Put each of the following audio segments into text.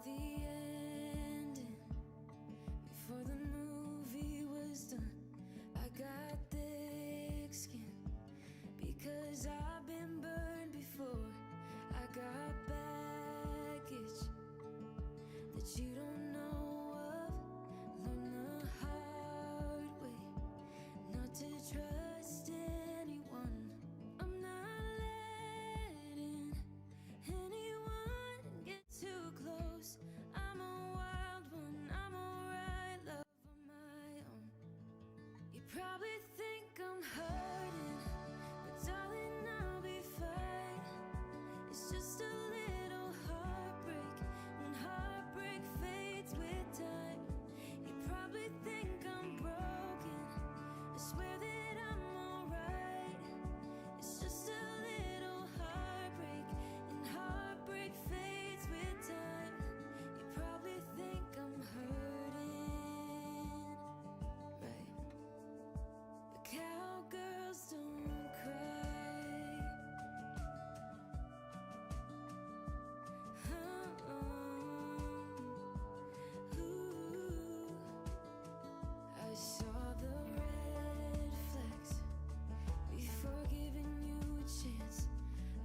the ending, before the movie was done. I got thick skin because I've been burned before. I got baggage that you don't know of. Learn the hard way not to trust anyone. I'm not letting anyone get too close. I'm a wild one, I'm alright, love on my own. You probably think I'm hurting, but darling, I'll be fine. It's just a little heartbreak, and heartbreak fades with time. You probably think I'm broken, I swear that I'm alright. It's just a little heartbreak, and heartbreak fades with time. You probably think I'm hurting, right? But cowgirls don't cry. Ooh, I saw the red flags before giving you a chance.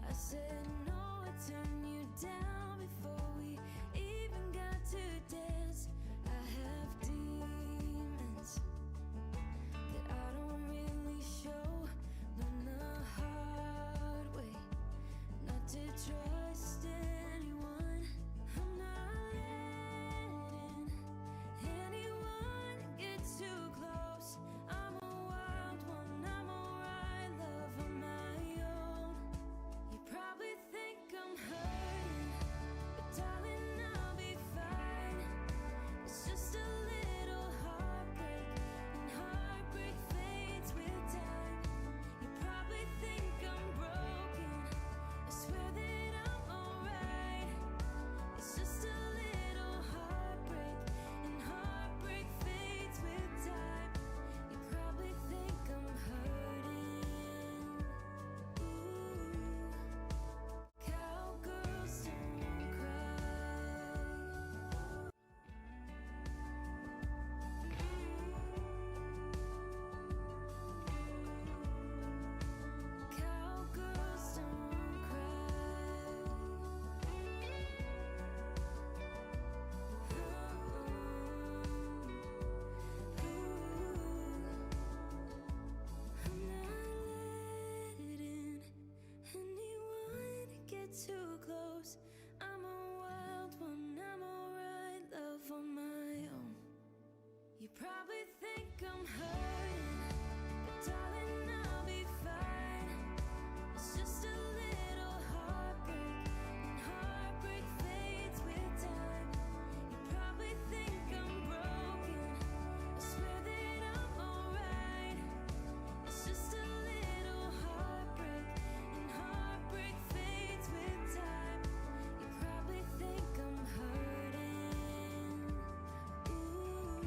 I said no, I turned you down before we even got to dance. I have demons that I don't really show. Learn the hard way not to trust anyone. I'm not letting anyone get too close. I'm a wild one, I'm alright, love on my own. You probably think I'm hurting, but darling, I'll be fine. It's just a little heartbreak, and heartbreak fades with time. You probably think I'm broken, I swear that I'm alright. It's just a little heartbreak, and heartbreak fades with time. You probably think I'm hurting. Ooh, cowgirls don't cry. Cowgirls don't cry. I'm not letting anyone get too close. I'm a wild one, I'm alright, love on my own. You probably think I'm hurting, but darling, I'll be fine. It's just a little heartbreak, and heartbreak fades with time. You probably think I'm broken, I swear that I'm alright. It's just a little heartbreak, and heartbreak fades with time. You probably think I'm hurting. Ooh,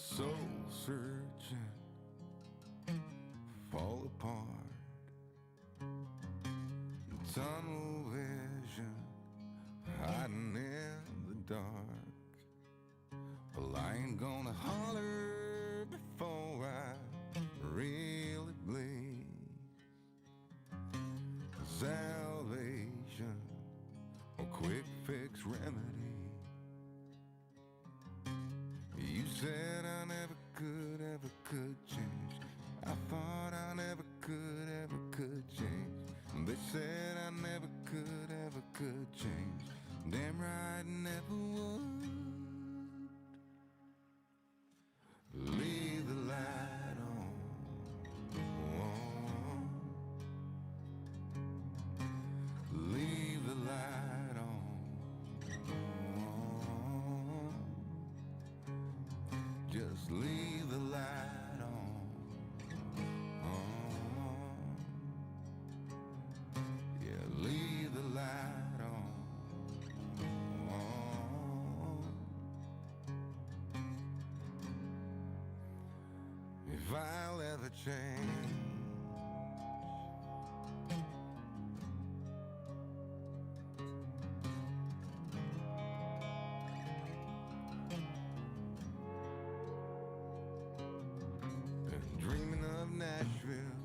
soul searching, fall apart, tunnel vision, hiding in the dark. Well, I ain't gonna holler before I really bleed. Salvation or quick fix remedy. You said I never could change. I thought I never could change. They said I never could change. Damn right, never would. Leave the light on. Leave the light on. Just leave the light on. Yeah, leave the light on. If I'll ever change, been dreaming of Nashville,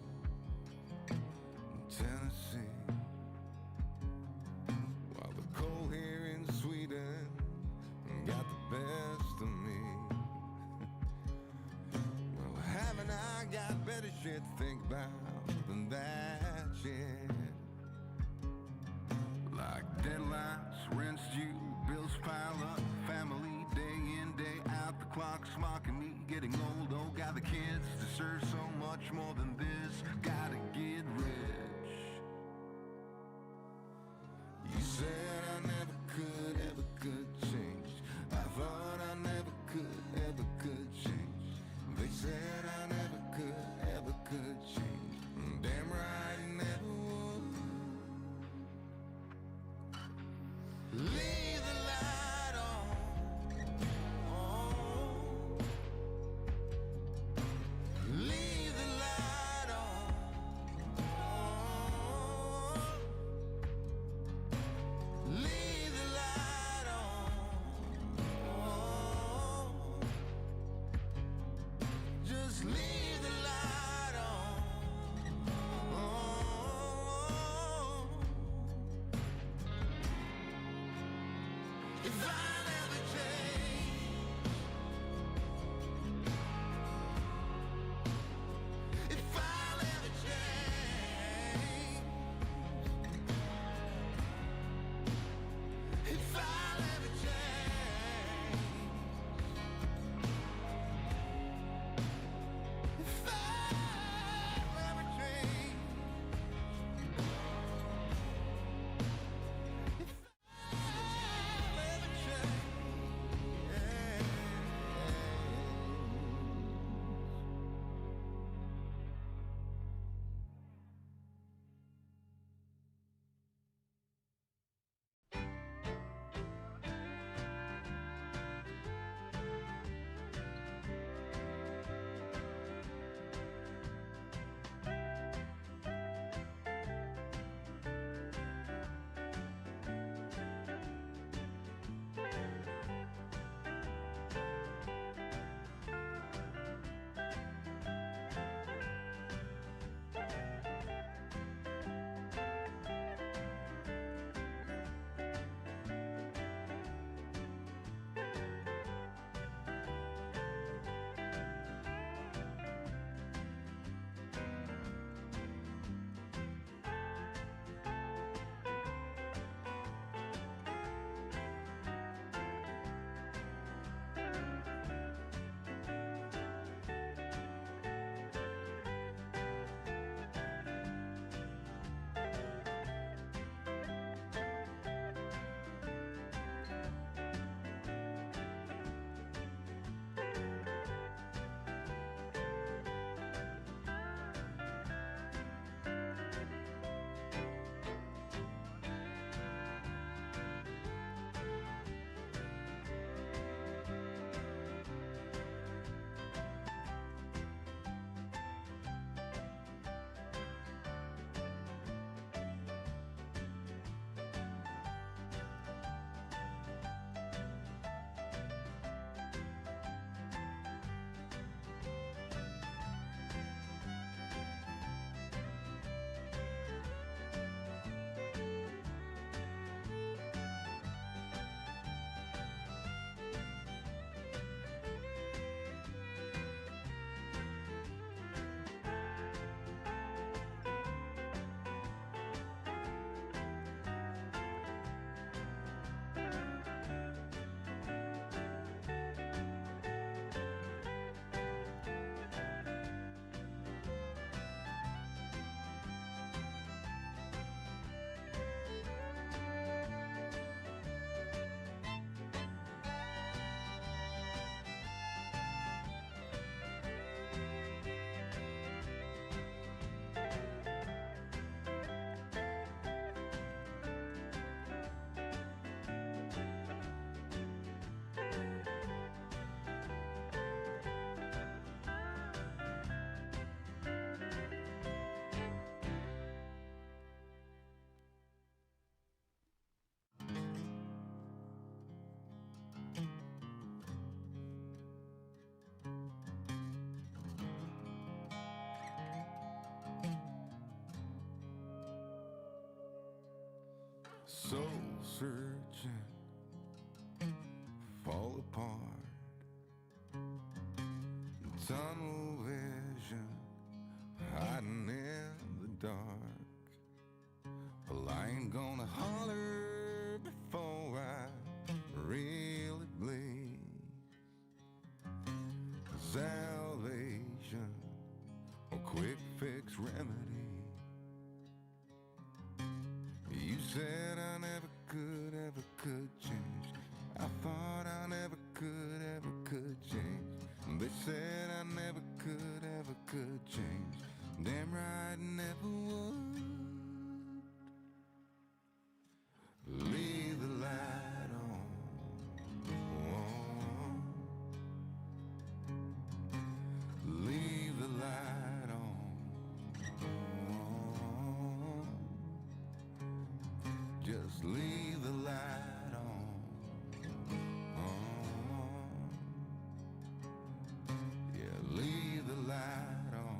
Tennessee, while the cold here in Sweden got the best of me. Well, haven't I got better shit to think about than that shit? Like deadlines, rent's due, bills pile up, family day in, day out, the clock's mocking me, getting old, oh, got the kids deserve so much more than this, gotta get rich. You said I never could change. I thought I never could change. They said I never could change. Damn right, never would. Leave the light on. Leave the light on. Leave the light on. soul searching, fall apart, tunnel vision, hiding in the dark. Well, I ain't gonna holler before I really bleed. Salvation or quick fix remedy. You said I never could change. I thought I never could change. They said I never could change. Damn right, never would. Leave the light on. Leave the light on. Just leave the light on. Yeah, leave the light on.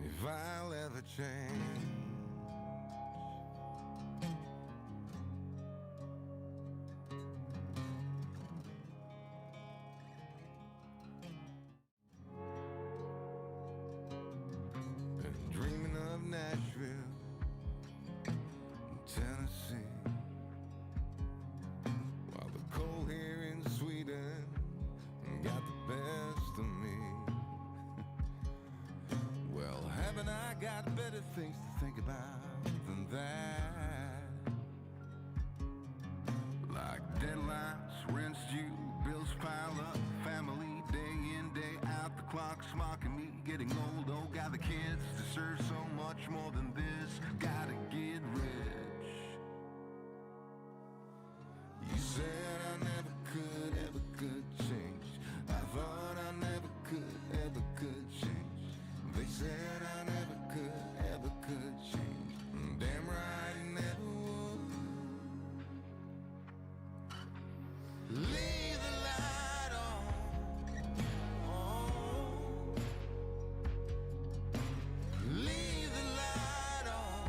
If I'll ever change, been dreaming of Nashville, Tennessee, while the cold here in Sweden got the best of me. Well, haven't I got better things to think about than that? Like deadlines, rent's due, bills pile up, family day in, day out, the clock's mocking me, getting old, oh God, the kids deserve so much more than this, gotta get rich. You said I never could change. I thought I never could change. They said I never could change. Damn right, I never would. Leave the light on. Leave the light on.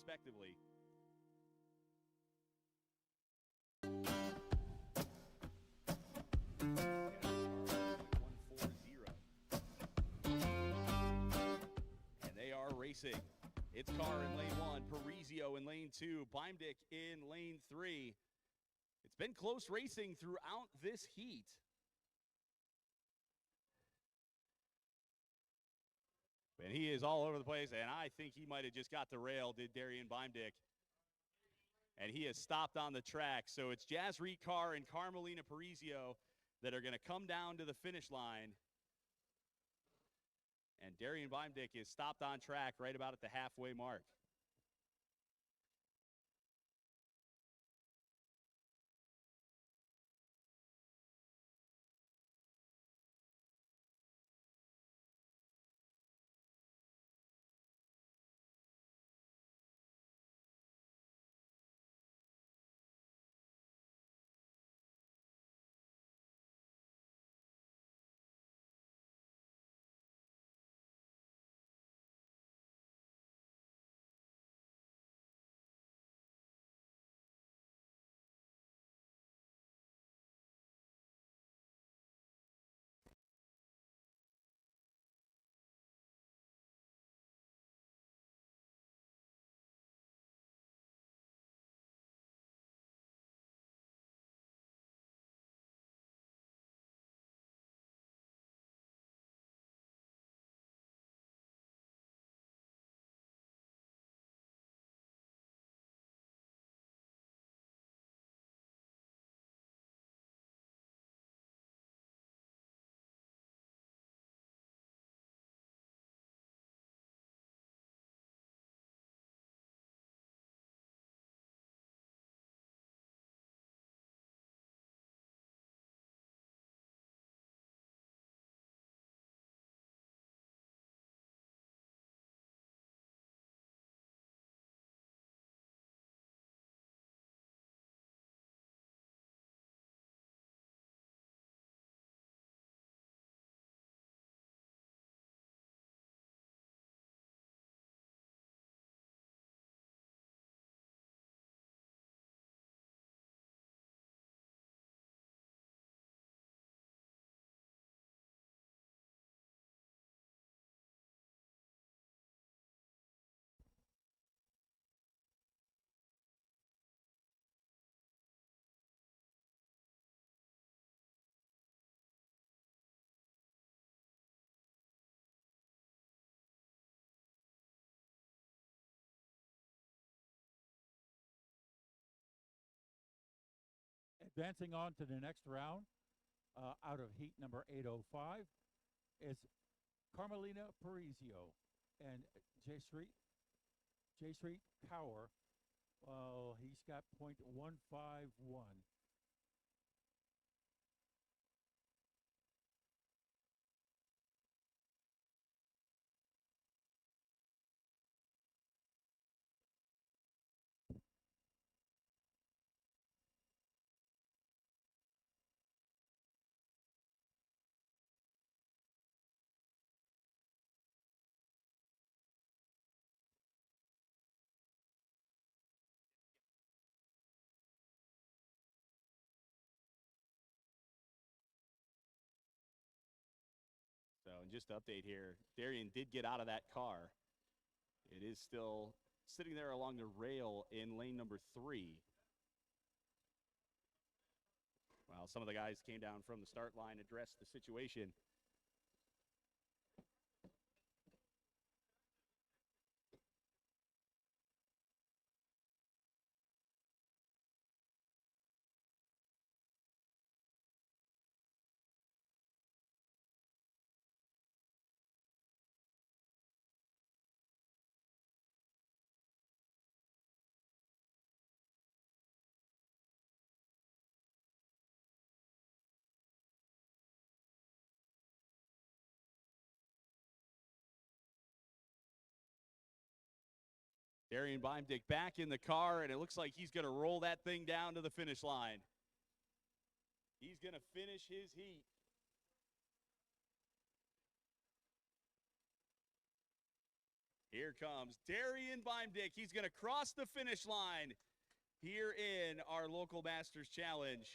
respectively. And they are racing. It's Carr in lane 1, Parisio in lane 2, Beimdick in lane 3. It's been close racing throughout this heat. And he is all over the place, and I think he might have just got the rail, did Darian Beimdick. And he has stopped on the track. So it's Jasreet Carr and Carmelina Parisio that are going to come down to the finish line. And Darian Beimdick is stopped on track right about at the halfway mark. Advancing on to the next round, out of heat number 805, is Carmelina Parisio and Jasreet Kaur. He's got .151. So, and just to update here, Darian did get out of that car. It is still sitting there along the rail in lane number 3. Well, some of the guys came down from the start line, addressed the situation. Darian Beimdick back in the car, and it looks like he's going to roll that thing down to the finish line. He's going to finish his heat. Here comes Darian Beimdick. He's going to cross the finish line here in our local Masters Challenge.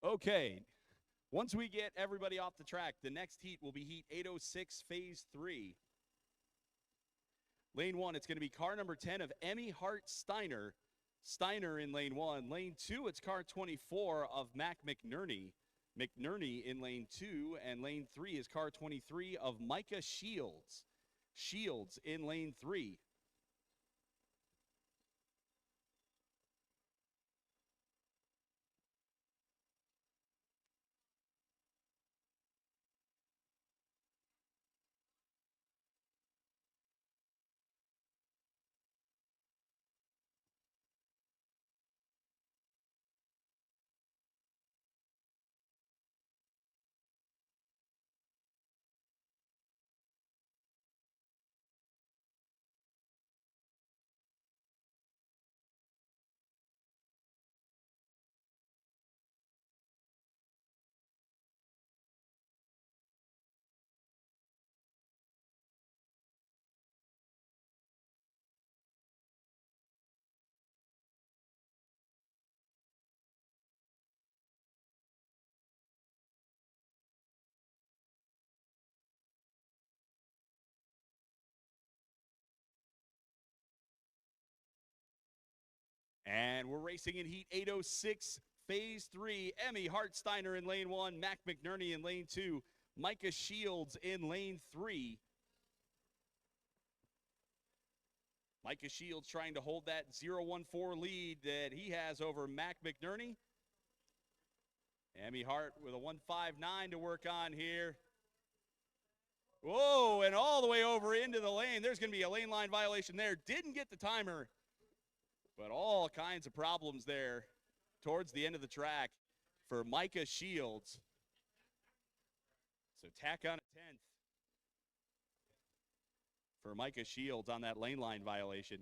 Okay, once we get everybody off the track, the next heat will be heat 806, phase 3. Lane 1, it's going to be car number 10 of Emmy Hart Steiner. Steiner in lane 1. Lane 2, it's car 24 of Mac McNerney. McNerney in lane 2. And lane 3 is car 23 of Micah Shields. Shields in lane 3. And we're racing in heat 806, phase 3. Emmy Hart Steiner in lane 1, Mac McNerney in lane 2, Micah Shields in lane 3. Micah Shields trying to hold that 0-1-4 lead that he has over Mac McNerney. Emmy Hart with a 1.59 to work on here. Whoa, and all the way over into the lane. There's going to be a lane line violation there. Didn't get the timer, but all kinds of problems there towards the end of the track for Micah Shields. So tack on a 10th for Micah Shields on that lane line violation.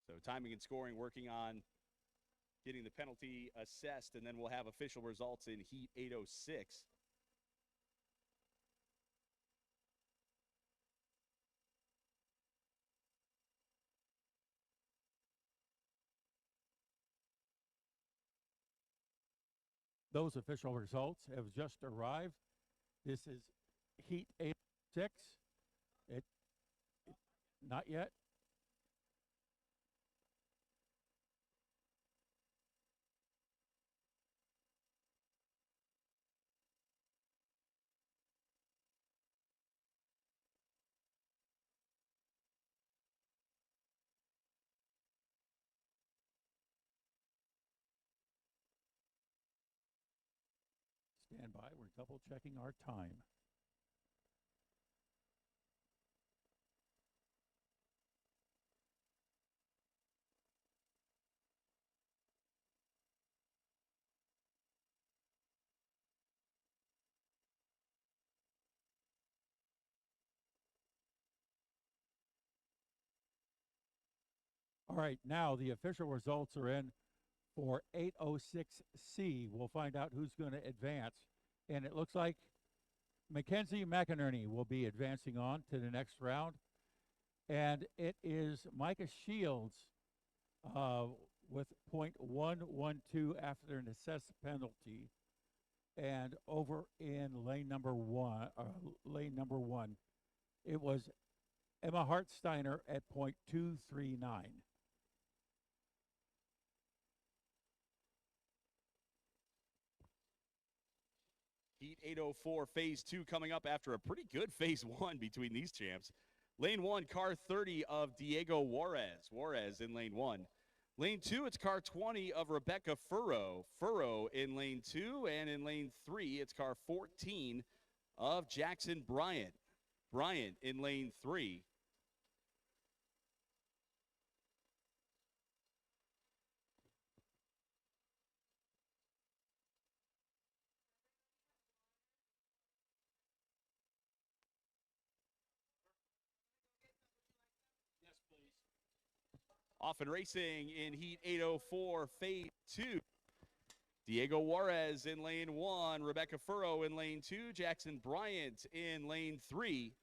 So timing and scoring working on getting the penalty assessed, and then we'll have official results in heat 806. Those official results have just arrived. This is heat 806. Not yet. Stand by. We're double checking our time. All right, now the official results are in for 806C. We'll find out who's going to advance. And it looks like Mackenzie McInerney will be advancing on to the next round. And it is Micah Shields with .112 after an assessed penalty. And over in lane number one, it was Emma Hartsteiner at .239. Heat 804, phase 2 coming up after a pretty good phase 1 between these champs. Lane 1, car 30 of Diego Juarez. Juarez in lane 1. Lane 2, it's car 20 of Rebecca Furrow. Furrow in lane 2, and in lane 3, it's car 14 of Jackson Bryant. Bryant in lane 3. Off and racing in Heat 804, phase 2. Diego Juarez in lane 1, Rebecca Furrow in lane 2, Jackson Bryant in lane 3.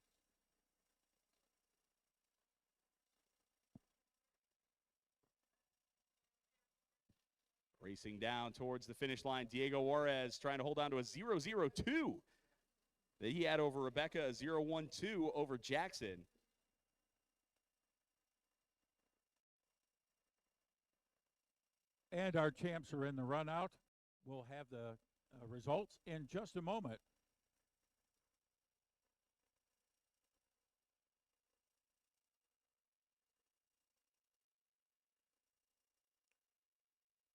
Racing down towards the finish line, Diego Juarez trying to hold on to a 0-0-2 that he had over Rebecca, a 0-1-2 over Jackson. And our champs are in the run out. We'll have the results in just a moment.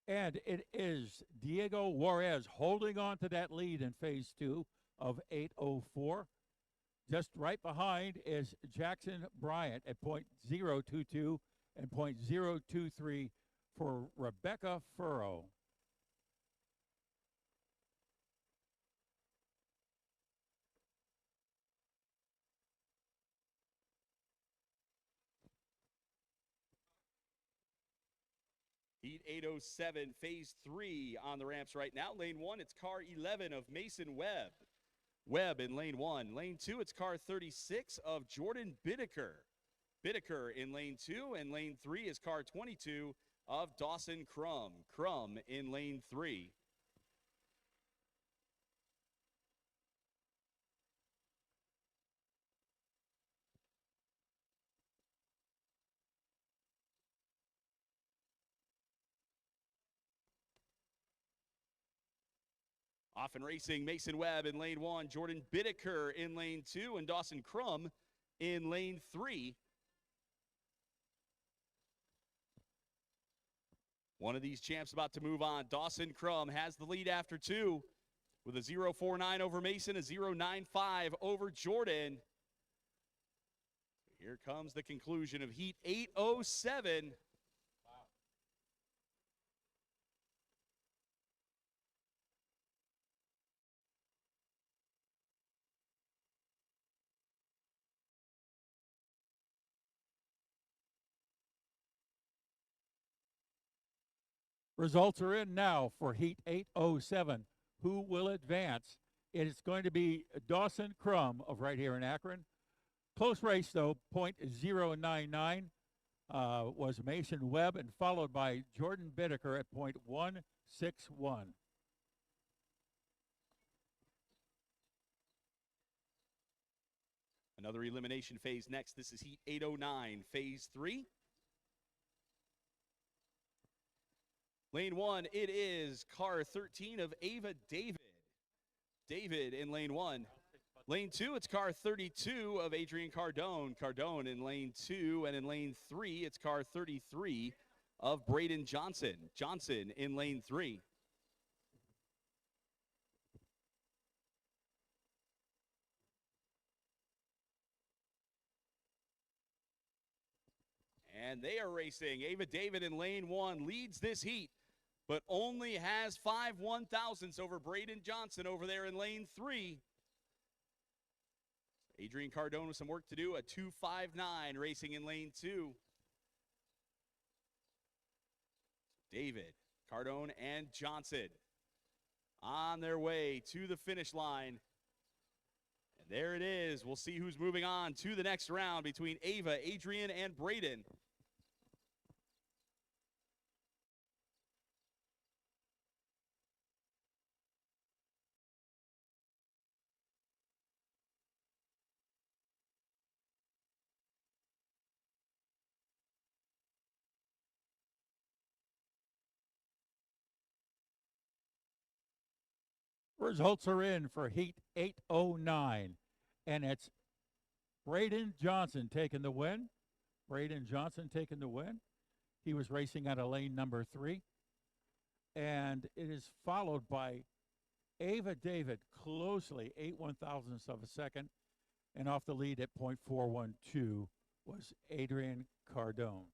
And it is Diego Juarez holding on to that lead in phase 2 of 804. Just right behind is Jackson Bryant at .022 and .023 for Rebecca Furrow. Heat 807, phase 3 on the ramps right now. Lane 1, it's car 11 of Mason Webb. Webb in lane 1. Lane 2, it's car 36 of Jordan Bittaker. Bittaker in lane 2, and lane 3 is car 22 of Dawson Crum. Crum in lane 3. Off and racing, Mason Webb in lane 1, Jordan Bittaker in lane 2, and Dawson Crum in lane 3. One of these champs about to move on. Dawson Crum has the lead after 2 with a 0.49 over Mason, a 0.95 over Jordan. Here comes the conclusion of Heat 807. Results are in now for Heat 807. Who will advance? It is going to be Dawson Crum of right here in Akron. Close race, though, .099 was Mason Webb, and followed by Jordan Bittaker at .161. Another elimination phase next. This is Heat 809, phase 3. Lane 1, it is car 13 of Ava David. David in lane 1. Lane 2, it's car 32 of Adrian Cardone. Cardone in lane 2, and in lane 3, it's car 33 of Braden Johnson. Johnson in lane 3. and they are racing. Ava David in lane 1 leads this heat, but only has 5 1,000ths over Braden Johnson over there in lane 3. Adrian Cardone with some work to do, a 2.59 racing in lane 2. David, Cardone, and Johnson on their way to the finish line. And there it is. We'll see who's moving on to the next round between Ava, Adrian, and Braden. Results are in for Heat 809, and it's Braden Johnson taking the win. Braden Johnson taking the win. He was racing out of lane number 3. And it is followed by Ava David closely, 8 1,000ths of a second. And off the lead at .412 was Adrian Cardone.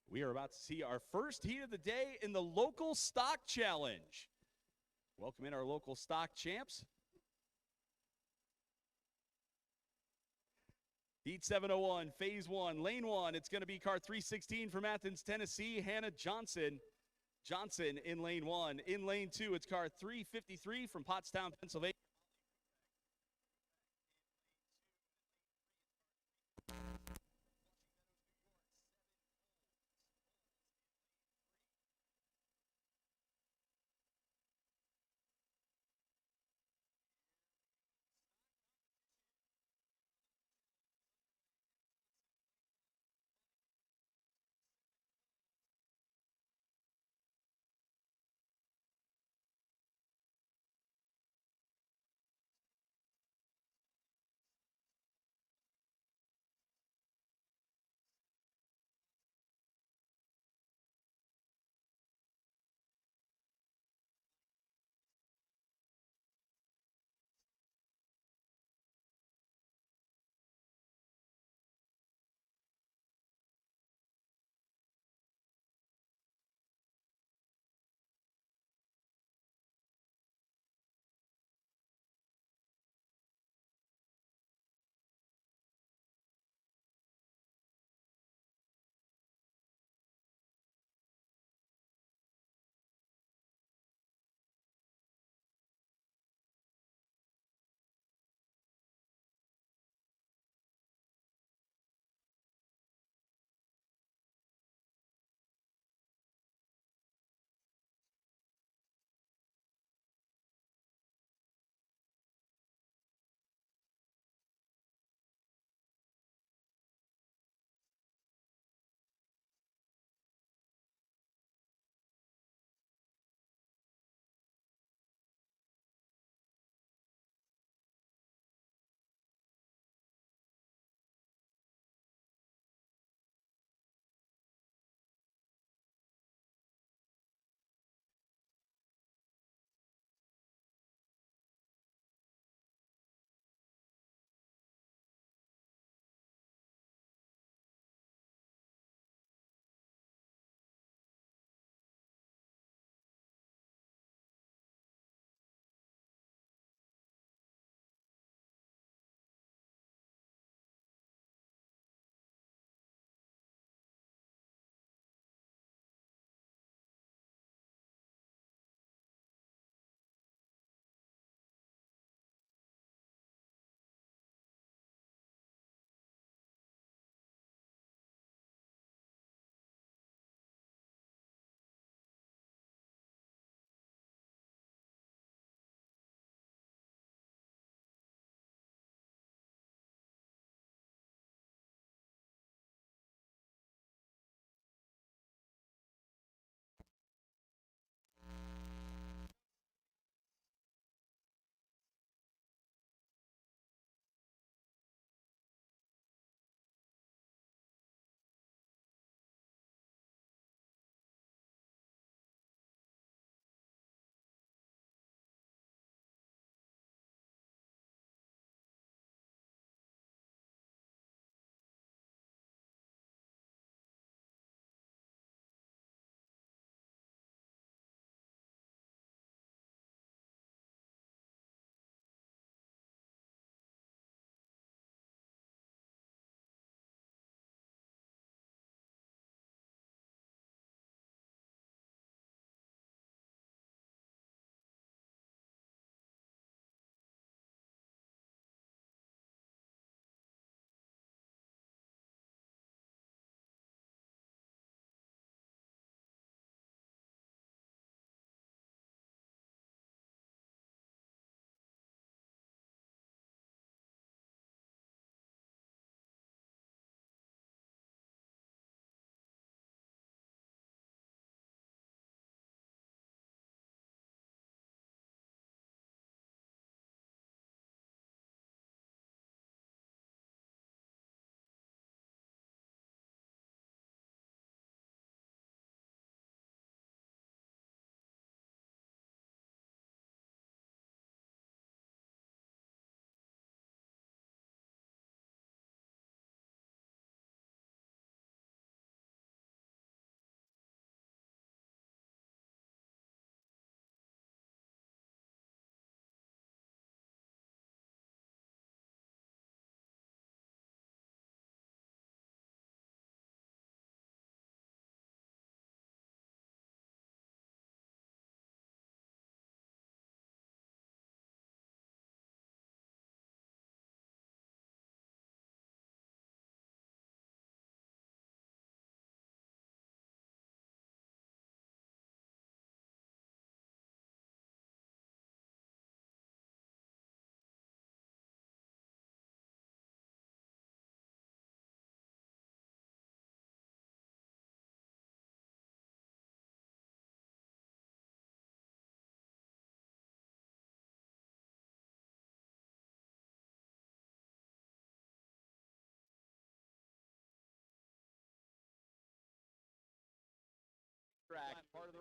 We are about to see our first heat of the day in the local stock challenge. Welcome in our local stock champs. Heat 701, phase 1, lane 1. It's going to be car 316 from Athens, Tennessee, Hannah Johnson. Johnson in lane 1. In lane 2, it's car 353 from Pottstown, Pennsylvania.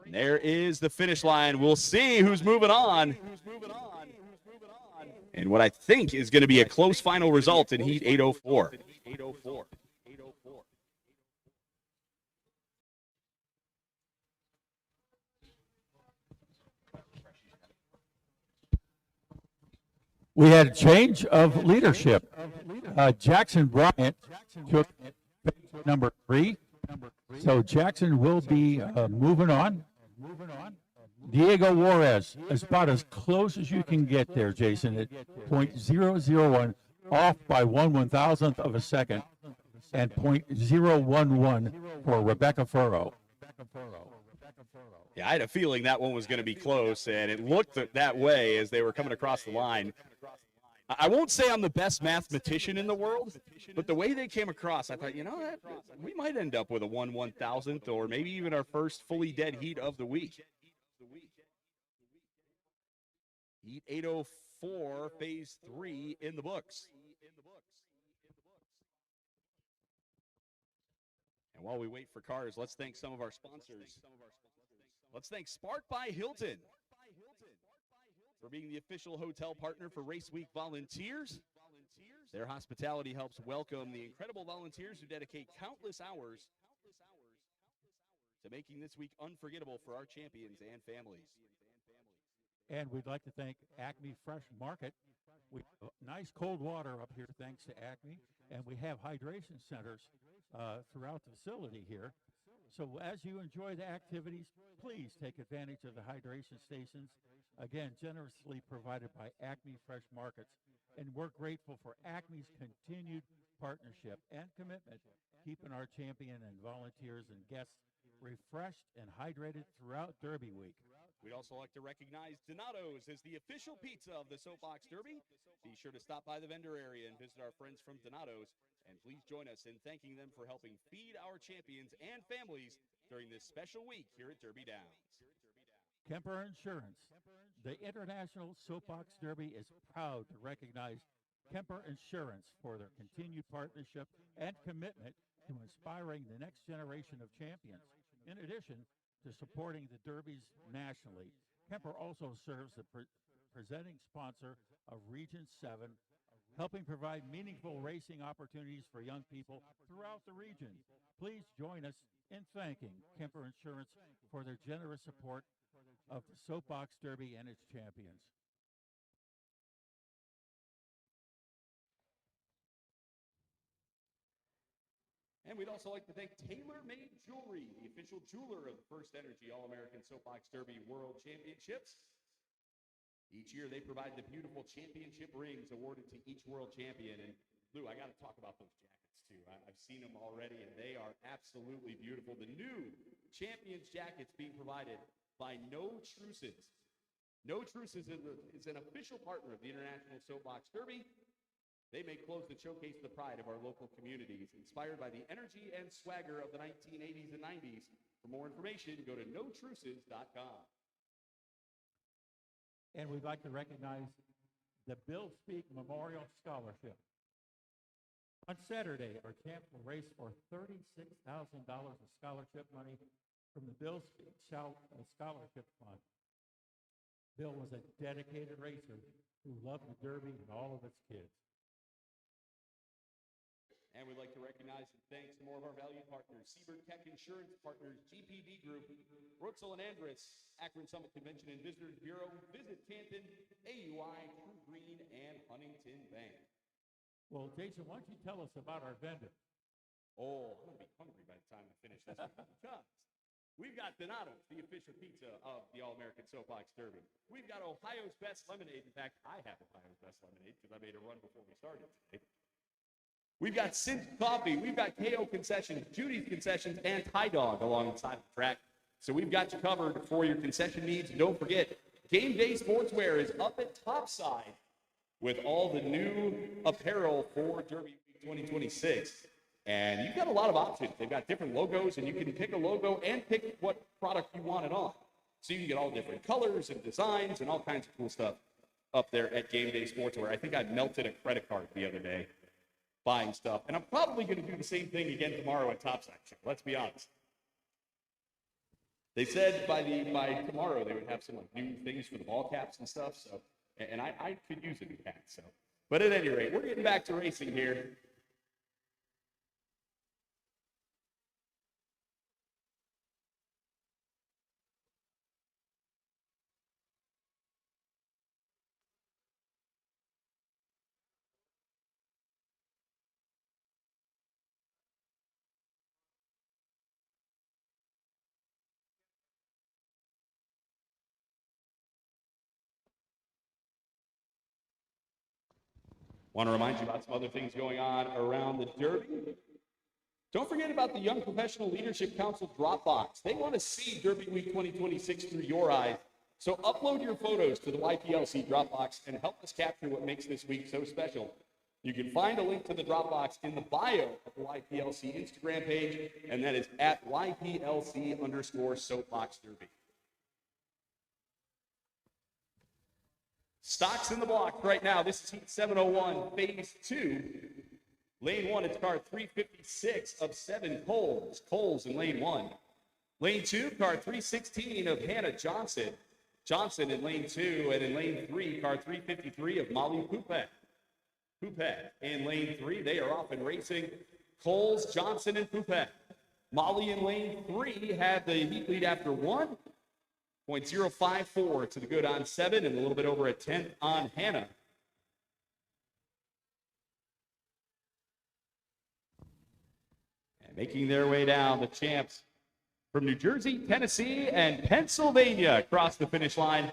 And there is the finish line. We'll see who's moving on. And what I think is going to be a close final result in Heat 804. We had a change of leadership. Jackson Bryant took number 3. So Jackson will be moving on. Diego Juarez is about as close as you can get there, Jason, at .001, off by 1/1000th of a second, and .011 for Rebecca Furrow. Yeah, I had a feeling that one was going to be close, and it looked that way as they were coming across the line. I won't say I'm the best mathematician in the world, but the way they came across, I thought, you know, that we might end up with a 1/1000th or maybe even our first fully dead heat of the week. Heat 804, phase 3 in the books. And while we wait for cars, let's thank some of our sponsors. Let's thank Spark by Hilton for being the official hotel partner for Race Week Volunteers. Their hospitality helps welcome the incredible volunteers who dedicate countless hours to making this week unforgettable for our champions and families. And we'd like to thank Acme Fresh Market. We have nice cold water up here thanks to Acme, and we have hydration centers throughout the facility here. So as you enjoy the activities, please take advantage of the hydration stations, again, generously provided by Acme Fresh Markets. And we're grateful for Acme's continued partnership and commitment, keeping our champion and volunteers and guests refreshed and hydrated throughout Derby Week. We'd also like to recognize Donato's as the official pizza of the Soapbox Derby. Be sure to stop by the vendor area and visit our friends from Donato's. And please join us in thanking them for helping feed our champions and families during this special week here at Derby Downs. Kemper Insurance. The International Soapbox Derby is proud to recognize Kemper Insurance for their continued partnership and commitment to inspiring the next generation of champions. In addition to supporting the Derbies nationally, Kemper also serves the presenting sponsor of Region 7, helping provide meaningful racing opportunities for young people throughout the region. Please join us in thanking Kemper Insurance for their generous support of the Soapbox Derby and its champions. And we'd also like to thank Tailor Made Jewelry, the official jeweler of the FirstEnergy All-American Soapbox Derby World Championships. Each year, they provide the beautiful championship rings awarded to each world champion. And Lou, I got to talk about those jackets too. I've seen them already, and they are absolutely beautiful. The new champions jackets being provided by No Truces. No Truces is an official partner of the International Soapbox Derby. They make clothes that showcase the pride of our local communities, inspired by the energy and swagger of the 1980s and 90s. For more information, go to notruces.com. And we'd like to recognize the Bill Speak Memorial Scholarship. On Saturday, our champ will race for $36,000 of scholarship money from the Bill Speak Scholarship Fund. Bill was a dedicated racer who loved the Derby and all of its kids. And we'd like to recognize and thank some more of our valued partners, Siebert Tech Insurance Partners, GPD Group, Rutzel and Andrus, Akron Summit Convention and Visitors Bureau, Visit Canton, AUI, True Green, and Huntington Bank. Well, Jason, why don't you tell us about our vendor? Oh, I'm going to be hungry by the time we finish this one because we've got Donato's, the official pizza of the All-American Soapbox Derby. We've got Ohio's Best Lemonade. In fact, I have Ohio's Best Lemonade because I made a run before we started today. We've got Cinch Coffee, we've got KO Concessions, Judy's Concessions, and Tie Dog alongside the track. So we've got you covered for your concession needs. Don't forget, Game Day Sportswear is up at Topside with all the new apparel for Derby 2026. And you've got a lot of options. They've got different logos, and you can pick a logo and pick what product you want it on. So you can get all different colors and designs and all kinds of cool stuff up there at Game Day Sportswear. I think I melted a credit card the other day buying stuff. And I'm probably going to do the same thing again tomorrow at Topside. Let's be honest. They said by tomorrow they would have some like new things for the ball caps and stuff. So, and I could use a new hat. So, but at any rate, we're getting back to racing here. Want to remind you about some other things going on around the Derby. Don't forget about the Young Professional Leadership Council Dropbox. They want to see Derby Week 2026 through your eyes. So upload your photos to the YPLC Dropbox and help us capture what makes this week so special. You can find a link to the Dropbox in the bio of the YPLC Instagram page, and that is at YPLC_Soapbox Derby. Stocks in the block right now. This is Heat 701, Phase 2. Lane 1, it's car 356 of 7, Coles. Coles in lane 1. Lane 2, car 316 of Hannah Johnson. Johnson in lane 2. And in lane 3, car 353 of Molly Pupet. Pupet in lane 3. They are off and racing. Coles, Johnson, and Pupet. Molly in lane 3 had the heat lead after 1. 0.054 to the good on 7 and a little bit over a 10th on Hannah. And making their way down, the champs from New Jersey, Tennessee, and Pennsylvania across the finish line.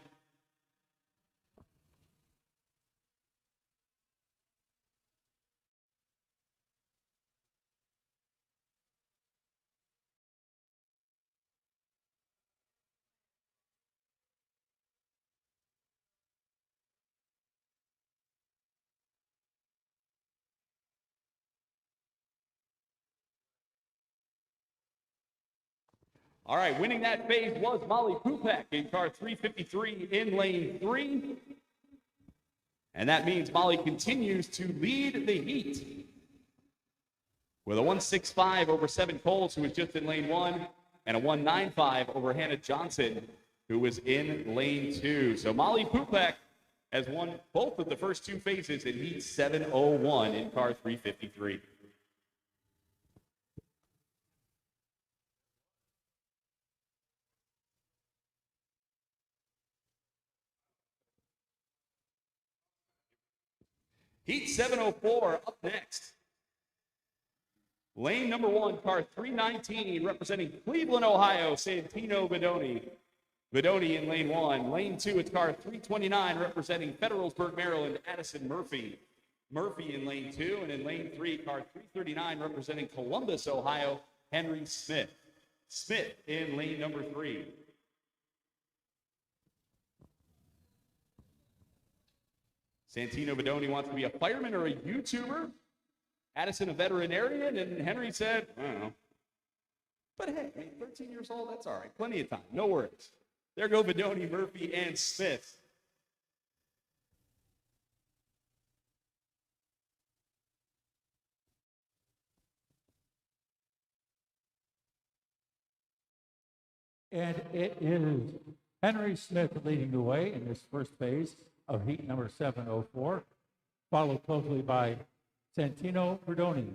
All right, winning that phase was Molly Pupek in car 353 in lane 3. And that means Molly continues to lead the heat with a 165 over 7 Coles, who was just in lane 1, and a 195 over Hannah Johnson, who was in lane 2. So Molly Pupek has won both of the first 2 phases in heat 701 in car 353. Heat 704 up next. Lane number 1, car 319, representing Cleveland, Ohio, Santino Vidoni. Vidoni in lane 1. Lane 2, it's car 329, representing Federalsburg, Maryland, Addison Murphy. Murphy in lane 2, and in lane 3, car 339, representing Columbus, Ohio, Henry Smith. Smith in lane number 3. Santino Vidoni wants to be a fireman or a YouTuber. Addison, a veterinarian, and Henry said, I don't know. But hey, 13 years old, that's all right. Plenty of time, no worries. There go Vidoni, Murphy, and Smith. And it is Henry Smith leading the way in this first phase of heat number 704, followed closely by Santino Verdoni,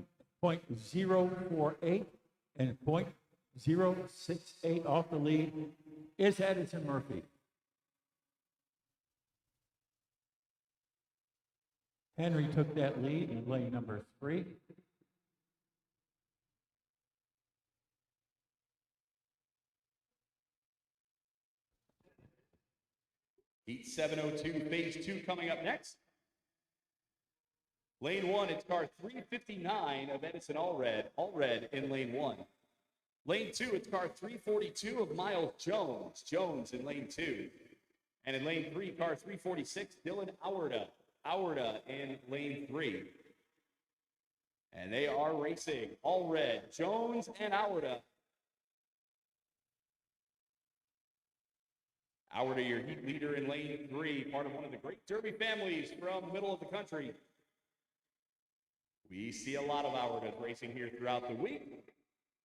0.048 and 0.068 off the lead is Addison Murphy. Henry took that lead in lane number 3. Heat 702, phase 2 coming up next. Lane 1, it's car 359 of Edison Allred in lane 1. Lane 2, it's car 342 of Miles Jones. Jones in lane 2. And in lane 3, car 346, Dylan Auerda in lane 3. And they are racing. Allred, Jones, and Auerda. Auerda, your heat leader in lane 3, part of one of the great Derby families from the middle of the country. We see a lot of Auerdas racing here throughout the week.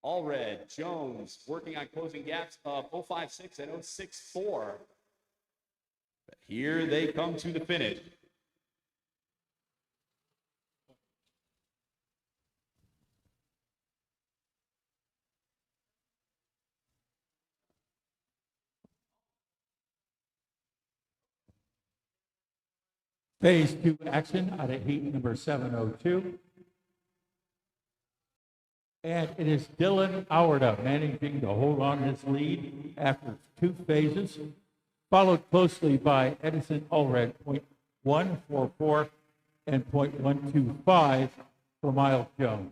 Allred, Jones working on closing gaps of 0.56 and 0.64. But here they come to the finish. Phase 2 action out of heat number 702. And it is Dylan Auerda managing to hold on his lead after 2 phases, followed closely by Edison Allred, 0.144 and 0.125 for Miles Jones.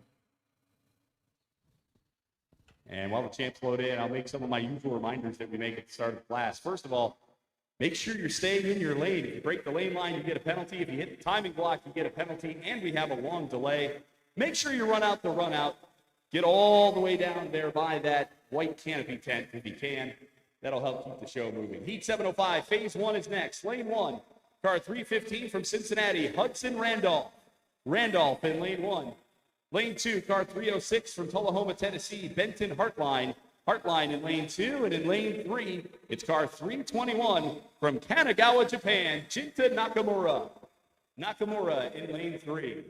And while the champs load in, I'll make some of my usual reminders that we make at the start of the class. First of all, make sure you're staying in your lane. If you break the lane line, you get a penalty. If you hit the timing block, you get a penalty. And we have a long delay. Make sure you run out the run out. Get all the way down there by that white canopy tent if you can. That'll help keep the show moving. Heat 705, phase 1 is next. Lane 1, car 315 from Cincinnati, Hudson Randolph. Randolph in lane 1. Lane 2, car 306 from Tullahoma, Tennessee, Benton Hartline. Hartline in lane 2, and in lane 3, it's car 321 from Kanagawa, Japan, Jinta Nakamura. Nakamura in lane 3.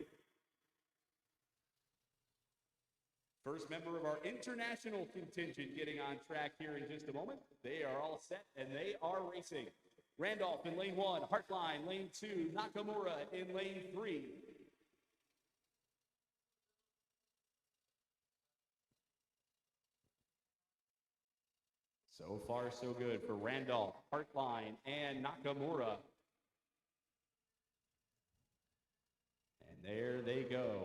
First member of our international contingent getting on track here in just a moment. They are all set and they are racing. Randolph in lane 1, Hartline, lane 2, Nakamura in lane 3. So far, so good for Randolph, Hartline, and Nakamura. And there they go.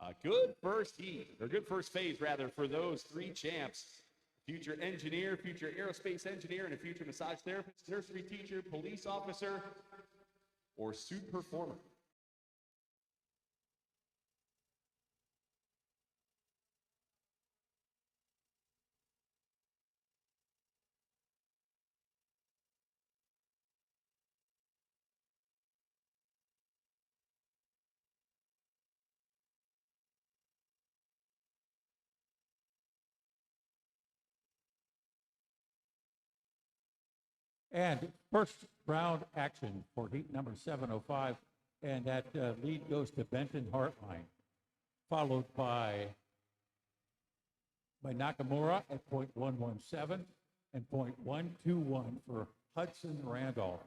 A good first heat, or good first phase, rather, for those 3 champs. Future engineer, future aerospace engineer, and a future massage therapist, nursery teacher, police officer, or suit performer. And first round action for heat number 705, and that lead goes to Benton Hartline, followed by Nakamura at 0.117 and 0.121 for Hudson Randolph.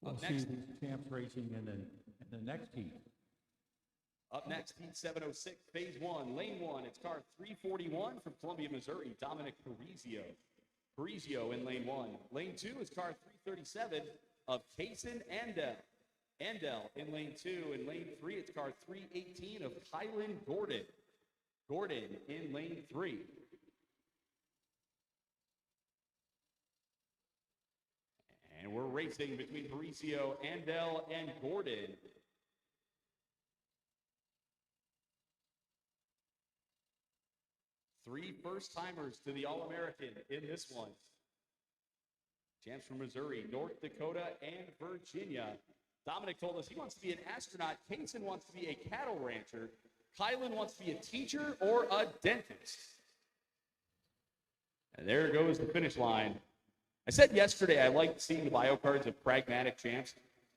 We'll see these champs racing in the next heat. Up next, heat 706, phase 1, lane 1. It's car 341 from Columbia, Missouri, Dominic Parisio. Parisio in lane 1. Lane 2 is car 337 of Kaysen Andel. Andel in lane 2. In lane 3, it's car 318 of Kylan Gordon. Gordon in lane 3. And we're racing between Parisio, Andel, and Gordon. Three first-timers to the All-American in this one. Champs from Missouri, North Dakota, and Virginia. Dominic told us he wants to be an astronaut. Kaysen wants to be a cattle rancher. Kylan wants to be a teacher or a dentist. And there goes the finish line. I said yesterday I liked seeing the bio cards of pragmatic champs.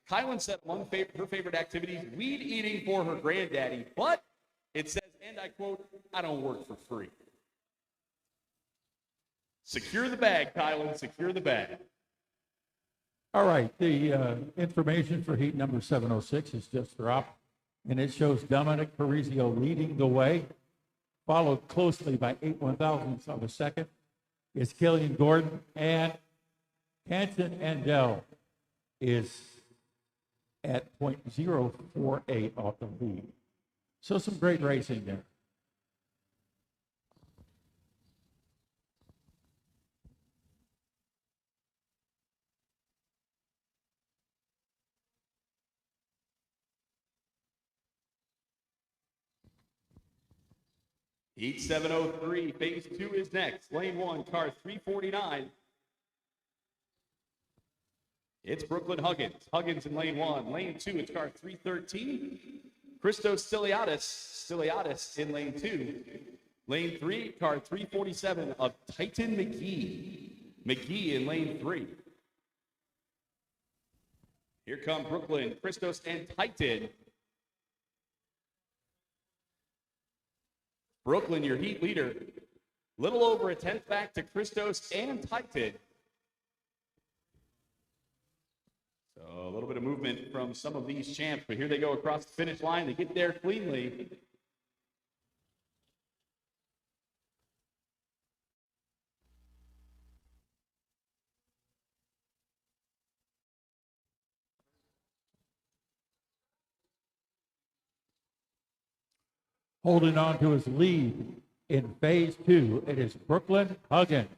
Kylan said among her favorite activities, weed eating for her granddaddy, but it says, and I quote, I don't work for free. Secure the bag, Kylan, secure the bag. All right, the information for heat number 706 is just dropped, and it shows Dominic Parisio leading the way, followed closely by 8/1000ths of a second is Killian Gordon, and Hanson Andel is at 0.048 off the lead. So some great racing there. Heat 703, phase 2 is next. Lane 1, car 349. It's Brooklyn Huggins. Huggins in lane 1. Lane 2, it's car 313. Christos Stiliadis in lane 2. Lane 3, car 347 of Titan McGee. McGee in lane 3. Here come Brooklyn, Christos, and Titan. Brooklyn, your heat leader. Little over a 10th back to Christos and Titan. So a little bit of movement from some of these champs, but here they go across the finish line. They get there cleanly. Holding on to his lead in phase 2, it is Brooklyn Huggins.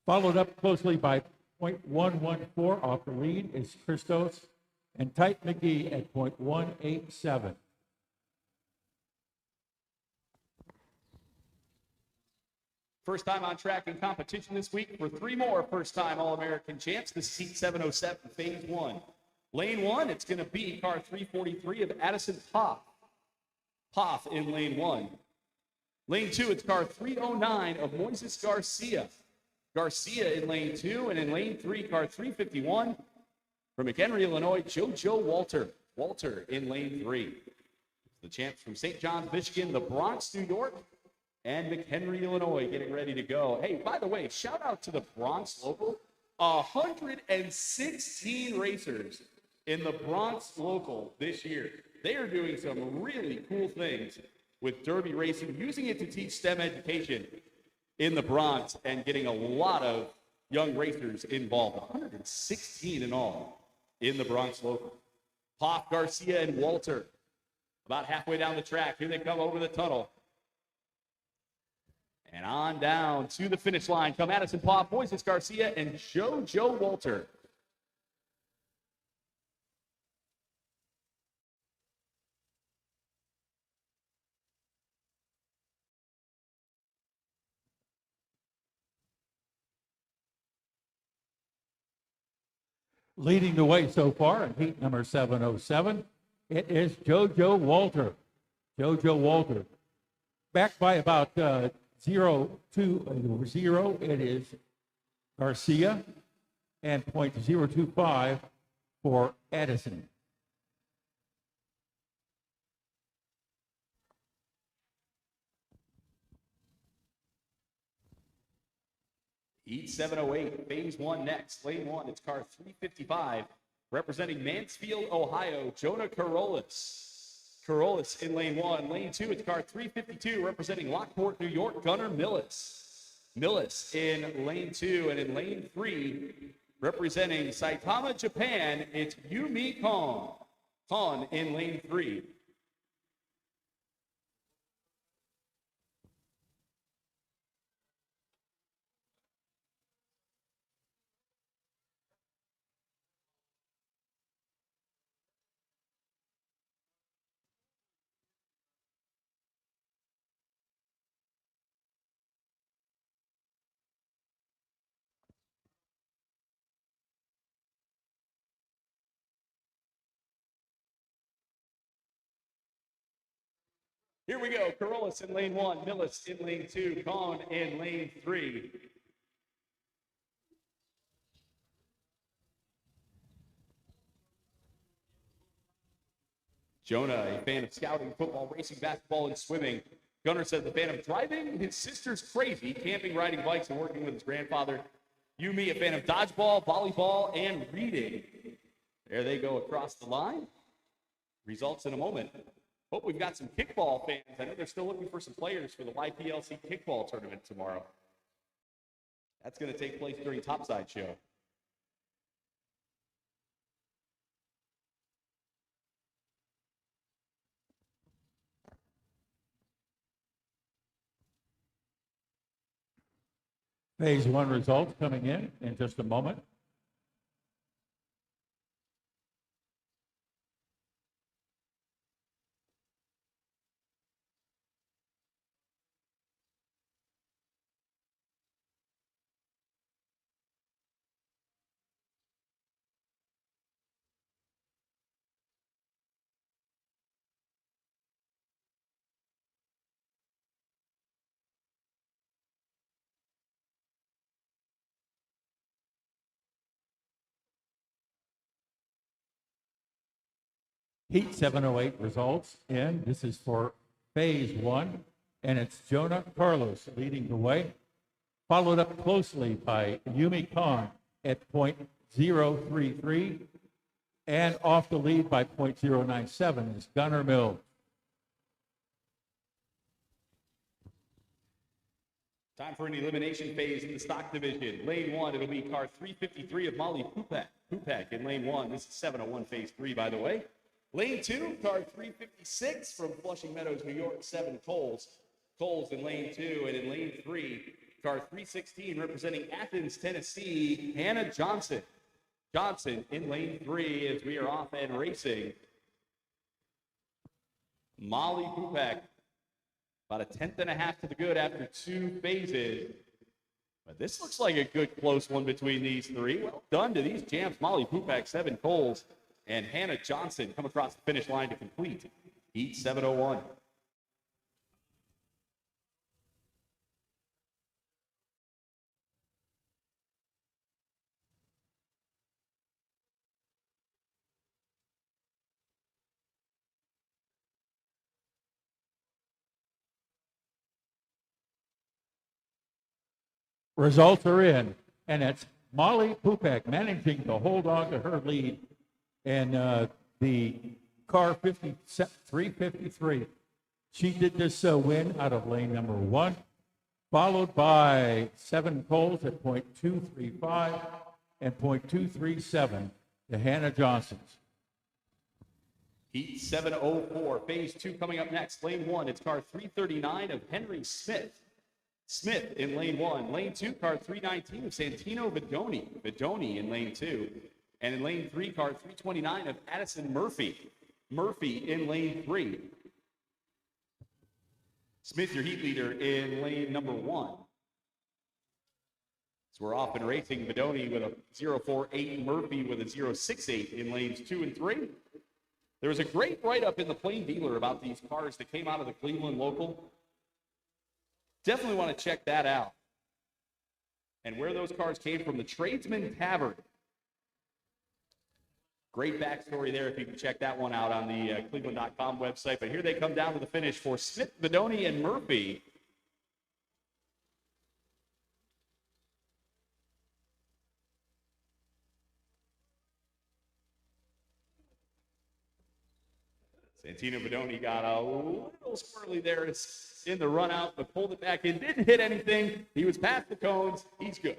Followed up closely by .114 off the lead is Christos and Tight McGee at .187. First time on track in competition this week for 3 more first-time All-American champs. This is Heat 707, Phase 1. Lane 1, it's going to be car 343 of Addison Poth in lane 1. Lane 2, it's car 309 of Moises Garcia in lane 2. And in lane 3, car 351 from McHenry, Illinois, JoJo Walter in lane 3. The champs from St. John's, Michigan, the Bronx, New York, and McHenry, Illinois, getting ready to go. Hey, by the way, shout out to the Bronx local. 116 racers in the Bronx local this year. They are doing some really cool things with derby racing, using it to teach STEM education in the Bronx and getting a lot of young racers involved. 116 in all in the Bronx local. Poff, Garcia, and Walter about halfway down the track. Here they come over the tunnel. And on down to the finish line come Addison Poff, Moises Garcia, and JoJo Walter. Leading the way so far in heat number 707, it is JoJo Walter. JoJo Walter. Back by about 0.020, it is Garcia, and .025 for Edison. Heat 708, Phase 1 next. Lane 1, it's car 355, representing Mansfield, Ohio, Jonah Carolus. Carolus in lane 1. Lane 2, it's car 352, representing Lockport, New York, Gunnar Millis. Millis in lane 2, and in lane 3, representing Saitama, Japan, it's Yumi Kon. Kon in lane 3. Here we go. Carolus in lane 1, Millis in lane 2, Kon in lane 3. Jonah, a fan of scouting, football, racing, basketball, and swimming. Gunnar says the fan of driving his sister's crazy, camping, riding bikes, and working with his grandfather. Yumi, a fan of dodgeball, volleyball, and reading. There they go across the line. Results in a moment. Hope we've got some kickball fans. I know they're still looking for some players for the YPLC kickball tournament tomorrow. That's going to take place during Topside Show. Phase 1 results coming in just a moment. Heat 708 results in. This is for phase one, and it's Jonah Carlos leading the way, followed up closely by Yumi Khan at .033, and off the lead by .097 is Gunnar Mills. Time for an elimination phase in the stock division. Lane 1, it'll be car 353 of Molly Pupak in lane 1. This is 701 phase 3, by the way. Lane 2, car 356 from Flushing Meadows, New York, 7 Coles. Coles in lane 2, and in lane 3, car 316 representing Athens, Tennessee, Hannah Johnson. Johnson in lane 3 as we are off and racing. Molly Pupak, about a 10.5 to the good after 2 phases. But this looks like a good close one between these three. Well done to these champs. Molly Pupak, 7 Coles, and Hannah Johnson come across the finish line to complete Heat 701. Results are in, and it's Molly Pupak managing to hold on to her lead in the car 353. She did this win out of lane number 1, followed by 7 Coles at .235 and .237 to Hannah Johnson's. Heat 704, phase 2 coming up next. Lane 1, it's car 339 of Henry Smith. Smith in lane 1. Lane 2, car 319 of Santino Vidoni. Vidoni in lane 2. And in lane 3, car 329 of Addison Murphy. Murphy in lane 3. Smith, your heat leader in lane number 1. So we're off and racing. Vidoni with a 0.48, Murphy with a 0.68 in lanes 2 and 3. There was a great write-up in the Plain Dealer about these cars that came out of the Cleveland local. Definitely want to check that out. And where those cars came from, the Tradesman Tavern. Great backstory there if you can check that one out on the Cleveland.com website. But here they come down to the finish for Smith, Vidoni, and Murphy. Santino Vidoni got a little squirrely there in the run out, but pulled it back in. Didn't hit anything. He was past the cones. He's good.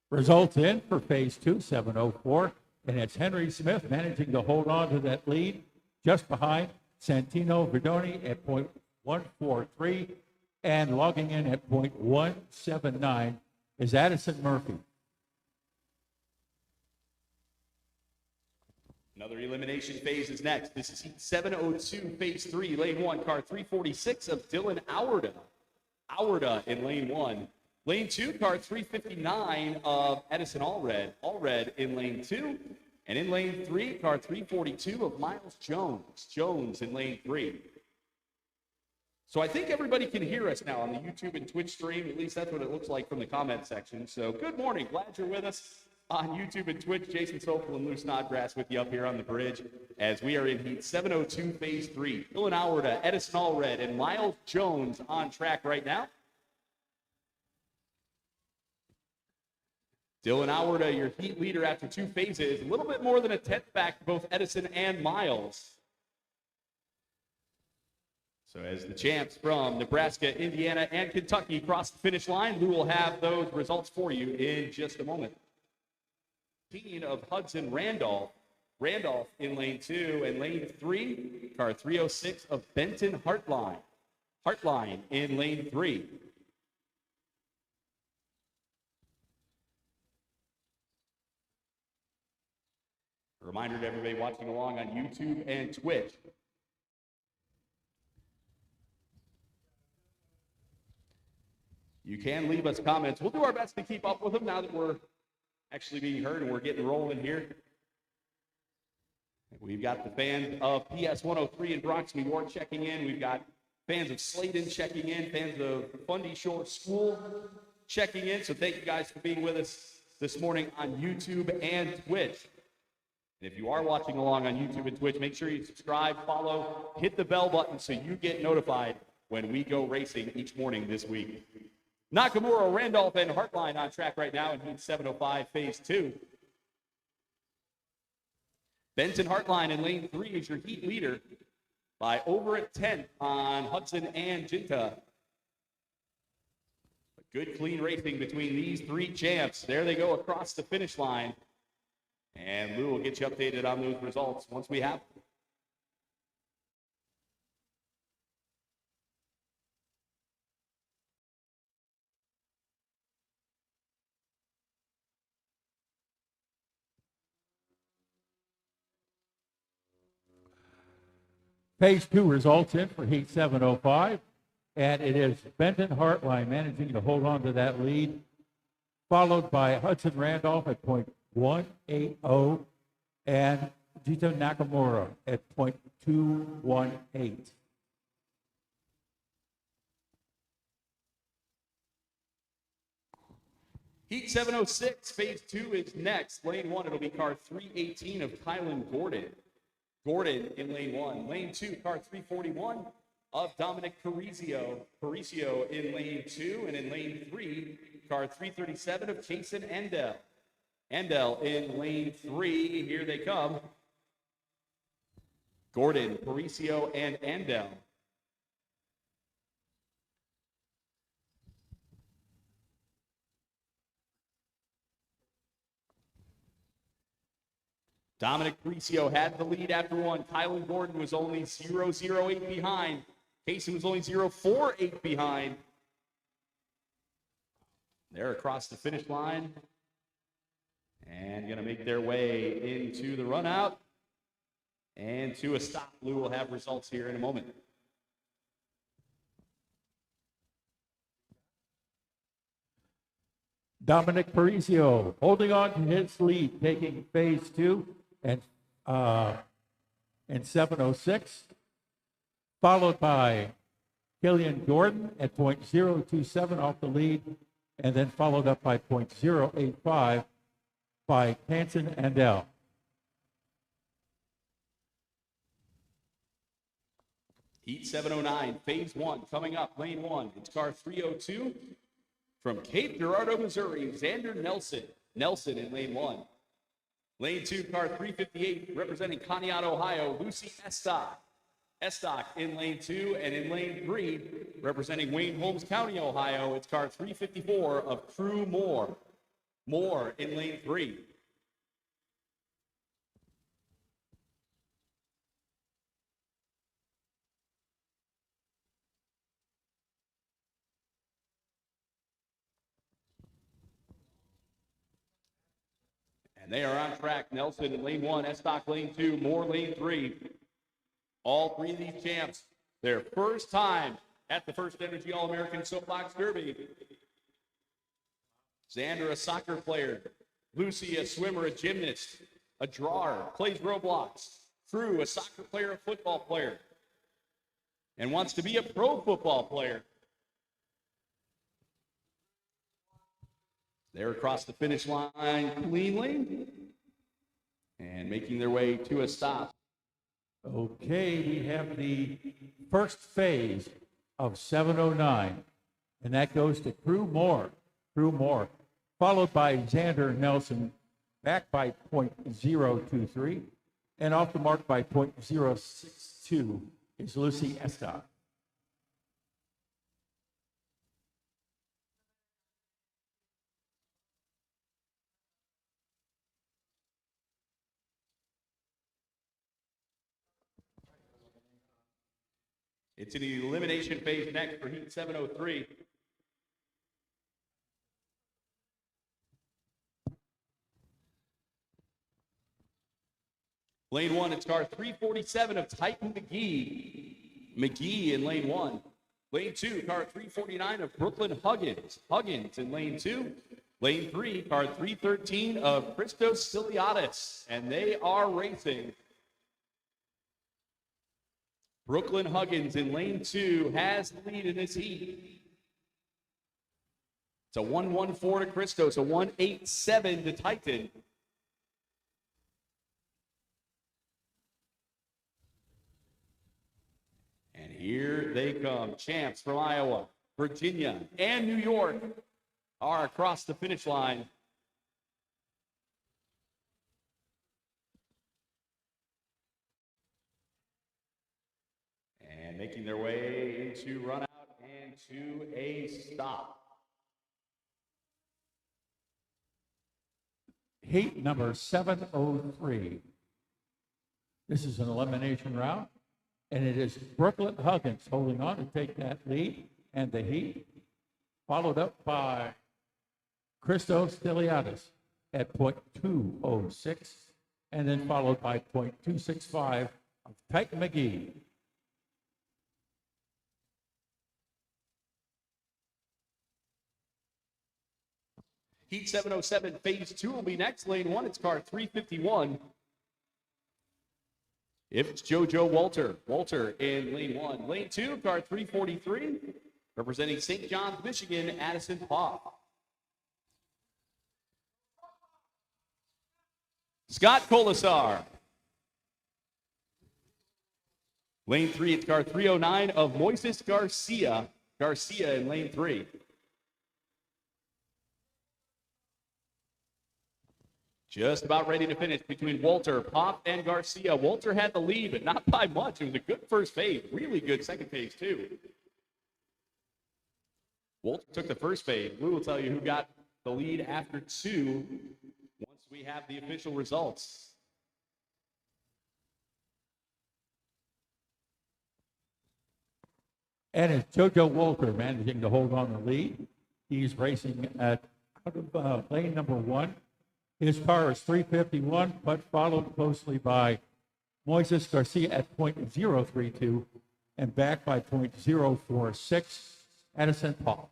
Results in for phase 2, 704. And it's Henry Smith managing to hold on to that lead just behind Santino Vidoni at .143. And logging in at .179 is Addison Murphy. Another elimination phase is next. This is Heat 702, phase 3, lane 1, car 346 of Dylan Auerda. Auerda in lane 1. Lane 2, car 359 of Edison Allred. Allred in lane 2. And in lane 3, car 342 of Miles Jones. Jones in lane 3. So I think everybody can hear us now on the YouTube and Twitch stream. At least that's what it looks like from the comment section. So good morning. Glad you're with us on YouTube and Twitch. Jason Sokol and Lou Snodgrass with you up here on the bridge as we are in Heat 702, phase 3. Dylan Auerda, Edison Allred, and Miles Jones on track right now. Dylan Auerda, your heat leader after 2 phases. A little bit more than a 10th back, both Edison and Miles. So as the champs from Nebraska, Indiana, and Kentucky cross the finish line, we will have those results for you in just a moment. Of Hudson Randolph. Randolph in lane 2, and lane 3, car 306 of Benton Hartline. Hartline in lane 3. A reminder to everybody watching along on YouTube and Twitch. You can leave us comments. We'll do our best to keep up with them now that we're actually being heard and we're getting rolling here. We've got the fans of PS 103 in Bronx, New York checking in. We've got fans of Sladen checking in, fans of Fundy Shore School checking in. So thank you guys for being with us this morning on YouTube and Twitch. And if you are watching along on YouTube and Twitch, make sure you subscribe, follow, hit the bell button so you get notified when we go racing each morning this week. Nakamura, Randolph, and Hartline on track right now in heat 705, phase 2. Benton Hartline in lane 3 is your heat leader by over a tenth on Hudson and Jinta. Good, clean racing between these three champs. There they go across the finish line. And Lou will get you updated on those results once we have them. Phase 2 results in for heat 705, and it is Benton Hartline managing to hold on to that lead, followed by Hudson Randolph at .180 and Jito Nakamura at .218. Heat 706, phase 2 is next. Lane 1, it'll be car 318 of Kylan Gordon. Gordon in lane 1. Lane 2, car 341 of Dominic Parisio. Parisio in lane 2. And in lane 3, car 337 of Jason Endell. Endell in lane 3. Here they come. Gordon, Parisio, and Endell. Dominic Parisio had the lead after one. Kylan Gordon was only 0.08 behind. Casey was only 0.48 behind. They're across the finish line and going to make their way into the run out and to a stop. Lou will have results here in a moment. Dominic Parisio holding on to his lead, taking phase 2 and 706, followed by Killian Gordon at .027 off the lead, and then followed up by .085 by Hanson Andell. Heat 709, phase 1 coming up, lane 1. It's car 302 from Cape Girardeau, Missouri, Xander Nelson. Nelson in lane 1. Lane 2, car 358, representing Conneaut, Ohio, Lucy Estock. Estock in lane 2, and in lane 3, representing Wayne Holmes County, Ohio, it's car 354 of Crew Moore. Moore in lane 3. And they are on track. Nelson in lane 1, Estock lane 2, Moore lane 3. All three of these champs, their first time at the FirstEnergy All-American Soapbox Derby. Xander, a soccer player. Lucy, a swimmer, a gymnast, a drawer, plays Roblox. Crew, a soccer player, a football player, and wants to be a pro football player. They're across the finish line cleanly and making their way to a stop. Okay, we have the first phase of 709, and that goes to Crew Moore. Crew Moore, followed by Xander Nelson, back by .023, and off the mark by .062 is Lucy Estock. It's an elimination phase next for Heat 703. Lane 1, it's car 347 of Titan McGee. McGee in lane 1. Lane 2, car 349 of Brooklyn Huggins. Huggins in lane 2. Lane 3, car 313 of Christos Stiliadis. And they are racing. Brooklyn Huggins in lane 2 has the lead in this heat. It's a 114 to Christos, a 187 to Titan. they come. Champs from Iowa, Virginia, and New York are across the finish line. And making their way into run out and to a stop. Heat number 703. This is an elimination round, and it is Brooklyn Huggins holding on to take that lead and the heat, followed up by Christos Stiliadis at .206, and then followed by .265 of Titan McGee. Heat 707, phase 2 will be next. Lane 1, it's car 351. If it's JoJo Walter. Walter in lane 1. Lane 2, car 343. Representing St. John's, Michigan, Addison Paugh. Scott Colasar. Lane 3, it's car 309 of Moises Garcia. Garcia in lane 3. Just about ready to finish between Walter, Pop, and Garcia. Walter had the lead, but not by much. It was a good first phase. Really good second phase, too. Walter took the first phase. We will tell you who got the lead after 2 once we have the official results. And it's JoJo Walter managing to hold on the lead. He's racing out of lane number 1. His car is 351, but followed closely by Moises Garcia at .032 and back by .046, Addison Paugh.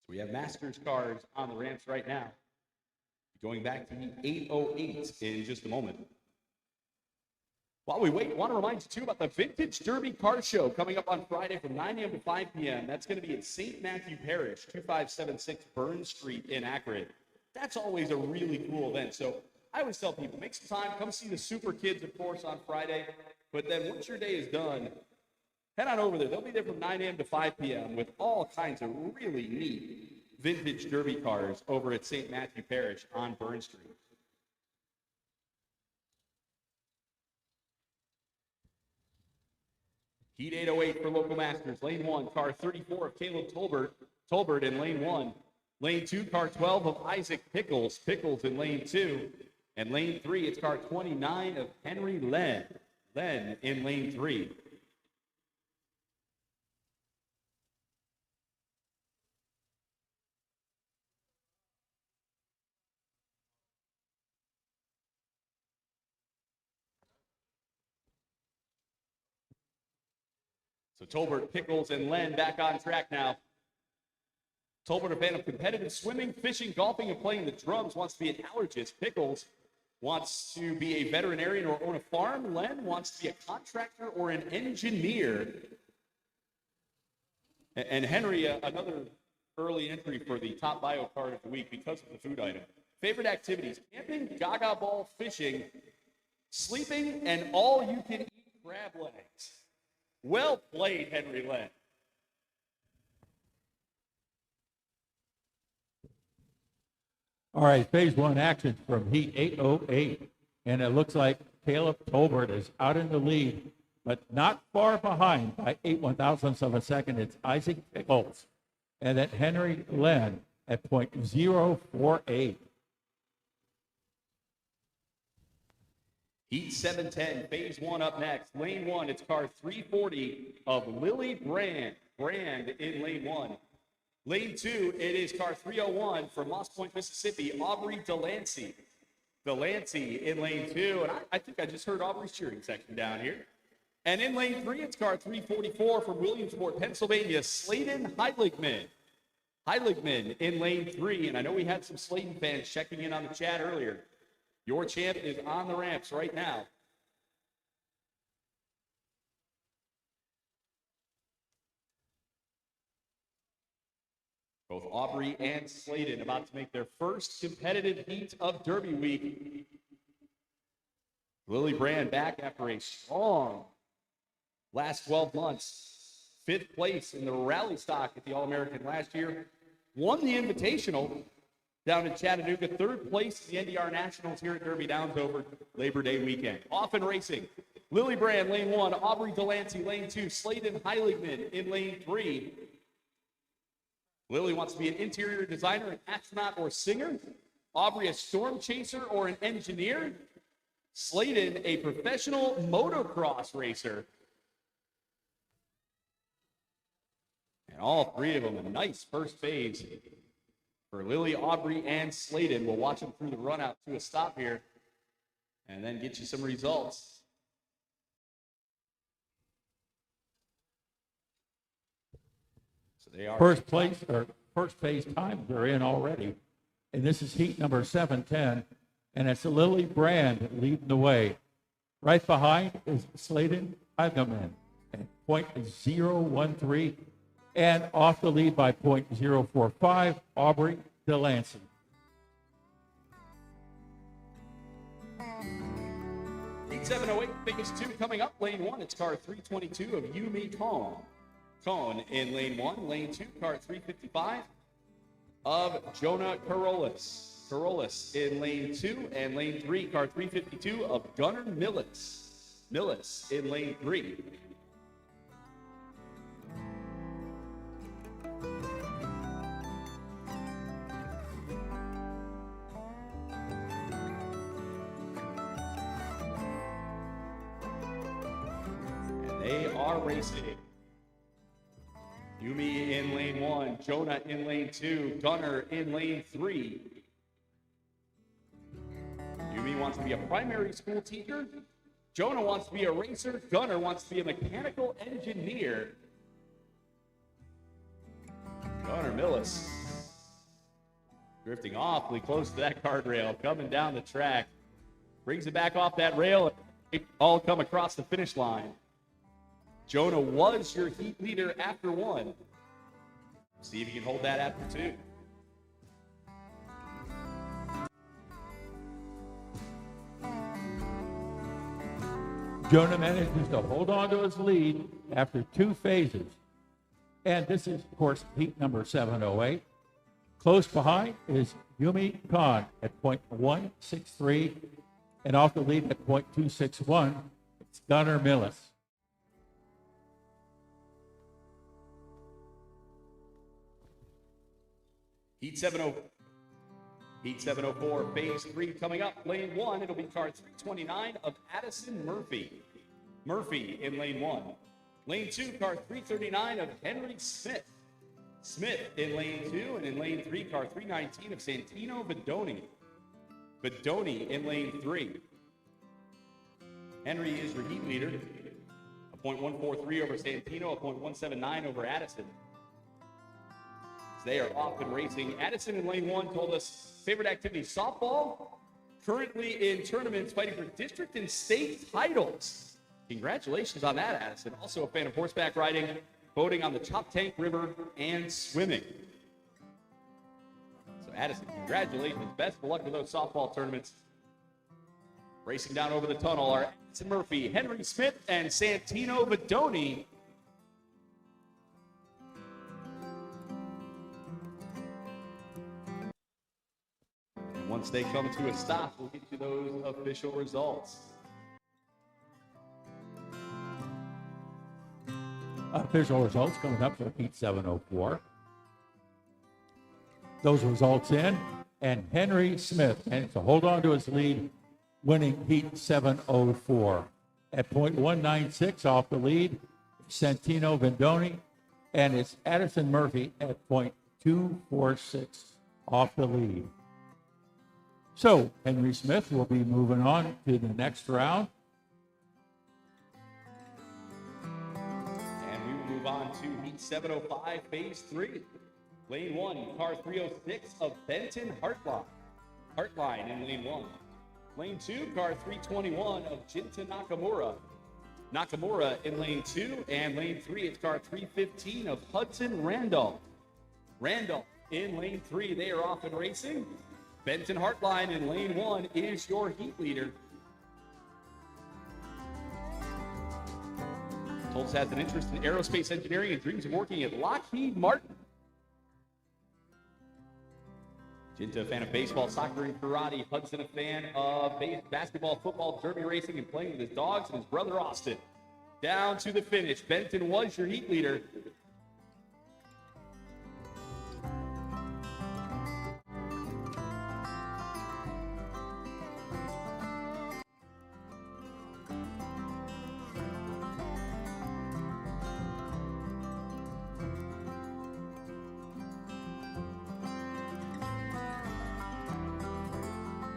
So we have Masters cars on the ramps right now. Going back to the 808 in just a moment. While we wait, I want to remind you, too, about the Vintage Derby Car Show coming up on Friday from 9 a.m. to 5 p.m. That's going to be at St. Matthew Parish, 2576 Burns Street in Akron. That's always a really cool event. So I always tell people, make some time, come see the Super Kids, of course, on Friday. But then once your day is done, head on over there. They'll be there from 9 a.m. to 5 p.m. with all kinds of really neat vintage derby cars over at St. Matthew Parish on Burns Street. Heat 808 for local masters. Lane 1, car 34 of Caleb Tolbert in lane 1. Lane 2, car 12 of Isaac Pickles in lane 2. And lane 3, it's car 29 of Henry Len in lane 3. So Tolbert, Pickles, and Len back on track now. Tolbert, a fan of competitive swimming, fishing, golfing, and playing the drums, wants to be an allergist. Pickles wants to be a veterinarian or own a farm. Len wants to be a contractor or an engineer. And Henry, another early entry for the top bio card of the week because of the food item. Favorite activities: camping, gaga ball, fishing, sleeping, and all-you-can-eat crab legs. Well played, Henry Lynn. All right, phase one action from heat 808. And it looks like Caleb Tolbert is out in the lead, but not far behind by 8/1000ths of a second. It's Isaac Pickles. And then Henry Lynn at .048. Heat 710, phase one up next. Lane one, it's car 340 of Lily Brand in lane one. Lane two, it is car 301 from Moss Point, Mississippi, Aubrey Delancey. Delancey in lane two, and I think I just heard Aubrey's cheering section down here. And in lane three, it's car 344 from Williamsport, Pennsylvania, Sladen Heiligman. Heiligman in lane three, and I know we had some Sladen fans checking in on the chat earlier. Your champ is on the ramps right now. Both Aubrey and Sladen about to make their first competitive heat of Derby Week. Lily Brand back after a strong last 12 months. 5th place in the rally stock at the All-American last year. Won the Invitational down in Chattanooga. 3rd place in the NDR Nationals here at Derby Downs over Labor Day weekend. Off and racing. Lily Brand, lane 1. Aubrey Delancey, lane 2. Sladen Heiligman in lane 3. Lily wants to be an interior designer, an astronaut, or singer. Aubrey, a storm chaser or an engineer. Sladen, a professional motocross racer. And all three of them, a nice first phase for Lily, Aubrey, and Sladen. We'll watch them through the run out to a stop here and then get you some results. So they are First place, or first phase times are in already. And this is heat number 710. And it's Lily Brand leading the way. Right behind is Sladen Heiligman at .013. And off the lead by .045, Aubrey Delancey. Heat 708, phase 2 coming up. Lane 1, it's car 322 of Yumi Kong. Cone in lane 1. Lane 2, car 355 of Jonah Carolus. Carolus in lane 2. And lane 3, car 352 of Gunnar Millis. Millis in lane 3. They are racing. Yumi in lane 1, Jonah in lane 2, Gunnar in lane 3. Yumi wants to be a primary school teacher. Jonah wants to be a racer. Gunnar wants to be a mechanical engineer. Gunnar Millis drifting awfully close to that guardrail, coming down the track. Brings it back off that rail, and they all come across the finish line. Jonah was your heat leader after 1. See if you can hold that after 2. Jonah manages to hold on to his lead after 2 phases. And this is, of course, heat number 708. Close behind is Yumi Khan at .163. And off the lead at .261, it's Gunnar Millis. Heat 704, phase 3 coming up. Lane 1, it'll be car 329 of Addison Murphy. Murphy in lane 1. Lane 2, car 339 of Henry Smith. Smith in lane 2, and in lane 3, car 319 of Santino Bedoni. Bedoni in lane 3. Henry is your heat leader. A .143 over Santino, a .179 over Addison. They are off and racing. Addison in lane 1 told us favorite activity, softball. Currently in tournaments fighting for district and state titles. Congratulations on that, Addison. Also a fan of horseback riding, boating on the Choptank River, and swimming. So Addison, congratulations. Best of luck with those softball tournaments. Racing down over the tunnel are Addison Murphy, Henry Smith, and Santino Bedoni Once they come to a stop, we'll get you those official results. Official results coming up for Heat 704. Those results in, and Henry Smith, and to hold on to his lead, winning Heat 704. At .196 off the lead, Santino Vendoni, and it's Addison Murphy at .246 off the lead. So Henry Smith will be moving on to the next round. And we will move on to Heat 705, Phase 3. Lane 1, car 306 of Benton Hartline in lane 1. Lane 2, car 321 of Jinta Nakamura in lane 2. And lane 3, it's car 315 of Hudson Randolph in lane 3. They are off and racing. Benton Hartline in lane 1 is your heat leader. Tolles has an interest in aerospace engineering and dreams of working at Lockheed Martin. Jinta, a fan of baseball, soccer, and karate. Hudson, a fan of basketball, football, derby racing, and playing with his dogs and his brother Austin. Down to the finish. Benton was your heat leader.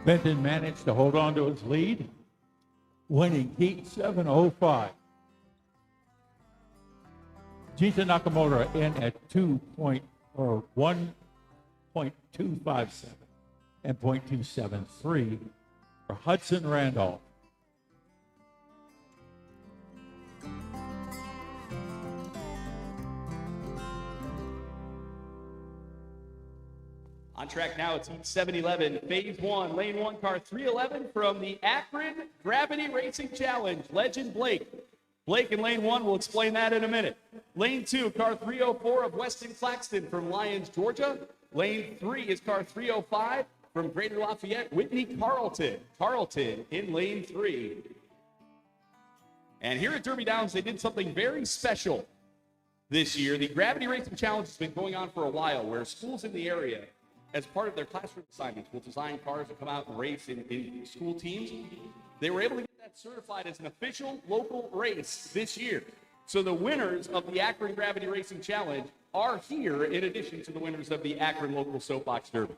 Benton managed to hold on to his lead, winning Heat 705. Jinta Nakamura in at 1.257 and .273 for Hudson Randolph. On track now, it's Heat 711, Phase 1, Lane 1, car 311 from the Akron Gravity Racing Challenge, Legend Blake. Blake in Lane 1, we'll explain that in a minute. Lane 2, car 304 of Weston Claxton from Lyons, Georgia. Lane 3 is car 305 from Greater Lafayette, Whitney Carlton. Carlton in Lane 3. And here at Derby Downs, they did something very special this year. The Gravity Racing Challenge has been going on for a while, where schools in the area, as part of their classroom assignments, will design cars that come out and race in school teams. They were able to get that certified as an official local race this year. So the winners of the Akron Gravity Racing Challenge are here, in addition to the winners of the Akron Local Soapbox Derby.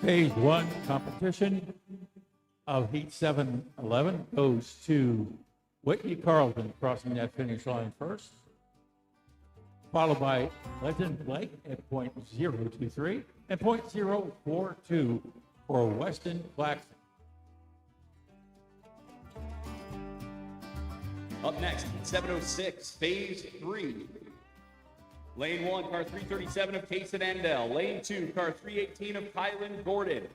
Phase 1 competition of Heat 711 goes to Whitney Carlton crossing that finish line first, followed by Legend Blake at .023 and .042 for Weston Claxton. Up next, 706, Phase 3. Lane 1, car 337 of Kason Andel. Lane 2, car 318 of Kylan Gordon.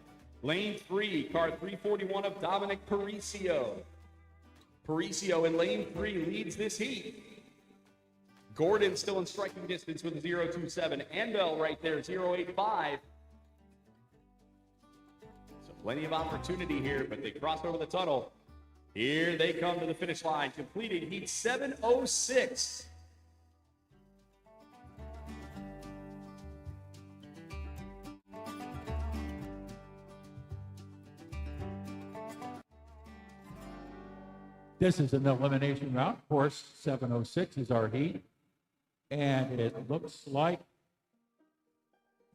Lane 3, car 341 of Dominic Paricio. Paricio in lane 3 leads this heat. Gordon still in striking distance with a 0.27. Andel right there, 0.85. So plenty of opportunity here, but they cross over the tunnel. Here they come to the finish line, completing Heat 706. This is an elimination round. Course 706 is our heat. And it looks like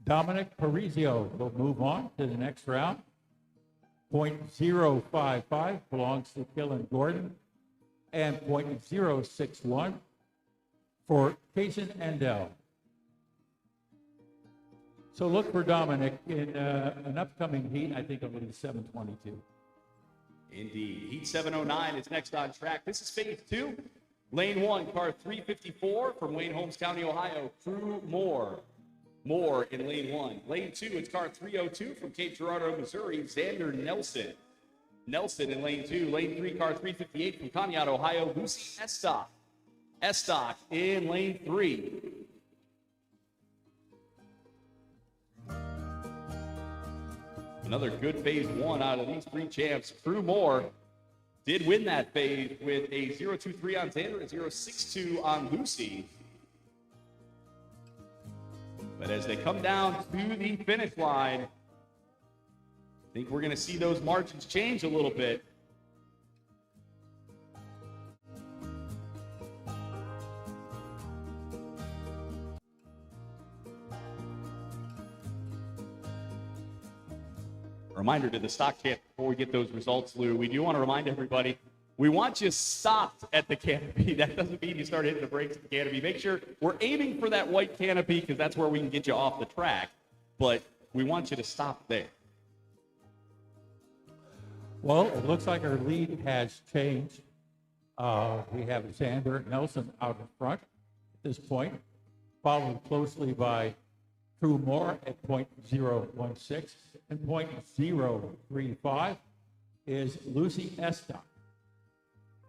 Dominic Paricio will move on to the next round. .055 belongs to Kylan Gordon. And .061 for Kason Andel. So look for Dominic in an upcoming heat. I think it'll be 722. Indeed. Heat 709 is next on track. This is Phase 2. Lane 1, car 354 from Wayne Holmes County, Ohio, Drew Moore. Moore in lane 1. Lane 2, it's car 302 from Cape Girardeau, Missouri, Xander Nelson. Nelson in lane 2. Lane 3, car 358 from Conneaut, Ohio, Lucy Estock. Estock in lane 3. Another good phase 1 out of these 3 champs. Crew Moore did win that phase with a 0.23 on Tanner, a 0.62 on Lucy. But as they come down to the finish line, I think we're going to see those margins change a little bit. Reminder to the stock champ before we get those results, Lou. We do want to remind everybody, we want you stopped at the canopy. That doesn't mean you start hitting the brakes at the canopy. Make sure we're aiming for that white canopy because that's where we can get you off the track. But we want you to stop there. Well, it looks like our lead has changed. We have Xander Nelson out in front at this point, followed closely by Crew Moore at .016, and .035 is Lucy Estock.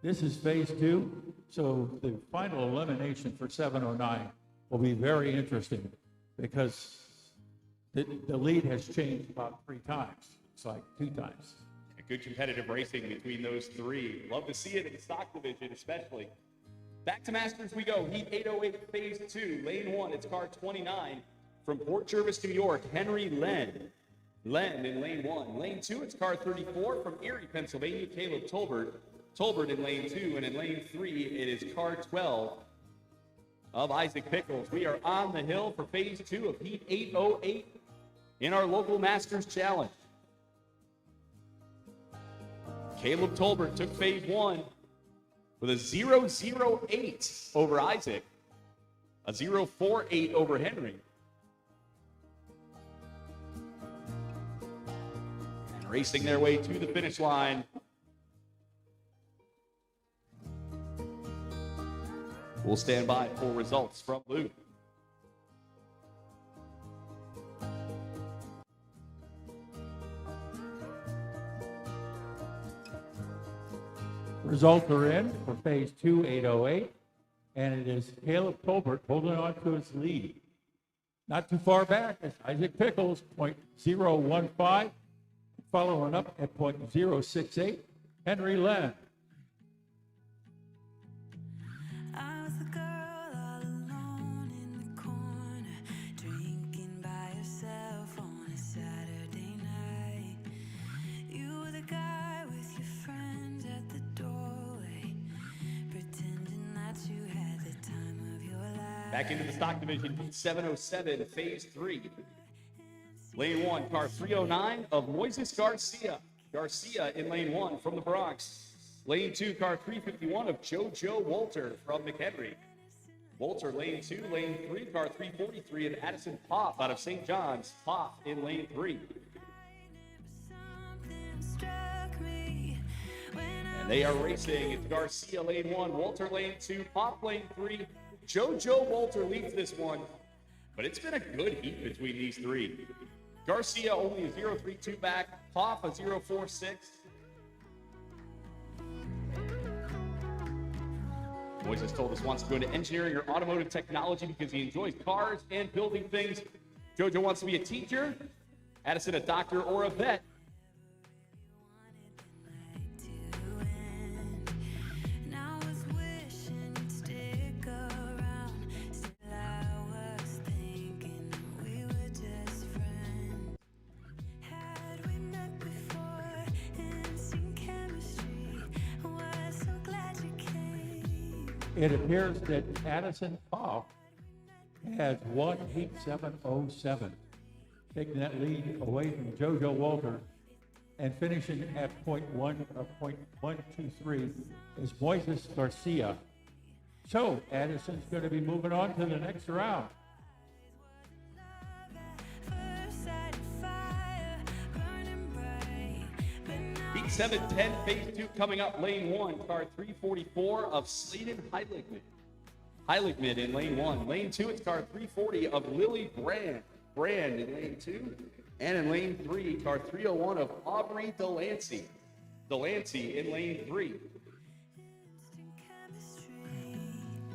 This is phase 2, so the final elimination for 709 will be very interesting because the lead has changed about 3 times. It's like 2 times. Good competitive racing between those 3. Love to see it in the stock division, especially. Back to Masters we go. Heat 808, phase 2. Lane 1, it's car 29 from Port Jervis, New York, Henry Len. Len in lane 1. Lane 2, it's car 34 from Erie, Pennsylvania, Caleb Tolbert. Tolbert in lane 2, and in lane 3, it is car 12 of Isaac Pickles. We are on the hill for phase 2 of Heat 808 in our local Masters Challenge. Caleb Tolbert took phase 1 with a 0.08 over Isaac, a 0.48 over Henry. And racing their way to the finish line. We'll stand by for results from Lou. Results are in for phase 2, 808, and it is Caleb Tolbert holding on to his lead. Not too far back is Isaac Pickles, .015, following up at .068, Henry Len. I was the girl all alone in the corner, drinking by yourself on a Saturday night. You were the guy with your friends at the doorway, pretending that you had the time of your life. Back into the stock division, Heat 707, phase 3. Lane 1, car 309 of Moises Garcia. Garcia in lane 1 from the Bronx. Lane 2, car 351 of JoJo Walter from McHenry. Walter, lane 2. Lane 3, car 343 of Addison Poff out of St. John's. Poff in lane 3. And they are racing. It's Garcia, lane 1. Walter, lane 2. Poff, lane 3. JoJo Walter leads this one. But it's been a good heat between these 3. Garcia only a 0.32 back. Poff a 0.46. Moises told us wants to go into engineering or automotive technology because he enjoys cars and building things. JoJo wants to be a teacher. Addison a doctor or a vet. It appears that Addison Poff has won Heat 707, taking that lead away from JoJo Walter, and finishing at .123 is Moises Garcia. So Addison's going to be moving on to the next round. Heat 710, phase 2 coming up. Lane 1, car 344 of Sladen Heiligman. Heiligman in lane 1. Lane 2, it's car 340 of Lily Brand. Brand in lane 2. And in lane 3, car 301 of Aubrey Delancey. Delancey in lane 3.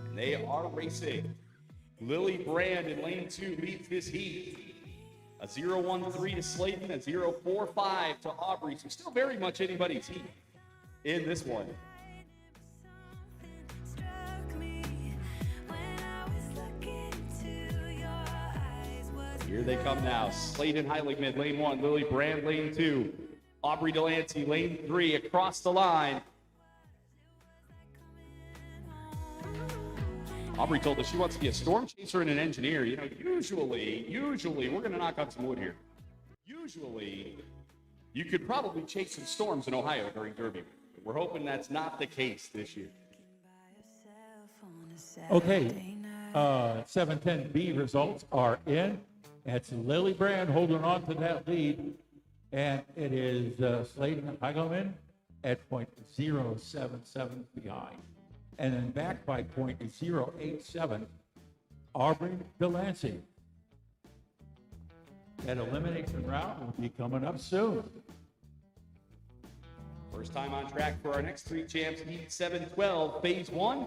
And they are racing. Lily Brand in lane 2 leads this heat. A 0-1-3 to Slayton, a 0-4-5 to Aubrey. So still very much anybody's heat in this one. Here they come now. Slayton Heiligman, lane 1. Lily Brand, lane 2. Aubrey Delancey, lane 3, across the line. Aubrey told us she wants to be a storm chaser and an engineer. You know, usually, we're going to knock on some wood here. Usually, you could probably chase some storms in Ohio during Derby. We're hoping that's not the case this year. Okay, 710B results are in. It's Lily Brand holding on to that lead, and it is Slayton Heigelman at .077 behind. And then back by .087, Aubrey Delancey. That elimination round will be coming up soon. First time on track for our next 3 champs, heat 712, phase 1.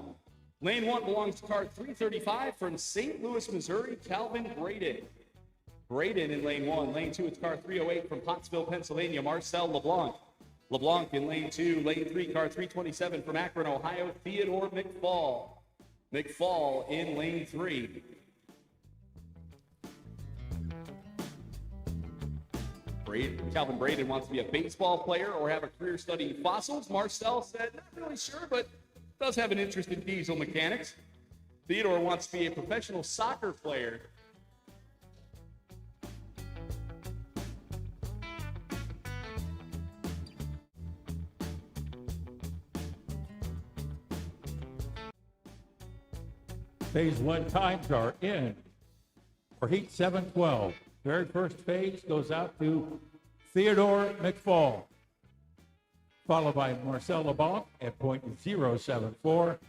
Lane 1 belongs to car 335 from St. Louis, Missouri, Calvin Braden. Braden in lane 1. Lane 2, it's car 308 from Pottsville, Pennsylvania, Marcel LeBlanc. LeBlanc in lane 2. Lane 3, car 327 from Akron, Ohio, Theodore McFall. McFall in lane 3. Calvin Braden wants to be a baseball player or have a career studying fossils. Marcel said, not really sure, but does have an interest in diesel mechanics. Theodore wants to be a professional soccer player. Phase 1 times are in for heat 712. Very first phase goes out to Theodore McFall, followed by Marcel LeBlanc at .074,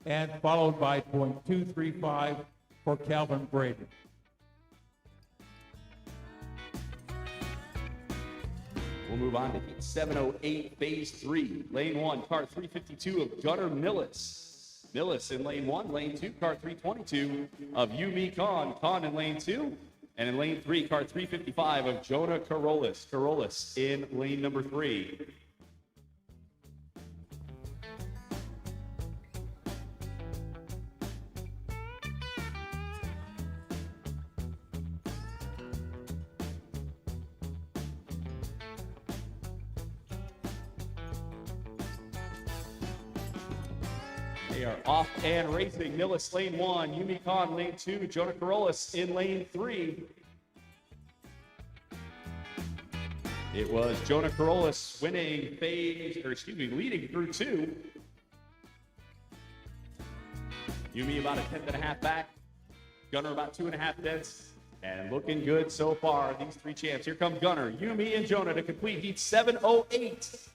and followed by .235 for Calvin Braden. We'll move on to heat 708, phase 3. Lane 1, car 352 of Gunnar Millis. Millis in lane 1. Lane 2, car 322 of Yumi Khan. Khan in lane 2. And in lane 3, car 355 of Jonah Carolus. Carolus in lane number 3. They are off and racing. Millis lane 1, Yumi Khan lane 2, Jonah Carolus in lane 3. It was Jonah Carolus winning leading through 2. Yumi about a 10.5 back. Gunnar about 2.5 tenths. And looking good so far, these 3 champs. Here come Gunnar, Yumi, and Jonah to complete heat 708.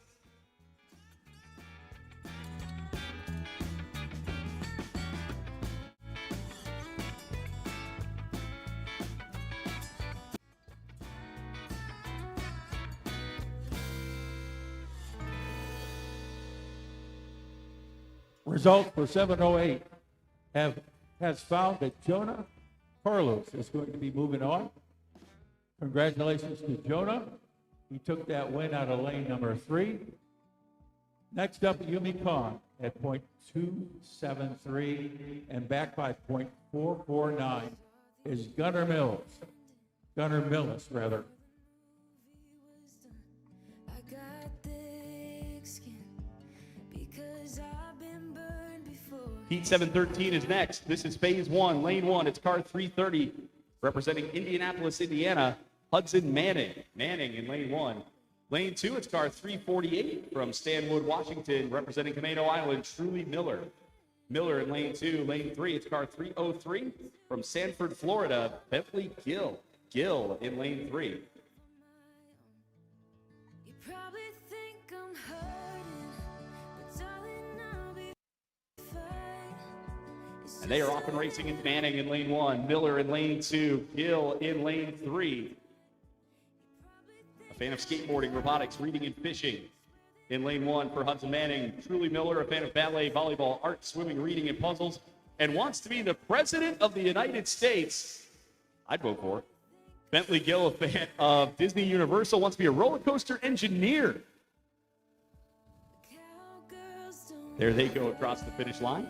Results for 708 has found that Jonah Carlos is going to be moving on. Congratulations to Jonah. He took that win out of lane number 3. Next up, Yumi Khan at .273 and back by .449 is Gunnar Millis, rather. I got thick skin because I've been burned before. Heat 713 is next. This is phase 1, lane 1. It's car 330, representing Indianapolis, Indiana, Hudson Manning. Manning in lane 1. Lane 2, it's car 348 from Stanwood, Washington, representing Camino Island, Truly Miller. Miller in lane 2. Lane 3, it's car 303 from Sanford, Florida, Bentley Gill. Gill in lane 3. You probably think I'm hurting, but darling, I'll be fine. It's And they are just off and racing in Manning in lane 1. Miller in lane 2. Gill in lane 3. A fan of skateboarding, robotics, reading, and fishing. in lane 1 for Hudson Manning. Truly Miller, a fan of ballet, volleyball, art, swimming, reading, and puzzles, and wants to be the President of the United States. I'd vote for it. Bentley Gill, a fan of Disney Universal, wants to be a roller coaster engineer. There they go across the finish line.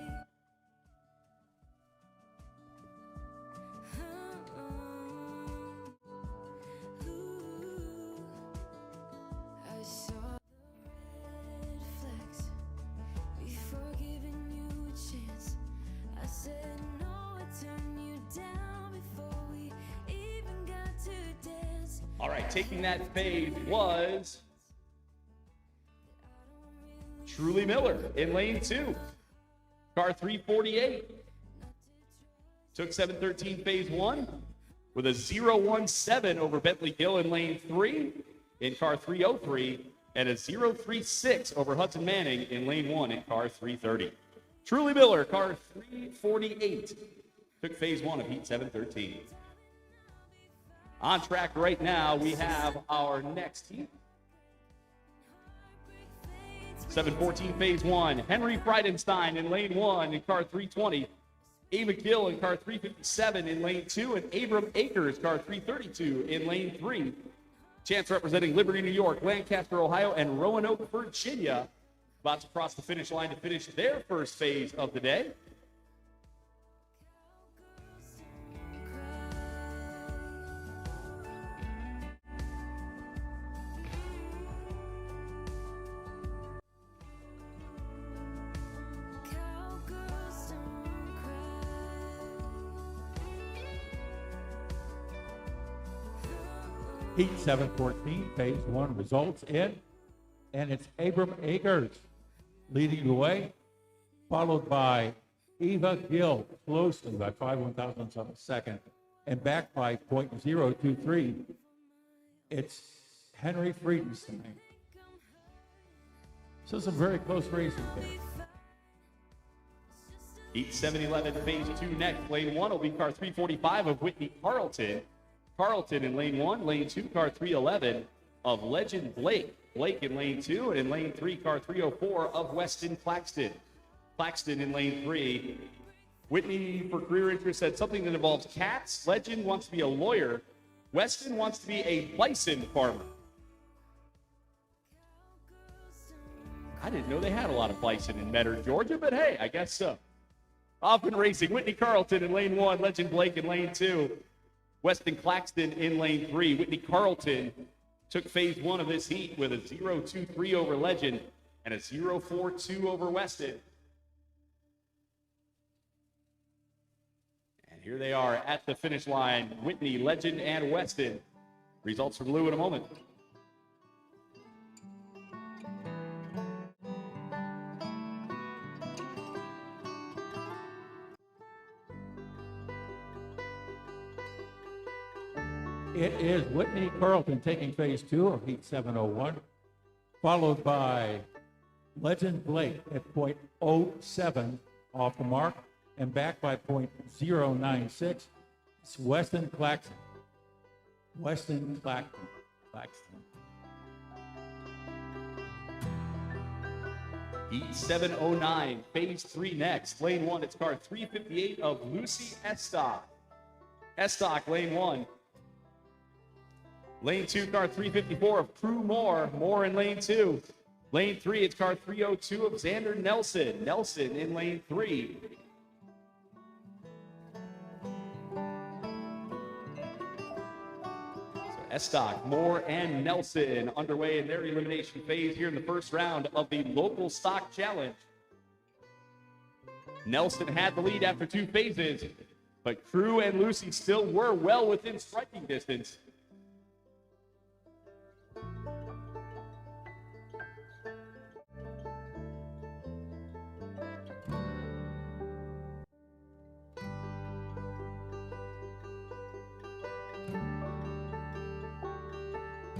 I saw the red flags before giving you a chance. I said no, I turned you down before we even got to dance. All right, taking that fade was Truly Miller in lane 2. Car 348. Took 713 phase 1 with a 017 over Bentley Gill in lane 3 in car 303 and a 036 over Hudson Manning in lane 1 in car 330. Truly Miller, car 348, took phase 1 of heat 713. On track right now, we have our next heat. 714 phase 1, Henry Friedenstein in lane 1 in car 320. Ava Gill in car 357 in lane 2, and Abram Akers, car 332 in lane 3. Chance representing Liberty, New York, Lancaster, Ohio, and Roanoke, Virginia, about to cross the finish line to finish their first phase of the day. Cowgirls don't cry. Heat 714, phase 1 results in, and it's Abram Akers leading the way, followed by Eva Gill closely by 5/1000ths of a second, and back by .023. It's Henry Friedenstein. So some very close racing there. Heat 711, phase 2 next. Lane 1 will be car 345 of Whitney Carlton. Carlton in lane 1, lane 2, car 311 of Legend Blake. Blake in lane 2, and in lane 3, car 304 of Weston Claxton. Claxton in lane 3. Whitney, for career interest, said something that involves cats. Legend wants to be a lawyer. Weston wants to be a bison farmer. I didn't know they had a lot of bison in Metter, Georgia, but hey, I guess so. Off in racing, Whitney Carlton in lane 1, Legend Blake in lane 2. Weston Claxton in lane 3. Whitney Carlton took phase 1 of this heat with a 023 over Legend and a 042 over Weston. And here they are at the finish line, Whitney, Legend, and Weston. Results from Lou in a moment. It is Whitney Carlton taking phase 2 of heat 701, followed by Legend Blake at .07 off the mark, and back by .096. It's Weston Claxton. Weston Claxton. Heat 709, phase 3 next. Lane 1, it's car 358 of Lucy Estock. Estock, lane 1. Lane 2, car 354 of Prue Moore. Moore in lane 2. Lane 3, it's car 302 of Xander Nelson. Nelson in lane 3. So Estock, Moore, and Nelson underway in their elimination phase here in the first round of the local stock challenge. Nelson had the lead after 2 phases, but Prue and Lucy still were well within striking distance.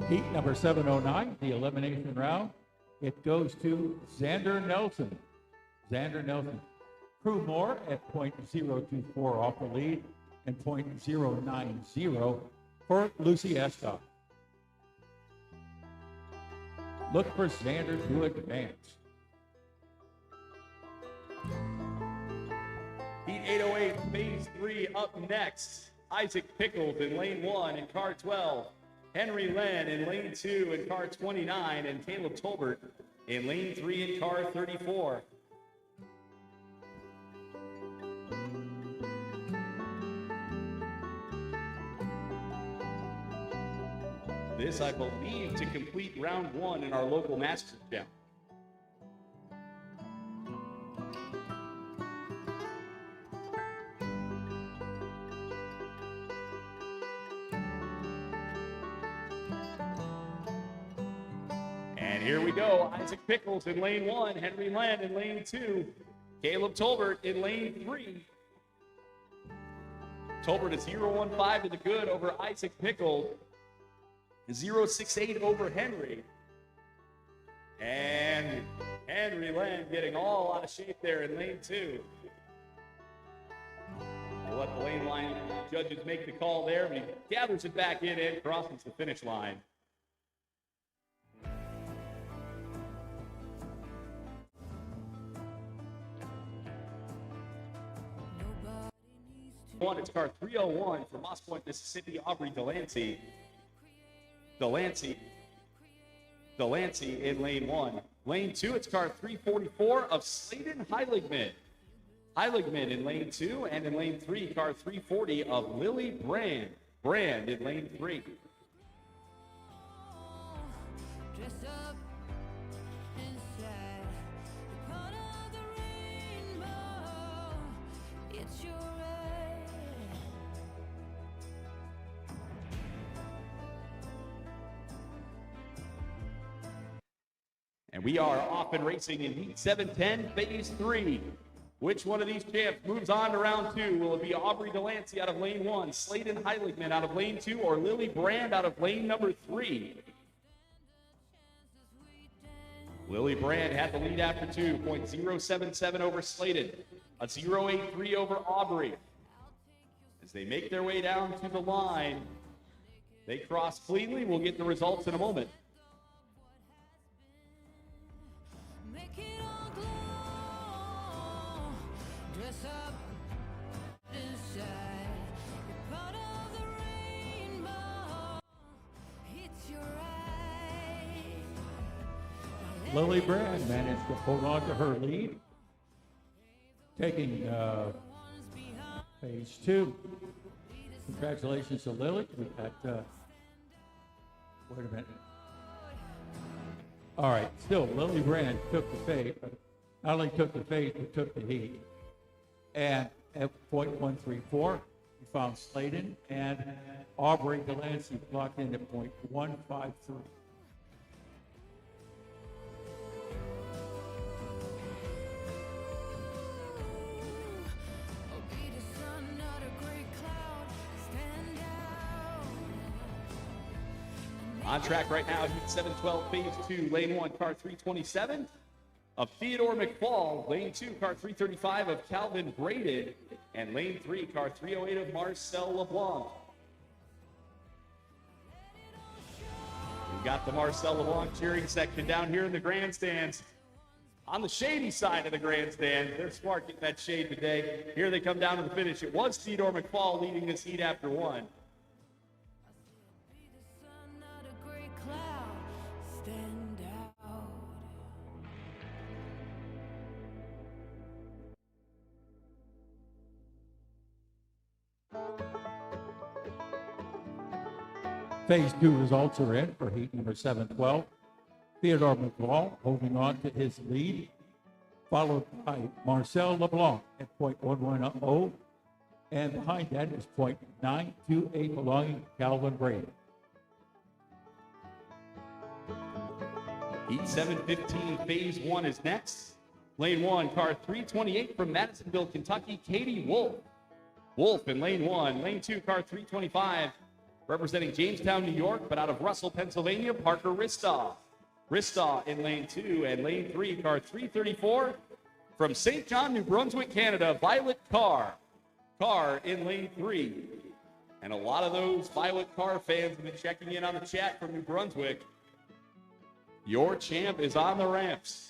Heat number 709, the elimination round. It goes to Xander Nelson. Xander Nelson. Prue Moore at .024 off the lead and .090 for Lucy Estock. look for Xander to advance. Heat 808, phase 3 up next. Isaac Pickles in lane 1 in car 12. Henry Len in lane 2 in car 29. And Caleb Tolbert in lane 3 in car 34. This, I believe, to complete round 1 in our local Masters Challenge. And here we go. Isaac Pickles in lane 1, Henry Land in lane 2, Caleb Tolbert in lane 3. Tolbert is 0-1-5 to the good over Isaac Pickles. 0-6-8 over Henry. And Henry Land getting all out of shape there in lane 2. We'll let the lane line judges make the call there, but he gathers it back in and crosses the finish line. It's car 301 from Moss Point, Mississippi, Aubrey Delancey. Delancey in lane 1. Lane 2, it's car 344 of Sladen Heiligman. Heiligman in lane 2, and in lane 3, car 340 of Lily Brand. Brand in lane 3. Dress up inside, you're part of the rainbow. It's your right. And we are off and racing in Heat 710, Phase 3. Which one of these champs moves on to round 2? Will it be Aubrey Delancey out of lane 1, Sladen Heiligman out of lane 2, or Lily Brand out of lane number 3? Lily Brand had the lead after 2, 0.077 over Sladen, a 0.83 over Aubrey. As they make their way down to the line, they cross cleanly. We'll get the results in a moment. Make it all glow. Dress up inside. You're part of the rainbow. It's your right. Lily Brand managed to hold on to her lead, taking phase 2. Congratulations to Lily. We got, wait a minute. All right, still, Lily Brand took the fade, but not only took the fade, but took the heat. And at .134, we found Sladen and Aubrey Delancey clocked in at .153. On track right now, Heat 712, Phase 2, Lane 1, car 327 of Theodore McFall. Lane 2, car 335 of Calvin Braden. And Lane 3, car 308 of Marcel LeBlanc. We've got the Marcel LeBlanc cheering section down here in the grandstands. On the shady side of the grandstand, they're smart getting that shade today. Here they come down to the finish. It was Theodore McFall leading this heat after 1. Phase 2 results are in for heat number 712. Theodore McFall holding on to his lead, followed by Marcel LeBlanc at .110, and behind that is .928 belonging to Calvin Braden. Heat 715, Phase 1 is next. Lane 1, car 328 from Madisonville, Kentucky, Katie Wolf. Wolf in lane 1. Lane 2, car 325, representing Jamestown, New York, but out of Russell, Pennsylvania, Parker Ristaw. Ristaw in lane 2, and lane 3, car 334 from St. John, New Brunswick, Canada, Violet Carr. Carr in lane 3. And a lot of those Violet Carr fans have been checking in on the chat from New Brunswick. Your champ is on the ramps.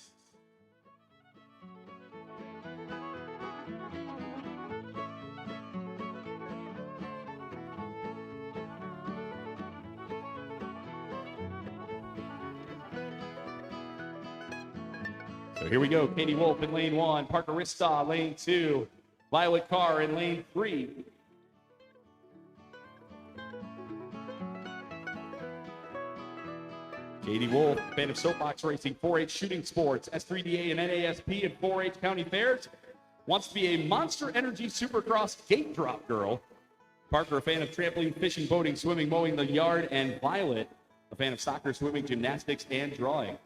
So here we go. Katie Wolf in lane 1, Parker Ristaw lane 2, Violet Carr in lane 3. Katie Wolf, fan of soapbox racing, 4-H shooting sports, S3DA and NASP and 4-H county fairs. Wants to be a Monster Energy Supercross gate drop girl. Parker, a fan of trampoline, fishing, boating, swimming, mowing the yard, and Violet, a fan of soccer, swimming, gymnastics, and drawing.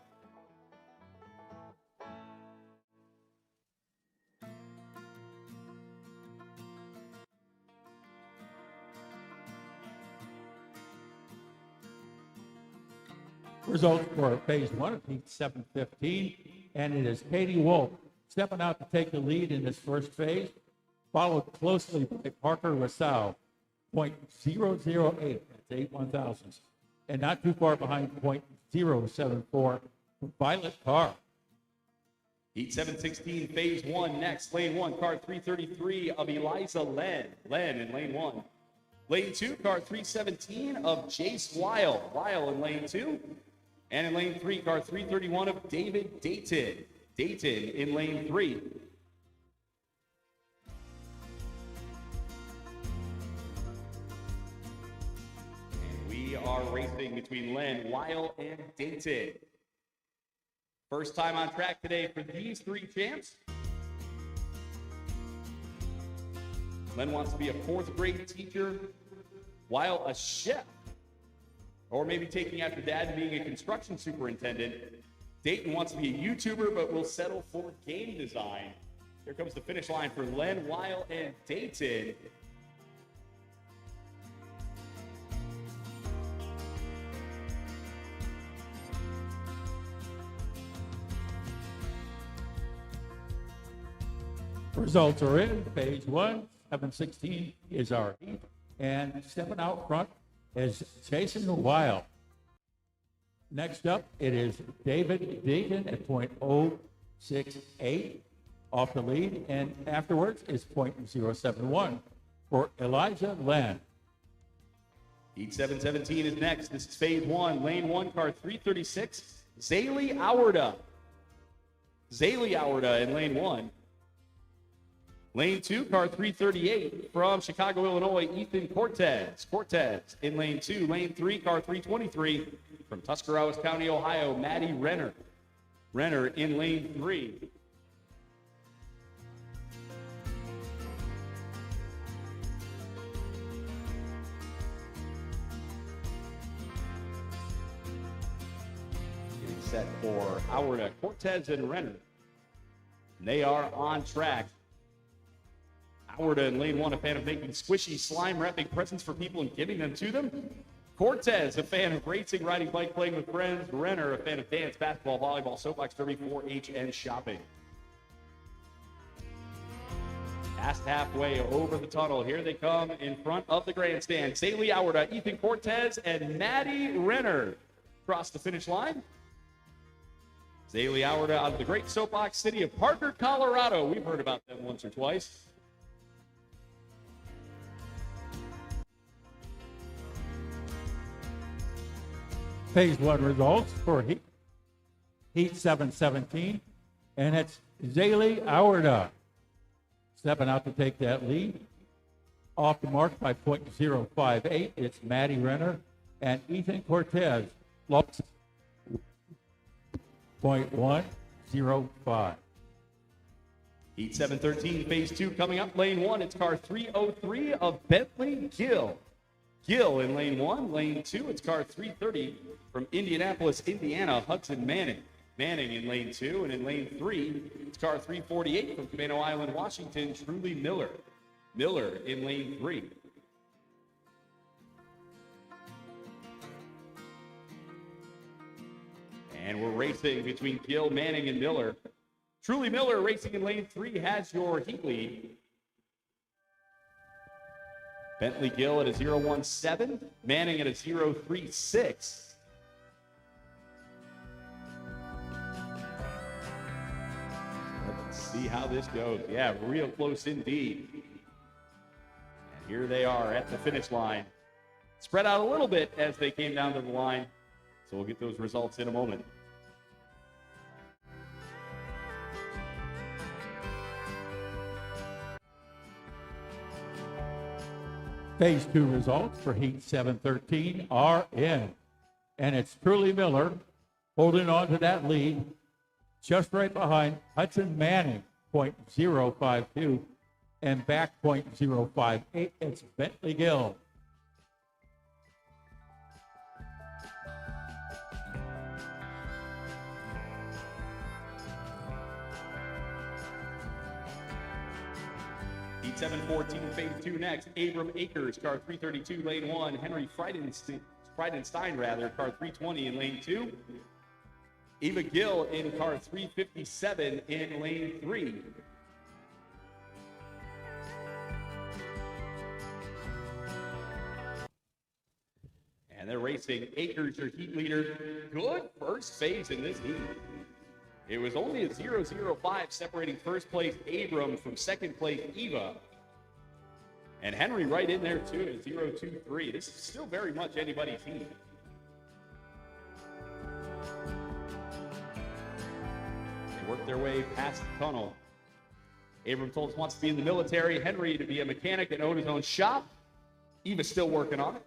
Results for phase 1 of heat 715, and it is Katie Wolf stepping out to take the lead in this first phase, followed closely by Parker Rassau, .008, that's 8 1,000ths, and not too far behind .074, Violet Carr. Heat 716, phase 1 next. Lane 1, car 333 of Eliza Len. Len in lane 1. Lane 2, car 317 of Jace Weil. Weil in lane 2. And in lane 3, car 331 of David Dayton. Dayton in lane 3. And we are racing between Len, Weil, and Dayton. First time on track today for these three champs. Len wants to be a 4th grade teacher, Weil a chef, or maybe taking after dad and being a construction superintendent. Dayton wants to be a YouTuber, but will settle for game design. Here comes the finish line for Len, Weil, and Dayton. Results are in. Phase 1, 716 is our heat. And stepping out front is Jason Weil. Next up, it is David Dayton at .068 off the lead. And afterwards is .071 for Elijah Len. Heat 717 is next. This is phase 1. Lane 1, car 336, Zaylee Auerda. Zaylee Auerda in lane 1. Lane 2, car 338 from Chicago, Illinois, Ethan Cortez. Cortez in lane 2. Lane 3, car 323 from Tuscarawas County, Ohio, Maddie Renner. Renner in lane 3. Getting set for Auerda, Cortez, and Renner. And they are on track. Auerda in lane 1, a fan of making squishy, slime-wrapping presents for people and giving them to them. Cortez, a fan of racing, riding, bike, playing with friends. Renner, a fan of dance, basketball, volleyball, soapbox derby, 4-H, and shopping. Past halfway over the tunnel. Here they come in front of the grandstand. Zaylee Auerda, Ethan Cortez, and Maddie Renner cross the finish line. Zaylee Auerda out of the great soapbox city of Parker, Colorado. We've heard about them once or twice. Phase 1 results for heat 717, and it's Zaylee Auerda stepping out to take that lead. Off the mark by .058, it's Maddie Renner, and Ethan Cortez lost .105. Heat 713, phase 2 coming up. Lane 1, it's car 303 of Bentley Gill. Gill in lane 1. Lane 2, it's car 330 from Indianapolis, Indiana, Hudson Manning. Manning in lane 2. And in lane 3, it's car 348 from Camano Island, Washington, Truly Miller. Miller in lane 3. And we're racing between Gill, Manning, and Miller. Truly Miller racing in lane 3 has your heat lead. Bentley Gill at a 0.17, Manning at a 0.36. how this goes. Yeah, real close indeed. And here they are at the finish line. Spread out a little bit as they came down to the line. So we'll get those results in a moment. Phase 2 results for Heat 713 are in. And it's Truly Miller holding on to that lead just right behind Hudson Manning, .052, and back .058. It's Bentley Gill. Heat 714, phase 2 next. Abram Akers, car 332, lane 1. Henry Friedenstein, car 320 in lane 2. Eva Gill in car 357 in lane 3. And they're racing. Akers, your heat leader. Good first phase in this heat. It was only a 0.05 separating first place Abram from second place Eva. And Henry right in there too at 0.23. This is still very much anybody's heat. They work their way past the tunnel. Abram told us wants to be in the military. Henry to be a mechanic and own his own shop. Eva's still working on it.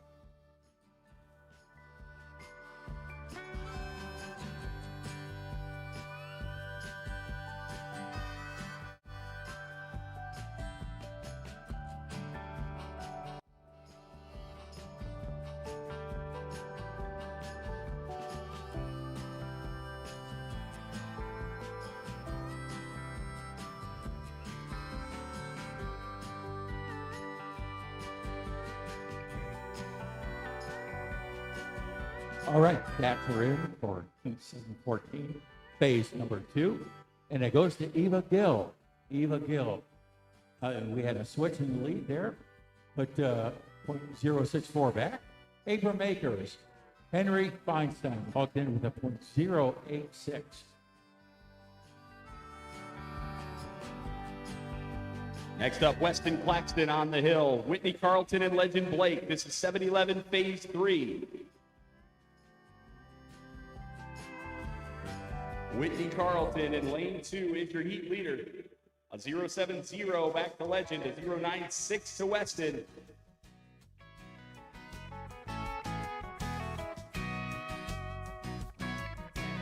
All right, that's we're in for Heat 714, phase number 2. And it goes to Eva Gill. Eva Gill. We had a switch in the lead there, but .064 back. Abram Akers. Henry Feinstein walked in with a .086. Next up, Weston Claxton on the hill. Whitney Carlton and Legend Blake. This is 7-11, phase 3. Whitney Carlton in lane 2 is your heat leader. A 0.70 back to Legend, a 0.96 to Weston.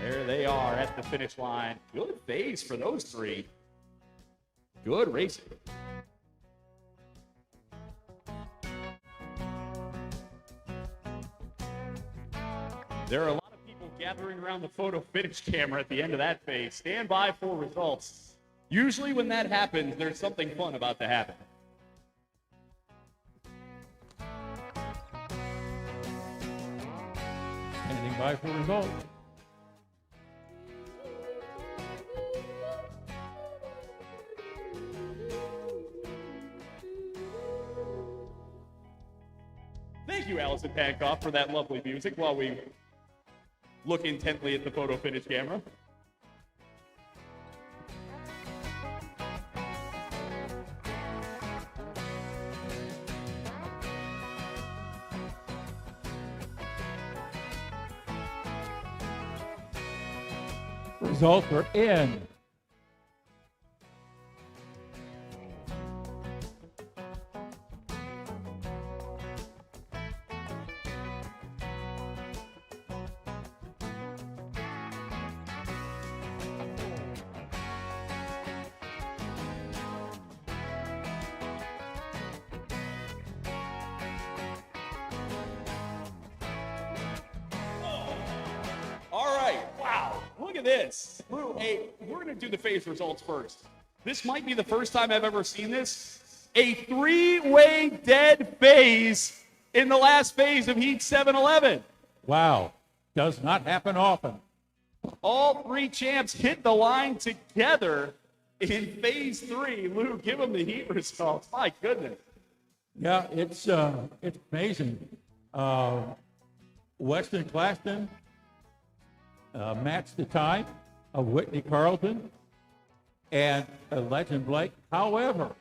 There they are at the finish line. Good phase for those three. Good racing. There are a lot of people gathering around the photo finish camera at the end of that phase. Stand by for results. Usually when that happens, there's something fun about to happen. Standing by for results. Thank you, Allison Pankoff, for that lovely music while we look intently at the photo finish camera. Results are in. This. Hey, we're going to do the phase results first. This might be the first time I've ever seen this. A three-way dead phase in the last phase of Heat 711. Wow. Does not happen often. All three champs hit the line together in phase 3. Lou, give them the Heat results. My goodness. Yeah, it's amazing. Weston Claxton matched the time of Whitney Carlton. and Legend Blake. However,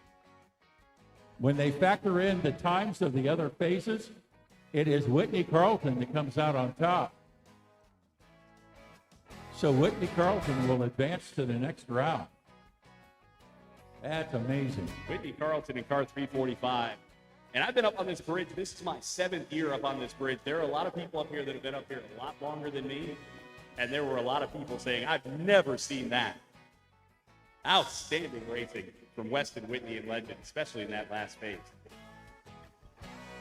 when they factor in the times of the other phases, it is Whitney Carlton that comes out on top. So Whitney Carlton will advance to the next round. That's amazing. Whitney Carlton in car 345. And I've been up on this bridge. This is my 7th year up on this bridge. There are a lot of people up here that have been up here a lot longer than me. And there were a lot of people saying, I've never seen that. Outstanding racing from Weston, Whitney, and Legend, especially in that last phase.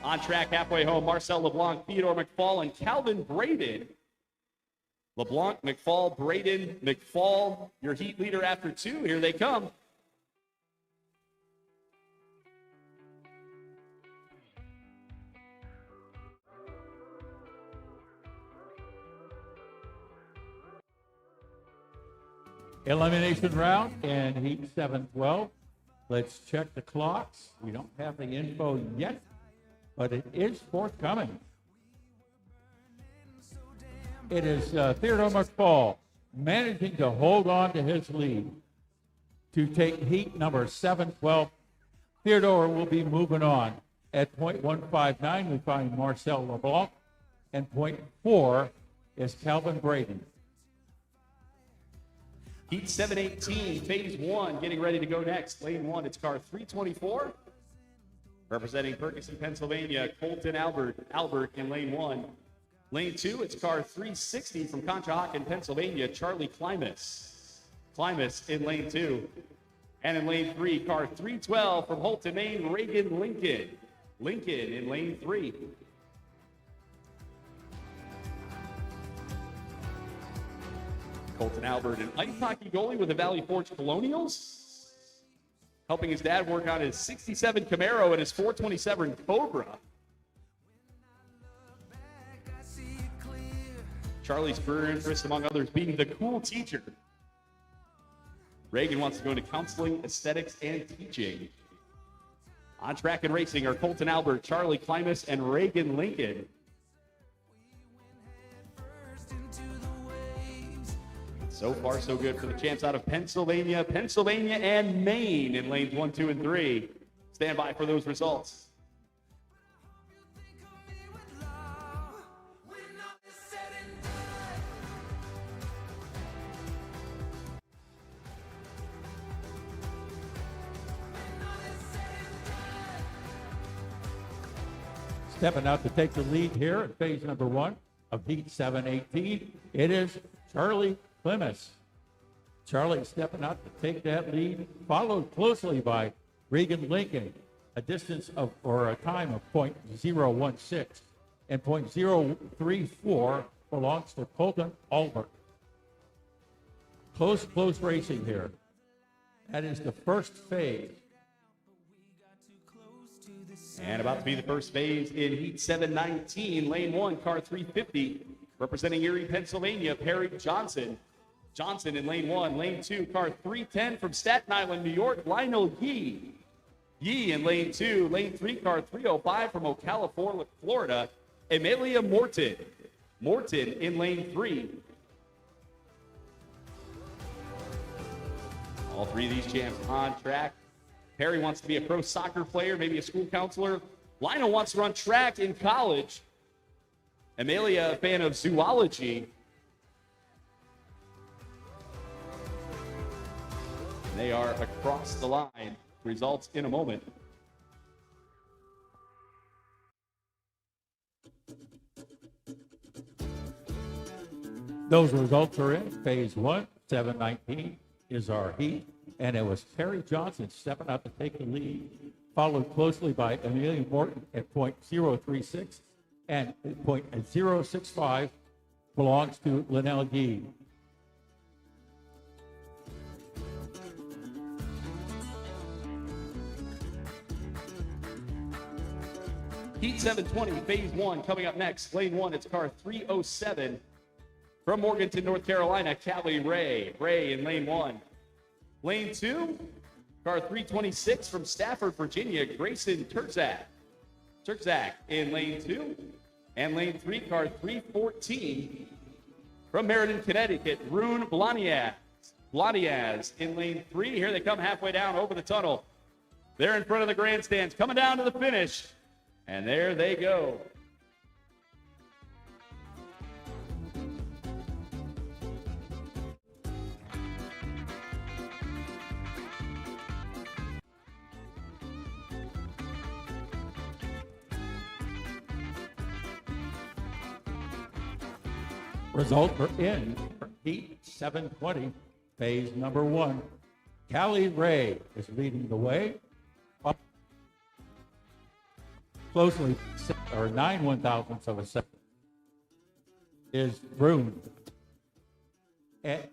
On track, halfway home, Marcel LeBlanc, Theodore McFall, and Calvin Braden. LeBlanc, McFall, Braden, McFall, your heat leader after 2. Here they come. Elimination round in heat 7-12. Let's check the clocks. We don't have the info yet, but it is forthcoming. It is Theodore McFall managing to hold on to his lead to take heat number 7-12. Theodore will be moving on. At .159, we find Marcel LeBlanc, and .4 is Calvin Braden. Heat 7-18, phase 1, getting ready to go next. Lane 1, it's car 324. Representing Ferguson, Pennsylvania, Colton Albert in lane 1. Lane 2, it's car 360 from Conshohocken, Pennsylvania, Charlie Klimas. Klimas in lane 2. And in lane 3, car 312 from Holton, Maine, Reagan Lincoln. Lincoln in lane 3. Colton Albert, an ice hockey goalie with the Valley Forge Colonials, helping his dad work on his 67 Camaro and his 427 Cobra. Charlie's career interest, among others, being the cool teacher. Reagan wants to go into counseling, aesthetics, and teaching. On track and racing are Colton Albert, Charlie Klimas, and Reagan Lincoln. So far, so good for the champs out of Pennsylvania, and Maine in lanes 1, 2, and 3. Stand by for those results. Stepping out to take the lead here at phase number 1 of heat 7-18, it is Charlie Klimas. Charlie stepping out to take that lead, followed closely by Reagan Lincoln, a distance of, or a time of .016, and .034 belongs to Colton Albert. Close racing here. That is the first phase. And about to be the first phase in heat 7-19, lane 1, car 350, representing Erie, Pennsylvania, Perry Johnson. Johnson in lane 1. Lane 2, car 310 from Staten Island, New York, Lionel Yee. Yee in lane 2. Lane 3, car 305 from Ocala, Florida, Amelia Morton. Morton in lane 3. All 3 of these champs on track. Perry wants to be a pro soccer player, maybe a school counselor. Lionel wants to run track in college. Amelia, a fan of zoology. They are across the line. Results in a moment. Those results are in phase 1. 7-19 is our heat, and it was Perry Johnson stepping out to take the lead, followed closely by Amelia Morton at .036, and .065 belongs to Linnell Yee. Heat 720, phase 1, coming up next. Lane 1, it's car 307 from Morganton, North Carolina, Callie Ray. Ray in lane 1. Lane 2, car 326 from Stafford, Virginia, Grayson Turzak. Turzak in lane 2. And lane 3, car 314 from Meriden, Connecticut, Rune Blaniak. Bladiaz in lane 3. Here they come halfway down over the tunnel. They're in front of the grandstands, coming down to the finish. And there they go. Results are in for heat 720, phase number 1. Callie Ray is leading the way. Up closely, or 9/1000ths of a second, is Brune. And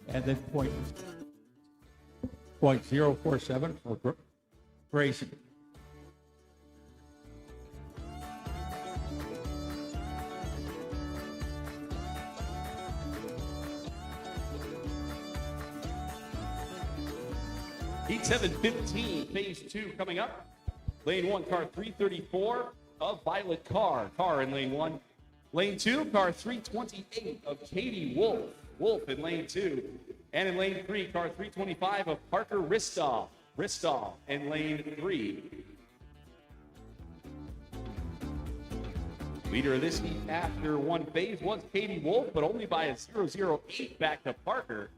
then point 0.047 for Grayson. Heat 715, phase 2 coming up. Lane 1, car 334 of Violet Carr. Carr in lane 1. Lane 2, car 328 of Katie Wolf. Wolf in lane 2. And in lane 3, car 325 of Parker Ristoff. Ristoff in lane 3. Leader of this heat after one phase was Katie Wolf, but only by a 0.08 back to Parker.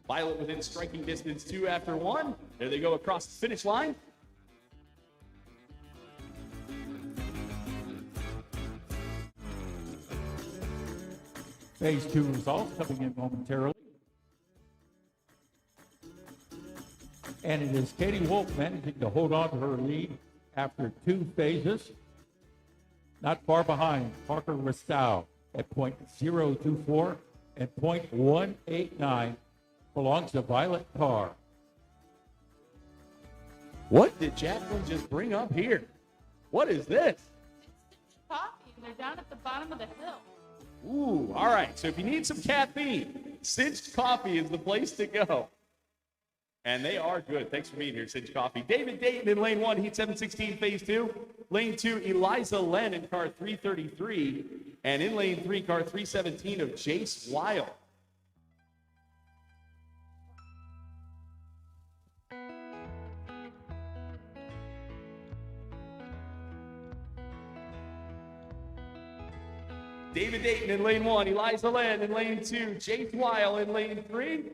Violet within striking distance 2 after 1. There they go across the finish line. Phase 2 results coming in momentarily. And it is Katie Wolf managing to hold on to her lead after 2 phases. Not far behind, Parker Ristow at .024 and .189 belongs to Violet Carr. What did Jacqueline just bring up here? What is this? Coffee. They're down at the bottom of the hill. Ooh, all right. So if you need some caffeine, Cinched Coffee is the place to go. And they are good. Thanks for being here, Cinched Coffee. David Dayton in lane 1, heat 716, phase 2. Lane 2, Eliza Len in car 333. And in lane 3, car 317 of Jace Weil. David Dayton in lane 1, Eliza Len in lane 2, Jace Weil in lane 3.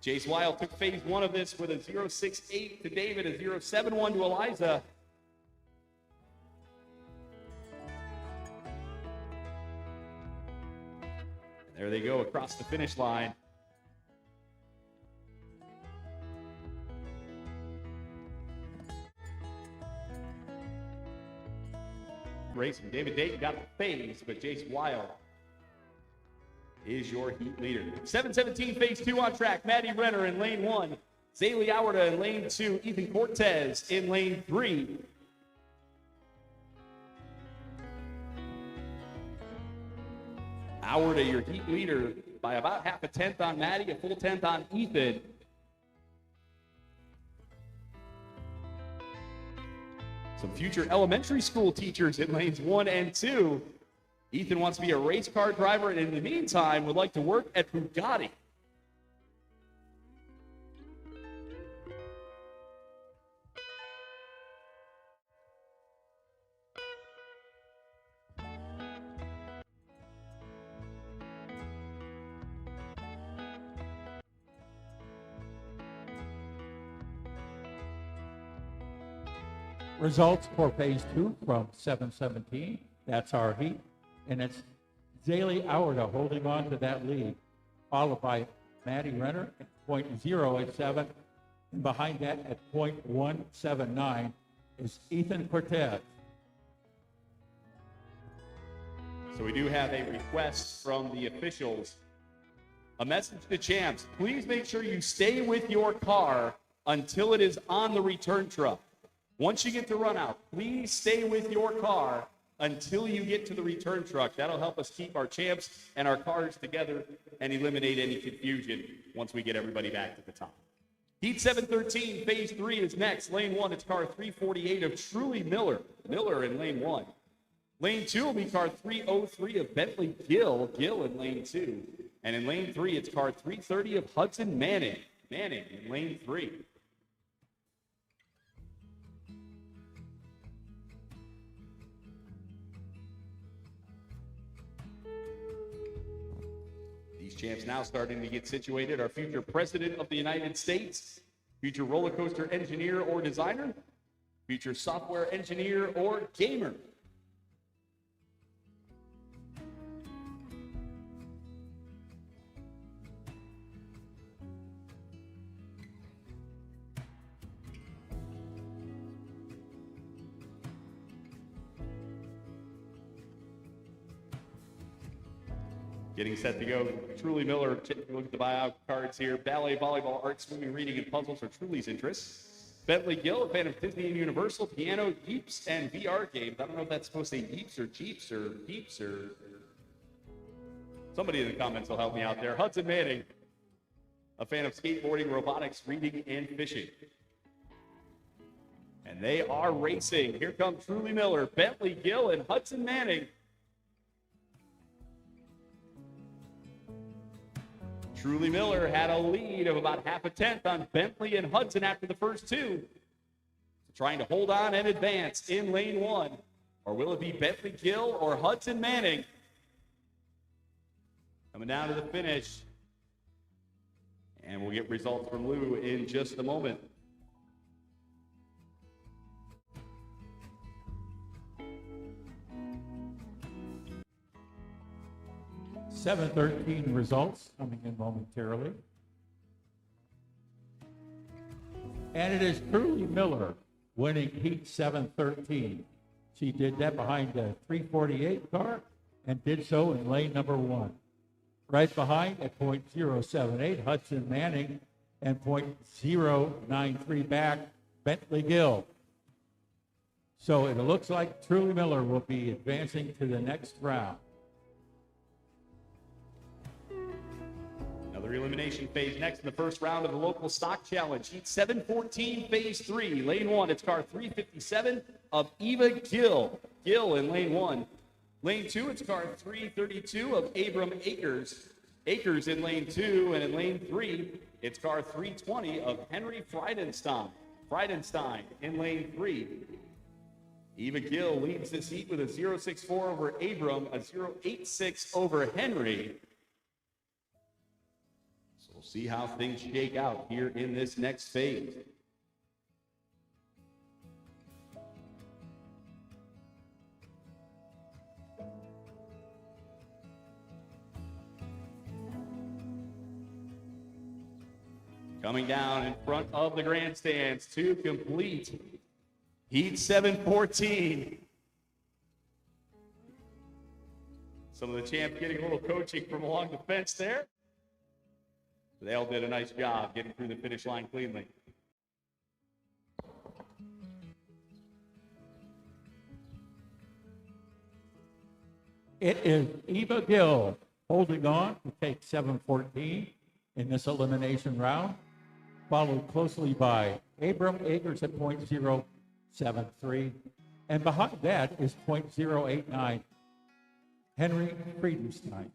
Jace Weil took phase 1 of this with a 0.68 to David, a 0.71 to Eliza. And there they go across the finish line. Racing. David Dayton got the phase, but Jace Weil is your heat leader. 717 phase 2 on track. Maddie Renner in lane 1. Zaylee Auerta in lane 2. Ethan Cortez in lane 3. Auerta, your heat leader, by about half a tenth on Maddie, a full tenth on Ethan. Some future elementary school teachers in lanes 1 and 2. Ethan wants to be a race car driver and in the meantime would like to work at Bugatti. Results for phase 2 from 717. That's our heat. And it's Zaylee Auerta holding on to that lead, followed by Maddie Renner at .087. And behind that at .179 is Ethan Cortez. So we do have a request from the officials. A message to champs. Please make sure you stay with your car until it is on the return truck. Once you get to run out, please stay with your car until you get to the return truck. That'll help us keep our champs and our cars together and eliminate any confusion once we get everybody back to the top. Heat 713, phase 3 is next. Lane 1, it's car 348 of Truly Miller. Miller in lane 1. Lane 2 will be car 303 of Bentley Gill. Gill in lane 2. And in lane 3, it's car 330 of Hudson Manning. Manning in lane 3. These champs now starting to get situated. Our future president of the United States, future roller coaster engineer or designer, future software engineer or gamer. Getting set to go. Truly Miller, take a look at the buyout cards here. Ballet, volleyball, art, swimming, reading, and puzzles are Truly's interests. Bentley Gill, a fan of Disney and Universal, piano, Jeeps, and VR games. I don't know if that's supposed to say Jeeps or Jeeps or Jeeps or... Somebody in the comments will help me out there. Hudson Manning, a fan of skateboarding, robotics, reading, and fishing. And they are racing. Here come Truly Miller, Bentley Gill, and Hudson Manning. Truly Miller had a lead of about half a tenth on Bentley and Hudson after the first two. Trying to hold on and advance in lane 1. Or will it be Bentley Gill or Hudson Manning? Coming down to the finish. And we'll get results from Lou in just a moment. 7:13 results coming in momentarily. And it is Truly Miller winning heat 7:13. She did that behind a 348 car and did so in lane number 1. Right behind at .078, Hudson Manning, and .093 back, Bentley Gill. So it looks like Truly Miller will be advancing to the next round. Another elimination phase next in the first round of the local stock challenge. Heat 714, phase 3. Lane 1, it's car 357 of Eva Gill. Gill in lane 1. Lane 2, it's car 332 of Abram Akers. Akers in lane 2, and in lane 3, it's car 320 of Henry Friedenstein. Friedenstein in lane 3. Eva Gill leads this heat with a 0.64 over Abram, a 0.86 over Henry. So we'll see how things shake out here in this next phase. Coming down in front of the grandstands to complete heat 714. Some of the champs getting a little coaching from along the fence there. They all did a nice job getting through the finish line cleanly. It is Eva Gill holding on to take 7:14 in this elimination round, followed closely by Abram Akers at .073, and behind that is .089 Henry Friedenstein.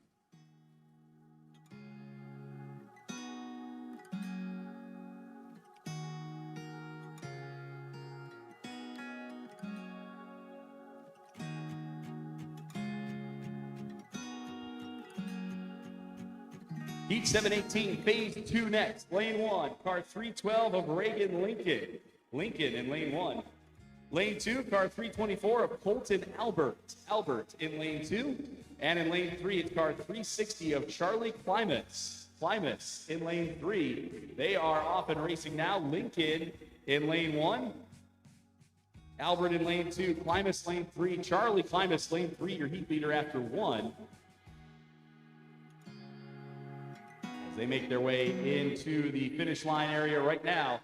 Heat 718, phase 2 next. Lane 1, car 312 of Reagan Lincoln. Lincoln in lane 1. Lane 2, car 324 of Colton Albert. Albert in lane 2. And in lane 3, it's car 360 of Charlie Klimas. Klimas in lane 3. They are off and racing now. Lincoln in lane 1. Albert in lane 2. Klimas lane 3. Charlie Klimas lane 3, your heat leader after 1. As they make their way into the finish line area right now.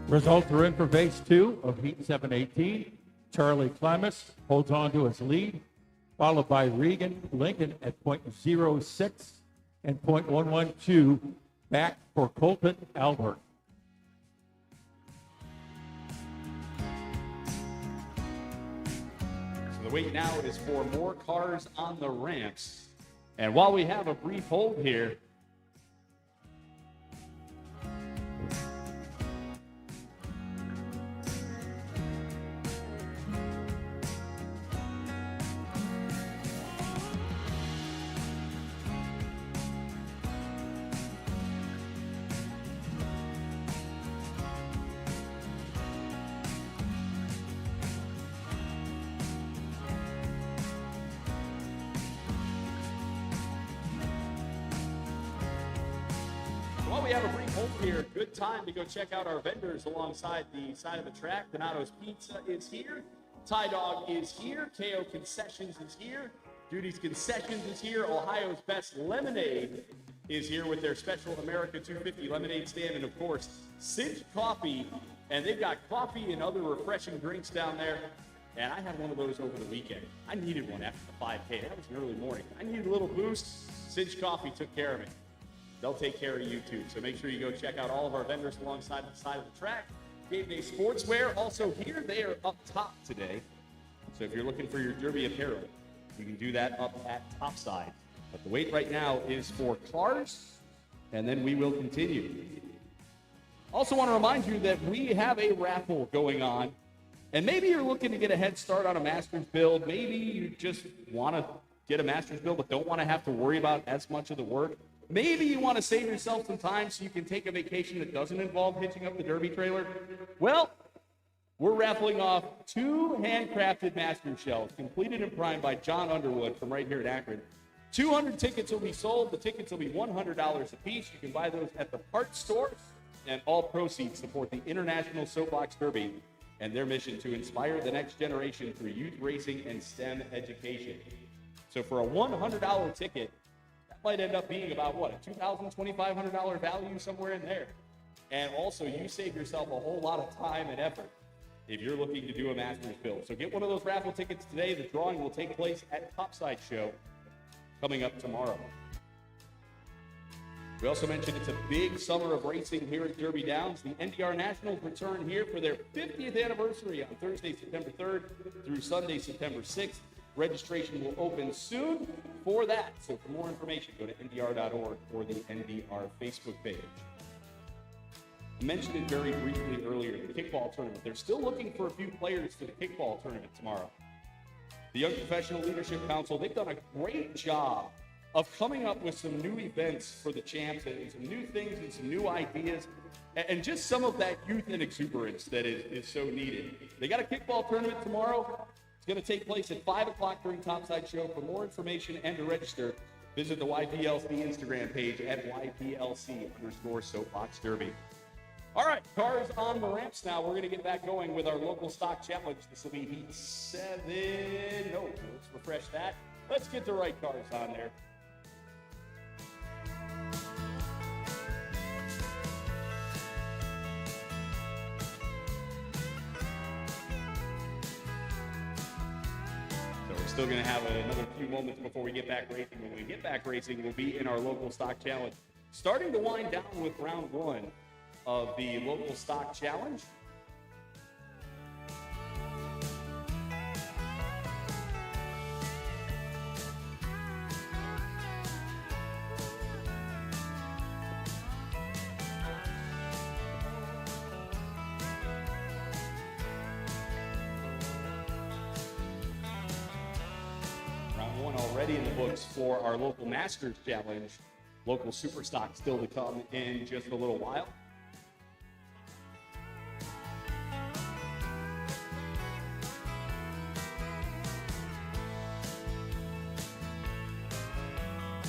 Results are in for base 2 of heat 718. Charlie Klimas holds on to his lead, followed by Regan Lincoln at .06 and .112 back for Colton Albert. So the wait now is for more cars on the ramps. And while we have a brief hold here, while we have a brief hold here, good time to go check out our vendors alongside the side of the track. Donato's Pizza is here. Tie Dog is here. KO Concessions is here. Duty's Concessions is here. Ohio's Best Lemonade is here with their special America 250 lemonade stand. And of course, Cinch Coffee. And they've got coffee and other refreshing drinks down there. And I had one of those over the weekend. I needed one after the 5K. That was an early morning. I needed a little boost. Cinch Coffee took care of me. They'll take care of you too. So make sure you go check out all of our vendors alongside the side of the track. Game Day Sportswear also here. They are up top today. So if you're looking for your Derby apparel, you can do that up at topside. But the wait right now is for cars, and then we will continue. Also want to remind you that we have a raffle going on. And maybe you're looking to get a head start on a Masters build. Maybe you just want to get a Masters build but don't want to have to worry about as much of the work. Maybe you want to save yourself some time so you can take a vacation that doesn't involve hitching up the Derby trailer. Well, we're raffling off 2 handcrafted Masters shells, completed and primed by John Underwood from right here at Akron. 200 tickets will be sold. The tickets will be $100 a piece. You can buy those at the parts stores, and all proceeds support the International Soapbox Derby and their mission to inspire the next generation through youth racing and STEM education. So for a $100 ticket, might end up being about, what, a $2,000, $2,500 value somewhere in there. And also, you save yourself a whole lot of time and effort if you're looking to do a Masters build. So get one of those raffle tickets today. The drawing will take place at Topside Show coming up tomorrow. We also mentioned it's a big summer of racing here at Derby Downs. The NDR Nationals return here for their 50th anniversary on Thursday, September 3rd through Sunday, September 6th. Registration will open soon for that. So for more information, go to ndr.org or the NDR Facebook page. I mentioned it very briefly earlier, the kickball tournament. They're still looking for a few players for the kickball tournament tomorrow. The Young Professional Leadership Council, they've done a great job of coming up with some new events for the champs and some new things and some new ideas and just some of that youth and exuberance that is so needed. They got a kickball tournament tomorrow. It's going to take place at 5 o'clock during Topside Show. For more information and to register, visit the YPLC Instagram page at YPLC_Soapbox Derby. All right, cars on the ramps now. We're going to get back going with our local stock challenge. This will be heat 7. No, let's refresh that. Let's get the right cars on there. Still going to have another few moments before we get back racing. When we get back racing, we'll be in our local stock challenge. Starting to wind down with round 1 of the local stock challenge. Already in the books for our local Masters Challenge. Local super stock still to come in just a little while.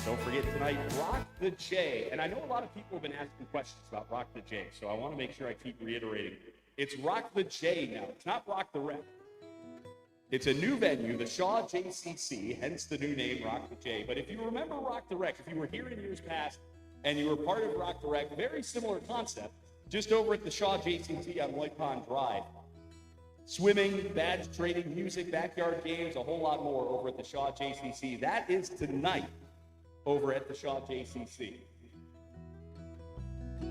Don't forget tonight, Rock the J. And I know a lot of people have been asking questions about Rock the J, so I want to make sure I keep reiterating. It's Rock the J now. It's not Rock the Rec. It's a new venue, the Shaw JCC, hence the new name, Rock the J. But if you remember Rock the Rec, if you were here in years past and you were part of Rock the Rec, very similar concept. just over at the Shaw JCT on White Pond Drive. Swimming, badge trading, music, backyard games, a whole lot more over at the Shaw JCC. That is tonight over at the Shaw JCC.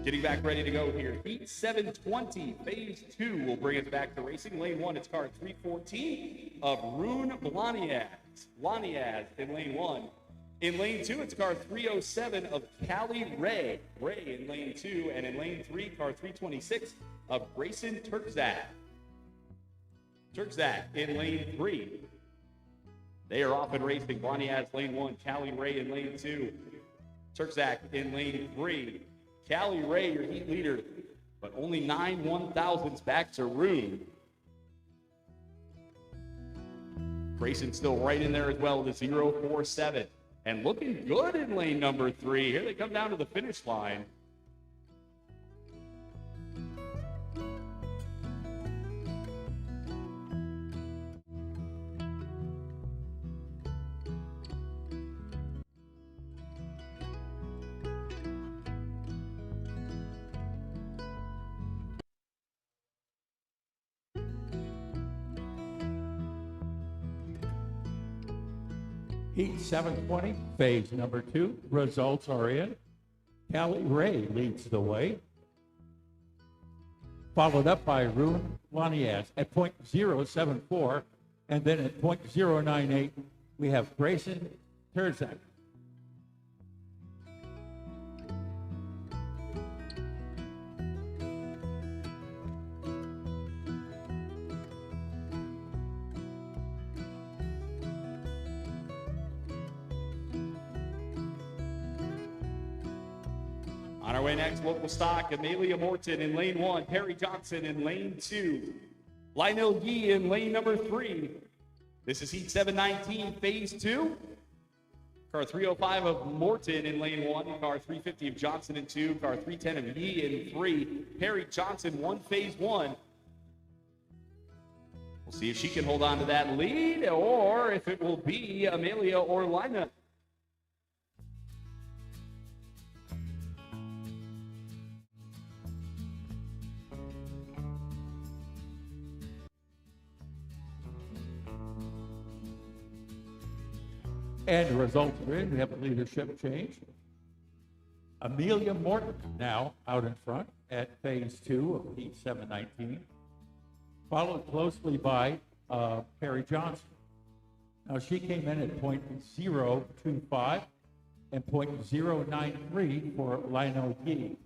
Getting back ready to go here. Heat 720, phase 2 will bring us back to racing. Lane 1, it's car 314 of Rune Blaniaz. Blaniaz in lane 1. In lane 2, it's car 307 of Callie Ray. Ray in lane 2. And in lane 3, car 326 of Grayson Turkzak. Turkzak in lane 3. They are off and racing. Blaniaz lane 1, Callie Ray in lane 2. Turkzak in lane 3. Callie Ray, your heat leader, but only 9 1,000ths back to Rune. Grayson still right in there as well with a 0.47. And looking good in lane number 3. Here they come down to the finish line. Heat 720, phase number 2. Results are in. Callie Ray leads the way, followed up by Rune Blaniaz at .074, and then at .098 we have Grayson Turkzak. On our way next, local stock, Amelia Morton in lane 1, Perry Johnson in lane 2, Lionel Yee in lane number 3. This is Heat 719, phase 2. Car 305 of Morton in lane 1, car 350 of Johnson in 2, car 310 of Yee in 3. Perry Johnson won phase 1. We'll see if she can hold on to that lead or if it will be Amelia or Lina. And the results are in. We have a leadership change. Amelia Morton now out in front at phase 2 of Heat 719, followed closely by Perry Johnson. Now she came in at .025 and .093 for Lionel Yee.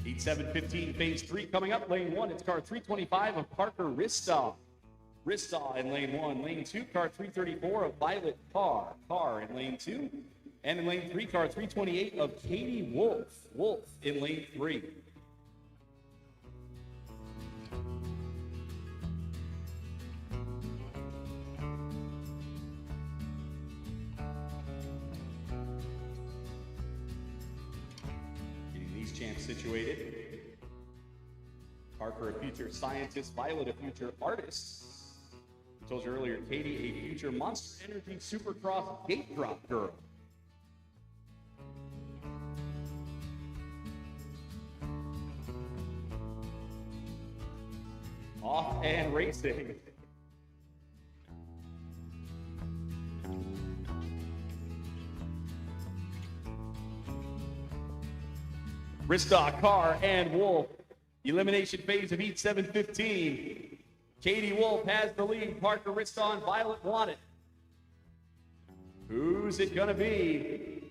Heat 715, phase 3 coming up. Lane 1, it's car 325 of Parker Ristaw. Ristaw in lane 1. Lane 2, car 334 of Violet Carr. Carr in lane 2. And in lane 3, car 328 of Katie Wolf. Wolf in lane 3. Champs situated. Parker, a future scientist. Violet, a future artist. I told you earlier, Katie, a future Monster Energy Supercross gate drop girl. Off and racing. Ristock, Carr, and Wolf. Elimination phase of Heat 715. Katie Wolf has the lead. Parker Ristock and Violet want it. Who's it going to be?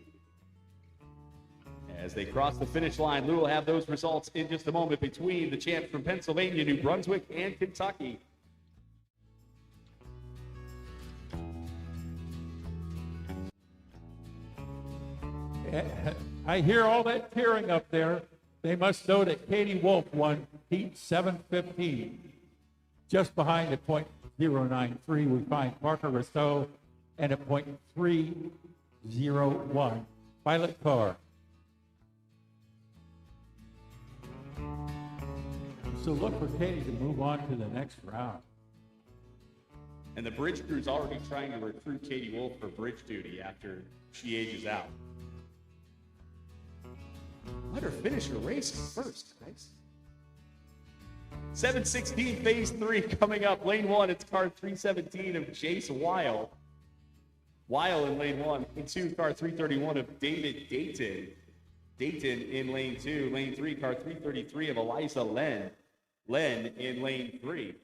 As they cross the finish line, Lou will have those results in just a moment between the champs from Pennsylvania, New Brunswick, and Kentucky. I hear all that cheering up there. They must know that Katie Wolf won Heat 715, just behind at .093, we find Parker Rousseau, and at .301, Violet Carr. So look for Katie to move on to the next round. And the bridge crew's already trying to recruit Katie Wolf for bridge duty after she ages out. Let her finish her race first, guys. 7:16, phase 3 coming up. Lane 1, it's car 317 of Jace Weil. Weil in lane 1. Lane 2, car 331 of David Dayton. Dayton in lane 2. Lane 3, car 333 of Eliza Len. Len in lane 3.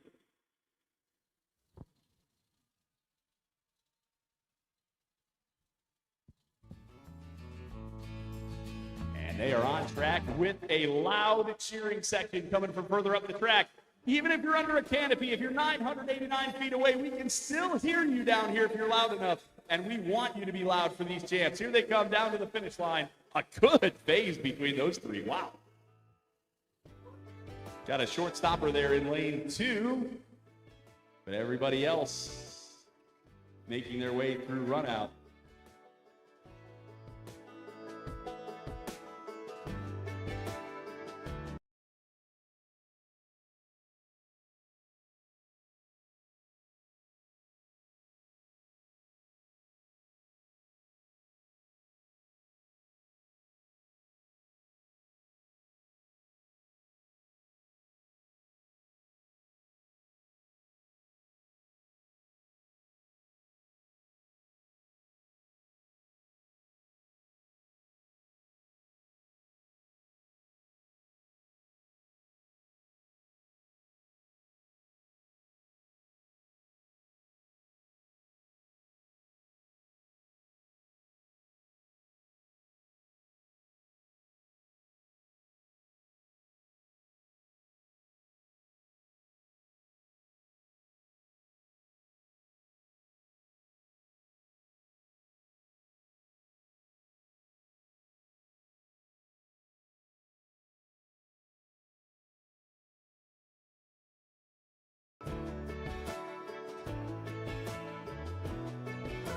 And they are on track with a loud cheering section coming from further up the track. Even if you're under a canopy, if you're 989 feet away, we can still hear you down here if you're loud enough. And we want you to be loud for these champs. Here they come down to the finish line. A good phase between those three. Wow. Got a short stopper there in lane 2. But everybody else making their way through run out.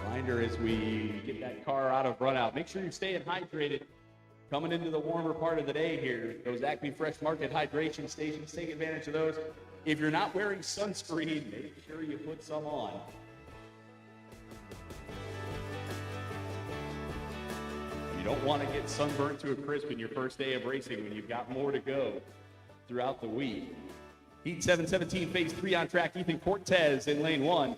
Reminder as we get that car out of run out, make sure you're staying hydrated. Coming into the warmer part of the day here, those Acme Fresh Market hydration stations, take advantage of those. If you're not wearing sunscreen, make sure you put some on. You don't want to get sunburned to a crisp in your first day of racing when you've got more to go throughout the week. Heat 717, phase 3 on track. Ethan Cortez in lane 1.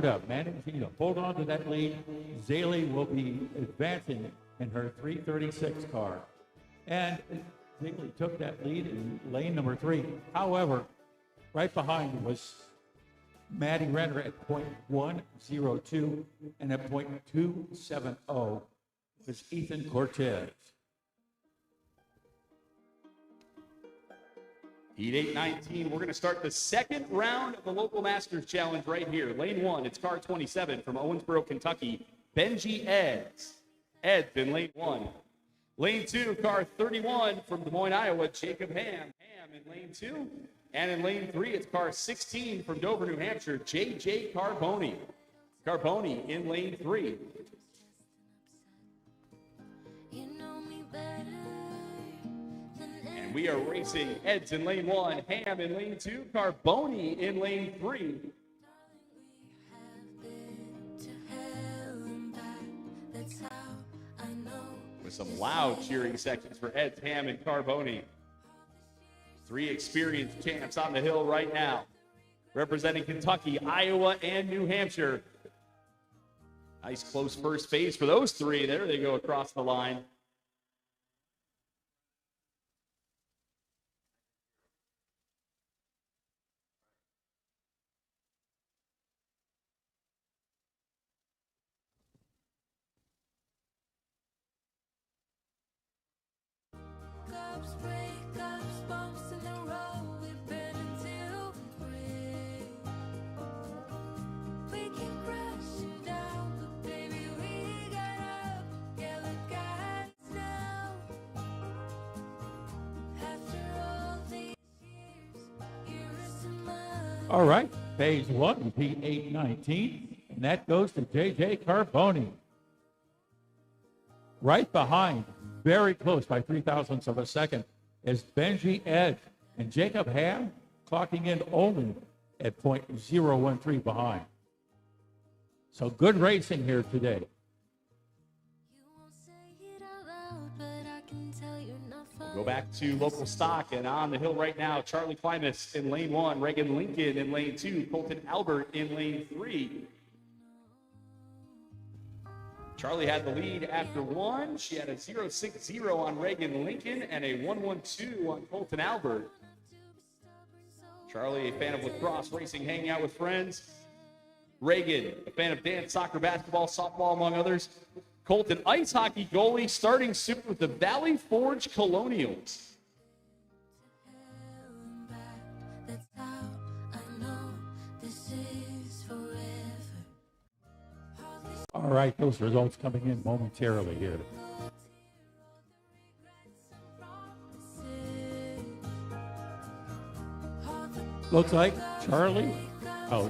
Up, Manningino, hold on to that lead. Zaley will be advancing in her 336 car. And Zaley took that lead in lane number 3. However, right behind was Maddie Renner at .102, and at .270 was Ethan Cortez. Heat 819, we're going to start the second round of the Local Masters Challenge right here. Lane 1, it's car 27 from Owensboro, Kentucky, Benji Eds. Eds in lane 1. Lane 2, car 31 from Des Moines, Iowa, Jacob Ham. Ham in lane 2. And in lane 3, it's car 16 from Dover, New Hampshire, JJ Carboni. Carboni in lane 3. We are racing Eds in lane 1, Ham in lane 2, Carboni in lane 3. With some loud cheering sections for Eds, Ham, and Carboni. 3 experienced champs on the hill right now, representing Kentucky, Iowa, and New Hampshire. Nice close first phase for those three. There they go across the line. Cups, breakups, bumps in the road. We've been until we keep crashing down, but baby we got up. Yeah, look at us now. After all these years and months. All right, phase one, P819, and that goes to JJ Carboni. Right behind, very close by 0.03 of a second, is Benji Ed and Jacob Ham clocking in only at 0.013 behind. So good racing here today. You won't say it out loud, but I can tell you're not fine. Go back to local stock, and on the hill right now, Charlie Klimas in lane 1, Reagan Lincoln in lane 2, Colton Albert in lane 3. Charlie had the lead after 1. She had a 0.60 on Reagan Lincoln and a 1.12 on Colton Albert. Charlie, a fan of lacrosse racing, hanging out with friends. Reagan, a fan of dance, soccer, basketball, softball, among others. Colton, ice hockey goalie, starting soon with the Valley Forge Colonials. That's how I know this is forever. All right, those results coming in momentarily here. Looks like Charlie,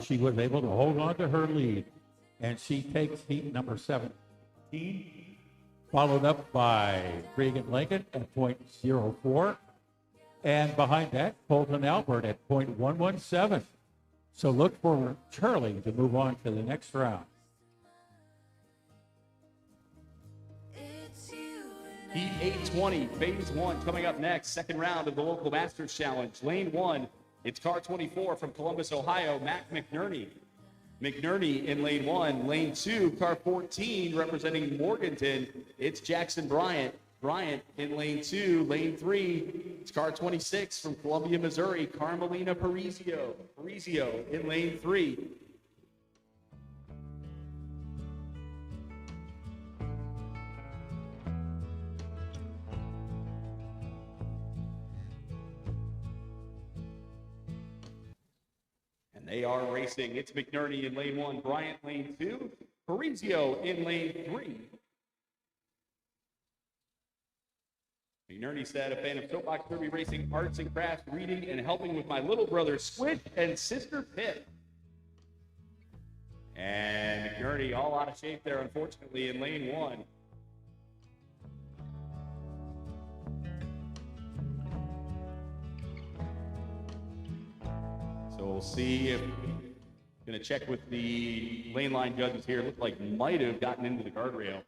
she was able to hold on to her lead, and she takes heat number 17, followed up by Reagan Lincoln at 0.04, and behind that, Colton Albert at 0.117. So look for Charlie to move on to the next round. Heat 820, phase 1 coming up next. Second round of the local Masters Challenge. Lane 1, it's car 24 from Columbus, Ohio, Mac McNerney. McNerney in lane 1. Lane 2, car 14 representing Morganton. It's Jackson Bryant. Bryant in lane 2. Lane 3, it's car 26 from Columbia, Missouri, Carmelina Parisio. Parisio in lane 3. They are racing. It's McNerney in lane 1, Bryant lane 2, Parisio in lane 3. McNerney said, a fan of soapbox derby racing, arts and crafts, reading, and helping with my little brother Squid and sister Pip. And McNerney all out of shape there, unfortunately, in lane 1. So we'll see if, going to check with the lane line judges here. Looked like might have gotten into the guardrail.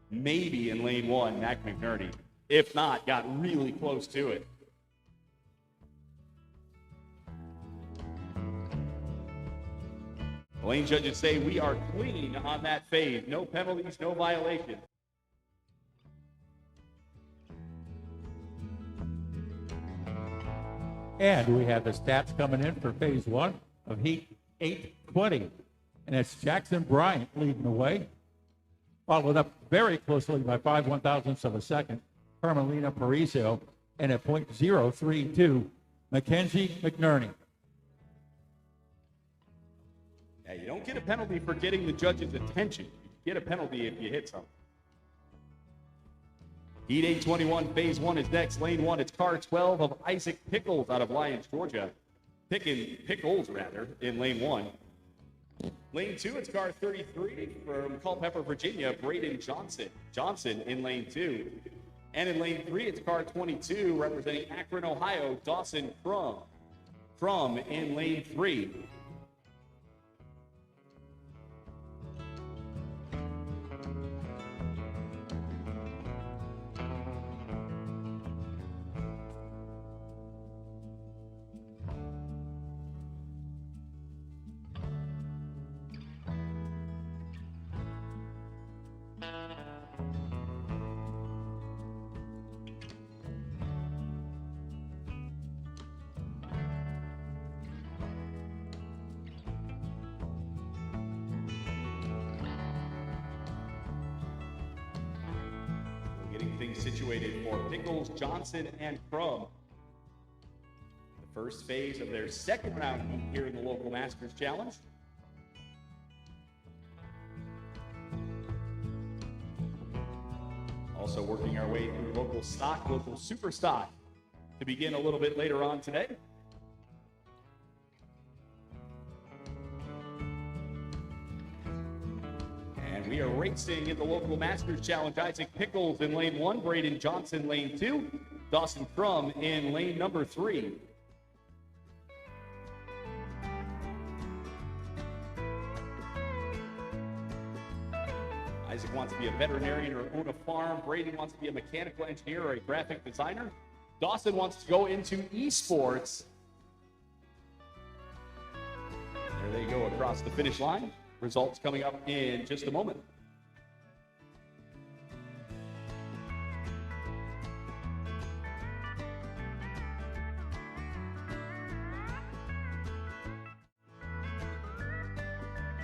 Maybe in lane 1, Mac McNerney. If not, got really close to it. The lane judges say we are clean on that phase. No penalties, no violations. And we have the stats coming in for phase 1 of Heat 820. And it's Jackson Bryant leading the way, followed up very closely by 5/1000ths of a second, Carmelina Parisio, and at 0.032, Mackenzie McNerney. Yeah, you don't get a penalty for getting the judge's attention. You get a penalty if you hit something. Heat 821, phase 1 is next. Lane 1, it's car 12 of Isaac Pickles out of Lyons, Georgia. Pickles, in lane 1. Lane 2, it's car 33 from Culpeper, Virginia, Braden Johnson. Johnson in lane 2. And in lane 3, it's car 22 representing Akron, Ohio, Dawson Crum. Crum in lane 3. getting situated for Pickles, Johnson, and Crum. The first phase of their second round heat here in the local Masters Challenge. Also working our way through local stock, local super stock to begin a little bit later on today. And we are racing in the local Masters Challenge. Isaac Pickles in lane 1, Braden Johnson lane 2, Dawson Crum in lane number 3. Isaac wants to be a veterinarian or own a farm. Braden wants to be a mechanical engineer or a graphic designer. Dawson wants to go into esports. There they go across the finish line. Results coming up in just a moment.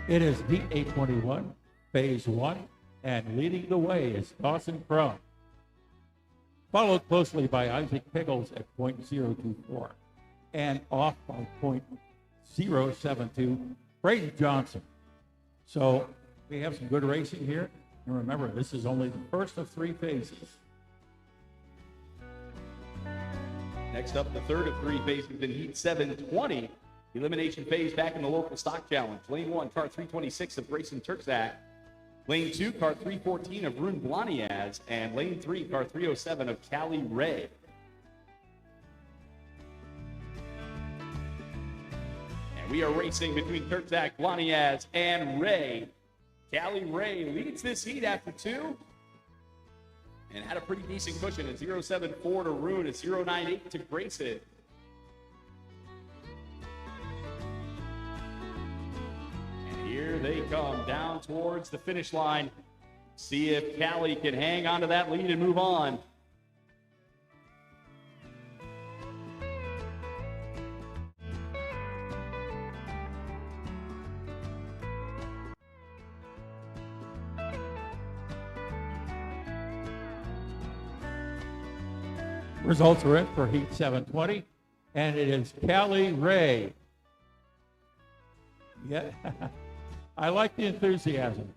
It is Heat 821, Phase 1, and leading the way is Dawson Crum, followed closely by Isaac Pickles at .024, and off by .072, Braden Johnson. So we have some good racing here, and remember, this is only the first of 3 phases. Next up, the third of 3 phases in Heat 720. Elimination phase back in the local stock challenge. Lane 1, car 326 of Grayson Turkzak. Lane 2, car 314 of Rune Blaniaz. And lane 3, car 307 of Callie Ray. And we are racing between Turkzak, Blaniaz, and Ray. Callie Ray leads this heat after 2. And had a pretty decent cushion, a 0.74 to Rune, a 0.98 to Grayson. Here they come down towards the finish line. See if Callie can hang on to that lead and move on. Results are in for Heat 720, and it is Callie Ray. Yeah. I like the enthusiasm.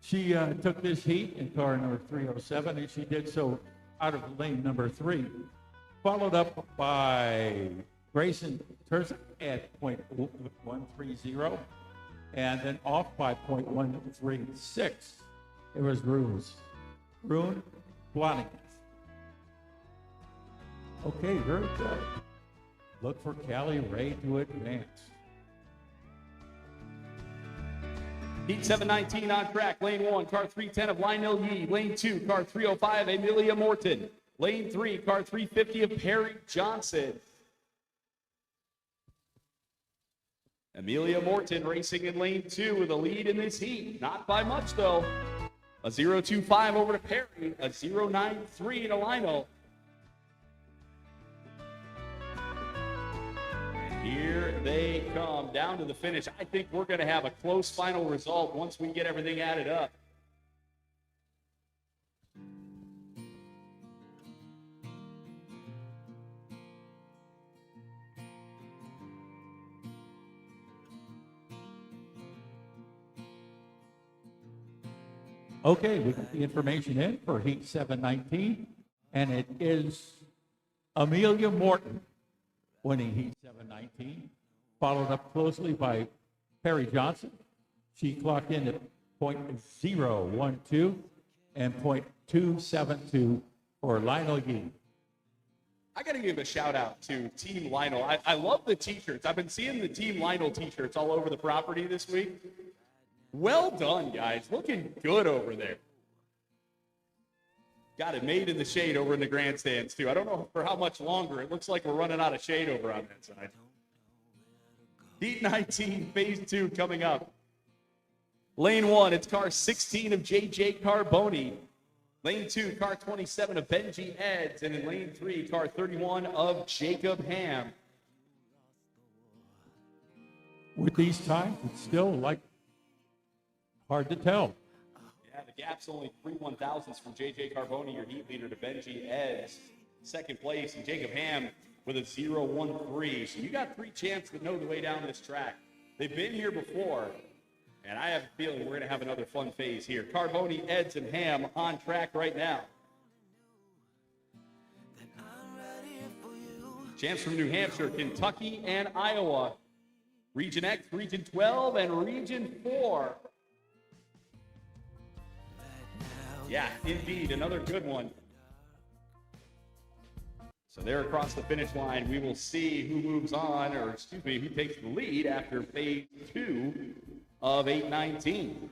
She took this heat in car number 307, and she did so out of lane number 3, followed up by Grayson Turzik at .130, and then off by .136. It was Rune Blanick. Okay, very good. Look for Callie Ray to advance. Heat 719 on track. Lane 1, car 310 of Lionel Yee. Lane 2, car 305, Amelia Morton. Lane 3, car 350 of Perry Johnson. Amelia Morton racing in lane 2 with a lead in this heat. Not by much, though. A 0.25 over to Perry, a 0.93 to Lionel. Here they come down to the finish. I think we're going to have a close final result once we get everything added up. Okay, we got the information in for Heat 719, and it is Amelia Morton winning Heat 719, followed up closely by Perry Johnson. She clocked in at .012 and .272 for Lionel Yee. I got to give a shout out to Team Lionel. I love the t-shirts. I've been seeing the Team Lionel t-shirts all over the property this week. Well done, guys. Looking good over there. Got it made in the shade over in the grandstands, too. I don't know for how much longer. It looks like we're running out of shade over on that side. Heat 19, Phase 2 coming up. Lane 1, it's car 16 of J.J. Carboni. Lane 2, car 27 of Benji Eds. And in lane 3, car 31 of Jacob Ham. With these times, it's still like hard to tell. Yeah, The gap's only 3/1000ths from J.J. Carboni, your heat leader, to Benji Eds, second place, and Jacob Ham with a 0-1-3. So you got 3 champs that know the way down this track. They've been here before, and I have a feeling we're going to have another fun phase here. Carboni, Eds, and Ham on track right now. Champs from New Hampshire, Kentucky, and Iowa. Region X, Region 12, and Region 4. Yeah, indeed, another good one. So they're across the finish line. We will see who moves on, or excuse me, who takes the lead after phase 2 of 819.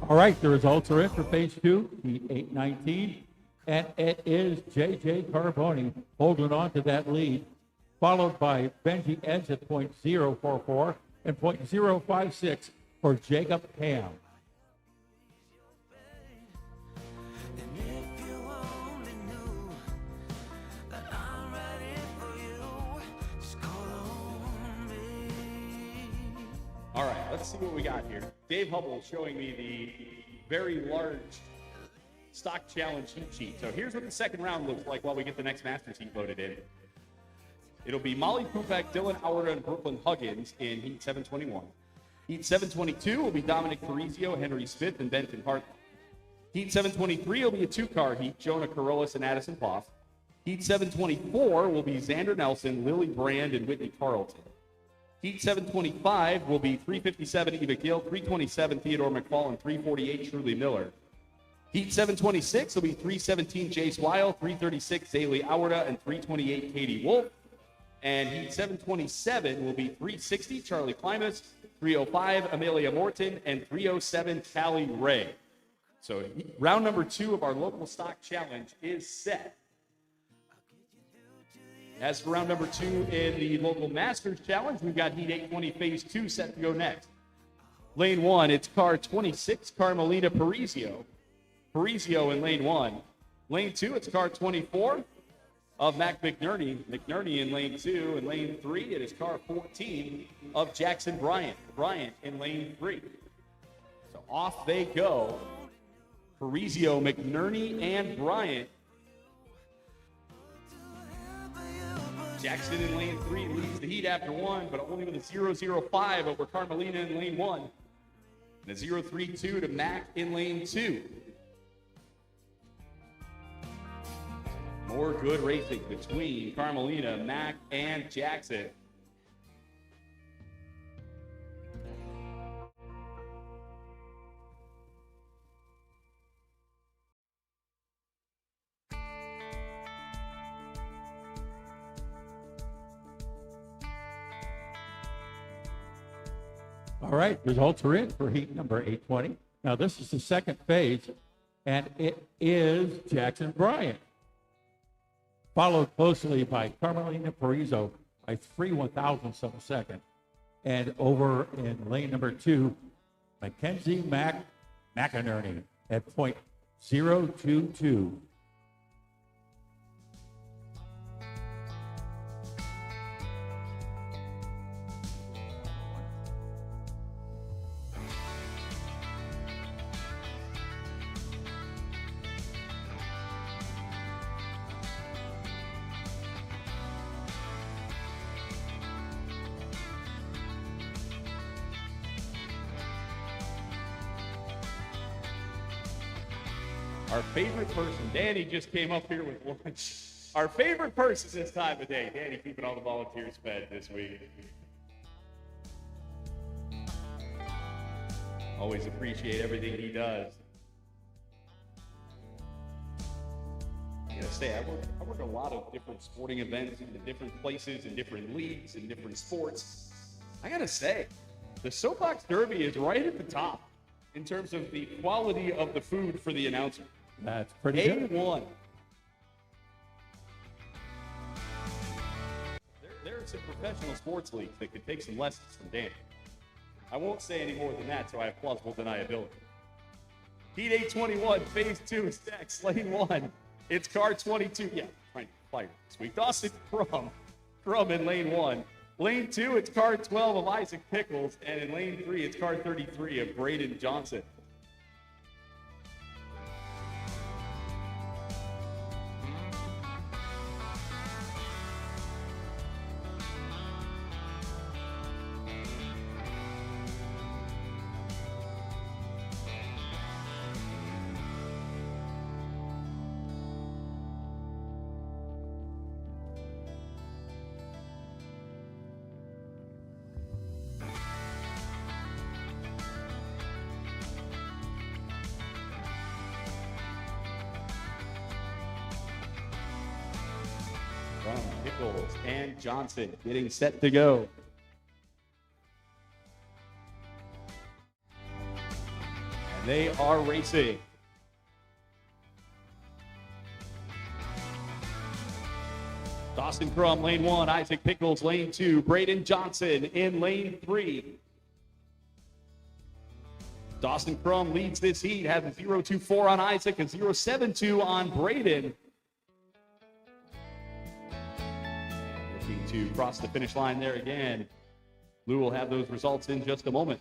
All right, the results are in for phase 2, the 819, and it is J.J. Carboni holding on to that lead, followed by Benji Eds at .044 and .056 for Jacob Ham. All right, let's see what we got here. Dave Hubble showing me the very large stock challenge heat sheet. So here's what the second round looks like while we get the next Masters heat loaded in. It'll be Molly Pupek, Dylan Auer, and Brooklyn Huggins in heat 721. Heat 722 will be Dominic Parisio, Henry Smith, and Benton Hartley. Heat 723 will be a 2-car heat, Jonah Carolus and Addison Poff. Heat 724 will be Xander Nelson, Lily Brand, and Whitney Carlton. Heat 725 will be 357 Eva Gill, 327 Theodore McFall, 348 Truly Miller. Heat 726 will be 317 Jace Weil, 336 Zaylee Auerta, and 328 Katie Wolf. And Heat 727 will be 360 Charlie Klimas, 305 Amelia Morton, and 307 Callie Ray. So round number 2 of our local stock challenge is set. As for round number 2 in the local Masters Challenge, we've got Heat 820 Phase 2 set to go next. Lane 1, it's car 26, Carmelina Parisio. Parisio in lane 1. Lane 2, it's car 24 of Mac McNerney. McNerney in lane 2. In lane 3, it is car 14 of Jackson Bryant. Bryant in lane 3. So off they go. Parisio, McNerney, and Bryant. Jackson in lane 3 leads the heat after 1, but only with a 0.05 over Carmelina in lane 1. And a 0.32 to Mac in lane 2. More good racing between Carmelina, Mac, and Jackson. All right, results are in for heat number 820. Now, this is the second phase, and it is Jackson Bryant, followed closely by Carmelina Parisio by 3/1000ths of a second. And over in lane number 2, Mackenzie McInerney at .022. Our favorite person, Danny just came up here with lunch. Our favorite person this time of day. Danny keeping all the volunteers fed this week. Always appreciate everything he does. I gotta say, I work a lot of different sporting events in different places, in different leagues, in different sports. I gotta say, the Soapbox Derby is right at the top in terms of the quality of the food for the announcer. That's pretty good. A1. There are some professional sports leagues that could take some lessons from Danny. I won't say any more than that, so I have plausible deniability. Heat 821, phase 2 is next. Lane 1, it's car 22. Yeah, trying to fire this week. Dawson Crum in lane 1. Lane 2, it's car 12 of Isaac Pickles. And in lane 3, it's car 33 of Braden Johnson. From Pickles and Johnson getting set to go. And they are racing. Dawson Crum, lane 1. Isaac Pickles, lane 2. Braden Johnson in lane 3. Dawson Crum leads this heat, has a 0.24 on Isaac and 0.72 on Braden. To cross the finish line there again. Lou will have those results in just a moment.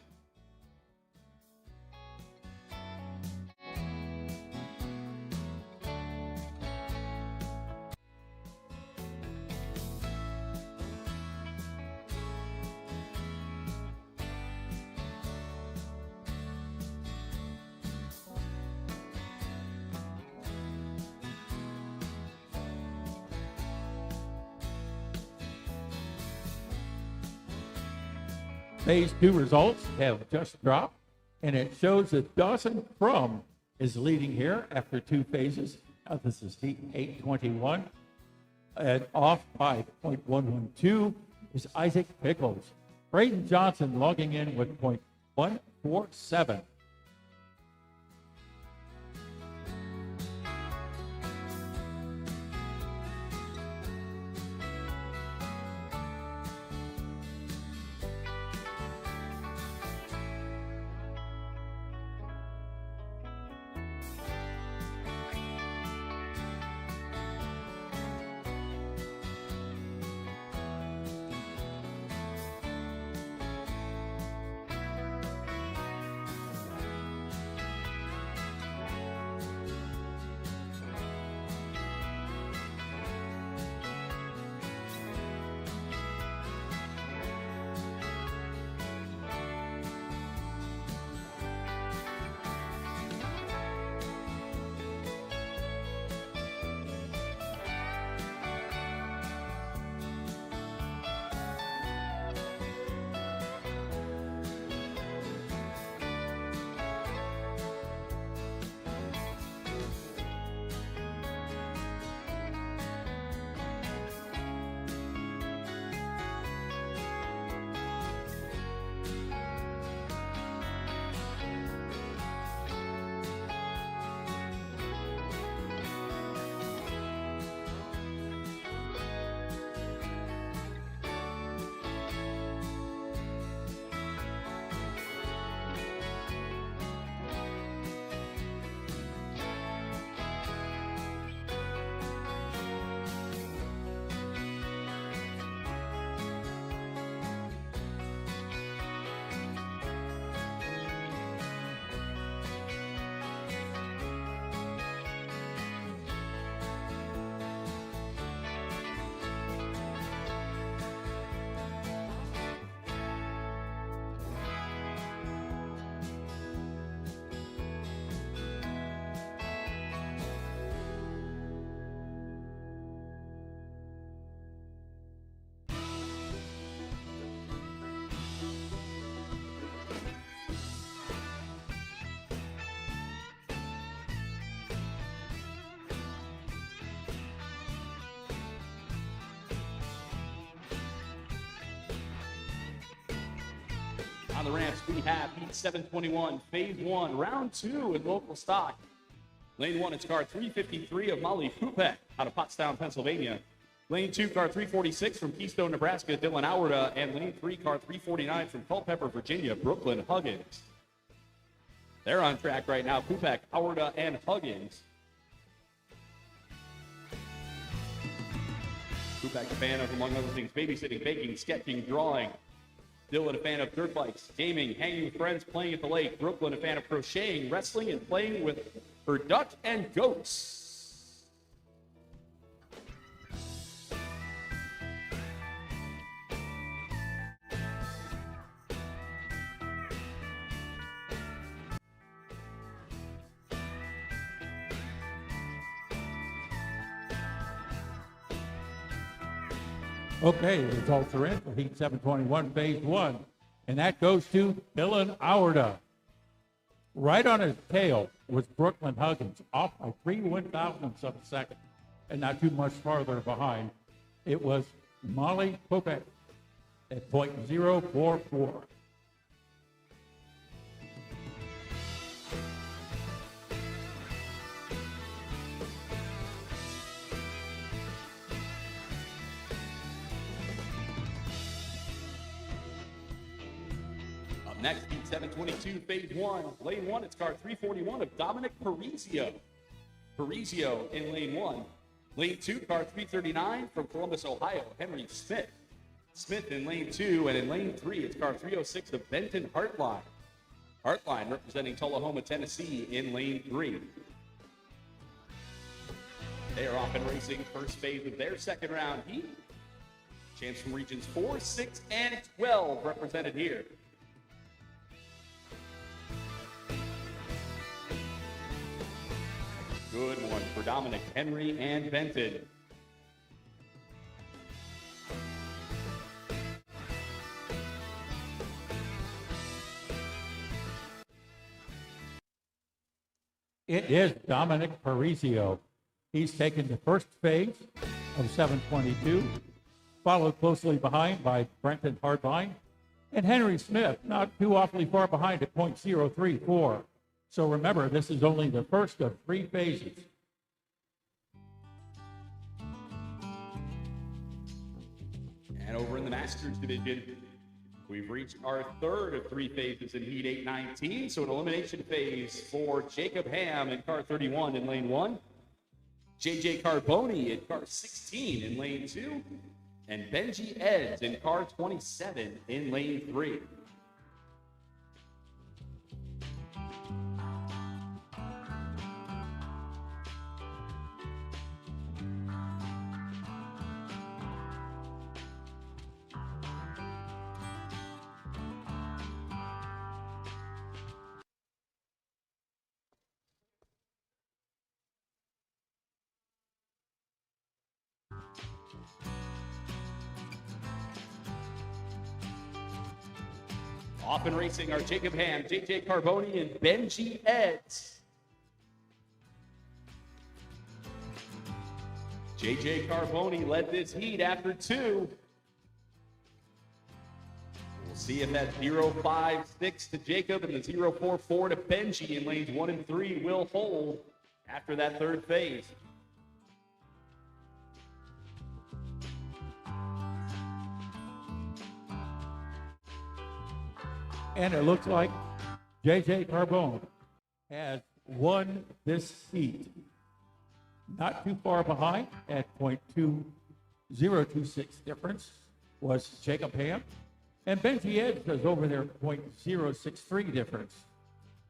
Phase 2 results have just dropped, and it shows that Dawson Crum is leading here after 2 phases. This is heat 821. And off by 0.112 is Isaac Pickles. Braden Johnson logging in with 0.147. On the ramps, we have heat 721, phase 1, round 2 in local stock. Lane 1, it's car 353 of Molly Kupek out of Pottstown, Pennsylvania. Lane 2, car 346 from Keystone, Nebraska, Dylan Auerta. And lane 3, car 349 from Culpeper, Virginia, Brooklyn Huggins. They're on track right now. Kupek, Awarda, and Huggins. Kupek, a fan of, among other things, babysitting, baking, sketching, drawing. Dylan, a fan of dirt bikes, gaming, hanging with friends, playing at the lake. Brooklyn, a fan of crocheting, wrestling, and playing with her duck and goats. Okay, the results are in for Heat 721, Phase 1. And that goes to Dylan Awarda. Right on his tail was Brooklyn Huggins, off by 3/1000ths of a second. And not too much farther behind, it was Molly Kupek at .044. Next, Heat 722, Phase 1. Lane 1, it's car 341 of Dominic Parisio. Parisio in Lane 1. Lane 2, car 339 from Columbus, Ohio, Henry Smith. Smith in Lane 2, and in Lane 3, it's car 306 of Benton Hartline. Hartline representing Tullahoma, Tennessee in Lane 3. They are off and racing first phase of their second round heat. Champs from regions 4, 6, and 12 represented here. Good one for Dominic, Henry, and Benton. It is Dominic Parisio. He's taken the first phase of 722, followed closely behind by Brenton Hardline, and Henry Smith, not too awfully far behind at .034. So remember, this is only the first of 3 phases. And over in the Masters division, we've reached our third of 3 phases in Heat 819. So an elimination phase for Jacob Ham in car 31 in Lane 1, JJ Carboni in car 16 in Lane 2, and Benji Eds in car 27 in Lane 3. Off and racing are Jacob Ham, JJ Carboni, and Benji Eds. JJ Carboni led this heat after 2. We'll see if that 0.56 to Jacob and the 0.44 to Benji in lanes 1 and 3 will hold after that third phase. And it looks like JJ Carbone has won this heat. Not too far behind at .2026 difference was Jacob Ham. And Benji Eds is over there .063 difference.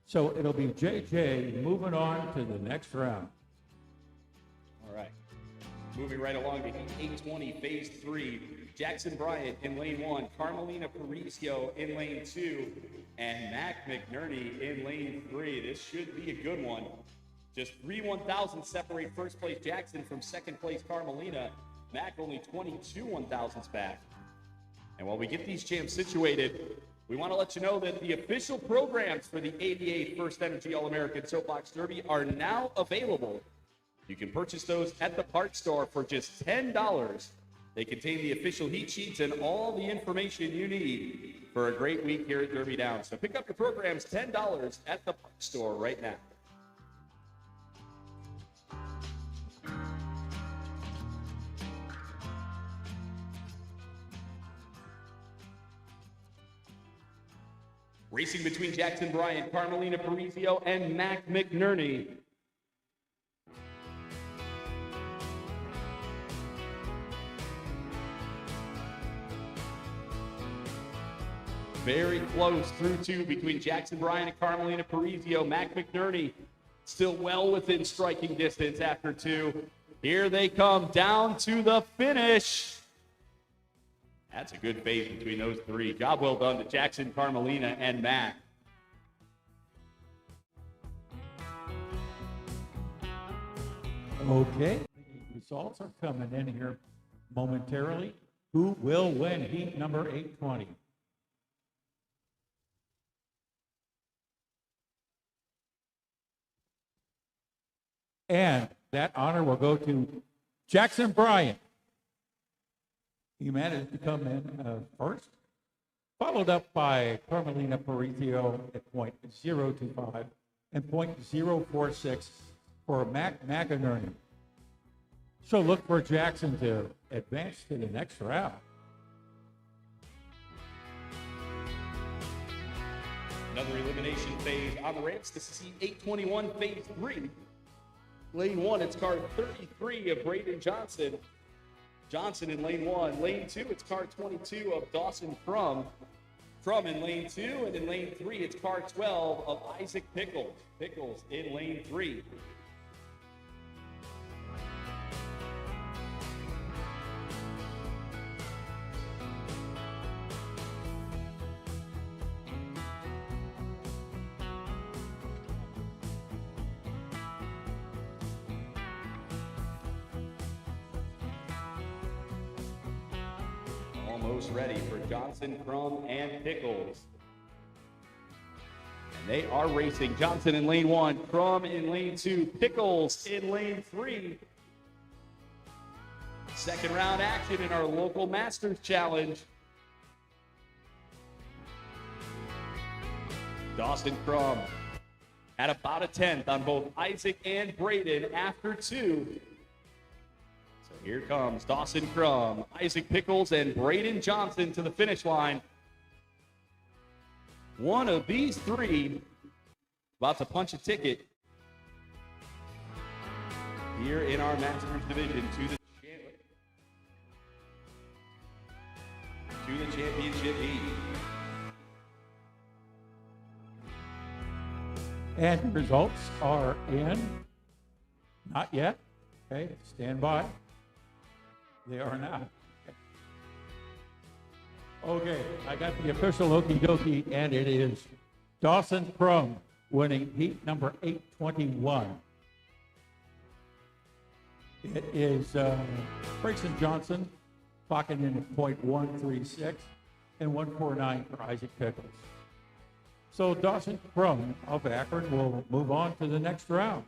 So it'll be JJ moving on to the next round. All right. Moving right along to Heat 820, Phase 3. Jackson Bryant in Lane 1, Carmelina Parisio in Lane 2, and Mac McNerney in Lane 3. This should be a good one. Just 3/1000 separate first place Jackson from second place Carmelina. Mac only 22 1/1000s back. And while we get these champs situated, we want to let you know that the official programs for the 88th FirstEnergy All-American Soapbox Derby are now available. You can purchase those at the parts store for just $10. They contain the official heat sheets and all the information you need for a great week here at Derby Downs. So pick up your programs, $10 at the parts store right now. Racing between Jackson Bryant, Carmelina Parisio, and Mac McNerney. Very close through two between Jackson Bryant and Carmelina Parisio. Mac McNerney still well within striking distance after two. Here they come down to the finish. That's a good phase between those three. Job well done to Jackson, Carmelina, and Mac. Okay, results are coming in here momentarily. Who will win heat number 820? And that honor will go to Jackson Bryant. He managed to come in first, followed up by Carmelina Parisio at .025 and .046 for Mac McInerney. So look for Jackson to advance to the next round. Another elimination phase on the ramps. This is heat 821, phase 3. Lane 1, it's car 33 of Braden Johnson. Johnson in lane 1. Lane 2, it's car 22 of Dawson Crum. Crum in lane 2, and in lane 3, it's car 12 of Isaac Pickles. Pickles in lane 3. Almost ready for Johnson, Crum, and Pickles. And they are racing. Johnson in lane 1, Crum in lane 2, Pickles in lane 3. Second round action in our local Masters Challenge. Dawson Crum at about a 10th on both Isaac and Braden after two. Here comes Dawson Crum, Isaac Pickles, and Braden Johnson to the finish line. One of these three about to punch a ticket here in our Masters division to the championship heat. And the results are in. Not yet. Okay, stand by. They are now. Okay, I got the official okie dokie, and it is Dawson Crum winning heat number 821. It is Grayson Johnson clocking in at .136 and 149 for Isaac Pickles. So Dawson Crum of Akron will move on to the next round.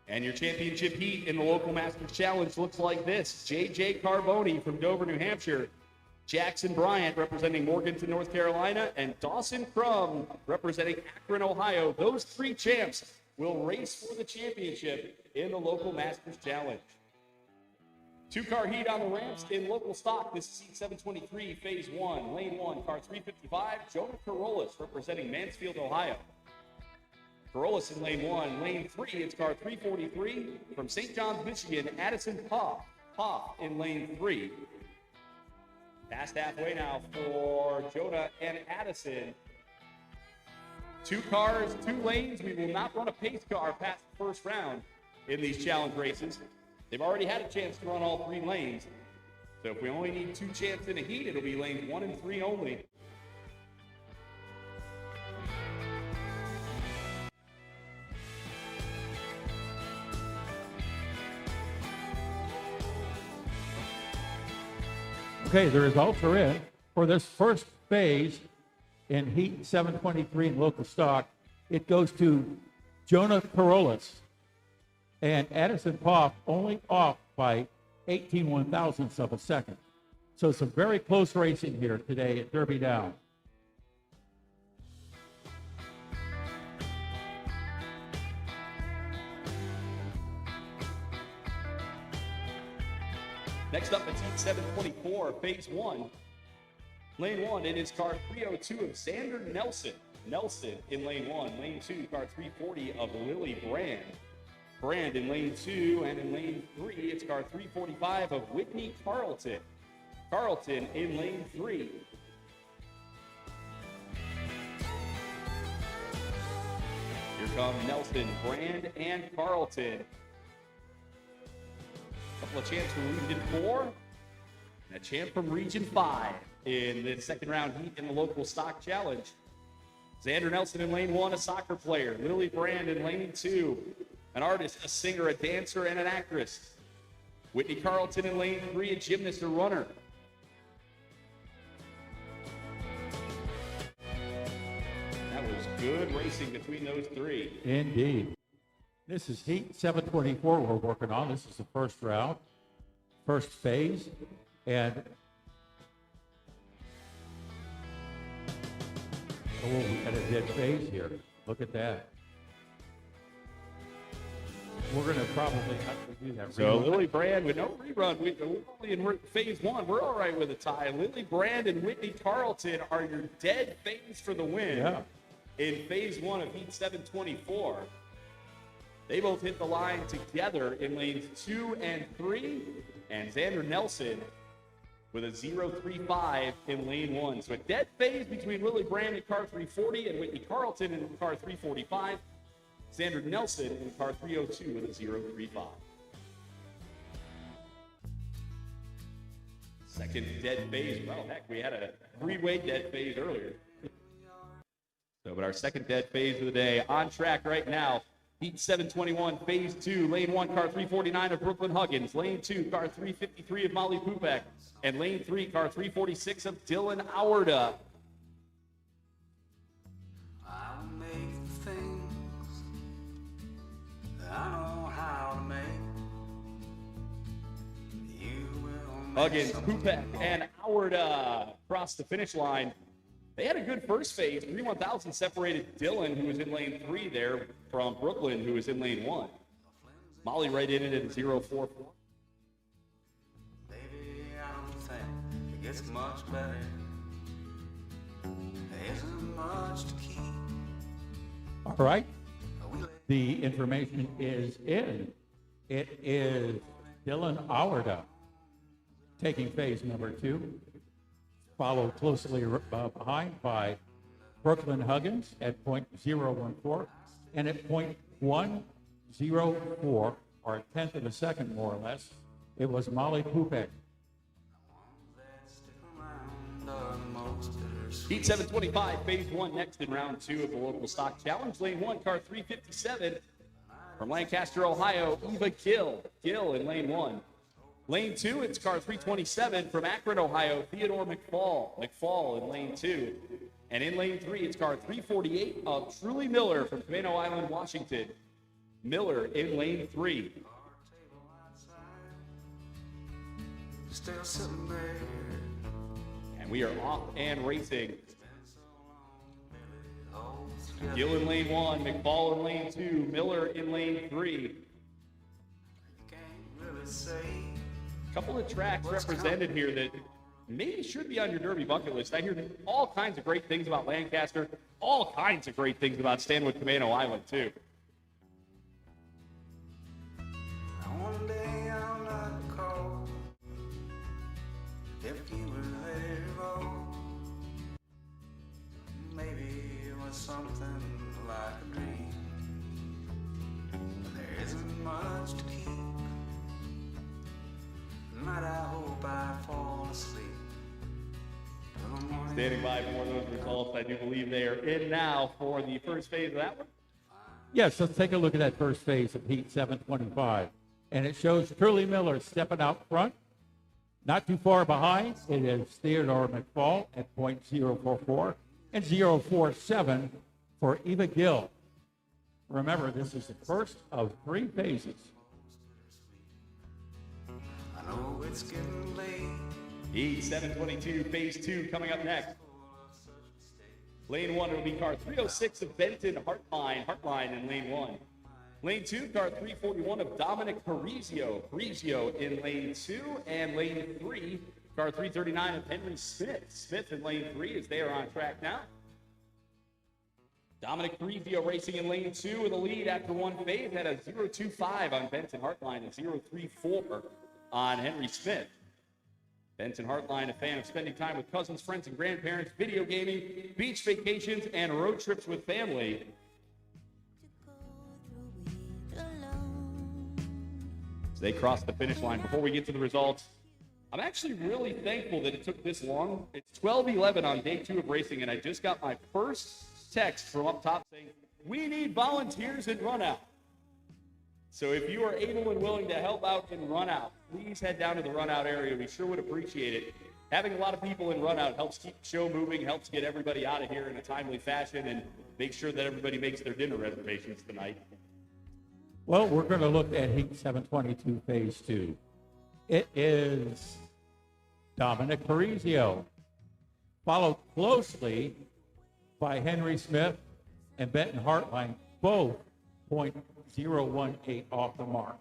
And your championship heat in the local Masters Challenge looks like this. J.J. Carboni from Dover, New Hampshire. Jackson Bryant representing Morganton, North Carolina. And Dawson Crum representing Akron, Ohio. Those three champs will race for the championship in the local Masters Challenge. Two-car heat on the ramps in local stock. This is heat 723, phase 1. Lane 1, car 355. Jonah Carolus representing Mansfield, Ohio. Carolus in lane 1. Lane 3, it's car 343 from St. John's, Michigan, Addison Poff. Poff in lane 3. Past halfway now for Jonah and Addison. Two cars, two lanes. We will not run a pace car past the first round in these challenge races. They've already had a chance to run all three lanes. So if we only need two champs in a heat, it'll be lanes 1 and 3 only. Okay, the results are in. For this first phase in heat 723 in local stock, it goes to Jonah Carolus and Addison Poff only off by 18 one-thousandths of a second. So some very close racing here today at Derby Down. Next up, it's heat 724, phase 1. Lane 1, it is car 302 of Xander Nelson. Nelson in lane 1. Lane 2, car 340 of Lily Brand. Brand in lane 2, and in lane 3, it's car 345 of Whitney Carlton. Carlton in lane 3. Here come Nelson, Brand, and Carlton. Couple of champs from Region 4, and a champ from Region 5 in the second round heat in the local stock challenge. Xander Nelson in lane 1, a soccer player. Lily Brand in lane 2, an artist, a singer, a dancer, and an actress. Whitney Carlton in lane 3, a gymnast, a runner. That was good racing between those three. Indeed. This is heat 724 we're working on. This is the first round, first phase. And oh, we got a dead phase here. Look at that. We're going to probably have to do that. So Lily Brand with no rerun. We're only in phase 1. We're all right with a tie. Lily Brand and Whitney Carlton are your dead phase for the win. Yeah. In phase 1 of heat 724. They both hit the line together in lanes 2 and 3. And Xander Nelson with a 0.35 in lane 1. So a dead phase between Lily Brand in car 340 and Whitney Carlton in car 345. Xander Nelson in car 302 with a 0.35. Second dead phase. Well, heck, we had a three-way dead phase earlier. So, but our second dead phase of the day on track right now. Heat 721, phase 2, lane 1, car 349 of Brooklyn Huggins. Lane 2, car 353 of Molly Pupek. And lane 3, car 346 of Dylan Auerda. I'll make the things that I know how to make. You will make Huggins, Pupek, and Auerda across the finish line. They had a good first phase. 3-1,000 separated Dylan, who was in lane 3 there, from Brooklyn, who was in lane 1. Molly right in it at 0.44. Baby, I don't think it gets much better. There isn't much to keep. All right. The information is in. It is Dylan Auerda taking phase number 2. Followed closely behind by Brooklyn Huggins at .014, and at .104, or a tenth of a second more or less, it was Molly Pupek. Heat 725, phase 1 next in round 2 of the local stock challenge. Lane 1, car 357 from Lancaster, Ohio, Eva Gill. Gill in lane 1. Lane 2, it's car 327 from Akron, Ohio, Theodore McFall. McFall in lane 2. And in lane 3, it's car 348 of Truly Miller from Camino Island, Washington. Miller in lane 3. Still sitting there. And we are off and racing. Gill in lane 1, McFall in lane 2, Miller in lane 3. Can't really say. Couple of tracks represented here that maybe should be on your Derby bucket list. I hear all kinds of great things about Lancaster, all kinds of great things about Stanwood Camino Island, too. One day I'll not call if you were there, oh. Maybe it was something like a dream. There isn't much to keep. Tonight I hope I fall asleep. Standing by for those results, I do believe they are in now for the first phase of that one. Yes, let's take a look at that first phase of heat 725. And it shows Truly Miller stepping out front. Not too far behind, it is Theodore McFall at .044 and 0.47 for Eva Gill. Remember, this is the first of 3 phases. I know it's getting late. Heat 722, phase 2 coming up next. Lane 1 will be car 306 of Benton Hartline in lane 1. Lane 2, car 341 of Dominic Parisio in lane 2. And lane 3, Car 339 of Henry Smith. Smith in lane 3 is there on track now. Dominic Parisi racing in lane 2 with a lead after one phase. Had a 0.25 on Benton Hartline and 0.34 on Henry Smith. Benton Hartline, a fan of spending time with cousins, friends, and grandparents, video gaming, beach vacations, and road trips with family. As they cross the finish line, before we get to the results, I'm actually really thankful that it took this long. It's 12:11 on day 2 of racing, and I just got my first text from up top saying, we need volunteers in run out. So if you are able and willing to help out in run out, please head down to the run out area. We sure would appreciate it. Having a lot of people in run out helps keep the show moving, helps get everybody out of here in a timely fashion, and make sure that everybody makes their dinner reservations tonight. Well, we're going to look at Heat 722 Phase 2. It is Dominic Parisi, followed closely by Henry Smith and Benton Hartline, both .018 off the mark.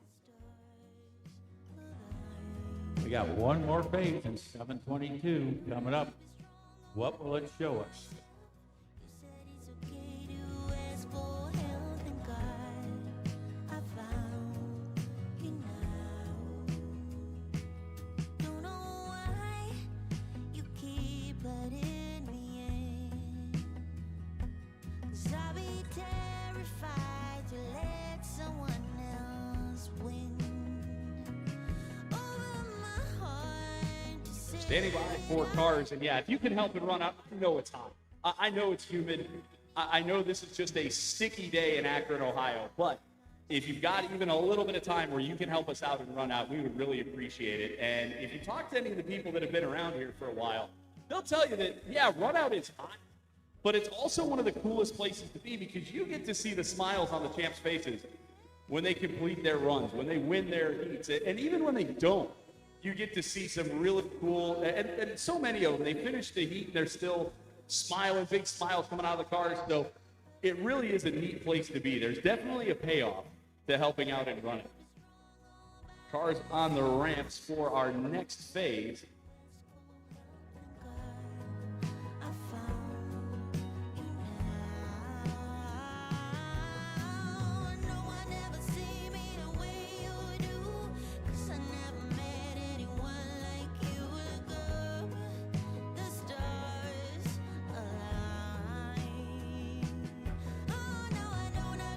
We got one more phase in 722 coming up. What will it show us? Standing by 4 cars, and yeah, if you can help it run up, you know it's hot. I know it's humid. I know this is just a sticky day in Akron, Ohio, but if you've got even a little bit of time where you can help us out and run out, we would really appreciate it. And if you talk to any of the people that have been around here for a while, they'll tell you that, yeah, run out is hot, but it's also one of the coolest places to be because you get to see the smiles on the champs' faces when they complete their runs, when they win their heats, and even when they don't. You get to see some really cool, and so many of them, they finish the heat and they're still smiling, big smiles coming out of the cars. So it really is a neat place to be. There's definitely a payoff to helping out and running. Cars on the ramps for our next phase.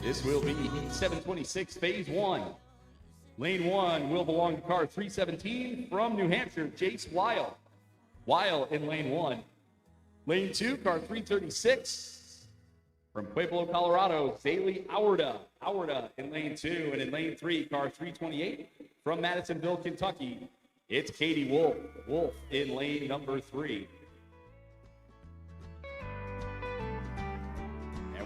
This will be Heat 726, Phase 1. Lane 1 will belong to car 317 from New Hampshire, Jace Weil. Weil in lane 1. Lane 2, car 336 from Pueblo, Colorado, Zaylee Awarda. Awarda in lane 2. And in lane 3, car 328 from Madisonville, Kentucky, it's Katie Wolf. Wolf in lane number 3.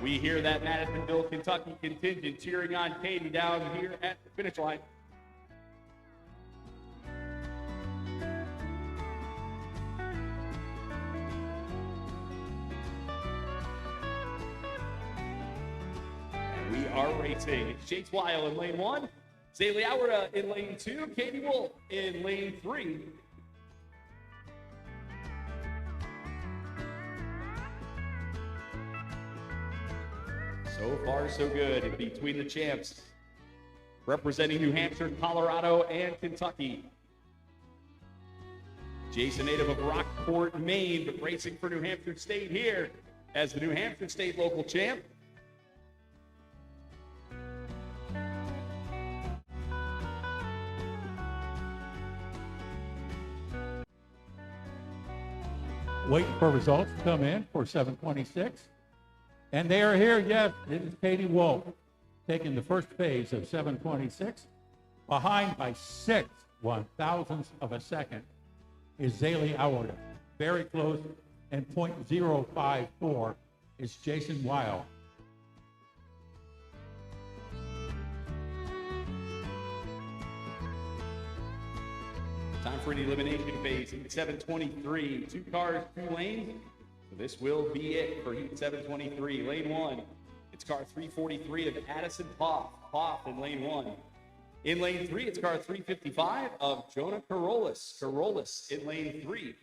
We hear that Madisonville, Kentucky contingent cheering on Katie down here at the finish line. And we are racing. It's Jace Weil in lane 1, Zaylee Awarda in lane 2, Katie Wolf in lane 3. So far, so good between the champs. Representing New Hampshire, Colorado, and Kentucky. Jason, native of Rockport, Maine, but racing for New Hampshire State here as the New Hampshire State local champ. Waiting for results to come in for 726. And they are here, yes, it is Katie Wolf taking the first phase of 726. Behind by 6 1/1000ths of a second is Zaylee Awarda. Very close, and .054 is Jason Weil. Time for an elimination phase, Heat 723. 2 cars, 2 lanes. So this will be it for Heat 723. Lane 1, it's car 343 of Addison Poff. Poff in lane 1. In lane 3, it's car 355 of Jonah Carolus. Carolus in lane 3.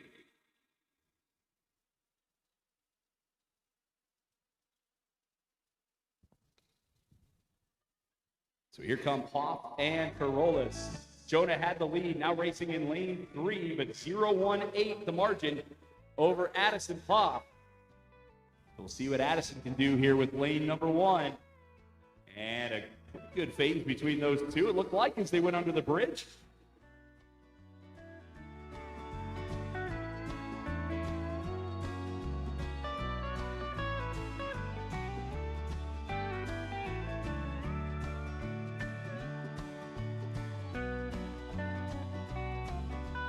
So here come Hoff and Carolus. Jonah had the lead, now racing in lane 3, but 0-1-8 the margin over Addison Hoff. We'll see what Addison can do here with lane number 1. And a good phase between those two, it looked like, as they went under the bridge.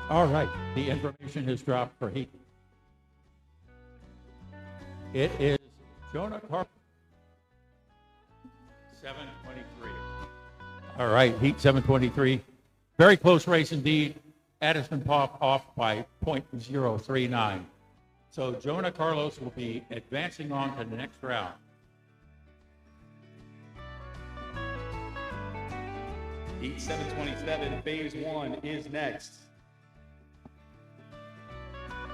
All right, the information has dropped for heat. It is Jonah Carp, 723. All right, heat 723. Very close race indeed. Addison Pop off by .039. So Jonah Carlos will be advancing on to the next round. Heat 727, phase 1 is next.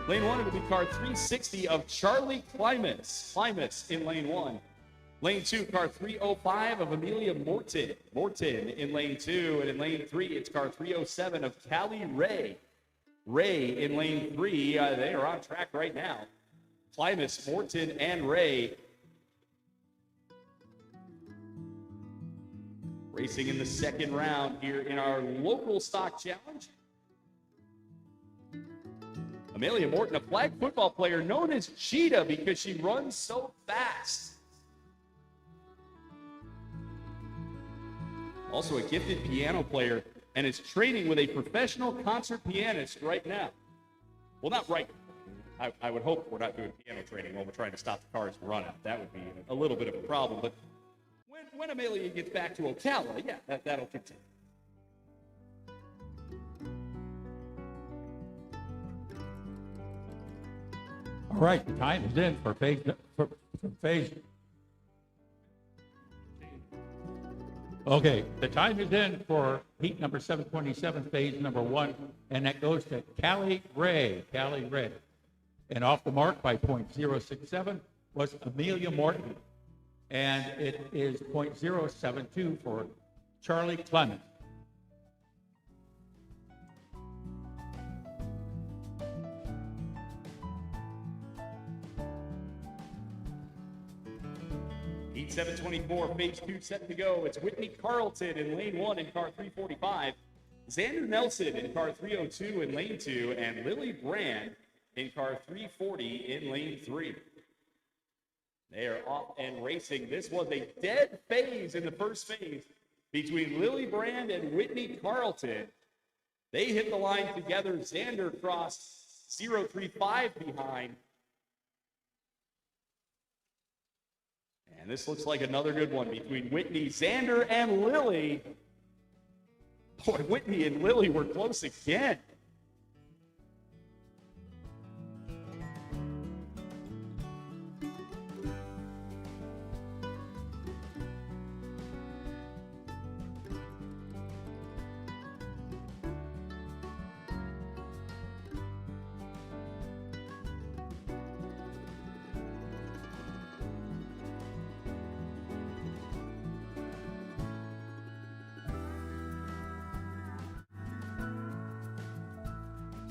Lane 1, it'll be car 360 of Charlie Klimas. Klimas in lane 1. Lane 2, car 305 of Amelia Morton. Morton in lane 2. And in lane 3, it's car 307 of Callie Ray. Ray in lane 3. They are on track right now. Klimas, Morton, and Ray racing in the second round here in our local stock challenge. Amelia Morton, a flag football player known as Cheetah because she runs so fast. Also a gifted piano player and is training with a professional concert pianist right now. Well, not right. I would hope we're not doing piano training while we're trying to stop the cars from running. That would be a little bit of a problem. But when Amelia gets back to Ocala, yeah, that'll continue. All right, the time is in for phase. Okay, the time is in for heat number 727, phase number 1, and that goes to Callie Ray. Callie Ray. And off the mark by .067 was Amelia Morton. And it is .072 for Charlie Clement. Heat 724, phase 2 set to go. It's Whitney Carlton in lane 1 in car 345. Xander Nelson in car 302 in lane 2. And Lily Brand in car 340 in lane 3. They are off and racing. This was a dead phase in the first phase between Lily Brand and Whitney Carlton. They hit the line together. Xander crossed 0.35 behind. And this looks like another good one between Whitney, Xander, and Lily. Boy, Whitney and Lily were close again.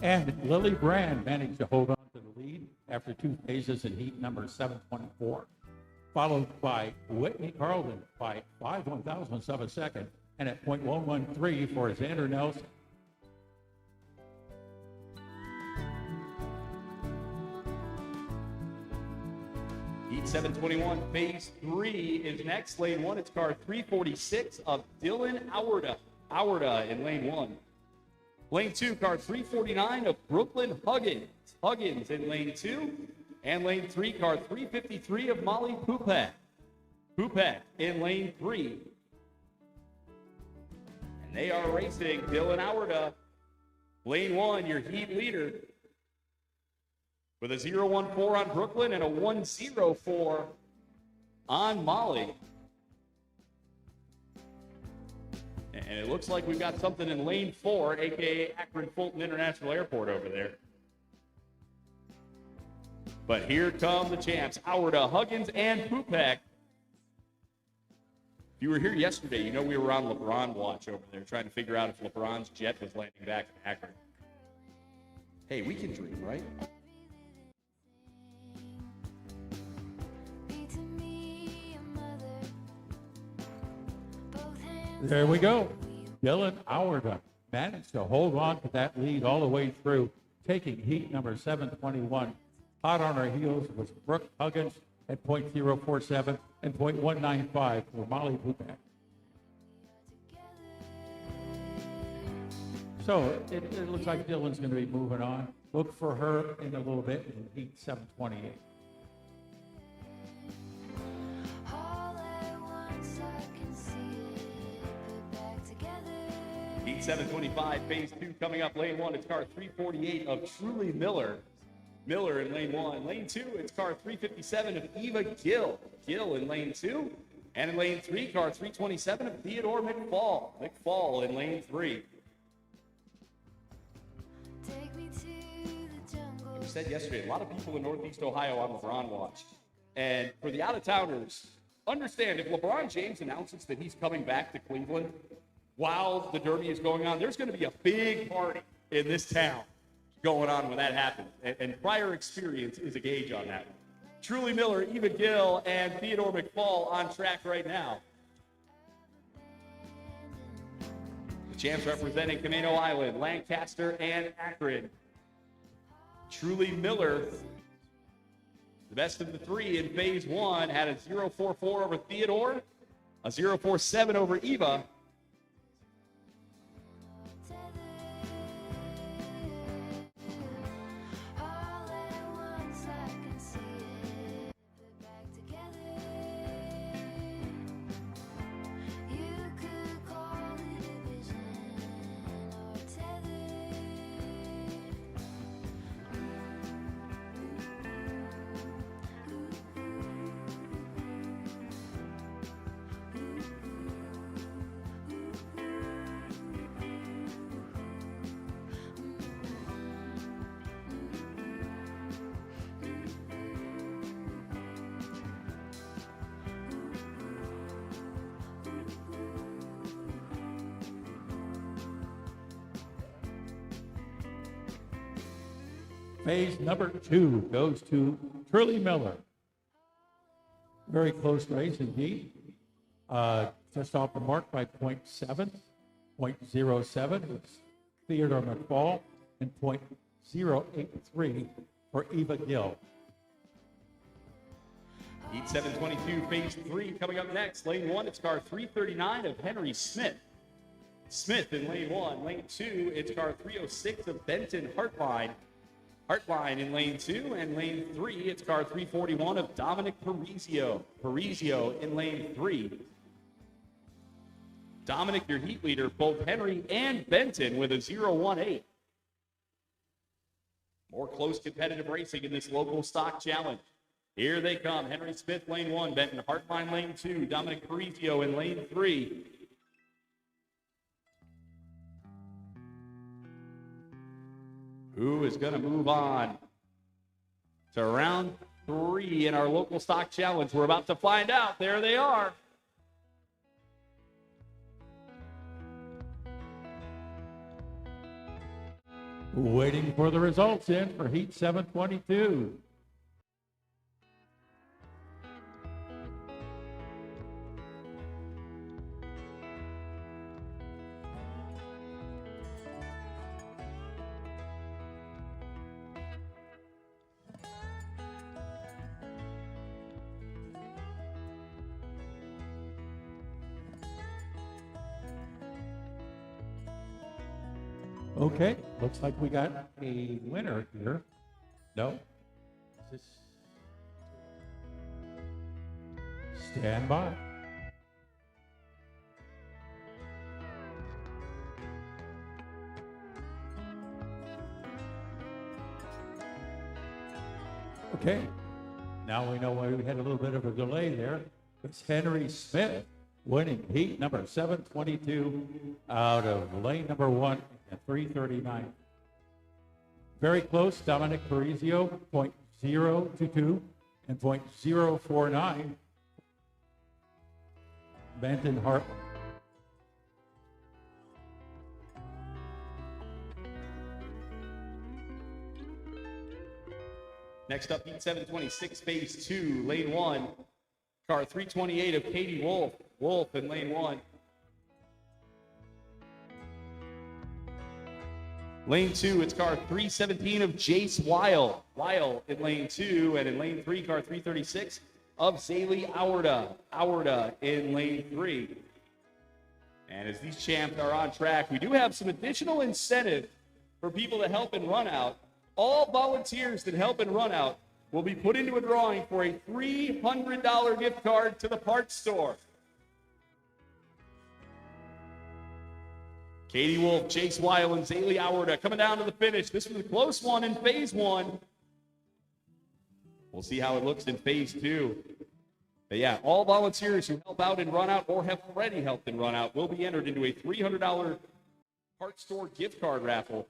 And Lily Brand managed to hold on to the lead after 2 phases in heat number 724, followed by Whitney Carlton by 5/1000ths of a second, and at .113 for Xander Nelson. Heat 721, phase 3 is next. Lane 1, it's car 346 of Dylan Auerda in lane 1. Lane 2, car 349 of Brooklyn Huggins in lane 2. And lane 3, car 353 of Molly Pupek in lane 3. And they are racing. Dylan Auerda, lane 1, your heat leader, with a 0.14 on Brooklyn and a 1.04 on Molly. And it looks like we've got something in lane 4, aka Akron Fulton International Airport over there. But here come the champs, Howard, Huggins, and Pupek. If you were here yesterday, you know we were on LeBron watch over there, trying to figure out if LeBron's jet was landing back in Akron. Hey, we can dream, right? There we go. Dylan Howard managed to hold on to that lead all the way through, taking heat number 721. Hot on her heels was Brooke Huggins at .047 and .195 for Molly Pupek. So it looks like Dylan's going to be moving on. Look for her in a little bit in heat 728. Heat 725, phase 2 coming up. Lane 1, it's car 348 of Truly Miller. Miller in lane 1. Lane 2, it's car 357 of Eva Gill. Gill in lane 2. And in lane 3, car 327 of Theodore McFall. McFall in lane 3. We said yesterday, a lot of people in Northeast Ohio on LeBron watch. And for the out-of-towners, understand if LeBron James announces that he's coming back to Cleveland while the Derby is going on, there's going to be a big party in this town going on when that happens. And prior experience is a gauge on that. Truly Miller, Eva Gill, and Theodore McFall on track right now. The champs representing Camino Island, Lancaster, and Akron. Truly Miller, the best of the three in phase 1, had a 0.44 over Theodore, a 0.47 over Eva. Phase number 2 goes to Truly Miller. Very close race indeed. Just off the mark by 0.7, 0.07 was Theodore McFall, and 0.083 for Eva Gill. Heat 722, phase 3 coming up next. Lane 1, it's car 339 of Henry Smith. Smith in lane 1. Lane 2, it's car 306 of Benton Hartline. Hartline in lane 2, and lane 3, it's car 341 of Dominic Parisio. Parisio in lane 3. Dominic, your heat leader, both Henry and Benton with a 0.18. More close competitive racing in this local stock challenge. Here they come. Henry Smith, lane 1. Benton Hartline, lane 2. Dominic Parisio in lane 3. Who is going to move on to round 3 in our local stock challenge? We're about to find out. There they are. Waiting for the results in for Heat 722. Okay, looks like we got a winner here. No? Is this... Stand by. Okay, now we know why we had a little bit of a delay there. It's Henry Smith winning heat number 722 out of lane number 1 at 339. Very close, Dominic Parizio, .022 and .049. Benton Hartland. Next up, heat 726, phase 2, lane 1. Car 328 of Katie Wolf. Wolf in lane 1. Lane 2, it's car 317 of Jace Weil. Weil in lane 2, and in lane 3, car 336 of Zaylee Awarda. Awarda in lane 3. And as these champs are on track, we do have some additional incentive for people to help and run out. All volunteers that help and run out will be put into a drawing for a $300 gift card to the parts store. Katie Wolf, Chase Weil, and Zaylee Awarda coming down to the finish. This was a close one in phase 1. We'll see how it looks in phase 2. But yeah, all volunteers who help out and run out or have already helped and run out will be entered into a $300 parts store gift card raffle.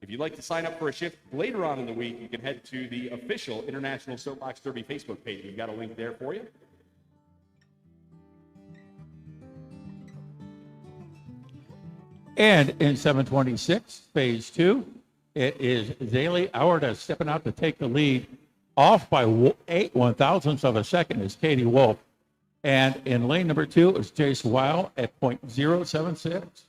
If you'd like to sign up for a shift later on in the week, you can head to the official International Soapbox Derby Facebook page. We've got a link there for you. And in 726, phase 2, it is Zaylee Awarda stepping out to take the lead. Off by 8 1/1000ths of a second is Katie Wolf. And in lane number 2 is Jace Weil at .076.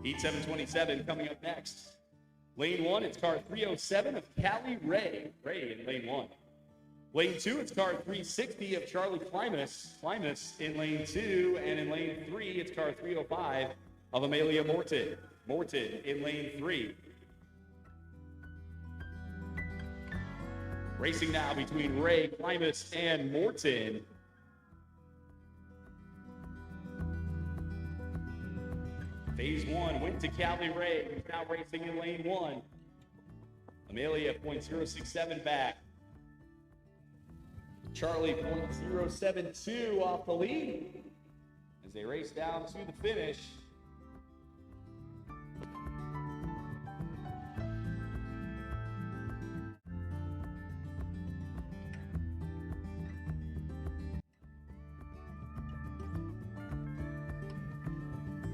Heat 727 coming up next. Lane 1, it's car 307 of Callie Ray. Ray in lane 1. Lane 2, it's car 360 of Charlie Klimas. Klimas in lane 2. And in lane 3, it's car 305 of Amelia Morton. Morton in lane 3. Racing now between Ray, Klimas, and Morton. Phase 1 went to Callie Ray, who's now racing in lane 1. Amelia .067 back. Charlie .072 off the lead as they race down to the finish.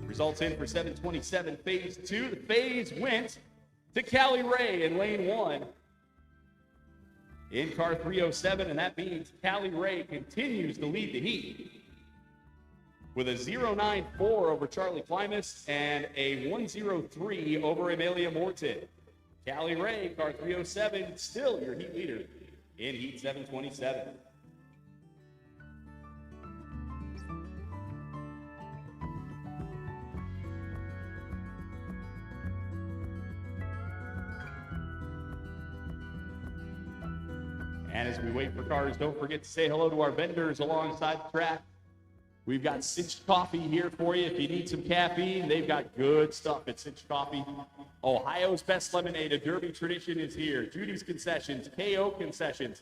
Results in for 727 phase 2. The phase went to Callie Ray in lane 1. In car 307, and that means Callie Ray continues to lead the heat with a 0.94 over Charlie Klimas and a 1.03 over Amelia Morton. Callie Ray, car 307, still your heat leader in heat 727. And as we wait for cars, don't forget to say hello to our vendors alongside the track. We've got Cinched Coffee here for you. If you need some caffeine, they've got good stuff at Cinched Coffee. Ohio's best lemonade, a Derby tradition, is here. Judy's Concessions, KO Concessions.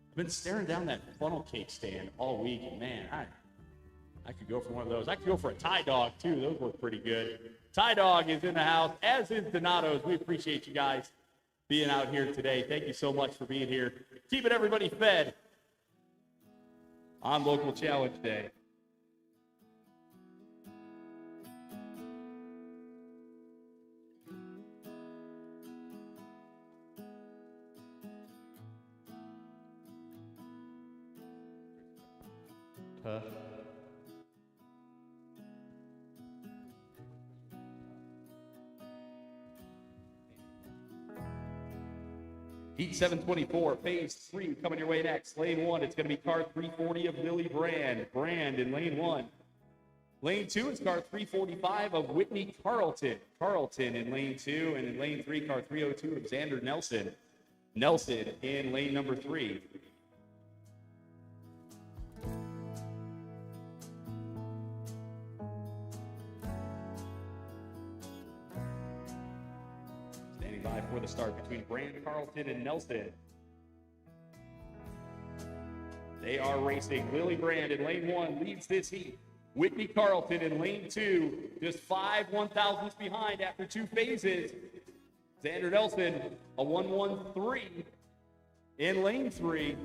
I've been staring down that funnel cake stand all week, and man, I could go for one of those. I could go for a Thai dog, too. Those work pretty good. Thai dog is in the house, as is Donato's. We appreciate you guys being out here today. Thank you so much for being here. Keeping everybody fed on Local Challenge Day. Heat 724, phase 3 coming your way next. Lane 1, it's going to be car 340 of Lily Brand. Brand in lane 1. Lane 2 is car 345 of Whitney Carlton. Carlton in lane 2. And in lane 3, car 302 of Xander Nelson. Nelson in lane number 3. Standing by for the start between Brand, Carlton, and Nelson. They are racing. Lily Brand in lane 1 leads this heat. Whitney Carlton in lane 2, just 5 1,000ths behind after 2 phases. Xander Nelson, a 1-1-3 in lane 3.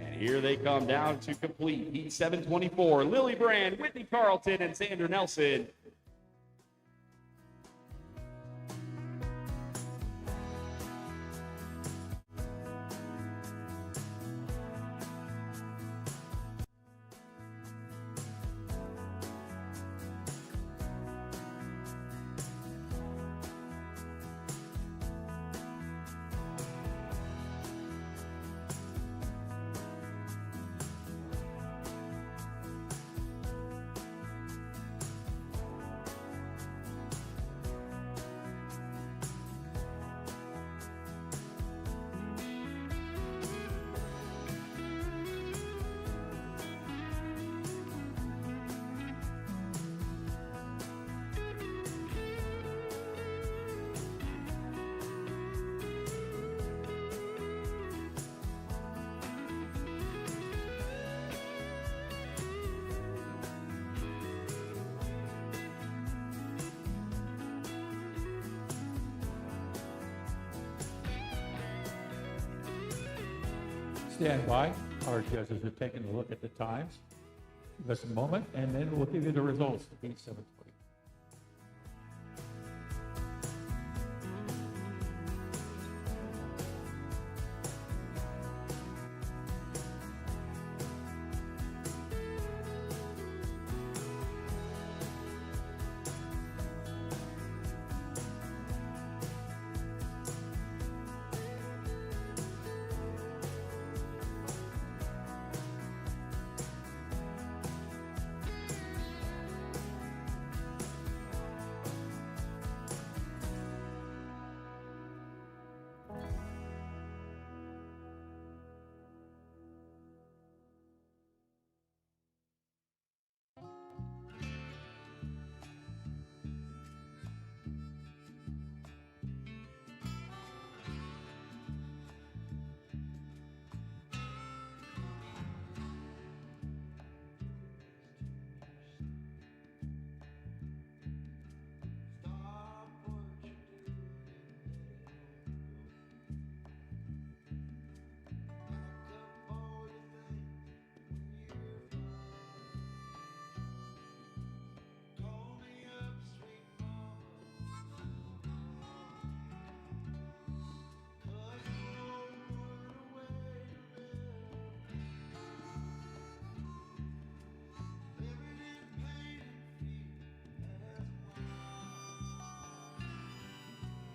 And here they come down to complete heat 724. Lily Brand, Whitney Carlton, and Xander Nelson. Stand by. Our judges are taking a look at the times. Give us a moment, and then we'll give you the results. Heat 720.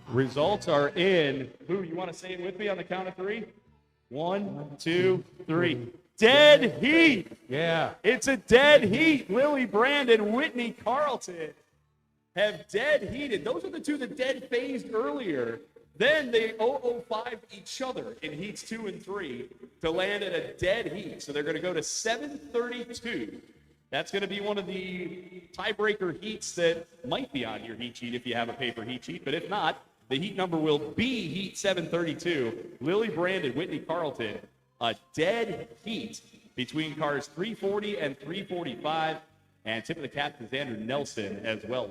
Results are in. Who, you want to say it with me on the count of 3? 1, 2, 3. Dead heat. Yeah. It's a dead heat. Lily Brand and Whitney Carlton have dead heated. Those are the two that dead phased earlier. Then they 0-0-5 each other in heats 2 and 3 to land at a dead heat. So they're going to go to 732. That's going to be one of the tiebreaker heats that might be on your heat sheet if you have a paper heat sheet. But if not, the heat number will be heat 732. Lily Brand and Whitney Carlton, a dead heat between cars 340 and 345. And tip of the cap to Xander Nelson as well.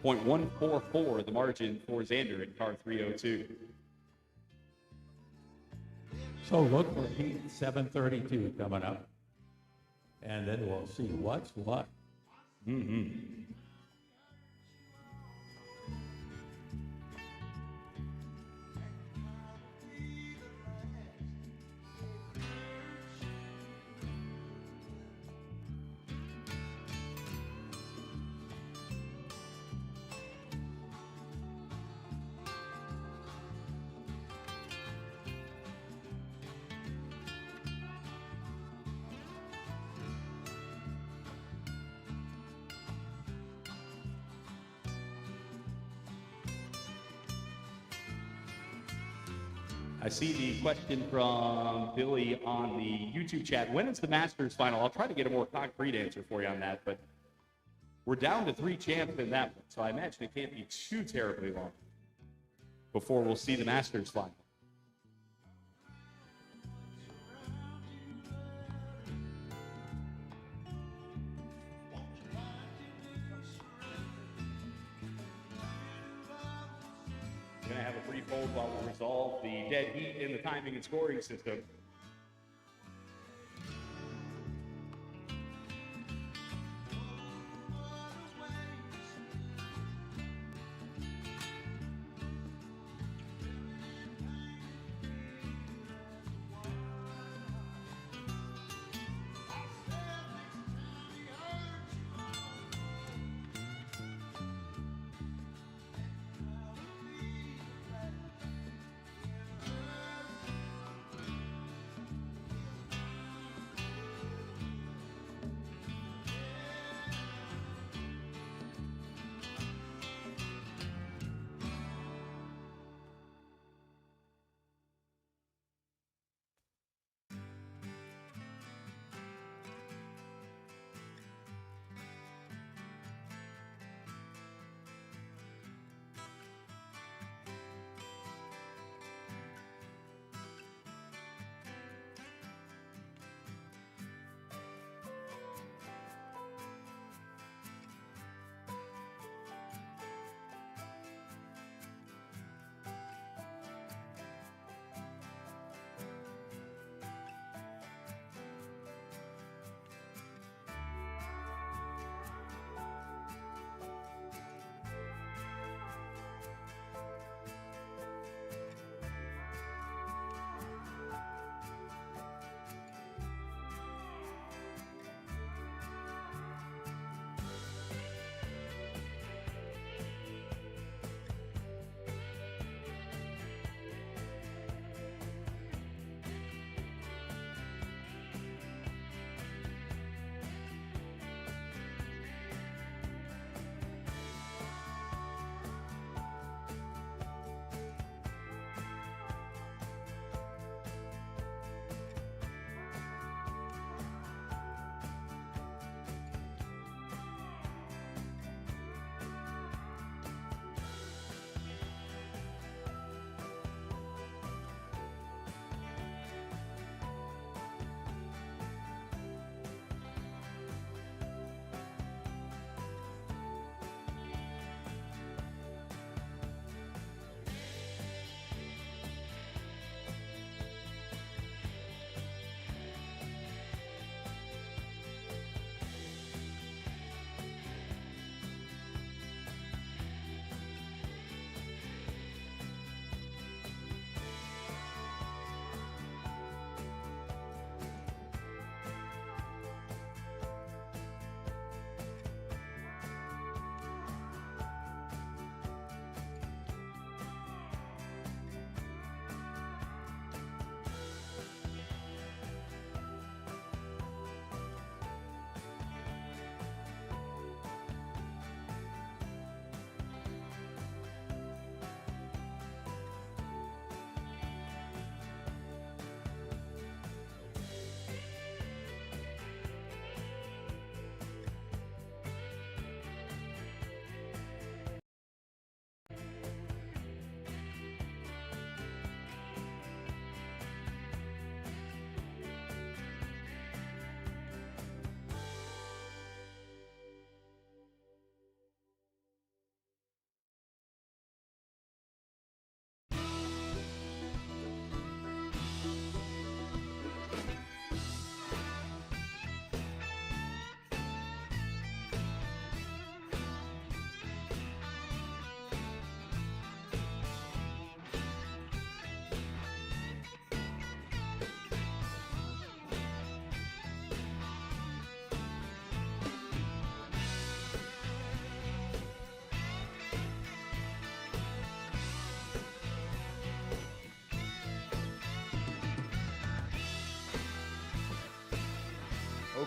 0.144 the margin for Xander in car 302. So look for heat 732 coming up. And then we'll see what's what. Mm-hmm. I see the question from Billy on the YouTube chat. When is the Masters final? I'll try to get a more concrete answer for you on that. But We're down to 3 champs in that one, so I imagine it can't be too terribly long before we'll see the Masters final. We're going to have a brief hold while we resolve the dead heat in the timing and scoring system.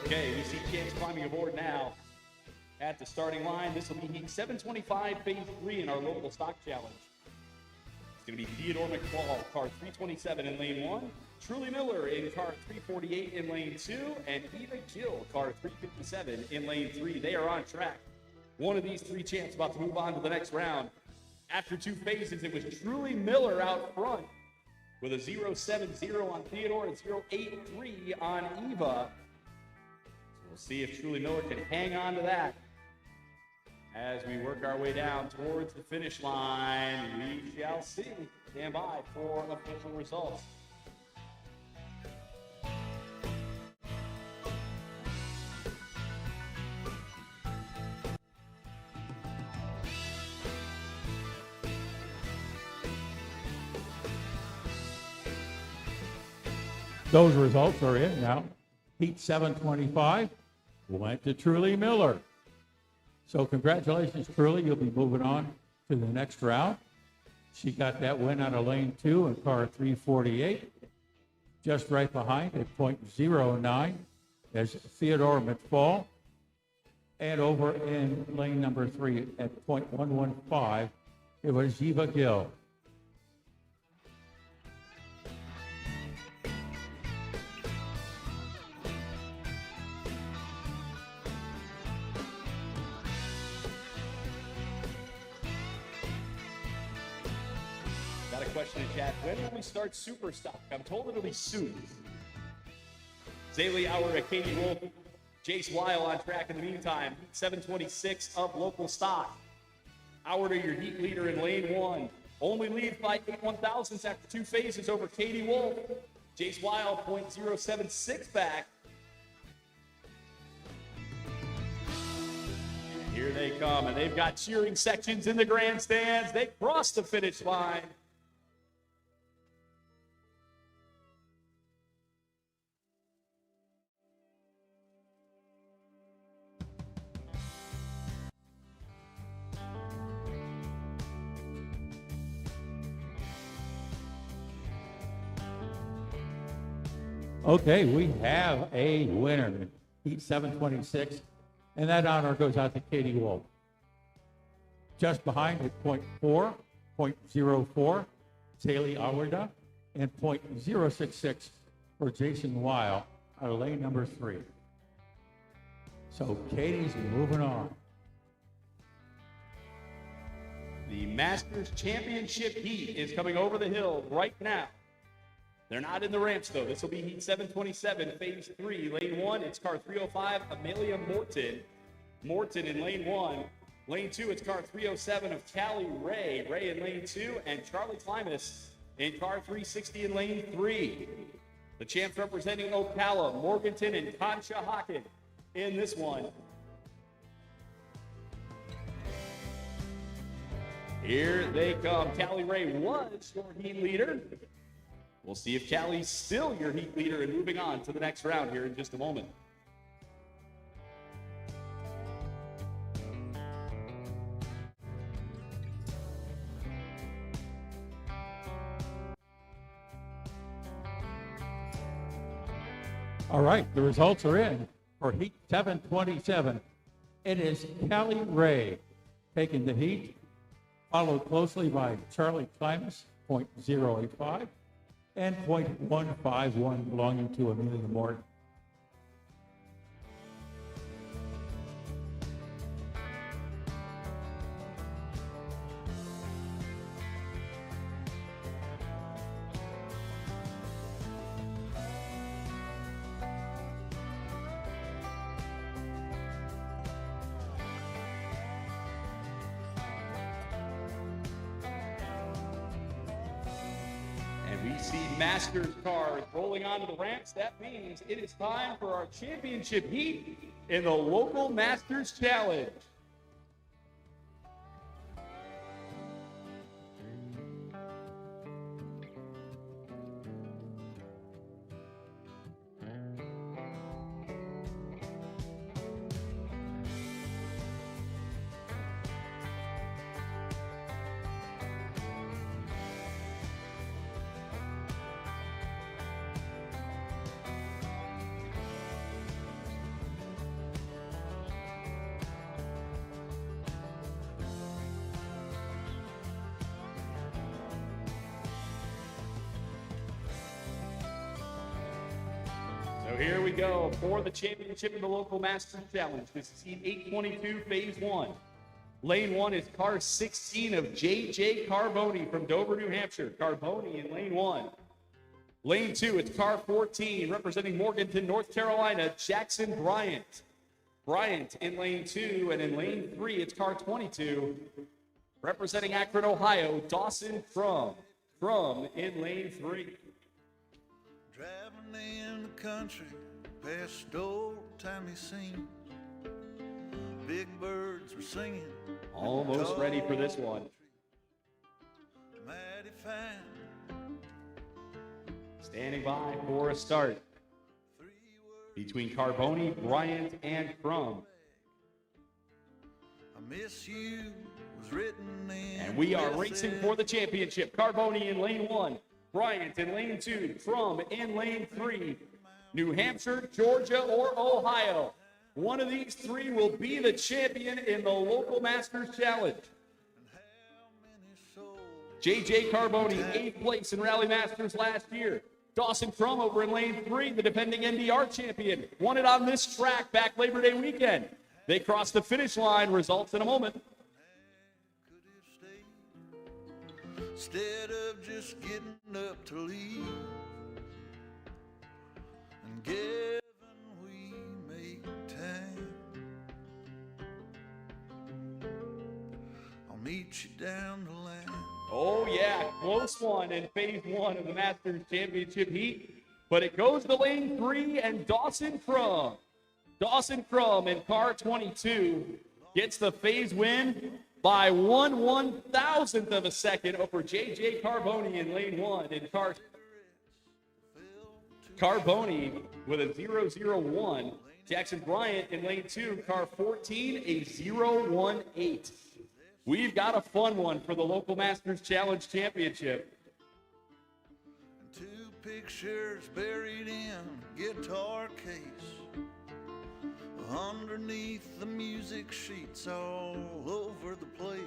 Okay, we see kids climbing aboard now at the starting line. This will be Heat 725, Phase 3 in our local stock challenge. It's going to be Theodore McFall, car 327 in lane 1, Truly Miller in car 348 in lane 2, and Eva Gill, car 357 in lane 3. They are on track one of these three champs about to move on to the next round. After two phases, it was Truly Miller out front with a 0.70 on Theodore and 0.83 on Eva. So we'll see if Truly Miller can hang on to that as we work our way down towards the finish line. We shall see. Stand by for official results. Those results are in now. Heat 725 went to Truly Miller. So congratulations, Truly. You'll be moving on to the next round. She got that win out of lane 2 in car 348. Just right behind at .09 is Theodore McFall. And over in lane number 3 at .115, it was Eva Gill. Got a question in chat. When will we start Super Stock? I'm told it'll be soon. Zaylee Howard, Katie Wolf, Jace Weil on track in the meantime. 726 of local stock. Howard are your heat leader in lane 1. Only lead by 8 1/1000ths after two phases over Katie Wolf. Jace Weil, .076 back. And here they come, and they've got cheering sections in the grandstands. They crossed the finish line. Okay, we have a winner in Heat 726, and that honor goes out to Katie Wolf. Just behind at .4, .04, Zaylee Awarda, and .066 for Jason Weil out of lane number 3. So Katie's moving on. The Masters Championship heat is coming over the hill right now. They're not in the ramps, though. This will be Heat 727, Phase 3. Lane 1, it's car 305, Amelia Morton. Morton in lane 1. Lane 2, it's car 307 of Callie Ray. Ray in lane 2, and Charlie Klimas in car 360 in lane 3. The champs representing Ocala, Morganton, and Concha Hocken in this one. Here they come. Callie Ray was your heat leader. We'll see if Callie's still your heat leader and moving on to the next round here in just a moment. All right, the results are in for Heat 727. It is Callie Ray taking the heat, followed closely by Charlie Klimas, .085, and .151 belonging to Amelia Morton. We see Masters cars rolling onto the ramps. That means it is time for our championship heat in the local Masters Challenge. So here we go for the championship in the local Masters Challenge. This is Heat 822, Phase 1. Lane 1 is car 16 of J.J. Carboni from Dover, New Hampshire. Carboni in lane 1. Lane 2, it's car 14, representing Morganton, North Carolina, Jackson Bryant. Bryant in lane 2, and in lane 3, it's car 22, representing Akron, Ohio, Dawson Crum. Crum in lane 3. Driving in the country, past old-timey scenes. Big birds were singing. Almost ready for this one. Mighty fine. Standing by for a start between Carboni, Bryant, and Crum. I miss you was written in. And we are racing for the championship. Carboni in lane 1, Bryant in lane 2, Crum in lane 3. New Hampshire, Georgia, or Ohio. One of these three will be the champion in the local Masters Challenge. J.J. Carboni, 8th place in Rally Masters last year. Dawson Crum over in lane 3, the defending NDR champion. Won it on this track back Labor Day weekend. They crossed the finish line. Results in a moment. Instead of just getting up to leave and given we make time, I'll meet you down the line. Oh yeah, close one in phase 1 of the Masters Championship heat, but it goes to lane 3 and Dawson Crum. Dawson Crum in car 22 gets the phase win by 1/1000th of a second over J.J. Carboni in lane 1 in car. Carboni with a 0.01. Jackson Bryant in lane 2, car 14, a 0.18. We've got a fun one for the local Masters Challenge Championship. Two pictures buried in a guitar case, underneath the music sheets all over the place.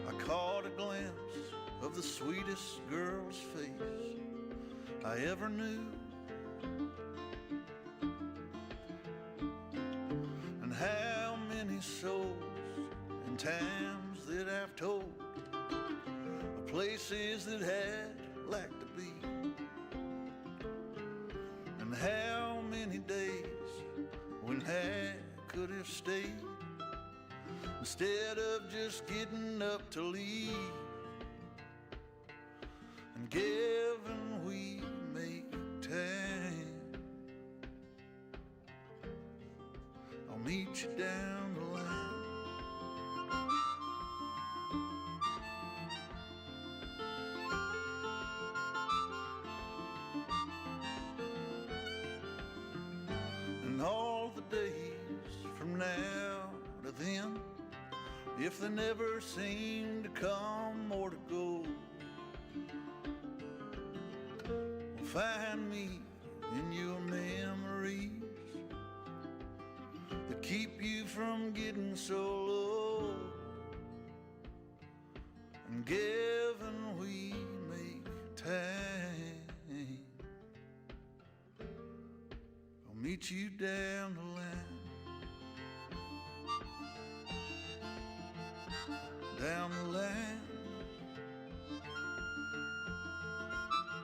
I caught a glimpse of the sweetest girl's face I ever knew, and how many souls and times that I've told of places that had like to be, and how many days when I could have stayed instead of just getting up to leave and given we make time. I'll meet you down the line. And all the days from now to then, if they never seem to come or to go, find me in your memories that keep you from getting so low, and given we make time, I'll meet you down the line. Down the line,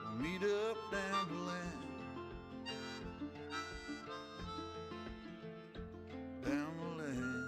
we'll meet up down the line. Down the line.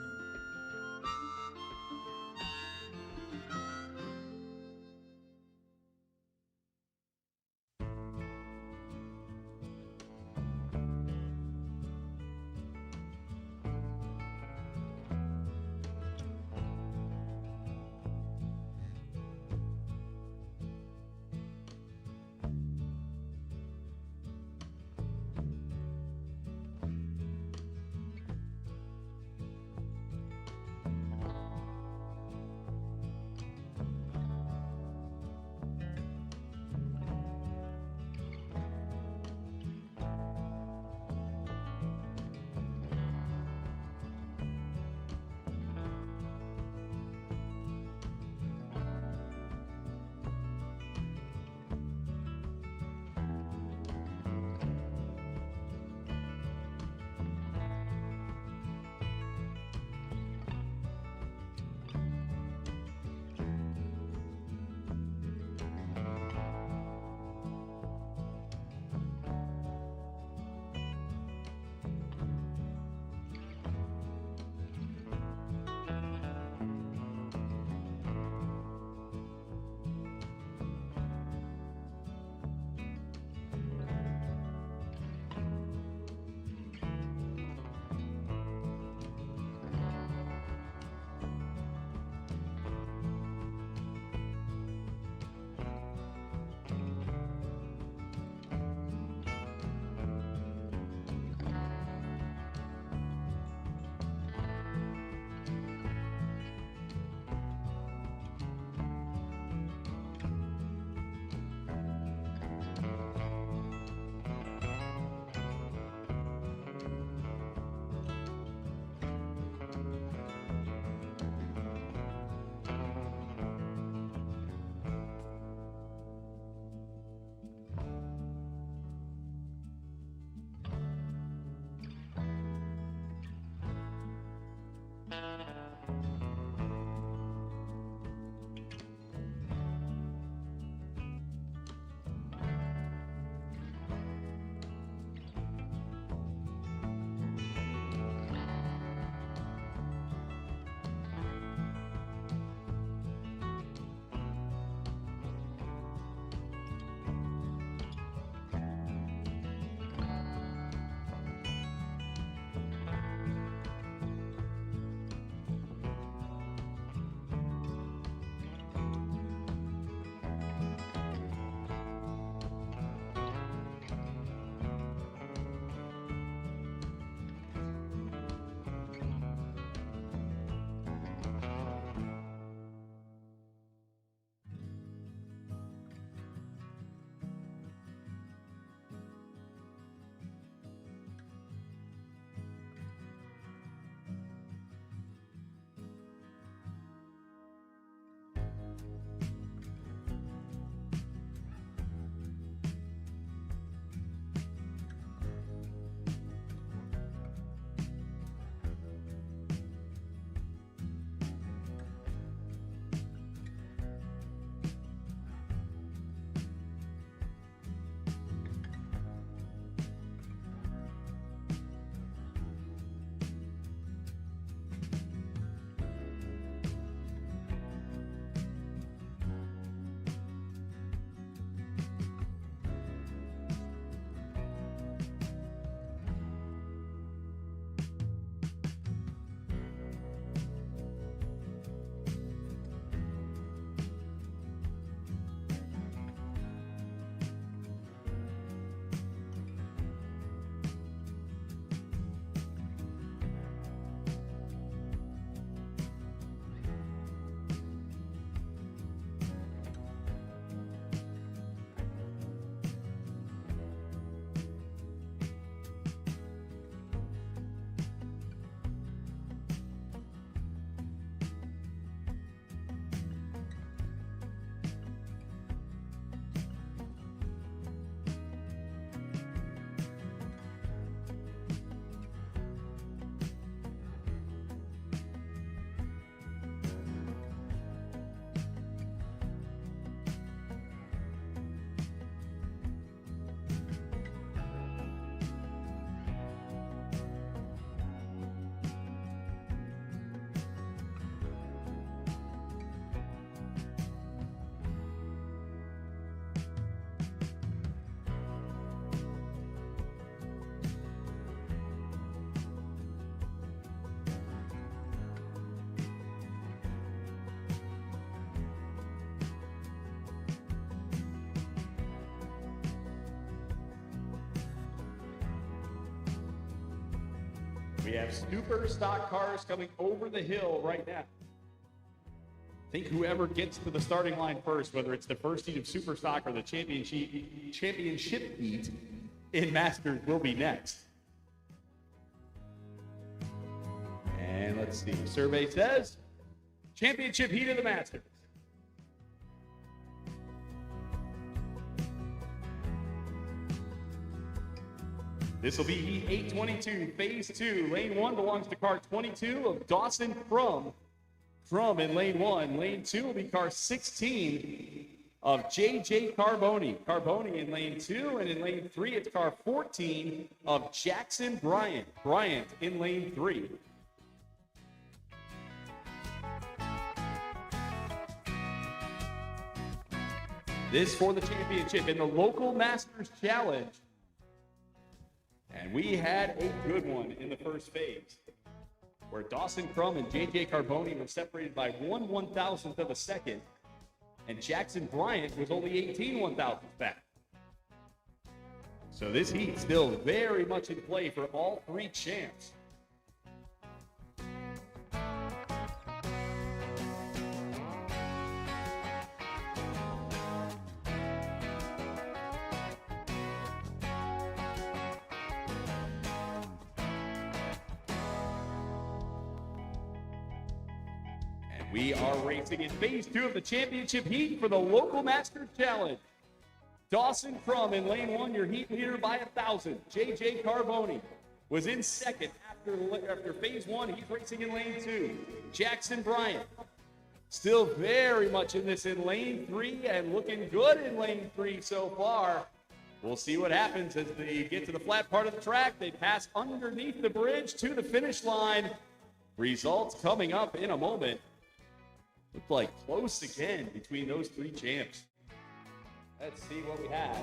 We have super stock cars coming over the hill right now. I think whoever gets to the starting line first, whether it's the first heat of super stock or the championship heat in Masters, will be next. And let's see, survey says championship heat of the Masters. This will be heat 822, phase 2. Lane 1 belongs to car 22 of Dawson Crum in lane 1. Lane 2 will be car 16 of JJ Carboni in lane 2. And in lane 3, it's car 14 of Jackson Bryant in lane 3. This for the championship in the local Masters Challenge. And we had a good one in the first phase, where Dawson Crum and JJ Carboni were separated by 1/1000th of a second, and Jackson Bryant was only 18 1/1000ths back. So this heat still very much in play for all three champs. We are racing in phase 2 of the championship heat for the local Masters Challenge. Dawson Crum in lane 1, your heat leader by 1,000. JJ Carboni was in second after phase 1. He's racing in lane 2. Jackson Bryant still very much in this in lane 3 and looking good in lane 3 so far. We'll see what happens as they get to the flat part of the track. They pass underneath the bridge to the finish line. Results coming up in a moment. Looked like close again between those three champs. Let's see what we have.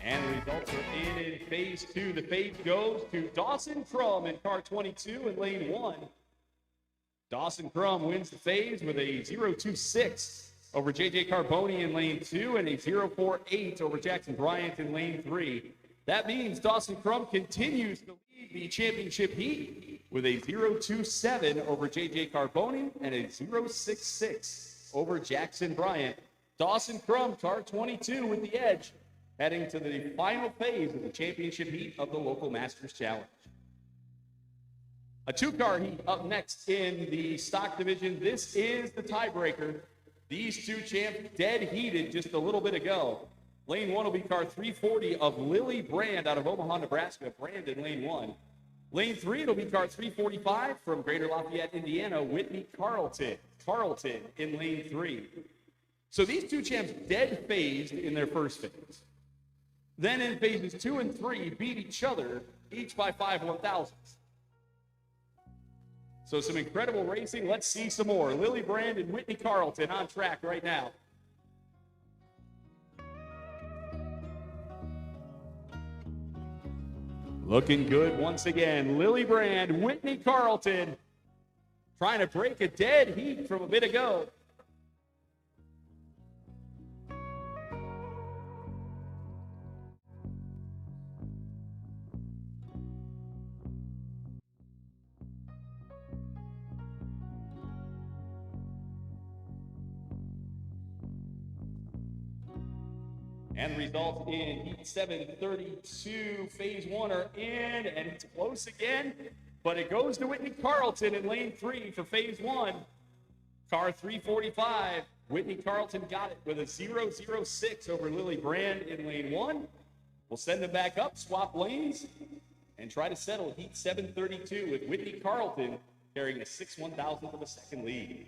And the results are in phase 2. The phase goes to Dawson Crum in car 22 in lane 1. Dawson Crum wins the phase with a 0.26 over JJ Carboni in lane 2 and a 0.48 over Jackson Bryant in lane 3. That means Dawson Crum continues to lead the championship heat with a 0.27 over JJ Carboni and a 0.66 over Jackson Bryant. Dawson Crum, car 22 with the edge, heading to the final phase of the championship heat of the local Masters Challenge. A two-car heat up next in the stock division. This is the tiebreaker. These two champs dead heated just a little bit ago. Lane 1 will be car 340 of Lily Brand out of Omaha, Nebraska. Brand in lane 1. Lane 3, it'll be car 345 from Greater Lafayette, Indiana. Whitney Carlton in lane 3. So these two champs dead phased in their first phase. Then in phases 2 and 3, beat each other, each by 5 1/1000ths. So some incredible racing. Let's see some more. Lily Brand and Whitney Carlton on track right now. Looking good once again. Lily Brand, Whitney Carlton, trying to break a dead heat from a bit ago. And the results in Heat 732, Phase 1 are in, and it's close again, but it goes to Whitney Carlton in lane 3 for Phase 1. Car 345, Whitney Carlton got it with a 0.06 over Lily Brand in lane 1. We'll send them back up, swap lanes, and try to settle Heat 732 with Whitney Carlton carrying a 6/1,000th of a second lead.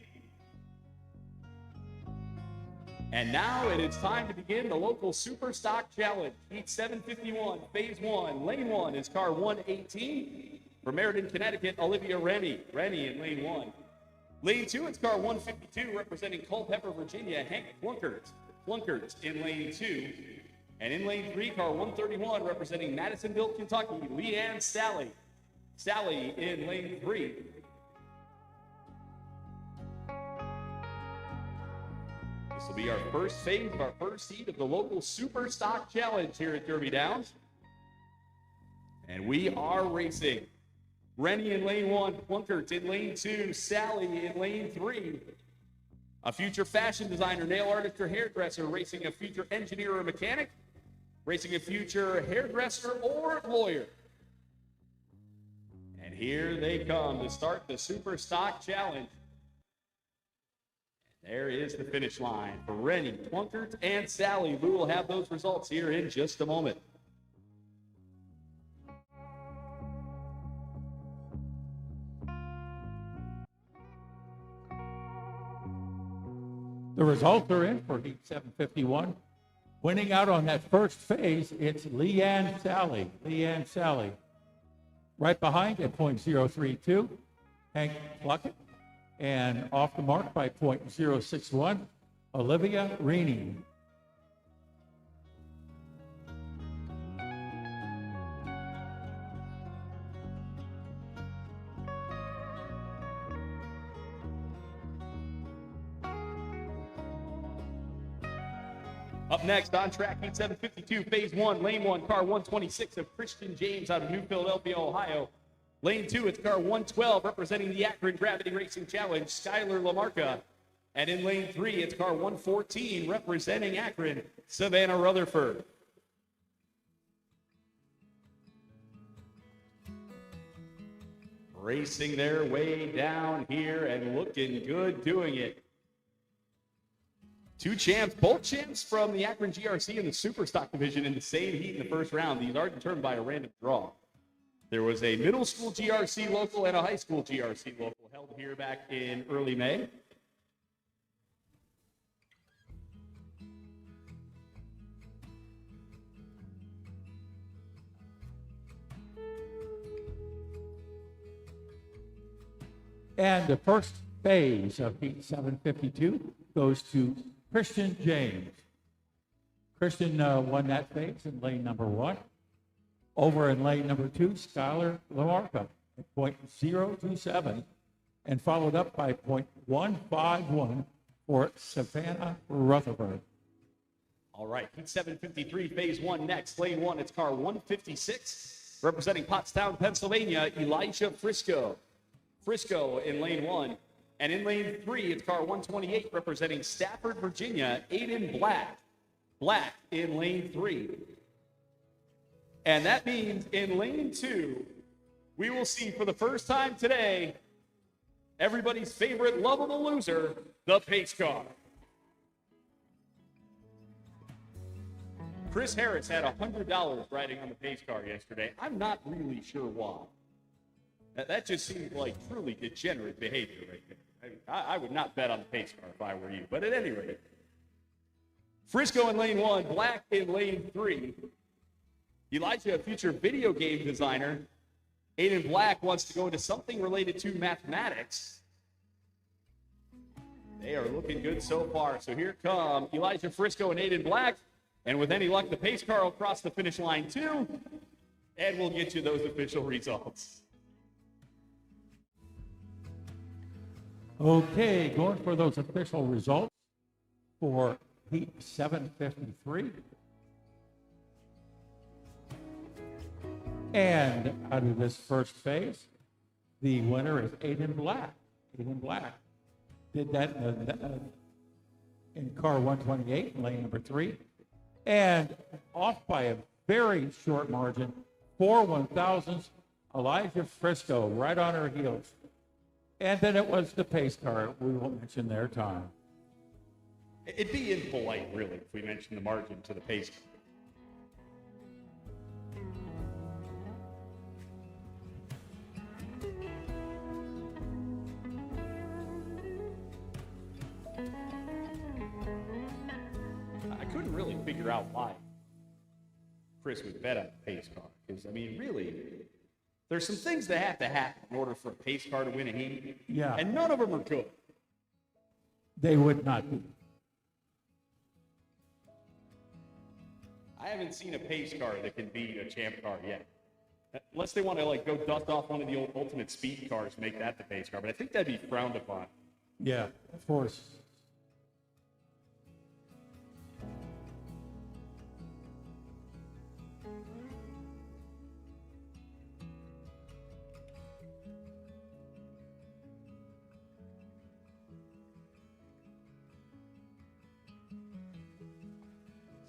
And now it is time to begin the local Super Stock Challenge. Heat 751, Phase 1, Lane 1 is car 118. From Meriden, Connecticut, Olivia Rennie in Lane 1. Lane 2, it's car 152, representing Culpeper, Virginia, Hank Plunkert in Lane 2. And in Lane 3, car 131, representing Madisonville, Kentucky, Leanne Sally in Lane 3. This will be our first phase of our first heat of the local Super Stock Challenge here at Derby Downs. And we are racing. Rennie in lane 1, Plunkert in lane 2, Sally in lane 3. A future fashion designer, nail artist, or hairdresser racing a future engineer or mechanic, racing a future hairdresser or lawyer. And here they come to start the Super Stock Challenge. There is the finish line for Rennie, Plunkert, and Sally. We will have those results here in just a moment. The results are in for Heat 751. Winning out on that first phase, it's Leanne Sally. Right behind at .032, Hank Plunkett. And off the mark by .061, Olivia Rennie. Up next on track, Heat 752, Phase 1, Lane 1, car 126 of Christian James out of New Philadelphia, Ohio. Lane 2, it's car 112, representing the Akron Gravity Racing Challenge, Skylar LaMarca. And in lane 3, it's car 114, representing Akron, Savannah Rutherford. Racing their way down here and looking good doing it. Two champs, both champs from the Akron GRC and the Super Stock Division in the same heat in the first round. These are determined by a random draw. There was a middle school GRC local and a high school GRC local held here back in early May. And the first phase of Heat 752 goes to Christian James. Christian won that phase in lane number 1. Over in lane number 2, Skylar LaMarca at .027, and followed up by .151 for Savannah Rutherford. All right, Heat 753, Phase 1 next. Lane 1, it's car 156, representing Pottstown, Pennsylvania, Elisha Frisco. Frisco in lane 1. And in lane 3, it's car 128, representing Stafford, Virginia, Aiden Black. Black in lane 3. And that means in lane 2, we will see for the first time today, everybody's favorite lovable loser, the pace car. Chris Harris had $100 riding on the pace car yesterday. I'm not really sure why. That just seemed like truly degenerate behavior right there. I would not bet on the pace car if I were you. But at any rate, Frisco in lane 1, Black in lane 3. Elijah, a future video game designer. Aiden Black wants to go into something related to mathematics. They are looking good so far. So here come Elijah Frisco and Aiden Black. And with any luck, the pace car will cross the finish line too. And we'll get you those official results. Okay, going for those official results for Heat 753. And out of this first phase, the winner is Aiden Black. Aiden Black did that in car 128, lane number 3. And off by a very short margin, 4/1000ths, Elijah Frisco right on her heels. And then it was the pace car. We won't mention their time. It'd be impolite, really, if we mentioned the margin to the pace. I couldn't really figure out why Chris would bet on the pace car. Because, I mean, really, there's some things that have to happen in order for a pace car to win a heat. Yeah. And none of them are good. They would not be. I haven't seen a pace car that can beat a champ car yet. Unless they want to like go dust off one of the old ultimate speed cars and make that the pace car. But I think that'd be frowned upon. Yeah, of course.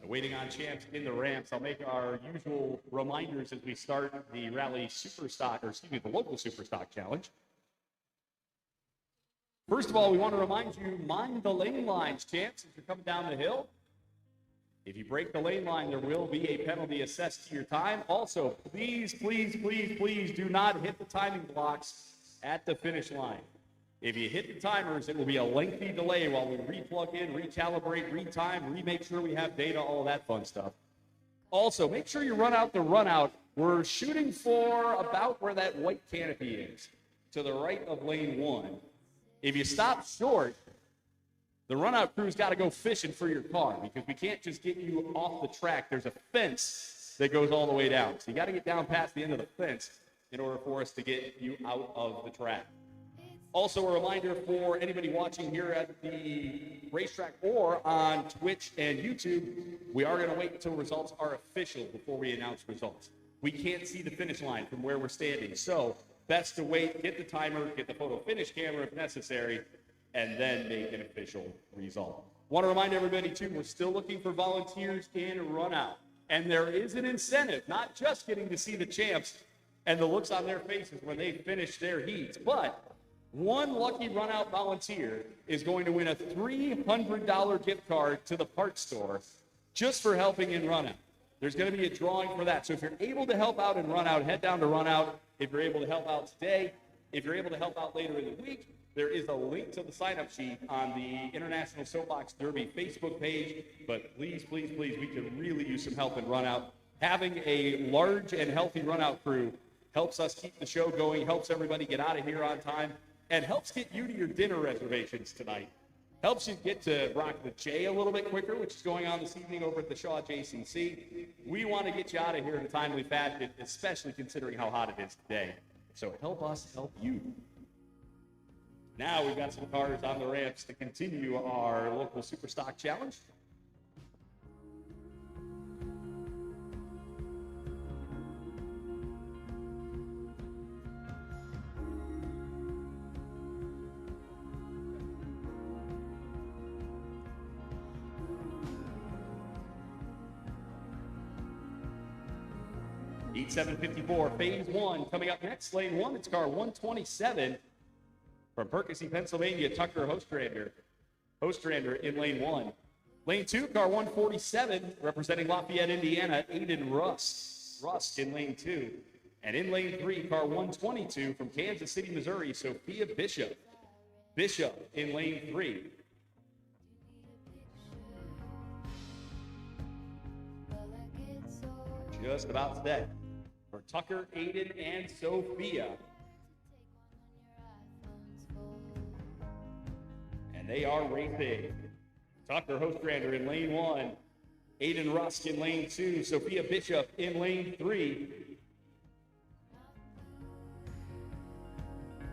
Waiting on champs in the ramps. I'll make our usual reminders as we start the Rally Superstock, or excuse me, the local Superstock Challenge. First of all, we want to remind you, mind the lane lines, champs, as you're coming down the hill. If you break the lane line, there will be a penalty assessed to your time. Also, please, please, please, please do not hit the timing blocks at the finish line. If you hit the timers, it will be a lengthy delay while we replug in, recalibrate, retime, remake sure we have data, all that fun stuff. Also, make sure you run out the run out. We're shooting for about where that white canopy is, to the right of lane 1. If you stop short, the run out crew's got to go fishing for your car because we can't just get you off the track. There's a fence that goes all the way down. So you got to get down past the end of the fence in order for us to get you out of the track. Also, a reminder for anybody watching here at the racetrack or on Twitch and YouTube, we are going to wait until results are official before we announce results. We can't see the finish line from where we're standing, so best to wait, get the timer, get the photo finish camera if necessary, and then make an official result. Want to remind everybody, too, we're still looking for volunteers in run-out, and there is an incentive, not just getting to see the champs and the looks on their faces when they finish their heats, but one lucky run-out volunteer is going to win a $300 gift card to the parts store just for helping in run-out. There's going to be a drawing for that. So if you're able to help out in run-out, head down to run-out. If you're able to help out today, if you're able to help out later in the week, there is a link to the sign-up sheet on the International Soapbox Derby Facebook page. But please, please, please, we could really use some help in run-out. Having a large and healthy run-out crew helps us keep the show going, helps everybody get out of here on time, and helps get you to your dinner reservations tonight. Helps you get to Rock the J a little bit quicker, which is going on this evening over at the Shaw JCC. We want to get you out of here in a timely fashion, especially considering how hot it is today. So help us help you. Now we've got some cars on the ramps to continue our local Superstock Challenge. Heat 754, phase 1. Coming up next, lane 1, it's car 127 from Percy, Pennsylvania, Tucker Hostrander. Hostrander in lane 1. Lane 2, car 147, representing Lafayette, Indiana, Aiden Rust. Rust in lane 2. And in lane 3, car 122 from Kansas City, Missouri, Sophia Bishop. Bishop in lane 3. Just about today. For Tucker, Aiden, and Sophia. And they are racing. Tucker Hostrander in lane 1. Aiden Rusk in lane 2. Sophia Bishop in lane 3.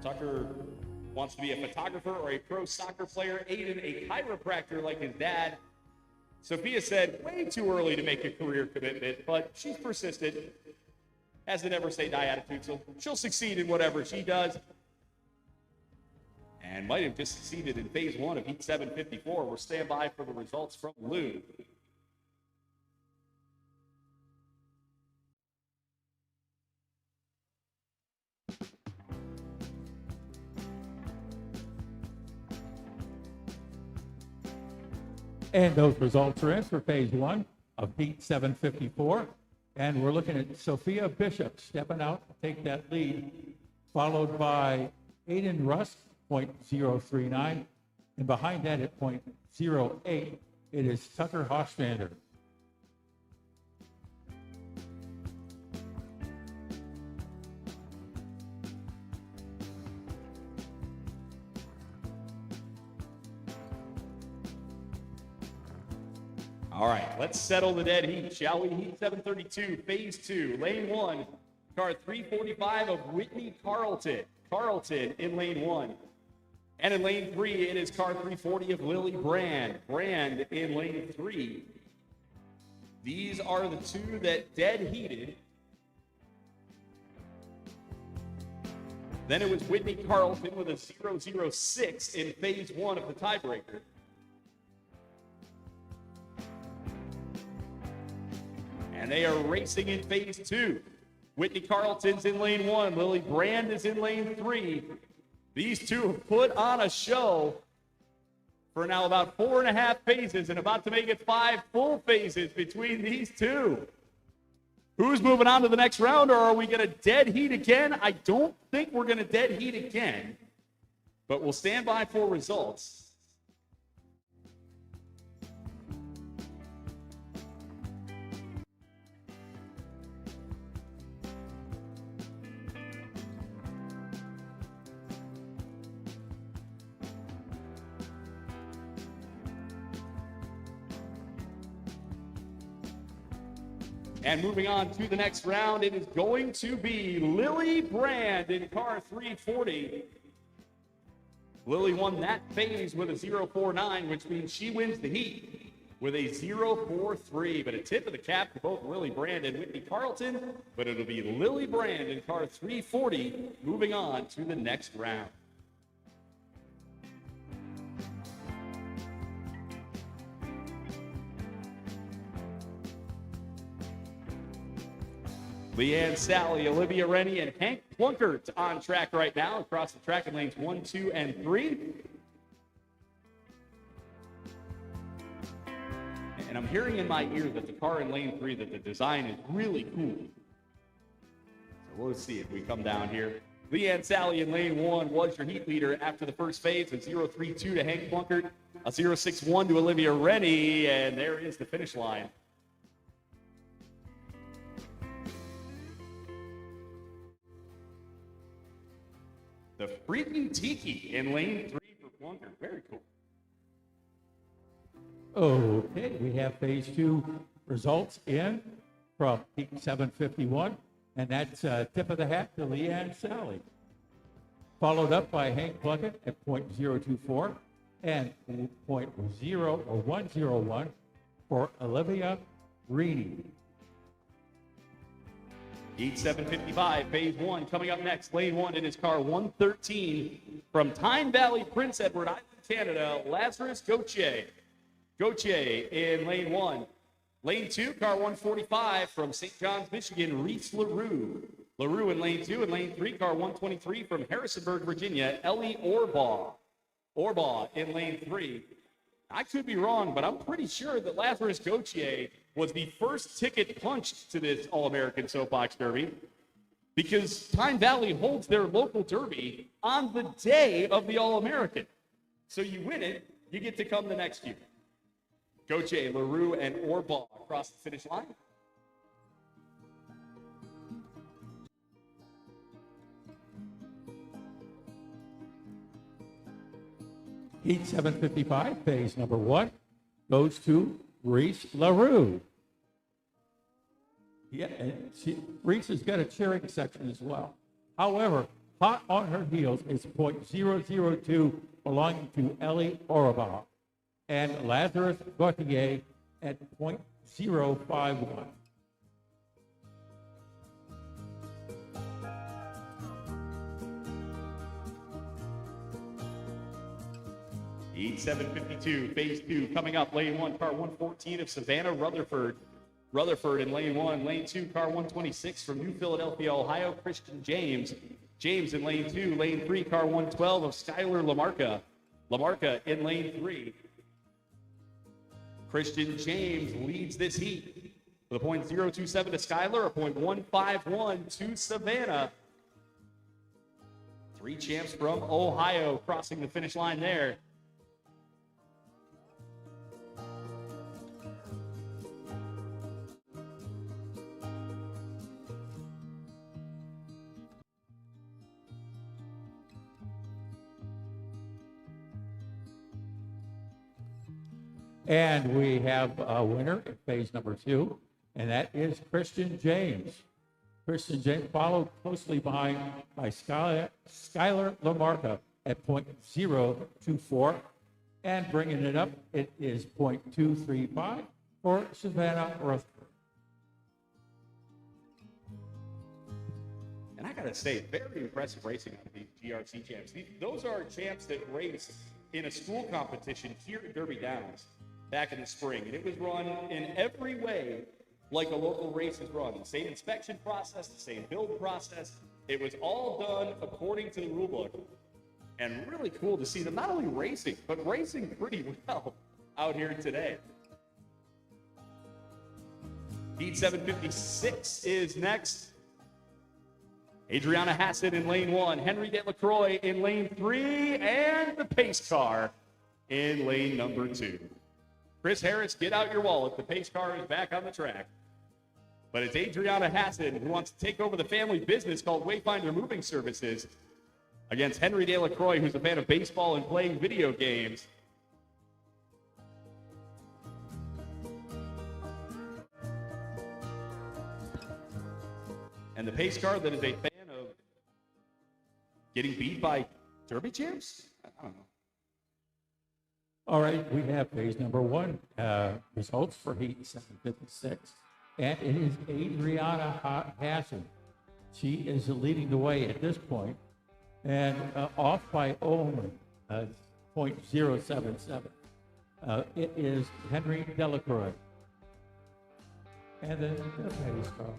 Tucker wants to be a photographer or a pro soccer player. Aiden, a chiropractor like his dad. Sophia said way too early to make a career commitment, but she's persistent. Has the never say die attitude, so she'll succeed in whatever she does. And might have just succeeded in phase 1 of Heat 754. We'll stand by for the results from Lou. And those results are in for phase one of heat 754. And we're looking at Sophia Bishop stepping out to take that lead, followed by Aiden Rust, .039. And behind that at .08, it is Tucker Hochstander. All right, let's settle the dead heat, shall we? Heat 732, phase two, lane one, car 345 of Whitney Carlton. Carlton in lane one. And in lane three, it is car 340 of Lily Brand. Brand in lane three. These are the two that dead heated. Then it was Whitney Carlton with a 006 in phase one of the tiebreaker. And they are racing in phase two. Whitney Carlton's in lane one. Lily Brand is in lane three. These two have put on a show for now about 4.5 phases and about to make it 5 full phases between these two. Who's moving on to the next round, or are we going to dead heat again? I don't think we're going to dead heat again, but we'll stand by for results. And moving on to the next round, it is going to be Lily Brand in car 340. Lily won that phase with a 049, which means she wins the heat with a 043. But a tip of the cap to both Lily Brand and Whitney Carlton. But it'll be Lily Brand in car 340 moving on to the next round. Leanne Sally, Olivia Rennie, and Hank Plunkert on track right now across the track in lanes 1, 2, and 3. And I'm hearing in my ear that the car in lane 3, that the design is really cool. So we'll see if we come down here. Leanne Sally in lane 1 was your heat leader after the first phase, a 0.32 to Hank Plunkert, a 0.61 to Olivia Rennie, and there is the finish line. The Freaking Tiki in lane 3 for Plunkert. Very cool. Okay, we have phase two results in from heat 751, and that's tip of the hat to Leanne Sally. Followed up by Hank Plunkett at .024 and .101 for Olivia Rennie. Heat 755, phase one, coming up next. Lane 1 in his car 113 from Tyne Valley, Prince Edward Island, Canada, Lazarus Gauthier. Gauthier in lane 1. Lane 2, car 145 from St. John's, Michigan, Reese LaRue. LaRue in lane 2. In lane 3, car 123 from Harrisonburg, Virginia, Ellie Orbaugh. Orbaugh in lane 3. I could be wrong, but I'm pretty sure that Lazarus Gauthier was the first ticket punched to this All-American Soapbox Derby, because Tyne Valley holds their local derby on the day of the All-American. So you win it, you get to come the next year. Gauthier, LaRue, and Orbaugh across the finish line. Heat 755, phase number 1, goes to Reese LaRue. Yeah, and Reese has got a cheering section as well. However, hot on her heels is .002 belonging to Ellie Orbaugh and Lazarus Gauthier at .051. Heat 752, phase 2, coming up. Lane 1, car 114 of Savannah Rutherford. Rutherford in lane 1. Lane 2, car 126 from New Philadelphia, Ohio, Christian James. James in lane 2. Lane 3, car 112 of Skylar Lamarca. Lamarca in lane 3. Christian James leads this heat with a .027 to Skyler, a .151 to Savannah. 3 champs from Ohio crossing the finish line there. And we have a winner in phase number 2, and that is Christian James. Christian James followed closely behind by Skylar Lamarca at .024, and bringing it up, it is .235 for Savannah Rutherford. And I gotta say, very impressive racing out of these GRC champs. Those are champs that raced in a school competition here at Derby Downs back in the spring, and it was run in every way like a local race is run. The same inspection process, the same build process. It was all done according to the rule book. And really cool to see them not only racing, but racing pretty well out here today. Heat 756 is next. Adriana Hassett in lane 1, Henry Delacroix in lane 3, and the pace car in lane number 2. Chris Harris, get out your wallet. The pace car is back on the track. But it's Adriana Hassett who wants to take over the family business called Wayfinder Moving Services against Henry Delacroix, who's a fan of baseball and playing video games. And the pace car that is a fan of getting beat by Derby champs? I don't know. All right, we have phase number 1 results for Heat 756, and it is Adriana Hassett. She is leading the way at this point, and off by only .077. It is Henry Delacroix, and then the pace car.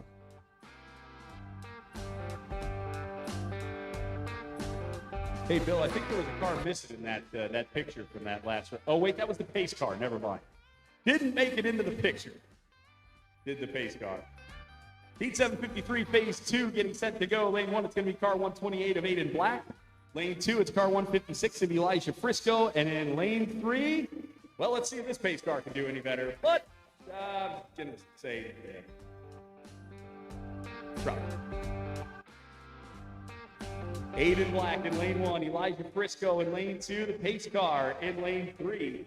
Hey, Bill, I think there was a car missing in that picture from that last. Oh, wait, that was the pace car. Never mind. Didn't make it into the picture. Did the pace car. Heat 753, phase 2, getting set to go. Lane 1, it's going to be car 128 of Aiden Black. Lane 2, it's car 156 of Elijah Frisco. And in lane 3, well, let's see if this pace car can do any better. But I'm going to say, try. Aiden Black in lane 1, Elijah Frisco in lane 2, the pace car in lane 3.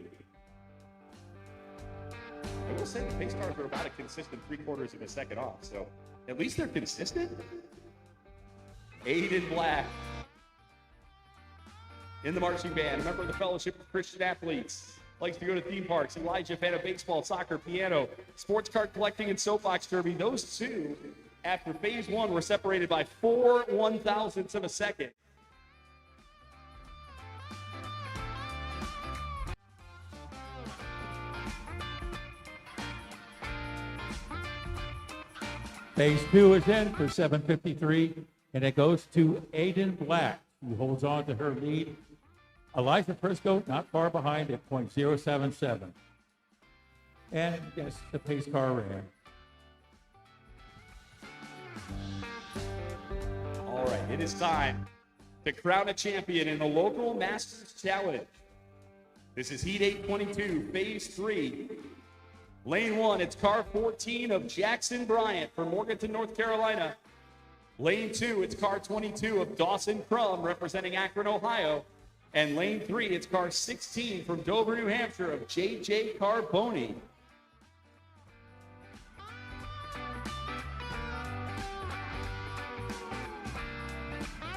I will say the pace cars are about a consistent 3/4 of a second off, so at least they're consistent. Aiden Black in the marching band, a member of the Fellowship of Christian Athletes, likes to go to theme parks. Elijah, fan of baseball, soccer, piano, sports card collecting, and soapbox derby. Those two, after phase 1, were separated by 4 1/1000ths of a second. Phase 2 is in for 753, and it goes to Aiden Black, who holds on to her lead. Elijah Frisco not far behind at .077. And yes, the pace car ran. All right, it is time to crown a champion in the local Masters Challenge. This is Heat 822, Phase 3. Lane 1, it's car 14 of Jackson Bryant from Morganton, North Carolina. Lane 2, it's car 22 of Dawson Crum representing Akron, Ohio. And lane 3, it's car 16 from Dover, New Hampshire of J.J. Carboni.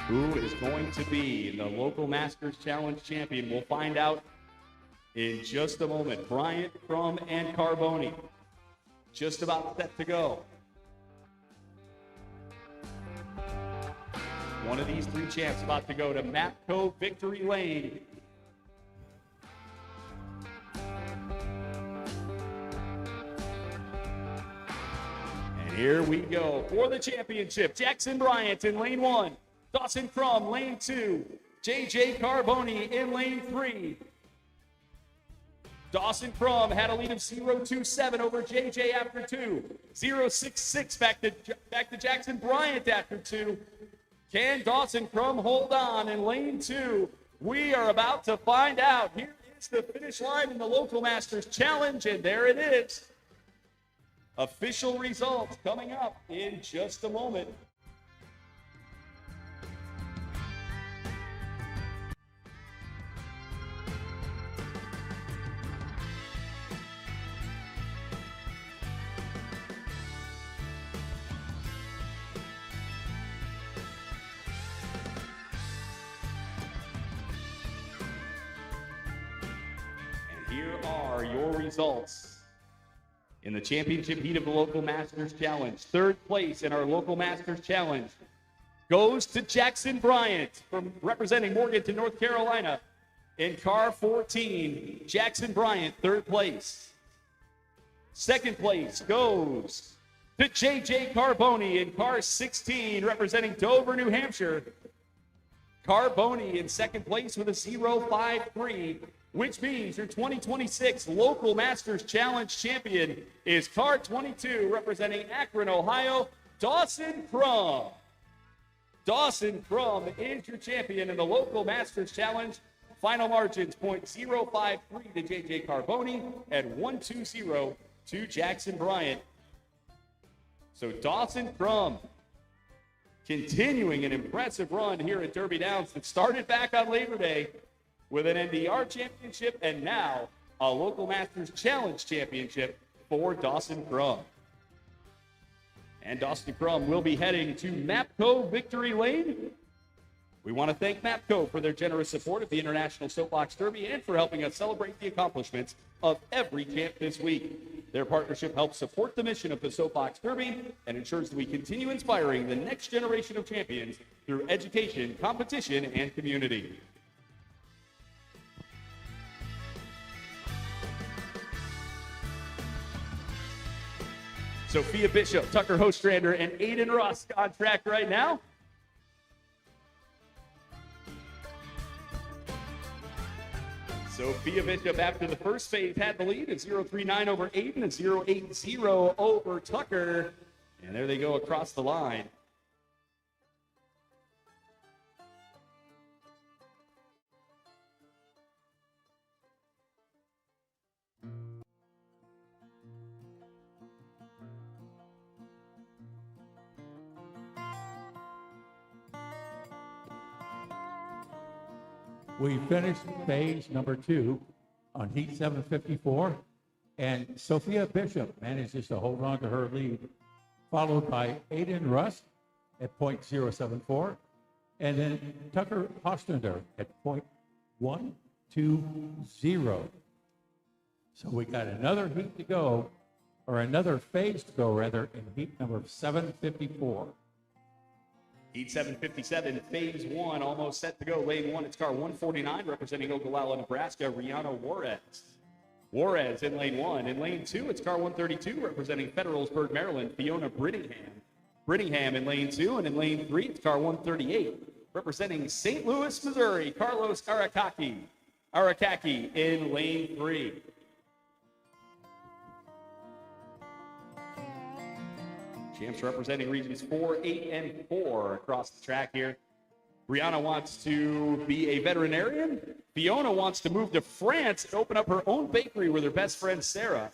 Who is going to be the local Masters Challenge champion? We'll find out in just a moment. Bryant, Crum, and Carboni just about set to go. One of these 3 champs about to go to Mapco Victory Lane. And here we go for the championship. Jackson Bryant in lane 1. Dawson Crum, lane 2. J.J. Carboni in lane 3. Dawson Crum had a lead of 0.27 over JJ after 2. 0.66 back to Jackson Bryant after 2. Can Dawson Crum hold on in lane 2? We are about to find out. Here is the finish line in the Local Masters Challenge, and there it is. Official results coming up in just a moment. Here are your results. In the championship heat of the Local Masters Challenge, third place in our Local Masters Challenge goes to Jackson Bryant from representing Morganton, North Carolina. In car 14, Jackson Bryant, third place. Second place goes to JJ Carboni in car 16, representing Dover, New Hampshire. Carboni in second place with a 0.53, which means your 2026 Local Masters Challenge champion is car 22, representing Akron, Ohio, Dawson Crum. Dawson Crum is your champion in the Local Masters Challenge. Final margins, 0.053 to JJ Carboni and 1.20 to Jackson Bryant. So Dawson Crum continuing an impressive run here at Derby Downs that started back on Labor Day with an NDR championship and now a Local Masters Challenge championship for Dawson Crum. And Dawson Crum will be heading to Mapco Victory Lane. We want to thank Mapco for their generous support of the International Soapbox Derby and for helping us celebrate the accomplishments of every champ this week. Their partnership helps support the mission of the Soapbox Derby and ensures that we continue inspiring the next generation of champions through education, competition, and community. Sophia Bishop, Tucker Hostrander, and Aiden Rusk on track right now. Sophia Bishop, after the first phase, had the lead at 0.39 over Aiden and 0.80 over Tucker. And there they go across the line. We finished phase number 2 on heat 754, and Sophia Bishop manages to hold on to her lead, followed by Aiden Rusk at 0.074, and then Tucker Hostrander at 0.120. So we got another heat to go, or another phase to go, rather, in heat number 754. Heat 757, phase 1, almost set to go. Lane 1, it's car 149, representing Ogallala, Nebraska, Rihanna Juarez. Juarez in lane 1. In lane 2, it's car 132, representing Federalsburg, Maryland, Fiona Brittingham. Brittingham in lane 2, and in lane 3, it's car 138, representing St. Louis, Missouri, Carlos Arakaki. Arakaki in lane 3. Champs representing regions 4, 8, and 4 across the track here. Brianna wants to be a veterinarian. Fiona wants to move to France and open up her own bakery with her best friend, Sarah.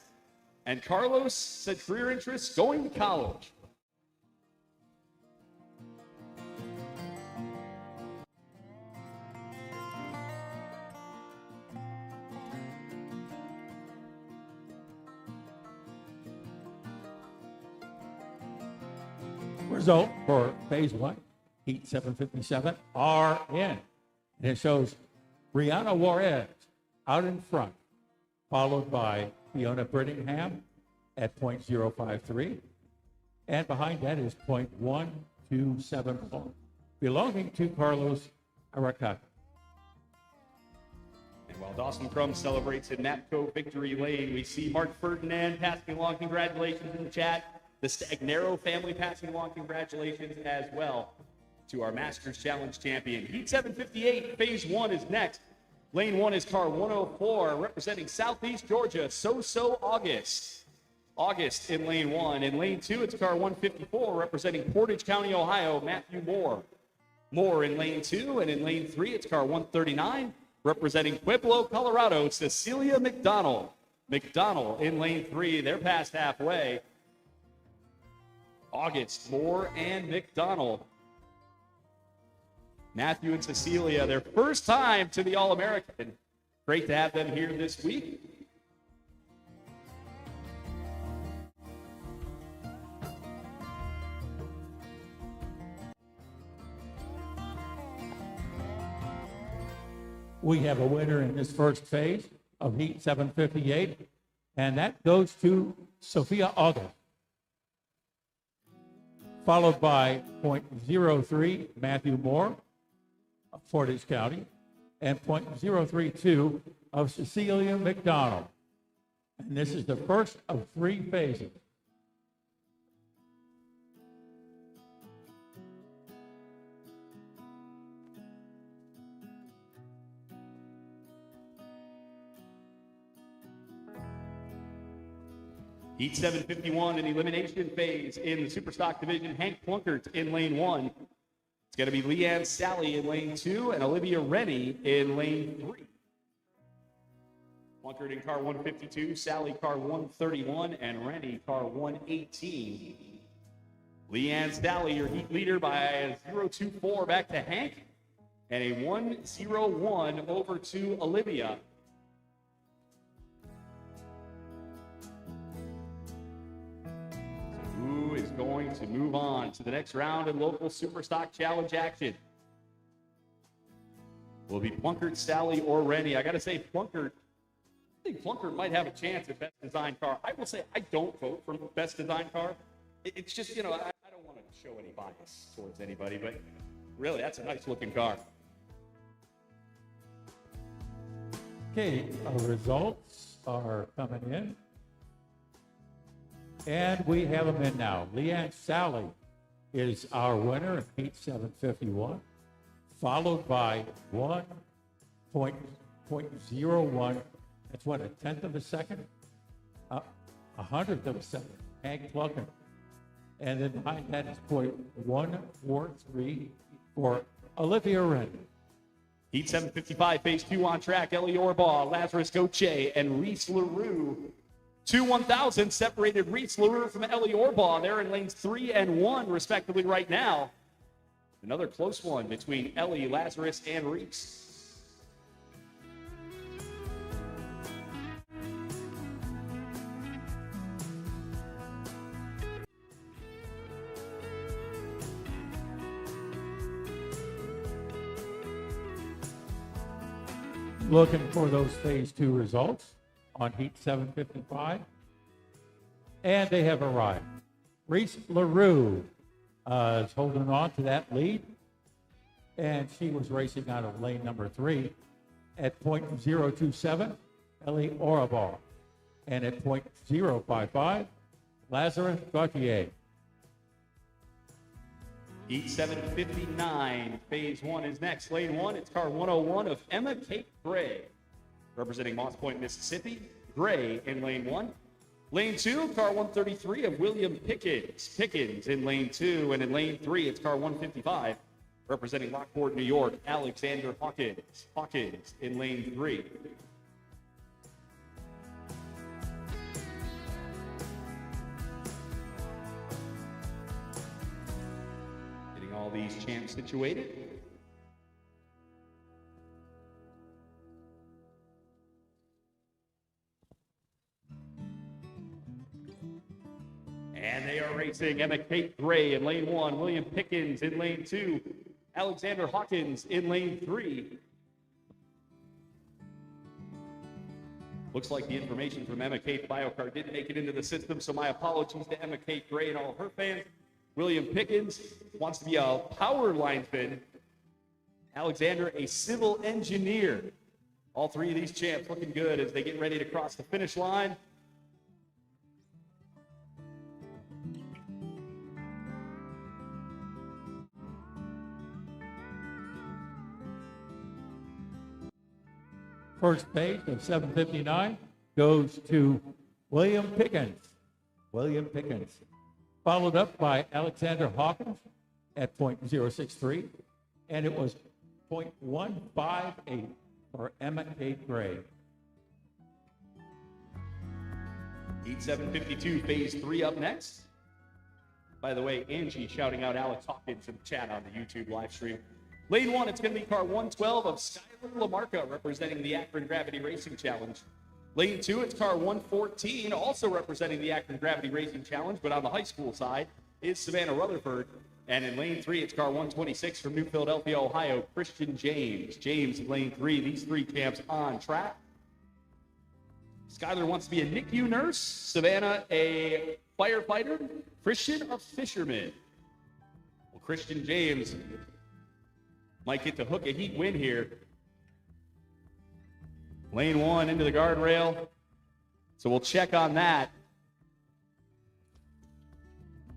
And Carlos said career interests, going to college. Result for phase 1, heat 757, are in. And it shows Rihanna Juarez out in front, followed by Fiona Brittingham at 0.053. And behind that is 0.127, belonging to Carlos Arakaki. And while Dawson Crum celebrates in Mapco Victory Lane, we see Mark Ferdinand passing along congratulations in the chat. The Stagnaro family passing along congratulations as well to our Masters Challenge champion. Heat 758, phase 1 is next. Lane 1 is car 104, representing Southeast Georgia, So August. August in lane 1. In lane 2, it's car 154, representing Portage County, Ohio, Matthew Moore. Moore in lane 2, and in lane 3, it's car 139, representing Pueblo, Colorado, Cecilia McDonald. McDonald in lane 3, they're past halfway. August, Moore, and McDonald. Matthew and Cecilia, their first time to the All-American. Great to have them here this week. We have a winner in this first phase of Heat 758, and that goes to Sophia August, followed by .03 Matthew Moore of Portage County, and .032 of Cecilia McDonald. And this is the first of 3 phases. Heat 751 in elimination phase in the Superstock division. Hank Plunkert in lane 1. It's going to be Leanne Sally in lane 2 and Olivia Rennie in lane 3. Plunkert in car 152, Sally car 131, and Rennie car 118. Leanne Sally, your heat leader, by a 0.24 back to Hank, and a 1.01 over to Olivia. Who is going to move on to the next round in local Superstock Challenge action? Will it be Plunkert, Sally, or Rennie? I got to say, Plunkert, I think Plunkert might have a chance at Best Design Car. I will say I don't vote for Best Design Car. It's just, you know, I don't want to show any bias towards anybody, but really, that's a nice looking car. Okay, our results are coming in. And we have them in now. Leanne Sally is our winner at Heat 751, followed by 1.01. That's what, a tenth of a second? A hundredth of a second. Hank Plunkett. And then behind that is .143 for Olivia Rennie. Heat 755, phase 2 on track. Ellie Orbaugh, Lazarus Gauthier, and Reese LaRue. 2 separated Reese LaRue from Ellie Orbaugh. They're in lanes 3 and 1, respectively, right now. Another close one between Ellie, Lazarus, and Reese. Looking for those phase 2 results on Heat 755. And they have arrived. Reese LaRue is holding on to that lead. And she was racing out of lane number 3 at .027, Ellie Orbaugh. And at .055, Lazarus Gauthier. Heat 759, phase 1 is next. Lane 1, it's car 101 of Emma Kate Gray, representing Moss Point, Mississippi. Gray in lane 1. Lane 2, car 133 of William Pickens. Pickens in lane 2, and in lane 3, it's car 155, representing Lockport, New York. Alexander Hawkins. Hawkins in lane 3. All these champs situated. And they are racing. Emma Kate Gray in lane 1, William Pickens in lane 2, Alexander Hawkins in lane 3. Looks like the information from Emma Kate BioCard didn't make it into the system, so my apologies to Emma Kate Gray and all her fans. William Pickens wants to be a power linesman. Alexander, a civil engineer. All 3 of these champs looking good as they get ready to cross the finish line. First base of 7:59 goes to William Pickens. William Pickens. Followed up by Alexander Hawkins at .063, and it was .158 for Emma Kate Gray. Heat 752, phase 3 up next. By the way, Angie shouting out Alex Hawkins in the chat on the YouTube live stream. Lane 1, it's going to be car 112 of Skylar Lamarca representing the Akron Gravity Racing Challenge. Lane 2, it's car 114, also representing the Akron Gravity Racing Challenge, but on the high school side is Savannah Rutherford. And in lane 3, it's car 126 from New Philadelphia, Ohio, Christian James. James in lane 3, these 3 champs on track. Skylar wants to be a NICU nurse, Savannah a firefighter, Christian a fisherman. Well, Christian James might get to hook a heat win here. Lane 1 into the guardrail. So we'll check on that.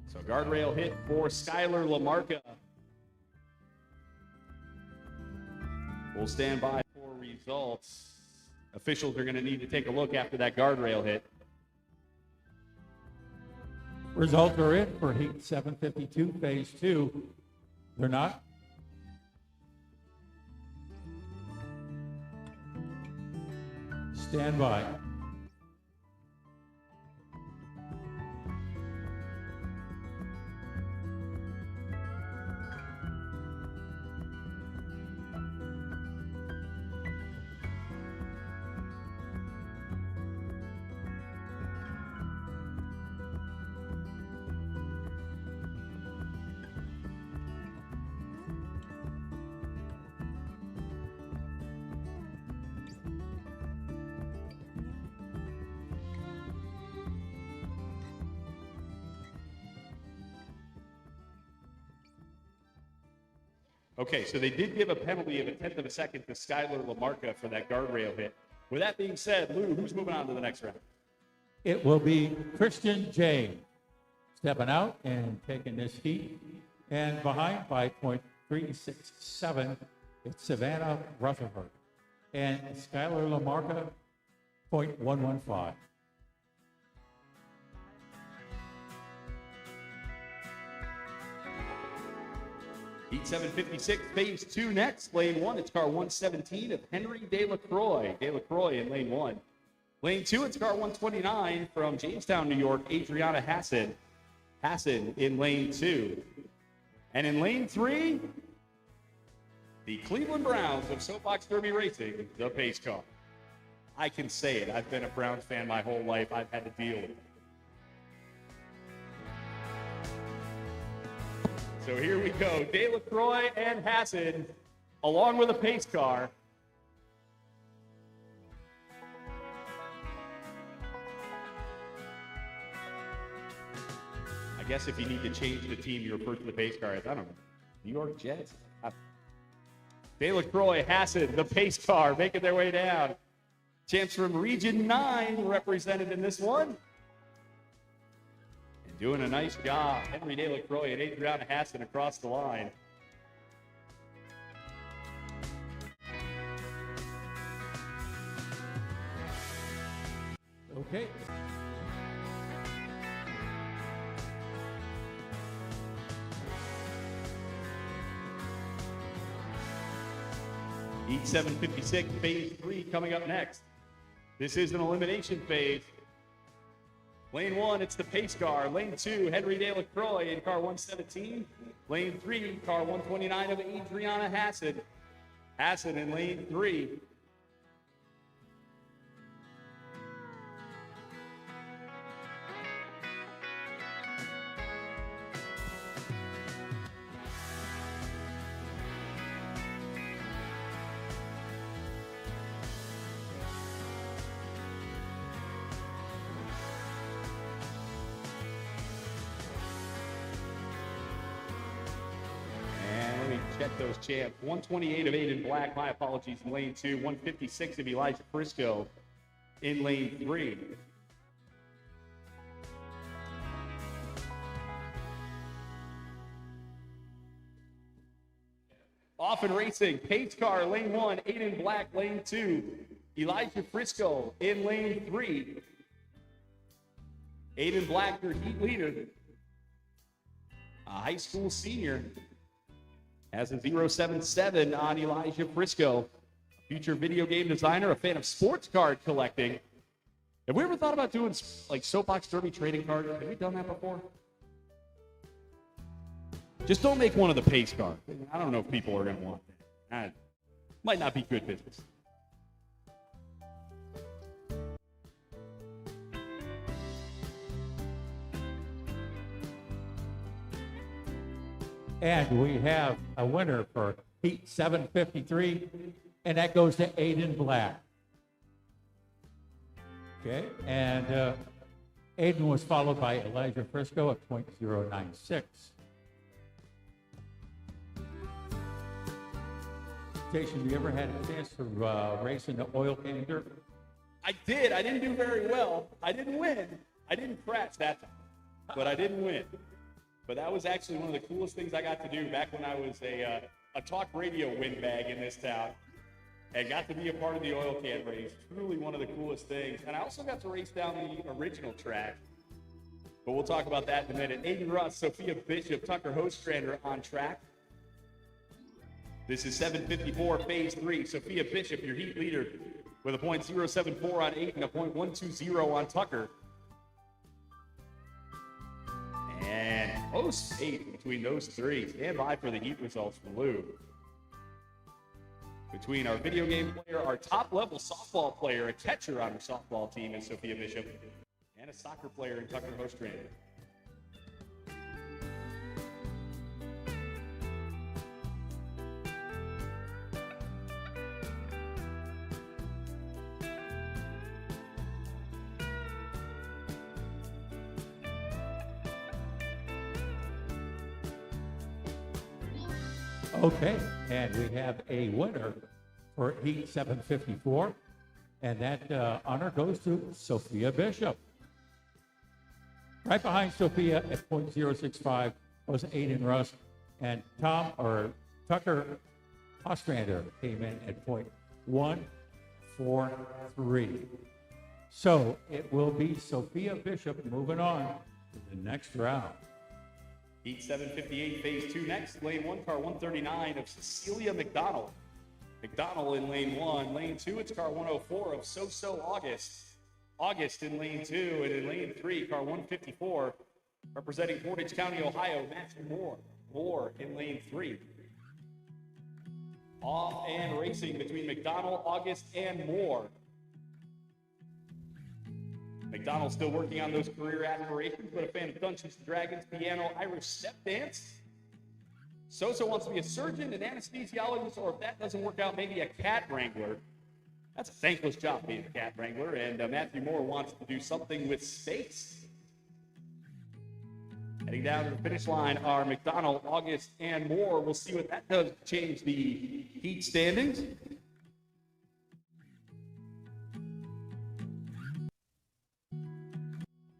So guardrail hit for Skylar Lamarca. We'll stand by for results. Officials are going to need to take a look after that guardrail hit. Results are in for Heat 752, Phase 2. They're not. Stand by. Okay, so they did give a penalty of 1/10 of a second to Skylar Lamarca for that guardrail hit. With that being said, Lou, who's moving on to the next round? It will be Christian James stepping out and taking this heat. And behind by .367, it's Savannah Rutherford. And Skylar Lamarca, .115. Heat 756, phase 2 next. Lane 1, it's car 117 of Henry DeLaCroix. DeLaCroix in lane 1. Lane 2, it's car 129 from Jamestown, New York, Adriana Hassan. Hassan in lane 2. And in lane 3, the Cleveland Browns of Soapbox Derby Racing, the pace car. I can say it. I've been a Browns fan my whole life. I've had to deal with it. So here we go. DeLaCroix and Hassan, along with a pace car. I guess if you need to change the team, you refer to the pace car as, I don't know, New York Jets. DeLaCroix, Hassan, the pace car, making their way down. Champs from Region 9 represented in this one. And doing a nice job. Henry DeLaCroix and Adriana Hassan across the line. Okay. Heat 756, phase 3 coming up next. This is an elimination phase. Lane 1, it's the pace car. Lane 2, Henry DeLaCroix in car 117. Lane 3, car 129 of Adriana Hassan. Hassan in lane 3. Check those champs. 128 of Aiden Black, my apologies, in lane 2. 156 of Elijah Frisco in lane 3. Off and racing, pace car, lane 1, Aiden Black, lane 2. Elijah Frisco in lane 3. Aiden Black, your heat leader. A high school senior. Has a 077 on Elijah Frisco. A future video game designer, a fan of sports card collecting. Have we ever thought about doing like soapbox derby trading cards? Have we done that before? Just don't make one of the pace cards. I don't know if people are going to want that. Might not be good business. And we have a winner for Heat 753, and that goes to Aiden Black. Okay, and Aiden was followed by Elijah Frisco at .096. Jason, you ever had a chance to race in the oil can dirt? I did. I didn't do very well. I didn't win. I didn't crash that time, but I didn't win. But that was actually one of the coolest things I got to do back when I was a talk radio windbag in this town. And got to be a part of the oil can race. Truly one of the coolest things. And I also got to race down the original track. But we'll talk about that in a minute. Aiden Russ, Sophia Bishop, Tucker Hostrander on track. This is 754, phase 3. Sophia Bishop, your heat leader, with a .074 on Aiden, a .120 on Tucker. And close 8 between those three. Stand by for the heat results from Lou. Between our video game player, our top-level softball player, a catcher on our softball team is Sophia Bishop, and a soccer player in Tucker Hostrander. Okay, and we have a winner for Heat 754, and that honor goes to Sophia Bishop. Right behind Sophia at .065 was Aiden Russ, and Tucker Ostrander came in at .143. So it will be Sophia Bishop moving on to the next round. Heat 758, phase 2 next. Lane 1, car 139 of Cecilia McDonald. McDonald in lane 1. Lane 2, it's car 104 of So-So August. August in lane 2, and in lane 3, car 154, representing Portage County, Ohio, Matthew Moore. Moore in lane 3. Off and racing between McDonald, August, and Moore. McDonald's still working on those career aspirations, but a fan of Dungeons & Dragons, piano, Irish step dance. So-So wants to be a surgeon, an anesthesiologist, or if that doesn't work out, maybe a cat wrangler. That's a thankless job being a cat wrangler, and Matthew Moore wants to do something with space. Heading down to the finish line are McDonald, August, and Moore. We'll see what that does to change the heat standings.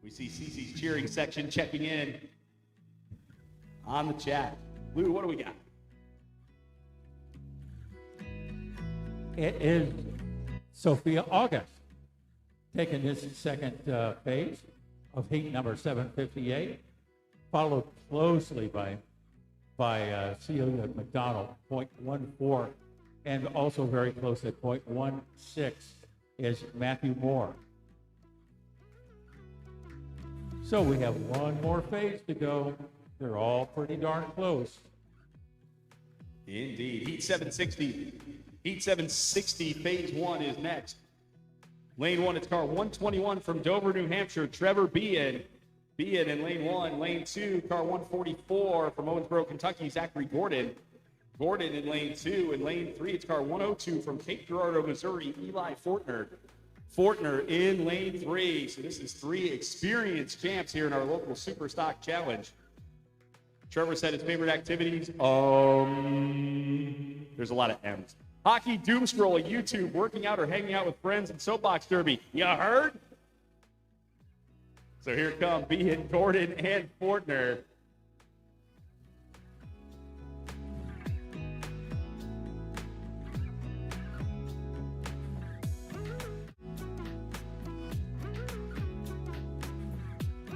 We see Cece's cheering section checking in on the chat. Lou, what do we got? It is Sophia August taking this second phase of heat number 758, followed closely by Celia McDonald, .14, and also very close at .16 is Matthew Moore. So we have one more phase to go. They're all pretty darn close. Indeed. Heat 760. Heat 760, phase 1 is next. Lane 1, it's car 121 from Dover, New Hampshire, Trevor Bean. Bean in lane 1. Lane 2, car 144 from Owensboro, Kentucky, Zachary Gordon. Gordon in lane 2. In lane 3, it's car 102 from Cape Girardeau, Missouri, Eli Fortner. Fortner in lane 3. So this is 3 experienced champs here in our local Super Stock Challenge. Trevor said his favorite activities, there's a lot of M's. Hockey doom scroll, YouTube, working out or hanging out with friends, and soapbox derby. You heard? So here come Behan, Gordon, and Fortner.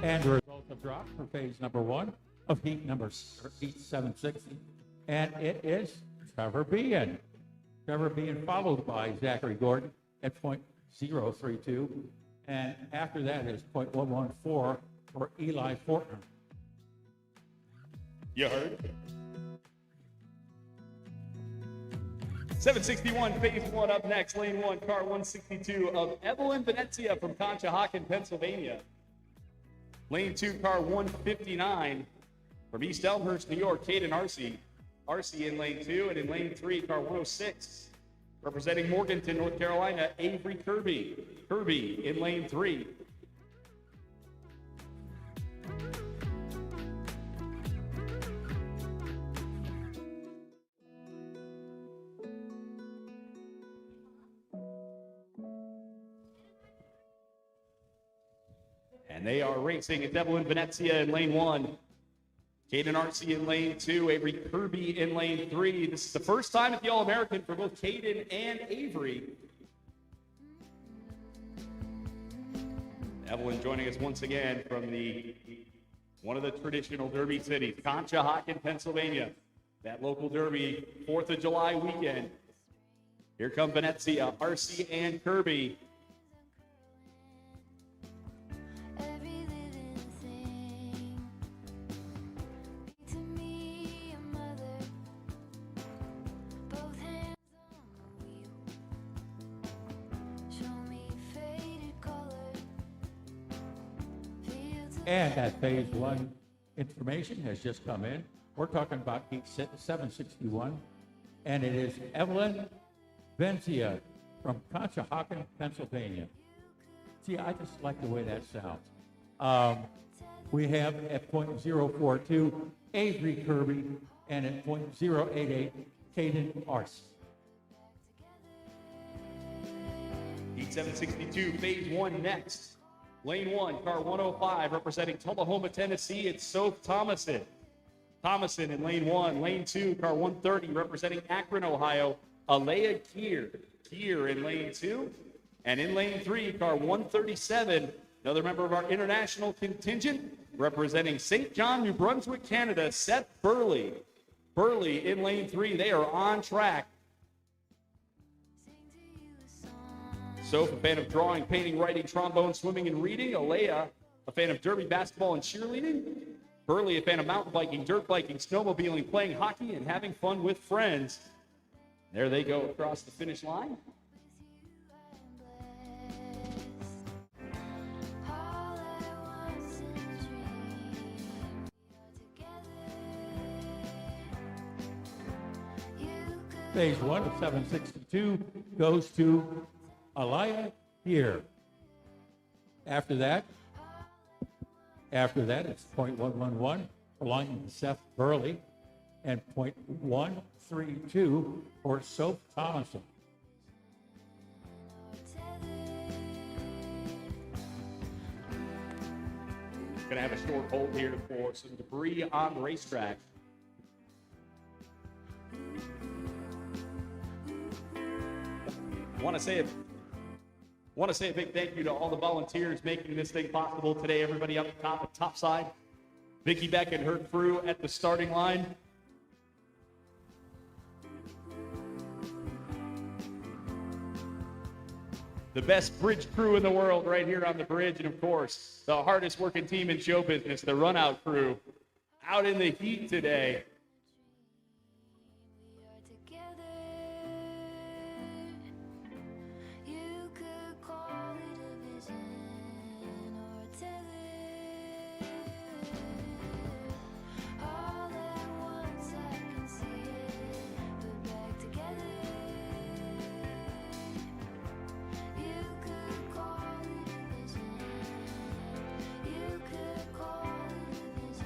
And the results have dropped for phase number 1 of heat 760. And it is Trevor Bean. Trevor Bean followed by Zachary Gordon at .032. And after that is .114 for Eli Fortner. You heard. 761, phase 1 up next. Lane 1, car 162 of Evelyn Venezia from Conshohocken, Pennsylvania. Lane 2, car 159 from East Elmhurst, New York, Caden Arcee. Arcee in lane 2, and in lane 3, car 106, representing Morganton, North Carolina, Avery Kirby. Kirby in lane 3. And they are racing. It's Evelyn Venezia in lane 1. Caden Arcee in lane 2, Avery Kirby in lane 3. This is the first time at the All-American for both Caden and Avery. Evelyn joining us once again from one of the traditional Derby cities, Conshohocken, Pennsylvania. That local Derby, 4th of July weekend. Here come Venezia, Arcee, and Kirby. Every living thing to me, a mother, both hands on the wheel. Show me faded color. Fields of And that phase 1 information has just come in. We're talking about heat 761. And it is Evelyn Venezia from Conshohocken, Pennsylvania. See, I just like the way that sounds. We have at .042 Avery Kirby, and at .088 Caden Arcee. Heat 762, phase 1 next. Lane 1, car 105, representing Tullahoma, Tennessee, it's Soph Thomason. Thomason in lane 1. Lane 2, car 130, representing Akron, Ohio, Alea Kier. Kier in lane 2. And in lane 3, car 137, another member of our international contingent, representing St. John, New Brunswick, Canada, Seth Burley. Burley in lane 3. They are on track. Soph, a fan of drawing, painting, writing, trombone, swimming, and reading. Alea, a fan of derby, basketball, and cheerleading. Burley, a fan of mountain biking, dirt biking, snowmobiling, playing hockey, and having fun with friends. There they go across the finish line. all I want is a dream. We are together. You could Phase 1 of 762 goes to Alea here. After that, it's .111 belonging to Seth Burley and .132 for Soph Thomason. Going to have a short hold here for some debris on the racetrack. Want to say a big thank you to all the volunteers making this thing possible today. Everybody up top side. Vicky Beck and her crew at the starting line. The best bridge crew in the world right here on the bridge. And of course, the hardest working team in show business, the run out crew, out in the heat today. we are together. You could call it a vision or a tether. All at once I can see it, put back together. You could call it a vision. You could call it a vision.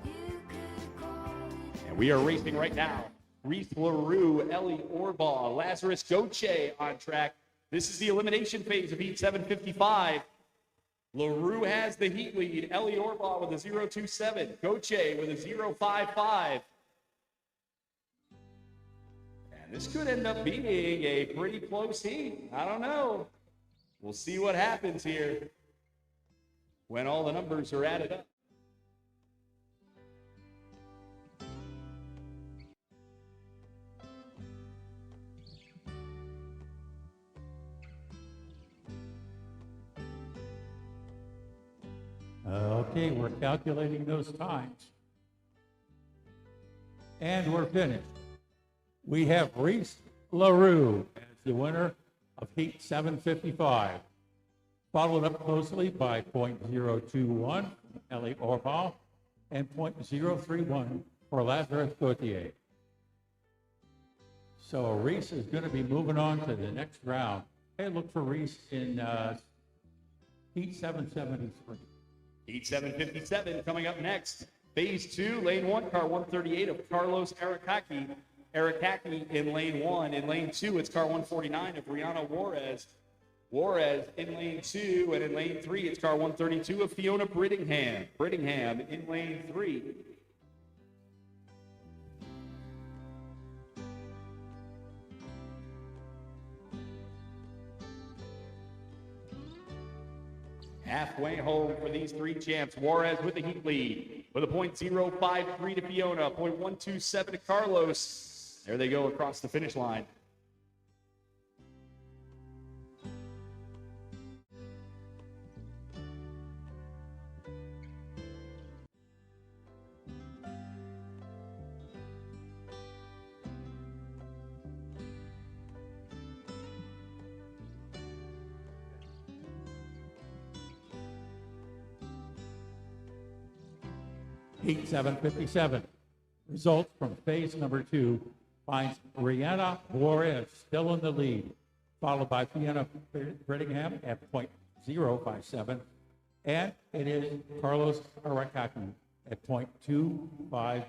You could call it And we are racing right now. Reese LaRue, Ellie Orbaugh, Lazarus Goche on track. This is the elimination phase of heat 755. LaRue has the heat lead. Ellie Orbaugh with a 0.27. Goche with a 0.55. And this could end up being a pretty close heat. I don't know. We'll see what happens here. when all the numbers are added up. Okay, we're calculating those times. And we're finished. We have Reese LaRue as the winner of Heat 755, followed up closely by .021 Ellie Orval and .031 for Lazarus Gauthier. So Reese is going to be moving on to the next round. Hey, look for Reese in Heat 773. Heat 757 coming up next. Phase 2, lane 1, car 138 of Carlos Arakaki. Arakaki in lane 1. In lane 2, it's car 149 of Rihanna Juarez. Juarez in lane 2, and in lane 3, it's car 132 of Fiona Brittingham. Brittingham in lane 3. Halfway home for these three champs. Juarez with the heat lead with a .053 to Fiona, .127 to Carlos. There they go across the finish line. Heat 757. Results from phase number 2 finds Rihanna Juarez still in the lead, followed by Fiona Brittingham at .057, and it is Carlos Arakaki at .259.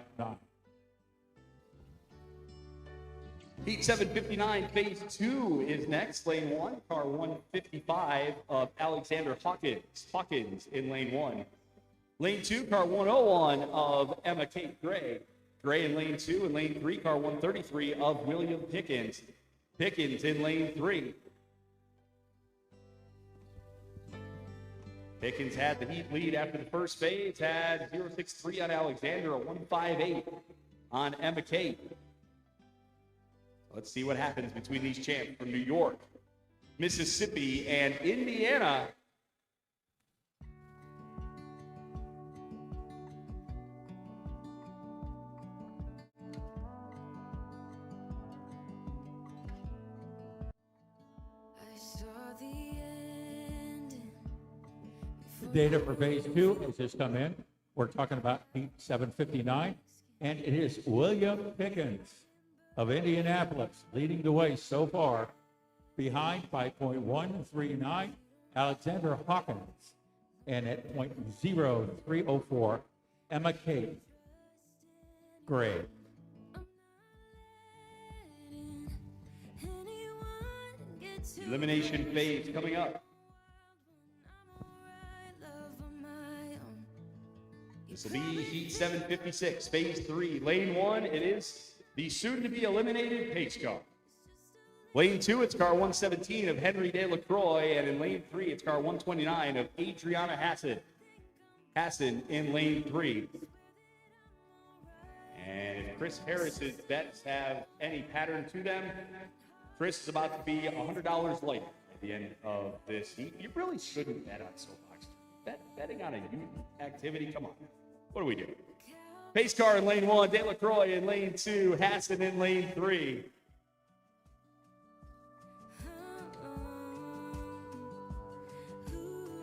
Heat 759, phase 2 is next. Lane 1, car 155 of Alexander Hawkins in lane 1. Lane 2, car 101 of Emma Kate Gray. Gray in lane 2, and lane 3, car 133 of William Pickens. Pickens in lane 3. Pickens had the heat lead after the first phase, had 0.63 on Alexander, a 1.58 on Emma Kate. Let's see what happens between these champs from New York, Mississippi, and Indiana. Data for phase 2 has just come in. We're talking about Heat 759, and it is William Pickens of Indianapolis leading the way so far, behind by .139 Alexander Hawkins, and at .0304 Emma Kate Gray. Elimination phase coming up. This will be Heat 756, phase 3. Lane 1, it is the soon-to-be eliminated pace car. Lane 2, it's car 117 of Henry Delacroix, and in lane 3, it's car 129 of Adriana Hassan. Hassan in lane 3. And if Chris Harris's bets have any pattern to them, Chris is about to be $100 light at the end of this heat. You really shouldn't bet on soapbox. Betting on a youth activity, come on. What do we do? Pace car in lane 1, Delacroix in lane 2, Hassan in lane 3.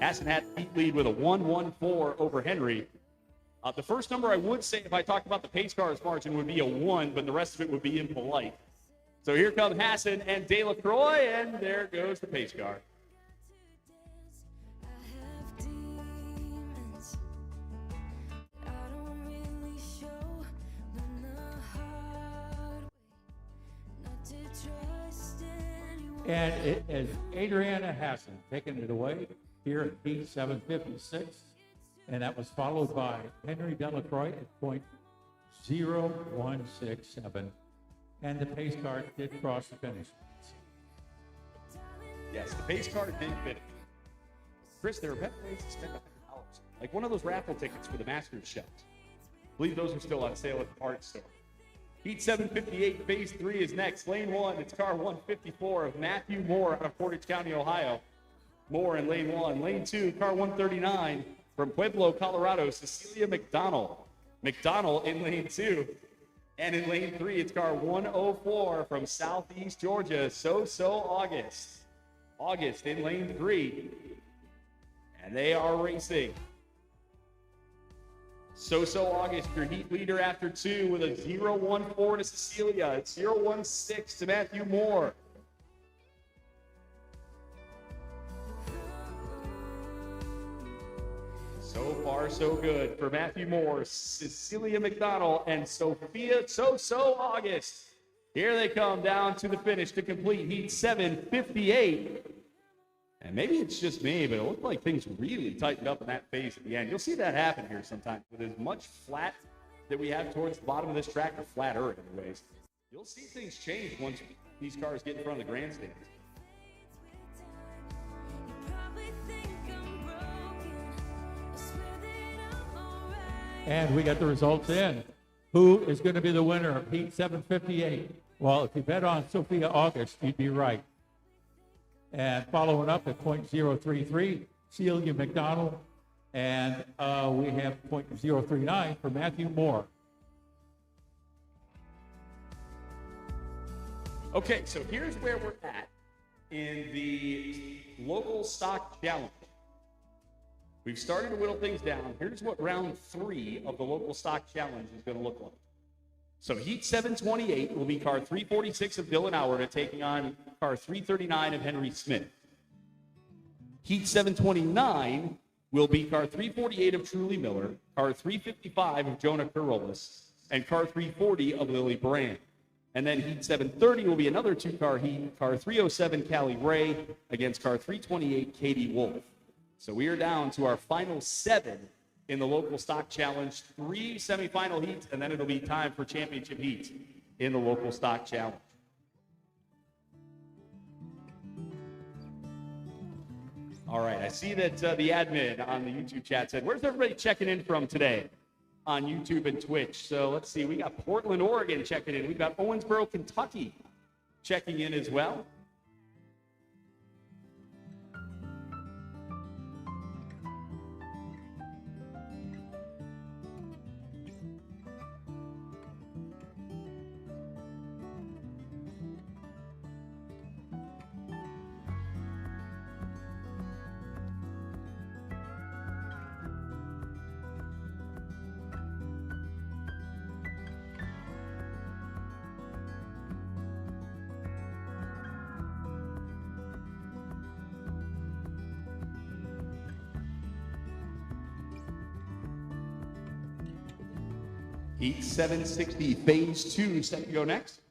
Hassan had the heat lead with a 1-1-4 over Henry. The first number I would say if I talked about the pace car's margin would be a 1, but the rest of it would be impolite. So here come Hassan and Delacroix, and there goes the pace car. And it is Adriana Hassan taking it away here at Heat 756. And that was followed by Henry Delacroix at .0167. And the pace car did cross the finish. Yes, the pace car did finish. Chris, there are better ways to spend $100. like one of those raffle tickets for the Masters shows. I believe those are still on sale at the parts store. Heat 758, phase 3 is next. Lane 1, it's car 154 of Matthew Moore out of Portage County, Ohio. Moore in lane 1. Lane 2, car 139 from Pueblo, Colorado, Cecilia McDonald. McDonald in lane 2. And in lane 3, it's car 104 from Southeast Georgia, So August. August in lane 3. And they are racing. So August, your heat leader after 2 with a 0-1-4 to Cecilia. It's 0-1-6 to Matthew Moore. So far, so good for Matthew Moore, Cecilia McDonald, and Sophia So August. Here they come down to the finish to complete heat 758. And maybe it's just me, but it looked like things really tightened up in that phase at the end. You'll see that happen here sometimes with as much flat that we have towards the bottom of this track, or flatter anyways. You'll see things change once these cars get in front of the grandstands. And we got the results in. Who is going to be the winner of Heat 758? Well, if you bet on Sophia August, you'd be right. And following up at .033, Celia McDonald. And we have .039 for Matthew Moore. Okay, so here's where we're at in the local stock challenge. We've started to whittle things down. Here's what round 3 of the local stock challenge is going to look like. So heat 728 will be car 346 of Dylan Howard taking on car 339 of Henry Smith. Heat 729 will be car 348 of Truly Miller, car 355 of Jonah Kurolis, and car 340 of Lily Brand. And then heat 730 will be another 2-car heat, car 307 Callie Ray against car 328 Katie Wolf. So we are down to our final 7 in the local stock challenge, 3 semifinal heats, and then it'll be time for championship heats in the local stock challenge. All right, I see that the admin on the YouTube chat said, where's everybody checking in from today on YouTube and Twitch? So let's see, we got Portland, Oregon checking in. We've got Owensboro, Kentucky checking in as well. Heat 760, phase 2, set to go next.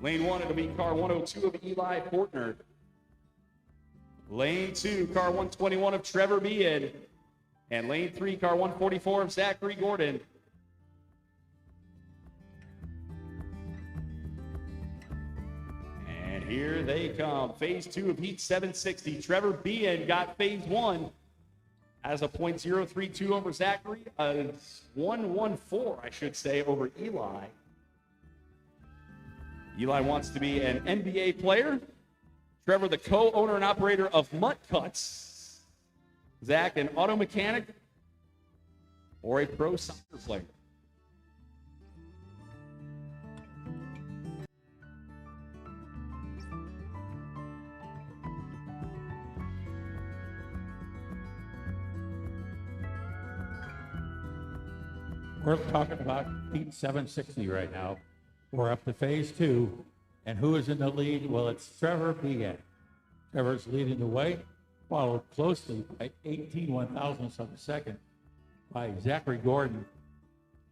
Lane 1, it'll be car 102 of Eli Fortner. Lane 2, car 121 of Trevor Beard. And lane 3, car 144 of Zachary Gordon. And here they come. Phase 2 of Heat 760. Trevor Beard got phase 1. Has a .032 over Zachary, a 114, I should say, over Eli. Eli wants to be an NBA player. Trevor, the co-owner and operator of Mutt Cuts. Zach, an auto mechanic or a pro soccer player. We're talking about Heat 760 right now. We're up to phase 2. And who is in the lead? Well, it's Trevor Began. Trevor's leading the way, followed closely by 18 one-thousandths of a second by Zachary Gordon,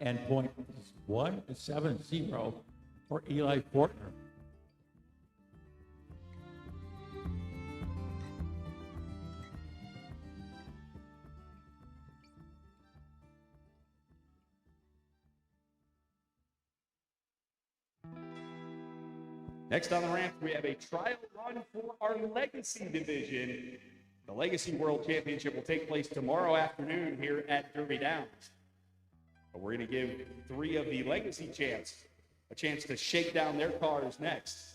and .170 for Eli Fortner. Next on the ramp, we have a trial run for our Legacy division. The Legacy World Championship will take place tomorrow afternoon here at Derby Downs. But we're going to give 3 of the Legacy champs a chance to shake down their cars next.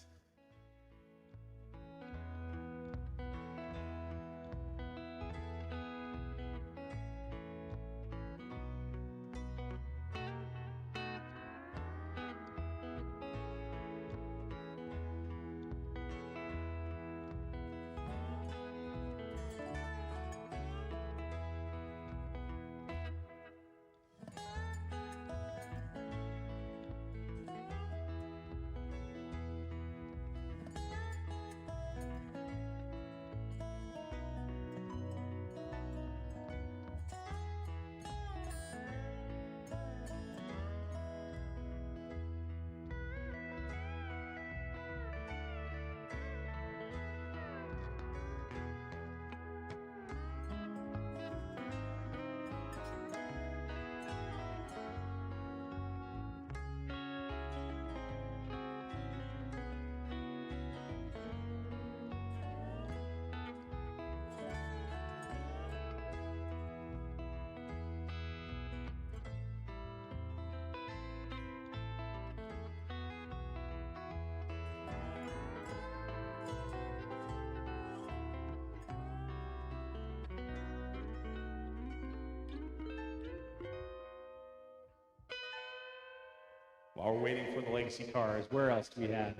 While we're waiting for the Legacy cars, where else do we have?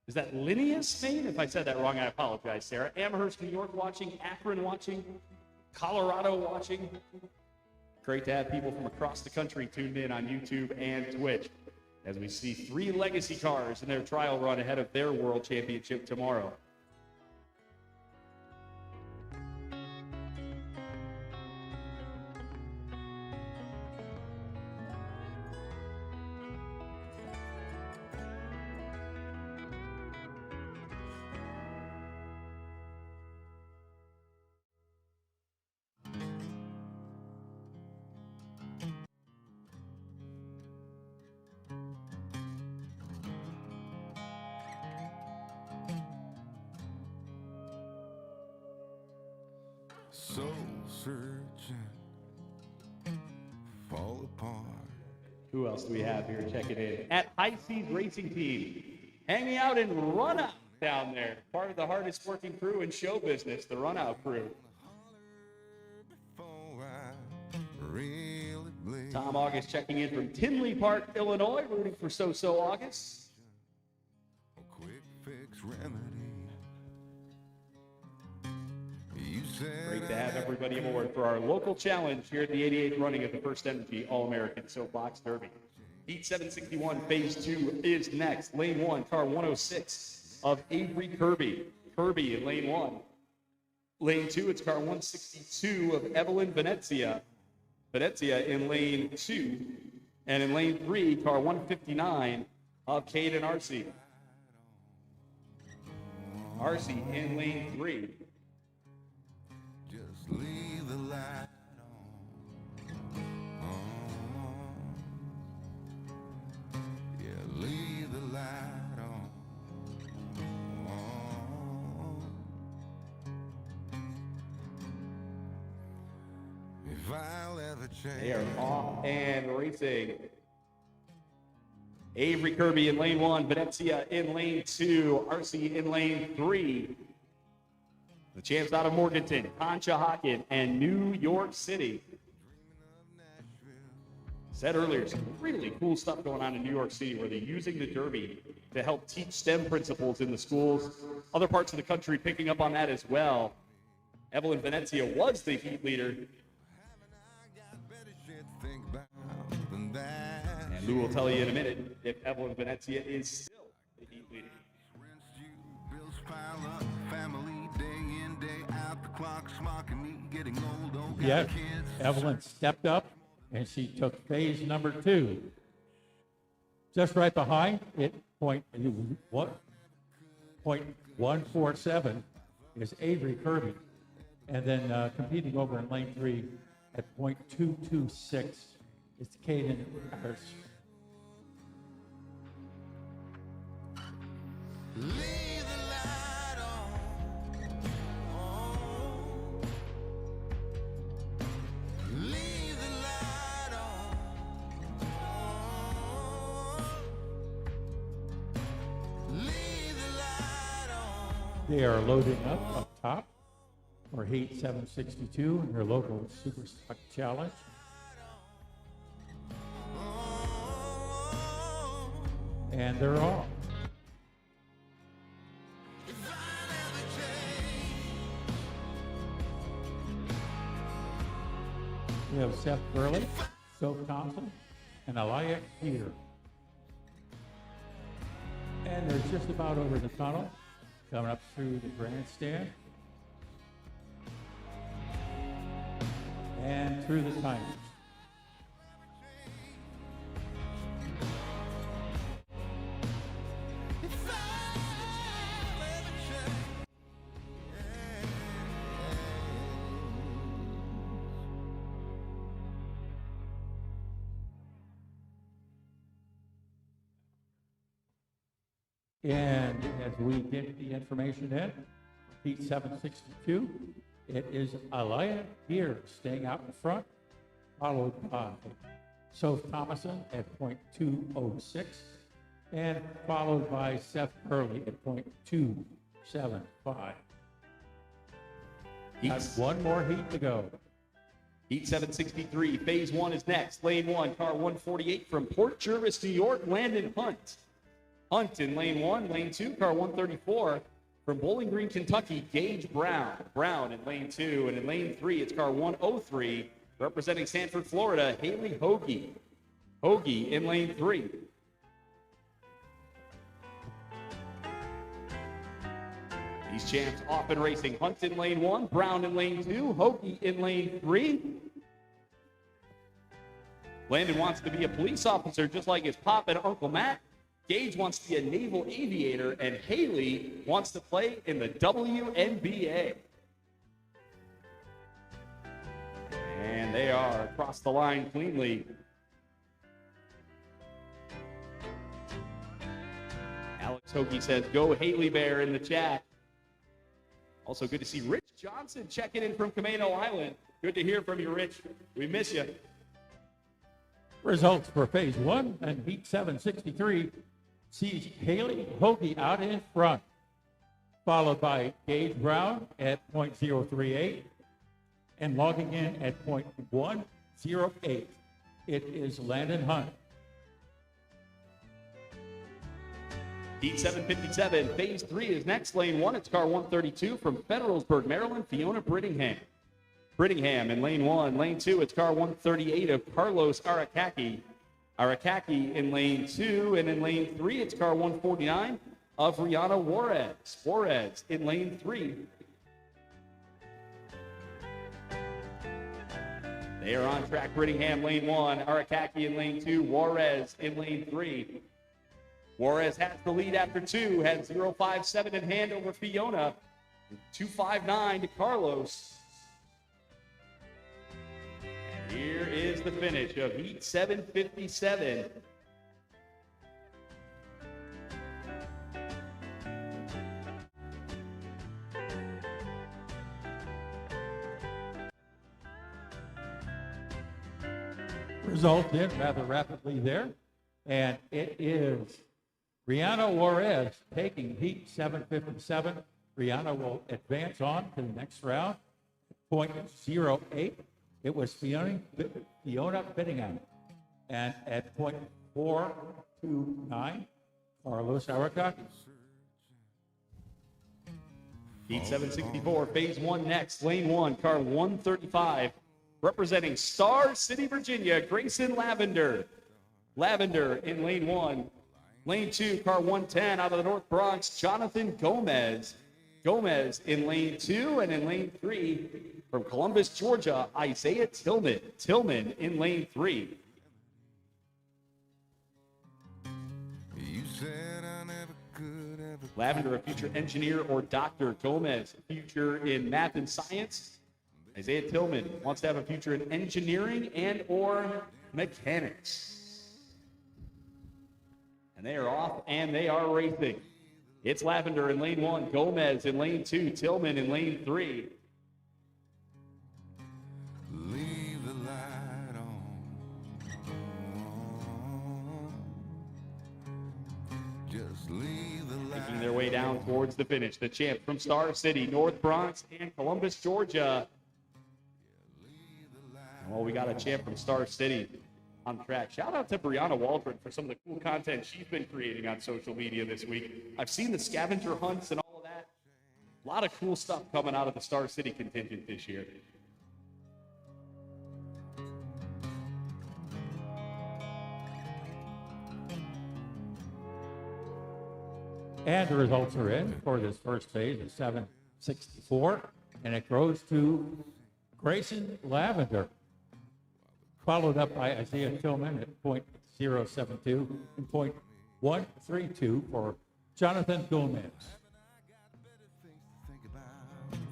Is that Linneus, Maine? If I said that wrong, I apologize, Sarah. Amherst, New York watching, Akron watching, Colorado watching. Great to have people from across the country tuned in on YouTube and Twitch as we see 3 Legacy cars in their trial run ahead of their World Championship tomorrow. Soul searching, fall apart. Who else do we have here checking in? At High Seas Racing Team, hanging out in Runout down there. Part of the hardest working crew in show business, the Runout crew. Before I really bleed. Tom August checking in from Tinley Park, Illinois, rooting for So-So August. A quick fix remedy. You said Great to have everybody aboard for our local challenge here at the 88th running of the FirstEnergy All-American Soapbox Derby. Heat 761 Phase 2 is next. Lane 1, car 106 of Avery Kirby. Kirby in Lane 1. Lane 2, it's car 162 of Evelyn Venezia. Venezia in Lane 2. And in Lane 3, car 159 of Caden Arcee. Arcee in Lane 3. just leave the light on. Yeah, leave the light on. If I'll ever change. They are off and racing. Avery Kirby in lane 1, Venezia in lane 2, Arcee in lane 3. The champs out of Morganton, Conshohocken, and New York City. Said earlier, some really cool stuff going on in New York City where they're using the Derby to help teach STEM principles in the schools. Other parts of the country picking up on that as well. Evelyn Venezia was the heat leader. And Lou will tell you in a minute if Evelyn Venezia is still the heat leader. Yes, Evelyn stepped up and she took phase number 2. Just right behind it, point 147 is Avery Kirby. And then competing over in lane 3 at .226, it's Caden Arcee. Leave the light on. They are loading up top for Heat 762 in their local Super Stock Challenge. And they're off. We have Seth Burley, Soph Thompson, and Elia Peter. And they're just about over the tunnel, coming up through the grandstand and through the timers. And as we get the information in, Heat 762, it is Elia here staying out in front, followed by Soph Thomason at .206, and followed by Seth Hurley at .275. Got one more heat to go. Heat 763, phase one is next. Lane one, car 148 from Port Jervis, New York, Landon Hunt. Hunt in lane one. Lane two, car 134 from Bowling Green, Kentucky, Gage Brown. Brown in lane two. And in lane three, it's car 103 representing Sanford, Florida, Haley Hoagie. Hoagie in lane three. These champs off and racing. Hunt in lane one, Brown in lane two, Hoagie in lane three. Landon wants to be a police officer just like his pop and Uncle Matt. Gage wants to be a naval aviator, and Haley wants to play in the WNBA. And they are across the line cleanly. Alex Hoagie says, go Haley Bear in the chat. Also good to see Rich Johnson checking in from Camano Island. Good to hear from you, Rich. We miss you. Results for phase one and Heat 763 sees Haley Hoagie out in front, followed by Gage Brown at .038 and logging in at .108. It is Landon Hunt. Heat 757, phase three is next. Lane one, it's car 132 from Federalsburg, Maryland, Fiona Brittingham. Brittingham in lane one. Lane two, it's car 138 of Carlos Arakaki. Arakaki in lane two. And in lane three, it's car 149 of Rihanna Juarez. Juarez in lane three. They are on track. Brittingham, lane one. Arakaki in lane two. Juarez in lane three. Juarez has the lead after two, has 0.57 in hand over Fiona. 2.59 to Carlos. And here is the finish of Heat 757. Result in rather rapidly there, and it is Rihanna Juarez taking Heat 757. Rihanna will advance on to the next round. .08. It was Fiona Brittingham. And at .429, Carlos Arakaki. Heat 764, phase one next. Lane one, car 135, representing Star City, Virginia, Grayson Lavender. Lavender in lane one. Lane two, car 110 out of the North Bronx, Jonathan Gomez. Gomez in lane two, and in lane three, from Columbus, Georgia, Isaiah Tillman. Tillman in lane three. You said I never could ever. Lavender, a future engineer or doctor. Gomez, a future in math and science. Isaiah Tillman wants to have a future in engineering and or mechanics. And they are off and they are racing. It's Lavender in lane one, Gomez in lane two, Tillman in lane three. Leave the light on. Just leave the light. Making their way down towards the finish. The champ from Star City, North Bronx, and Columbus, Georgia. Well, we got a champ from Star City on track. Shout out to Brianna Waldron for some of the cool content she's been creating on social media this week. I've seen the scavenger hunts and all of that. A lot of cool stuff coming out of the Star City contingent this year. And the results are in for this first phase of 764, and it goes to Grayson Lavender, followed up by Isaiah Tillman at .072 and .132 for Jonathan Gomez.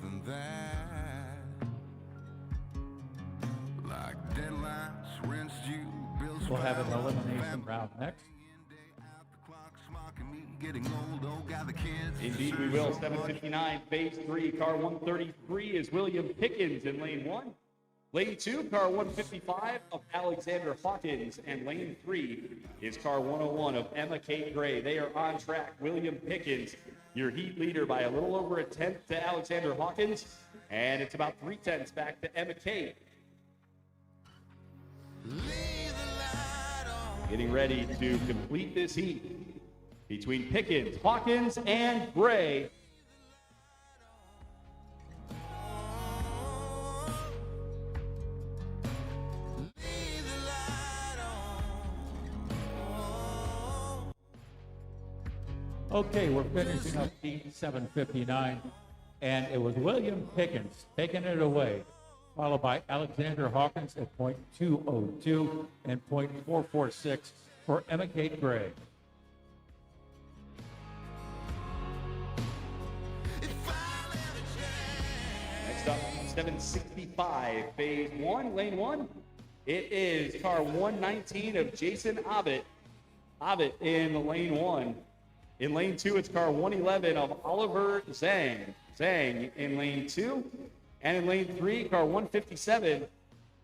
Than that. Like deadlines, rinsed you, bills We'll have an piled up, elimination family round next. day in, day out, the clock's mocking me, getting old, oh, got the kids. Indeed, we will. 759, phase 3, car 133 is William Pickens in lane 1. Lane 2, car 155 of Alexander Hawkins, and lane 3 is car 101 of Emma Kate Gray. They are on track. William Pickens, your heat leader, by a little over a tenth to Alexander Hawkins, and it's about 3/10 back to Emma Kate. Getting ready to complete this heat between Pickens, Hawkins, and Gray. Okay, we're finishing up heat 759, and it was William Pickens taking it away, followed by Alexander Hawkins at .202 and .446 for Emma Kate Gray. Next up, 765, phase 1, lane 1. It is car 119 of Jason Abbott. Abbott in lane 1. In lane 2, it's car 111 of Oliver Zhang. Zhang in lane 2. And in lane 3, car 157,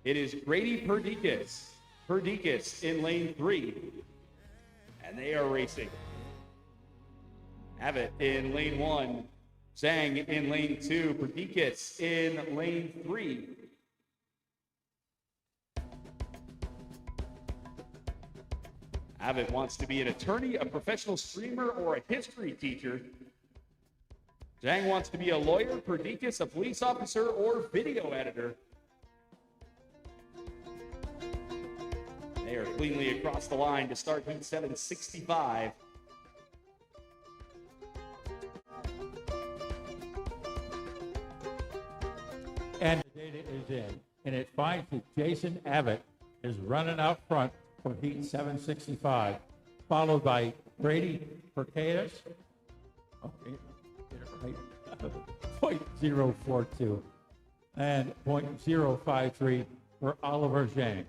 it is Grady Perdikis. Perdikis in lane 3. And they are racing. Abbott in lane 1. Zhang in lane 2. Perdikis in lane 3. Abbott wants to be an attorney, a professional streamer, or a history teacher. Zhang wants to be a lawyer, Perdikis, a police officer, or video editor. They are cleanly across the line to start heat 765. And the data is in, and it finds that Jason Abbott is running out front for heat 765, followed by Brady Perkayas, okay, get it right, .042, and .053 for Oliver Zhang.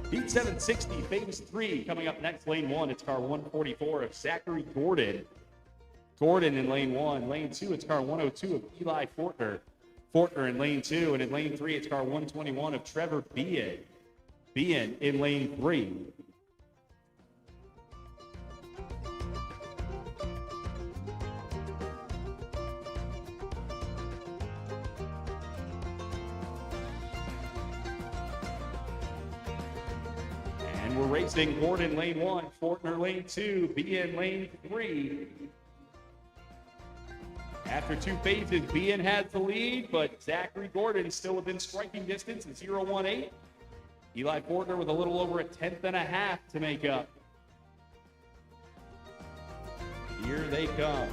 Heat 760, phase 3, coming up next, lane 1, it's car 144 of Zachary Gordon. Gordon in lane 1. Lane 2, it's car 102 of Eli Fortner. Fortner in lane 2. And in lane 3, it's car 121 of Trevor Bean. Bean in lane 3. And we're racing Gordon lane 1, Fortner lane 2, Bean lane 3. After 2 phases, Bean has the lead, but Zachary Gordon is still within striking distance at 0.18. Eli Fortner with a little over a tenth and a half to make up. Here they come.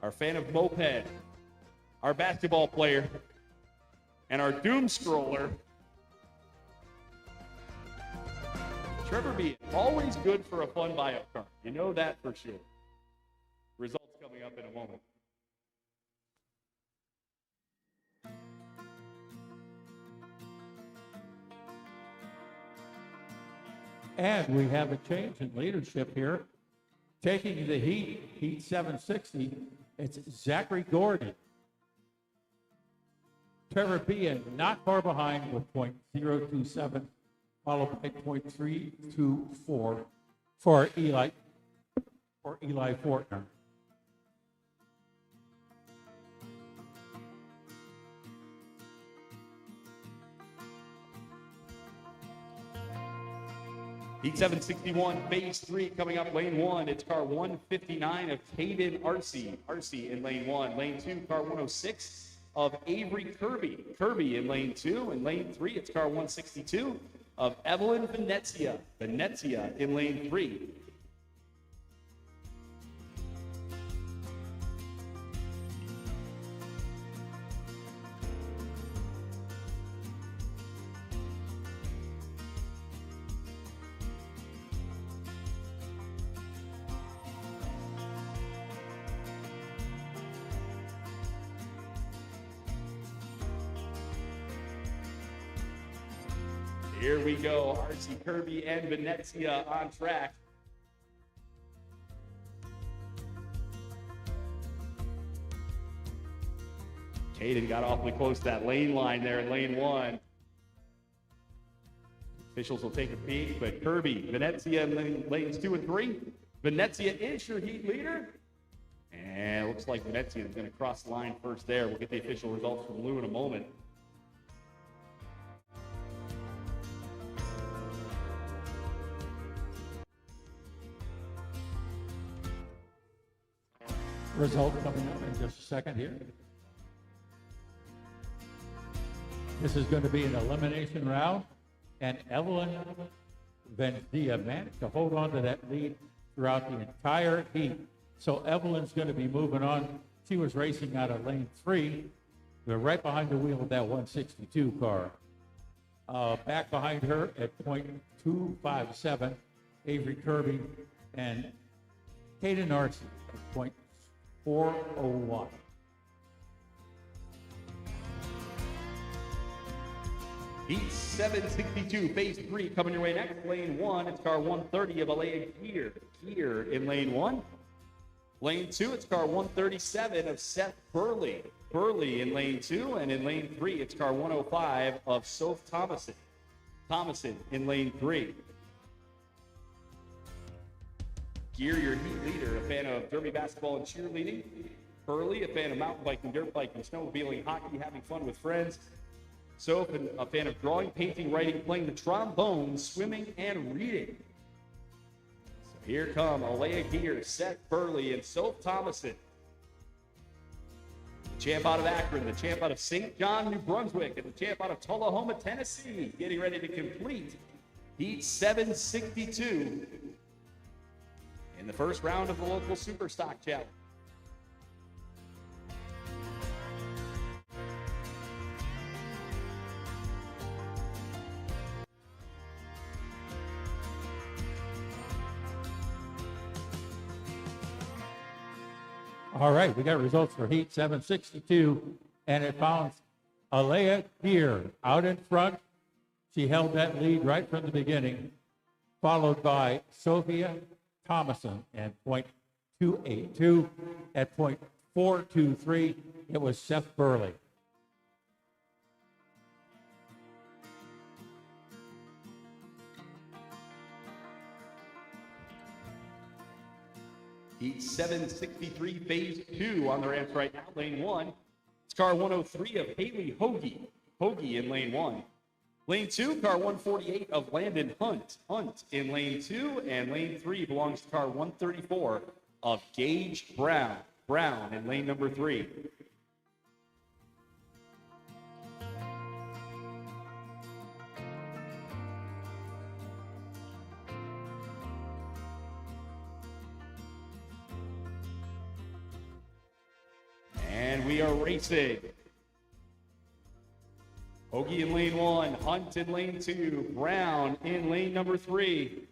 Our fan of moped, our basketball player, and our doom scroller, Trevor Bean. Always good for a fun buy-up car. You know that for sure. Results coming up in a moment. And we have a change in leadership here. Taking the heat 760, it's Zachary Gordon. Caribbean not far behind with .027, followed by .324 for Eli Fortner. Heat 761, phase 3 coming up lane 1. It's car 159 of Caden Arcee in lane 1. Lane 2, car 106 of Avery Kirby in lane 2. In lane 3, it's car 162 of Evelyn Venezia in lane 3. Here we go, Arcee, Kirby, and Venezia on track. Caden got awfully close to that lane line there in lane 1. Officials will take a peek, but Kirby, Venezia in lanes 2 and 3. Venezia is your heat leader. And it looks like Venezia is going to cross the line first there. We'll get the official results from Lou in a moment. Result coming up in just a second here. This is going to be an elimination round, and Evelyn Venezia managed to hold on to that lead throughout the entire heat. So Evelyn's going to be moving on. She was racing out of lane 3. They're right behind the wheel of that 162 car. Back behind her at .257, Avery Kirby and Caden Arcee at .401. Heat 762, phase 3 coming your way next. Lane 1, it's car 130 of Alea Gear in lane 1. Lane 2, it's car 137 of Seth Burley in lane 2. And in lane 3, it's car 105 of Soph Thomason in lane 3. Gear, your heat leader, a fan of derby basketball and cheerleading. Burley, a fan of mountain biking, dirt biking, snowmobiling, hockey, having fun with friends. Soph, a fan of drawing, painting, writing, playing the trombone, swimming, and reading. So here come Alea Gear, Seth Burley, and Soph Thomason. The champ out of Akron, the champ out of St. John, New Brunswick, and the champ out of Tullahoma, Tennessee, getting ready to complete Heat 762 in the first round of the local Superstock Challenge. All right, we got results for Heat 762, and it found Alea Gear out in front. She held that lead right from the beginning, followed by Sophia Thomason at .282. At .423, it was Seth Burley. Heat 763, phase 2 on the ramps right now. Lane 1, it's car 103 of Haley Hoagie in lane 1. Lane 2, car 148 of Landon Hunt in lane 2. And lane 3 belongs to car 134 of Gage Brown in lane number 3. And we are racing. Hoagie in lane 1, Hunt in lane 2, Brown in lane number 3.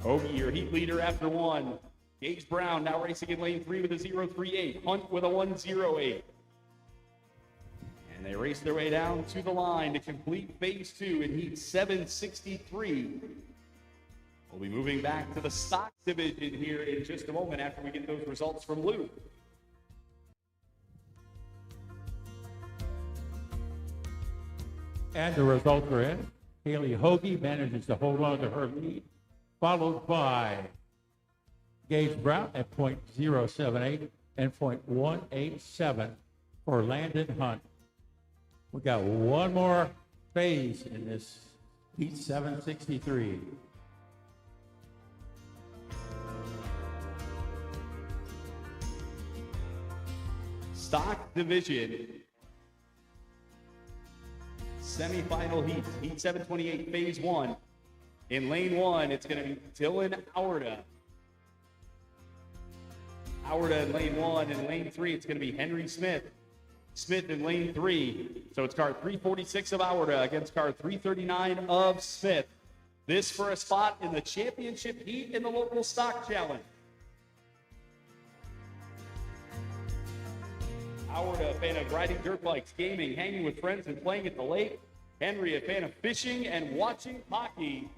Hoagie, your heat leader after 1. Gage Brown now racing in lane 3 with a 038. Hunt with a 108. And they race their way down to the line to complete phase 2 in Heat 763. We'll be moving back to the stock division here in just a moment after we get those results from Lou. And the results are in. Haley Hoagie manages to hold on to her lead, followed by Gage Brown at .078 and .187 for Landon Hunt. We got one more phase in this Heat 763. Stock division. Semifinal heat, Heat 728, phase 1. In lane 1, it's going to be Dylan Auerta. Auerta in lane 1. In lane 3, it's going to be Henry Smith. Smith in lane 3. So it's car 346 of Auerta against car 339 of Smith. This for a spot in the championship heat in the local stock challenge. Auerta, a fan of riding dirt bikes, gaming, hanging with friends, and playing at the lake. Henry, a fan of fishing and watching hockey.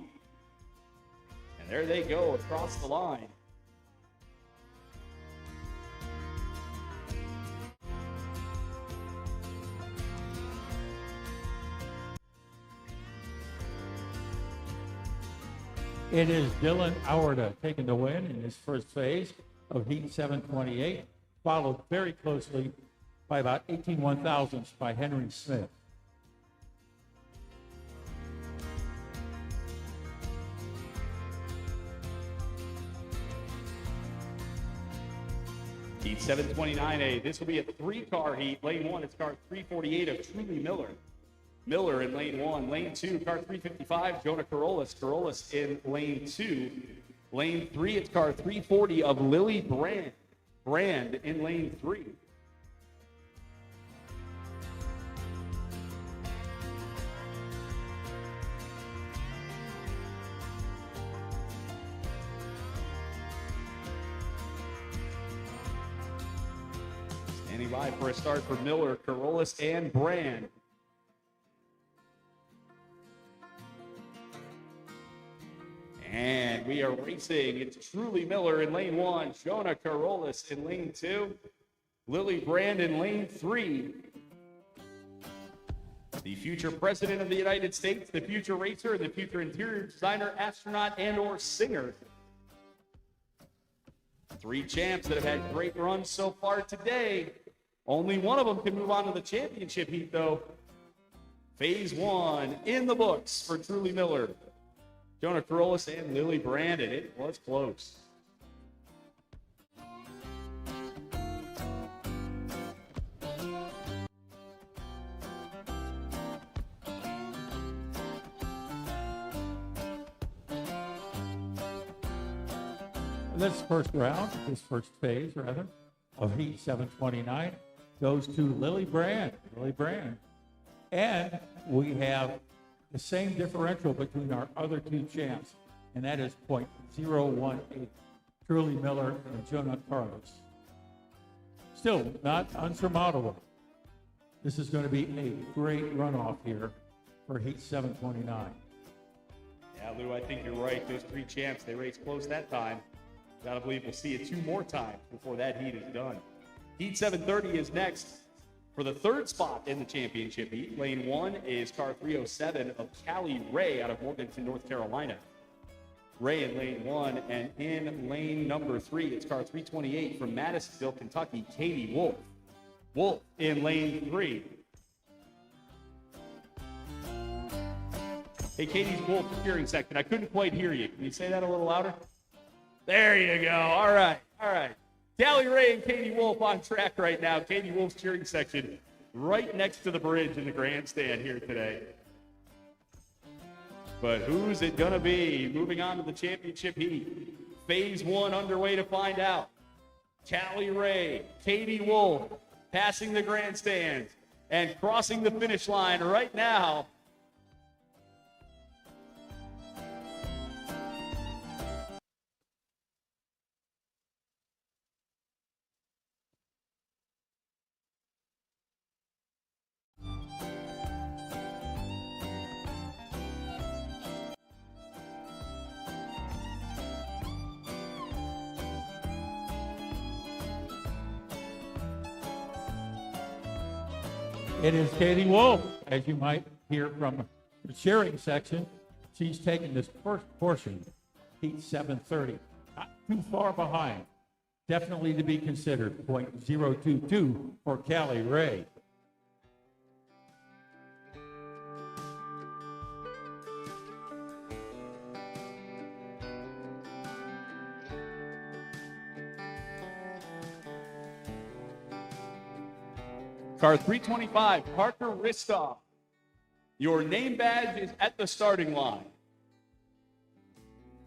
And there they go across the line. It is Dylan Auerta taking the win in his first phase of Heat 728, followed very closely by about 18 one-thousandths by Henry Smith. Heat 729A. This will be a 3-car heat. Lane 1, it's car 348 of Truly Miller. Miller in lane 1. Lane 2, car 355, Jonah Carolus. Carolus in lane 2. Lane 3, it's car 340 of Lily Brand. Brand in lane 3. Standing by for a start for Miller, Carolus, and Brand. And we are racing. It's Truly Miller in lane 1, Jonah Carolus in lane 2, Lily Brand in lane 3. The future president of the United States, the future racer, and the future interior designer, astronaut, and or singer. 3 champs that have had great runs so far today. Only one of them can move on to the championship heat, though. Phase 1 in the books for Truly Miller. Jonah Carolus and Lily Brandon. It was close. This first round, this first phase, rather, of Heat 729 goes to Lily Brand. Lily Brand. And we have the same differential between our other 2 champs, and that is .018. Truly Miller and Jonah Carlos. Still not unsurmountable. This is going to be a great runoff here for Heat 729. Yeah, Lou, I think you're right. Those 3 champs, they raced close that time. Gotta believe we'll see it 2 more times before that heat is done. Heat 730 is next. For the 3rd spot in the championship heat, lane 1 is car 307 of Callie Ray out of Morganton, North Carolina. Ray in lane 1, and in lane number 3, it's car 328 from Madisonville, Kentucky, Katie Wolf. Wolf in lane 3. Hey, Katie's Wolf cheering section. I couldn't quite hear you. Can you say that a little louder? There you go. All right. All right. Callie Ray and Katie Wolf on track right now. Katie Wolf's cheering section right next to the bridge in the grandstand here today. But who's it going to be? Moving on to the championship heat. Phase 1 underway to find out. Callie Ray, Katie Wolf passing the grandstand and crossing the finish line right now. It is Katie Wolf, as you might hear from the cheering section. She's taken this first portion, heat 7:30. Not too far behind. Definitely to be considered. .022 for Callie Ray. Car 325, Parker Ristoff. Your name badge is at the starting line.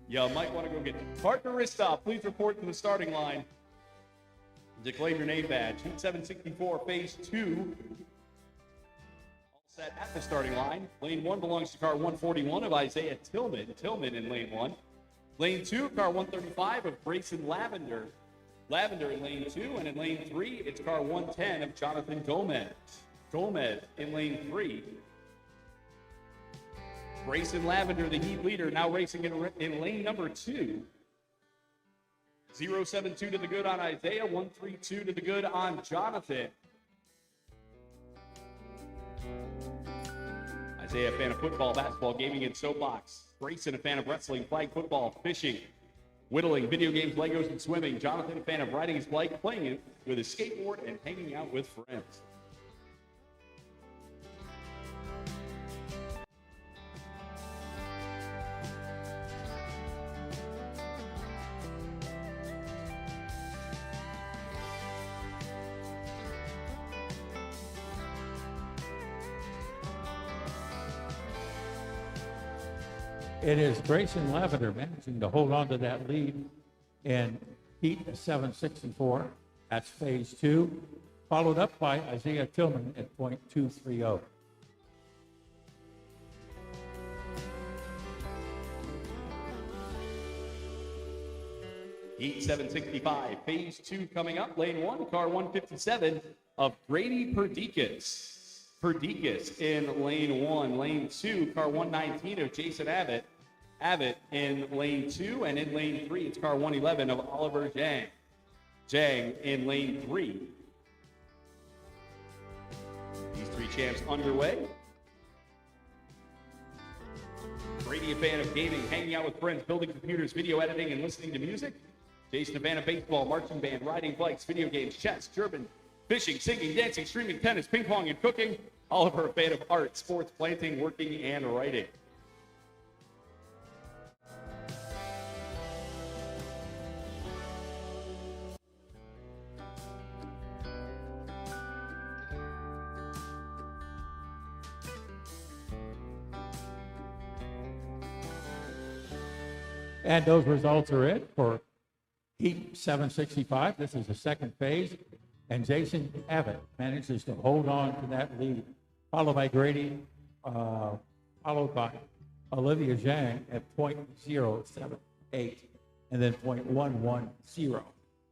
You might want to go get it. Parker Ristoff, please report to the starting line to claim your name badge. Heat 764, phase 2. All set at the starting line. Lane 1 belongs to car 141 of Isaiah Tillman. Tillman in lane 1. Lane 2, car 135 of Grayson Lavender. Lavender in lane 2, and in lane 3, it's car 110 of Jonathan Gomez. Gomez in lane 3. Grayson Lavender, the heat leader, now racing in lane number 2. 072 to the good on Isaiah, 132 to the good on Jonathan. Isaiah, a fan of football, basketball, gaming, and soapbox. Grayson, a fan of wrestling, flag football, fishing, whittling, video games, Legos, and swimming. Jonathan, a fan of riding his bike, playing it with his skateboard, and hanging out with friends. It is Grayson Lavender managing to hold on to that lead in heat 764. That's phase 2, followed up by Isaiah Tillman at .230. Heat 765, phase 2 coming up. Lane 1, car 157 of Grady Perdikas. Perdikas in lane 1. Lane 2, car 119 of Jason Abbott. Abbott in lane 2, and in lane 3, it's car 111 of Oliver Zhang. Zhang in lane 3. These 3 champs underway. Brady, a fan of gaming, hanging out with friends, building computers, video editing, and listening to music. Jason, a fan of baseball, marching band, riding bikes, video games, chess, German, fishing, singing, dancing, streaming, tennis, ping pong, and cooking. Oliver, a fan of art, sports, planting, working, and writing. And those results are it for heat 765. This is the second phase. And Jason Abbott manages to hold on to that lead, followed by Grady, followed by Olivia Zhang at .078, and then .110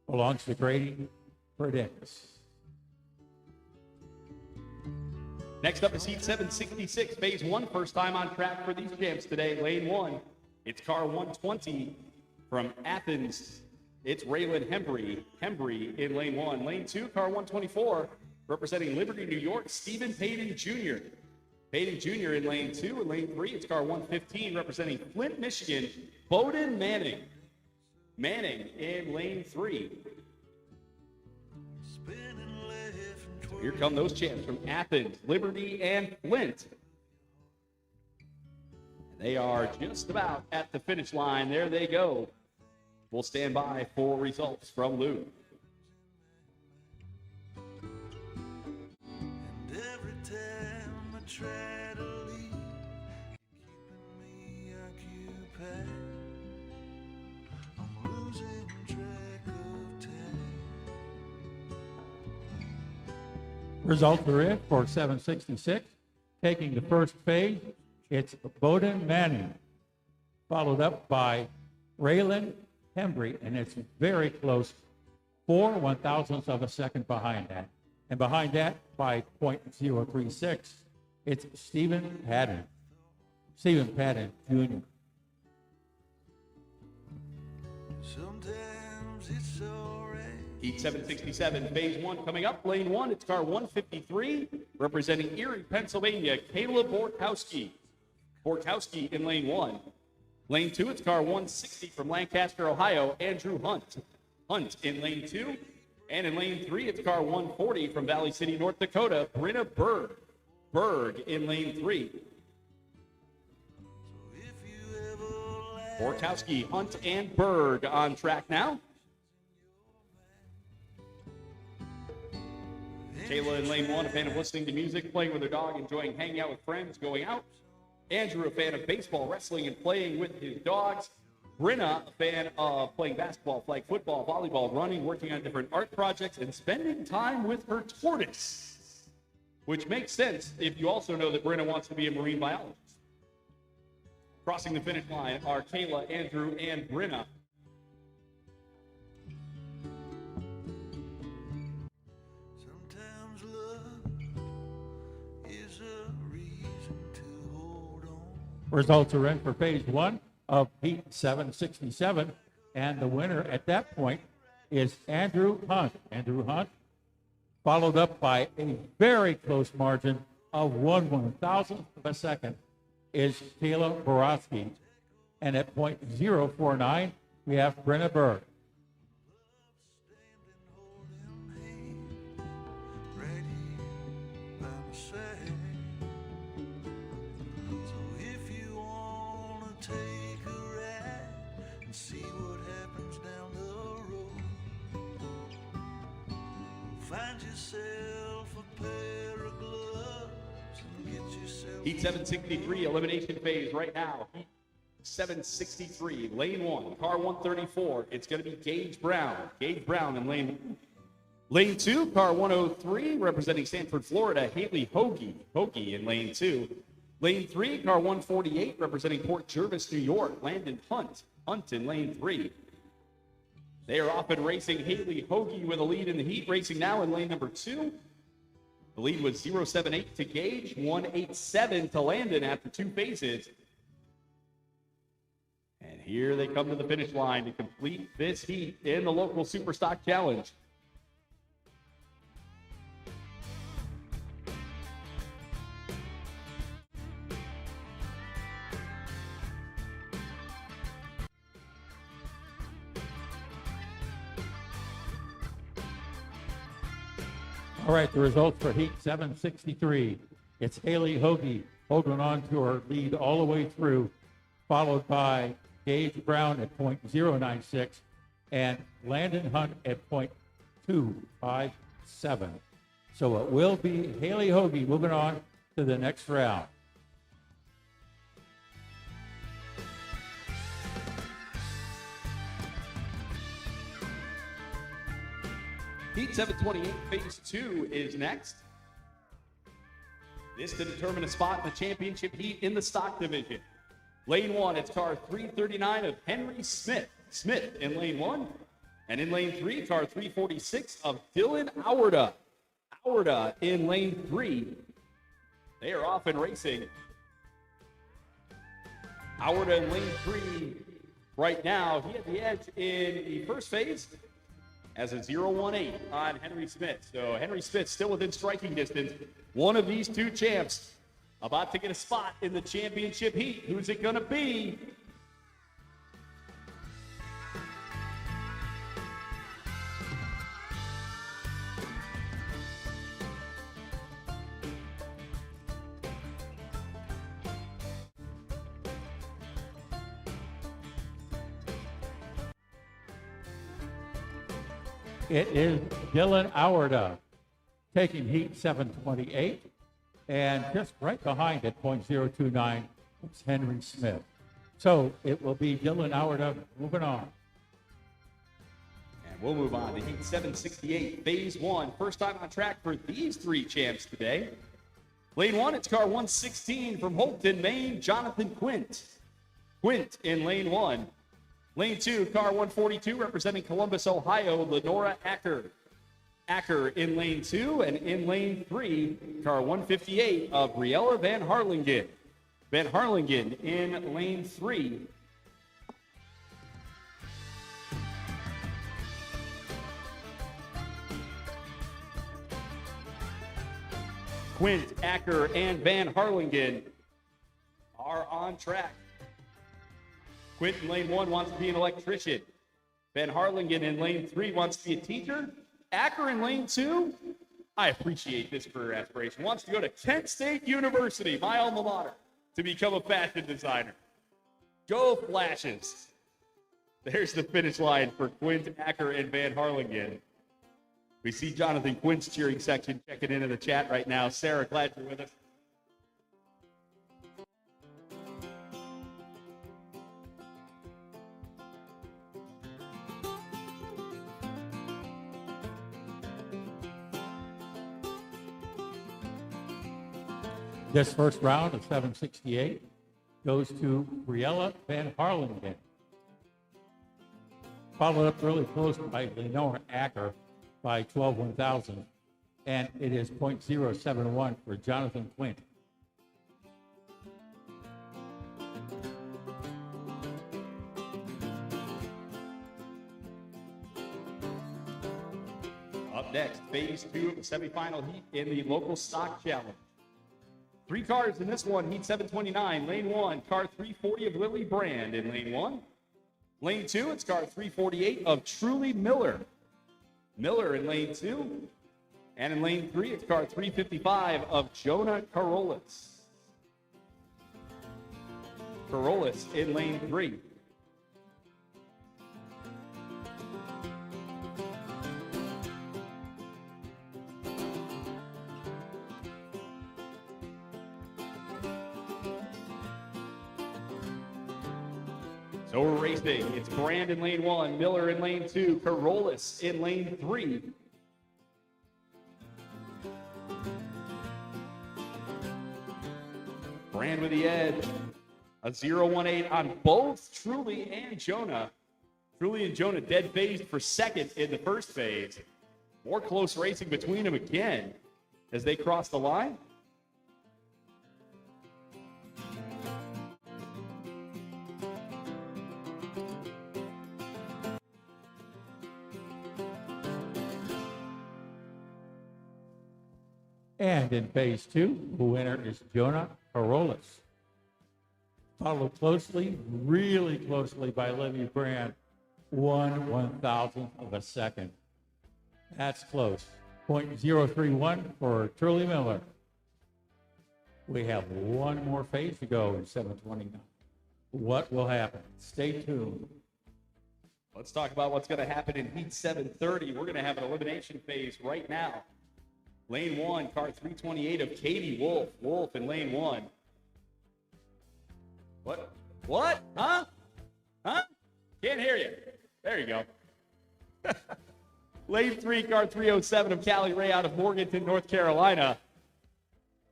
belongs to Grady Perdikas. Next up is heat 766, phase 1, first time on track for these champs today. Lane 1, it's car 120 from Athens. It's Raylan Hembry in lane 1. Lane 2, car 124, representing Liberty, New York, Stephen Payton Jr. Payton Jr. in lane 2. In lane 3, it's car 115, representing Flint, Michigan, Bowden Manning. Manning in lane 3. So here come those champs from Athens, Liberty, and Flint. They are just about at the finish line. There they go. We'll stand by for results from Lou. And every time I try to leave, keeping me occupied, I'm losing track of time. Results are in for 766. Taking the first phase, it's Bowden Manning, followed up by Raylan Hembry, and it's very close, 4/1000ths of a second behind that. And behind that, by .036, it's Stephen Patton Jr. Sometimes it's alright Heat 767, phase one coming up. Lane one, it's car 153, representing Erie, Pennsylvania, Kayla Borkowski. Borkowski in lane one. Lane two, it's car 160 from Lancaster, Ohio, Andrew Hunt. Hunt in lane two. And in lane three, it's car 140 from Valley City, North Dakota, Brenna Berg. Berg in lane three. Borkowski, Hunt, and Berg on track now. Kayla in lane one, a fan of listening to music, playing with her dog, enjoying hanging out with friends, going out. Andrew, a fan of baseball, wrestling, and playing with his dogs. Brenna, a fan of playing basketball, flag football, volleyball, running, working on different art projects, and spending time with her tortoise. Which makes sense if you also know that Brenna wants to be a marine biologist. Crossing the finish line are Kayla, Andrew, and Brenna. Sometimes love is a reason to hold on. Results are in for phase one of Heat 767, and the winner at that point is Andrew Hunt. Andrew Hunt, followed up by a very close margin of 1/1000th of a second, is Kayla Borowski. And at .049, we have Brenna Berg. Find yourself a pair of gloves and get yourself. Heat 763, elimination phase right now. Heat 763, lane one, car 134. It's going to be Gage Brown. Gage Brown in lane one. Lane two, car 103, representing Sanford, Florida, Haley Hoagie. Hoagie in lane two. Lane three, car 148, representing Port Jervis, New York, Landon Hunt. Hunt in lane three. They are off and racing. Haley Hoagie with a lead in the heat, racing now in lane number two. The lead was 078 to Gage, 187 to Landon after two phases. And here they come to the finish line to complete this heat in the local Superstock Challenge. All right, the results for Heat 763. It's Haley Hoagie holding on to her lead all the way through, followed by Gage Brown at .096 and Landon Hunt at .257. So it will be Haley Hoagie moving on to the next round. Heat 728, phase two is next. This to determine a spot in the championship heat in the stock division. Lane one, it's car 339 of Henry Smith. Smith in lane one. And in lane three, car 346 of Dylan Auerda. Auerda in lane three. They are off and racing. Auerda in lane three right now. He had the edge in the first phase as a 0-1-8 on Henry Smith. So Henry Smith still within striking distance. One of these two champs about to get a spot in the championship heat. Who's it going to be? It is Dylan Auerda taking Heat 728, and just right behind at .029 is Henry Smith. So it will be Dylan Auerda moving on. And we'll move on to Heat 768, phase one. First time on track for these three champs today. Lane one, it's car 116 from Houlton, Maine, Jonathan Quint. Quint in lane one. Lane two, car 142, representing Columbus, Ohio, Lenora Acker. Acker in lane two, and in lane three, car 158 of Briella Van Harlingen. Van Harlingen in lane three. Quint, Acker, and Van Harlingen are on track. Quint in lane 1 wants to be an electrician. Van Harlingen in lane 3 wants to be a teacher. Acker in lane 2, I appreciate this career aspiration, wants to go to Kent State University, my alma mater, to become a fashion designer. Go Flashes. There's the finish line for Quint, Acker, and Van Harlingen. We see Jonathan Quint's cheering section checking into the chat right now. Sarah, glad you're with us. This first round of 768 goes to Briella Van Harlingen. Followed up really close by Lenore Acker by 12/1000, and it is .071 for Jonathan Quint. Up next, phase 2 of the semifinal heat in the local stock challenge. 3 cars in this one, heat 729, lane 1, car 340 of Lily Brand in lane 1. Lane 2, it's car 348 of Truly Miller. Miller in lane 2. And in lane 3, it's car 355 of Jonah Carolus. Carolus in lane 3. So we're racing. It's Brand in lane 1, Miller in lane 2, Carolus in lane 3. Brand with the edge. A 0-1-8 on both Truly and Jonah. Truly and Jonah dead phased for second in the first phase. More close racing between them again as they cross the line. And in phase 2, the winner is Jonah Carolus. Followed closely, really closely by Lily Brand, 1/1000th of a second. That's close. .031 for Truly Miller. We have one more phase to go in 729. What will happen? Stay tuned. Let's talk about what's going to happen in heat 730. We're going to have an elimination phase right now. Lane 1, car 328 of Katie Wolf. Wolf in lane 1. What? What? Huh? Huh? Can't hear you. There you go. Lane 3, car 307 of Callie Ray out of Morganton, North Carolina.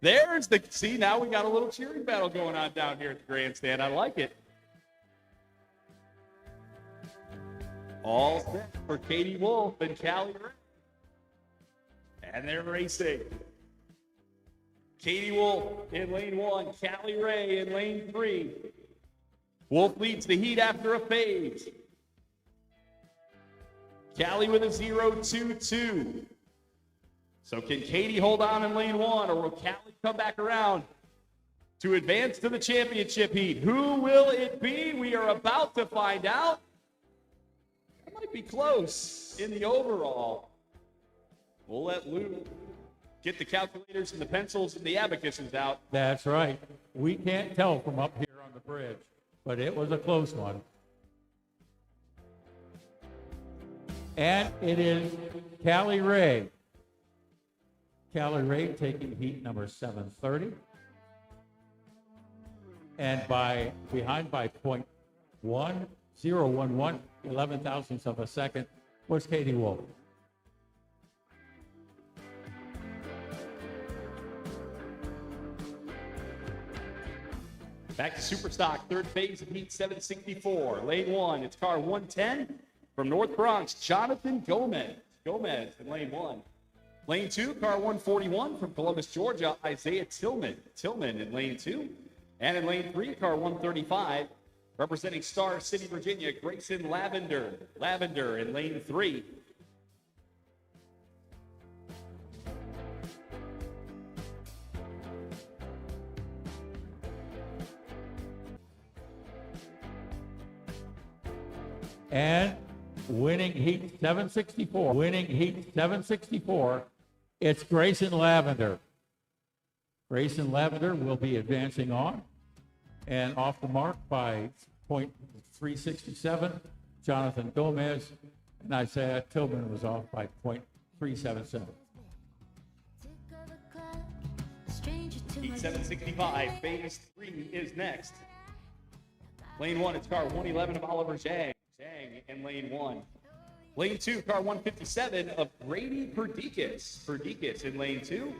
There's the, see, now we got a little cheering battle going on down here at the grandstand. I like it. All set for Katie Wolf and Callie Ray. And they're racing. Katie Wolf in lane 1, Callie Ray in lane 3. Wolf leads the heat after a phase. Callie with a 0-2-2. So can Katie hold on in lane 1, or will Callie come back around to advance to the championship heat? Who will it be? We are about to find out. That might be close in the overall. We'll let Lou get the calculators and the pencils and the abacuses out. That's right. We can't tell from up here on the bridge, but it was a close one. And it is Callie Ray. Callie Ray taking heat number 730. And behind by .1011, 11,000ths of a second, was Katie Wolf. Back to Superstock, third phase of heat 764. Lane 1, it's car 110 from North Bronx, Jonathan Gomez. Gomez in lane 1. Lane 2, car 141 from Columbus, Georgia, Isaiah Tillman. Tillman in lane 2. And in lane 3, car 135, representing Star City, Virginia, Grayson Lavender. Lavender in lane 3. And winning heat 764, it's Grayson Lavender. Grayson Lavender will be advancing on and off the mark by .367. Jonathan Gomez and Isaiah Tillman was off by .377. Heat 765, phase 3 is next. Lane 1, it's car 111 of Oliver Zhang. Zhang in lane 1. Lane 2, car 157 of Grady Perdikas. Perdikas in lane 2.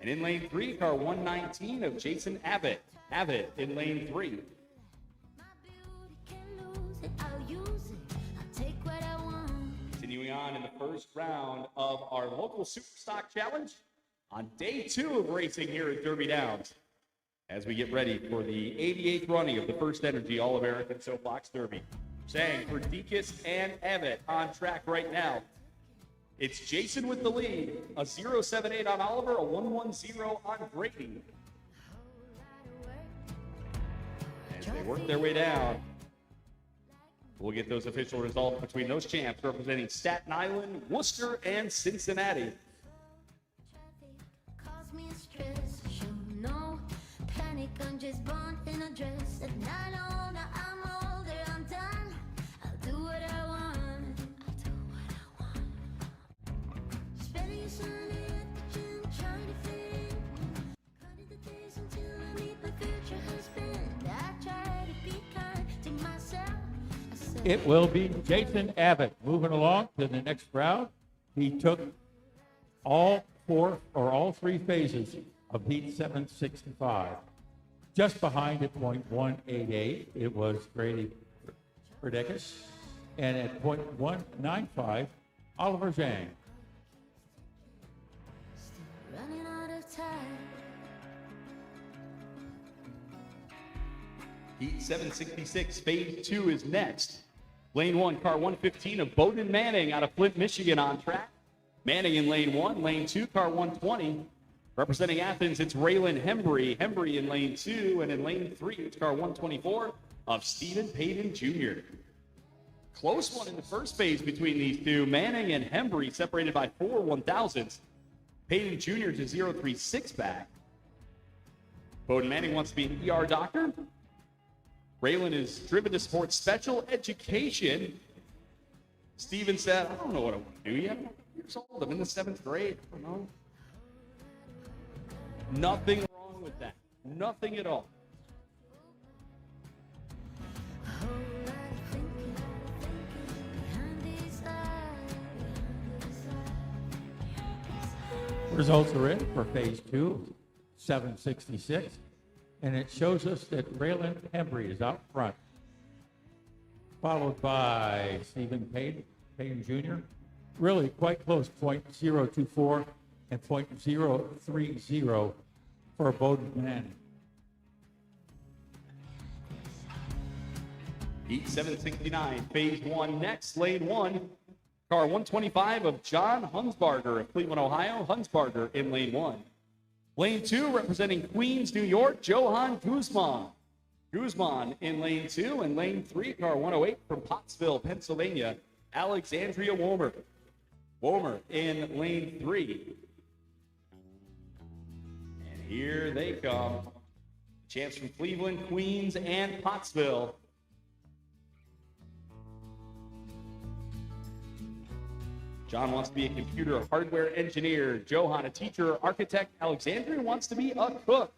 And in lane 3, car 119 of Jason Abbott. Abbott in lane 3. Continuing on in the first round of our local Superstock Challenge on day 2 of racing here at Derby Downs, as we get ready for the 88th running of the FirstEnergy All-American Soapbox Derby. Saying for Deacon's and Abbott on track right now. It's Jason with the lead, a 0.78 on Oliver, a 1.10 on Grady. As they work their way down, we'll get those official results between those champs representing Staten Island, Worcester, and Cincinnati. I'm just born in a dress and I know that I'm older, I'm done. I'll do what I want. Spending a Sunday at the gym trying to fit. Counting the days until I meet my future husband. I try to be kind to myself. It will be Jason Abbott moving along to the next round. He took all 3 phases of Heat 765. Just behind at .188, it was Grady Perdikas. And at .195, Oliver Zhang. Running out of time. Heat 766, phase 2 is next. Lane 1, car 115 of Bowden Manning out of Flint, Michigan on track. Manning in lane 1, lane 2, car 120. Representing Athens, it's Raylan Hembry. Hembry in lane 2, and in lane 3, it's car 124 of Stephen Payton Jr. Close one in the first phase between these two. Manning and Hembry separated by 4 1,000ths. Payton Jr. to 0.36 back. Bowden Manning wants to be an ER doctor. Raylan is driven to support special education. Stephen said, I don't know what I want to do yet. I'm 8 years old. I'm in the 7th grade. I don't know. Nothing wrong with that. Nothing at all. Results are in for phase 2, 766. And it shows us that Raylan Hembry is out front, followed by Stephen Payton Jr. Really quite close, .024 and .030 for Bowden Manning. Heat 769, phase 1 next. Lane 1, car 125 of John Hunsbarger of Cleveland, Ohio. Hunsbarger in lane 1. Lane 2, representing Queens, New York, Johan Guzman. Guzman in lane 2, and lane 3, car 108 from Pottsville, Pennsylvania, Alexandria Womer. Womer in lane 3. And here they come. Champs from Cleveland, Queens, and Pottsville. John wants to be a computer hardware engineer. Johan, a teacher or architect. Alexandria wants to be a cook.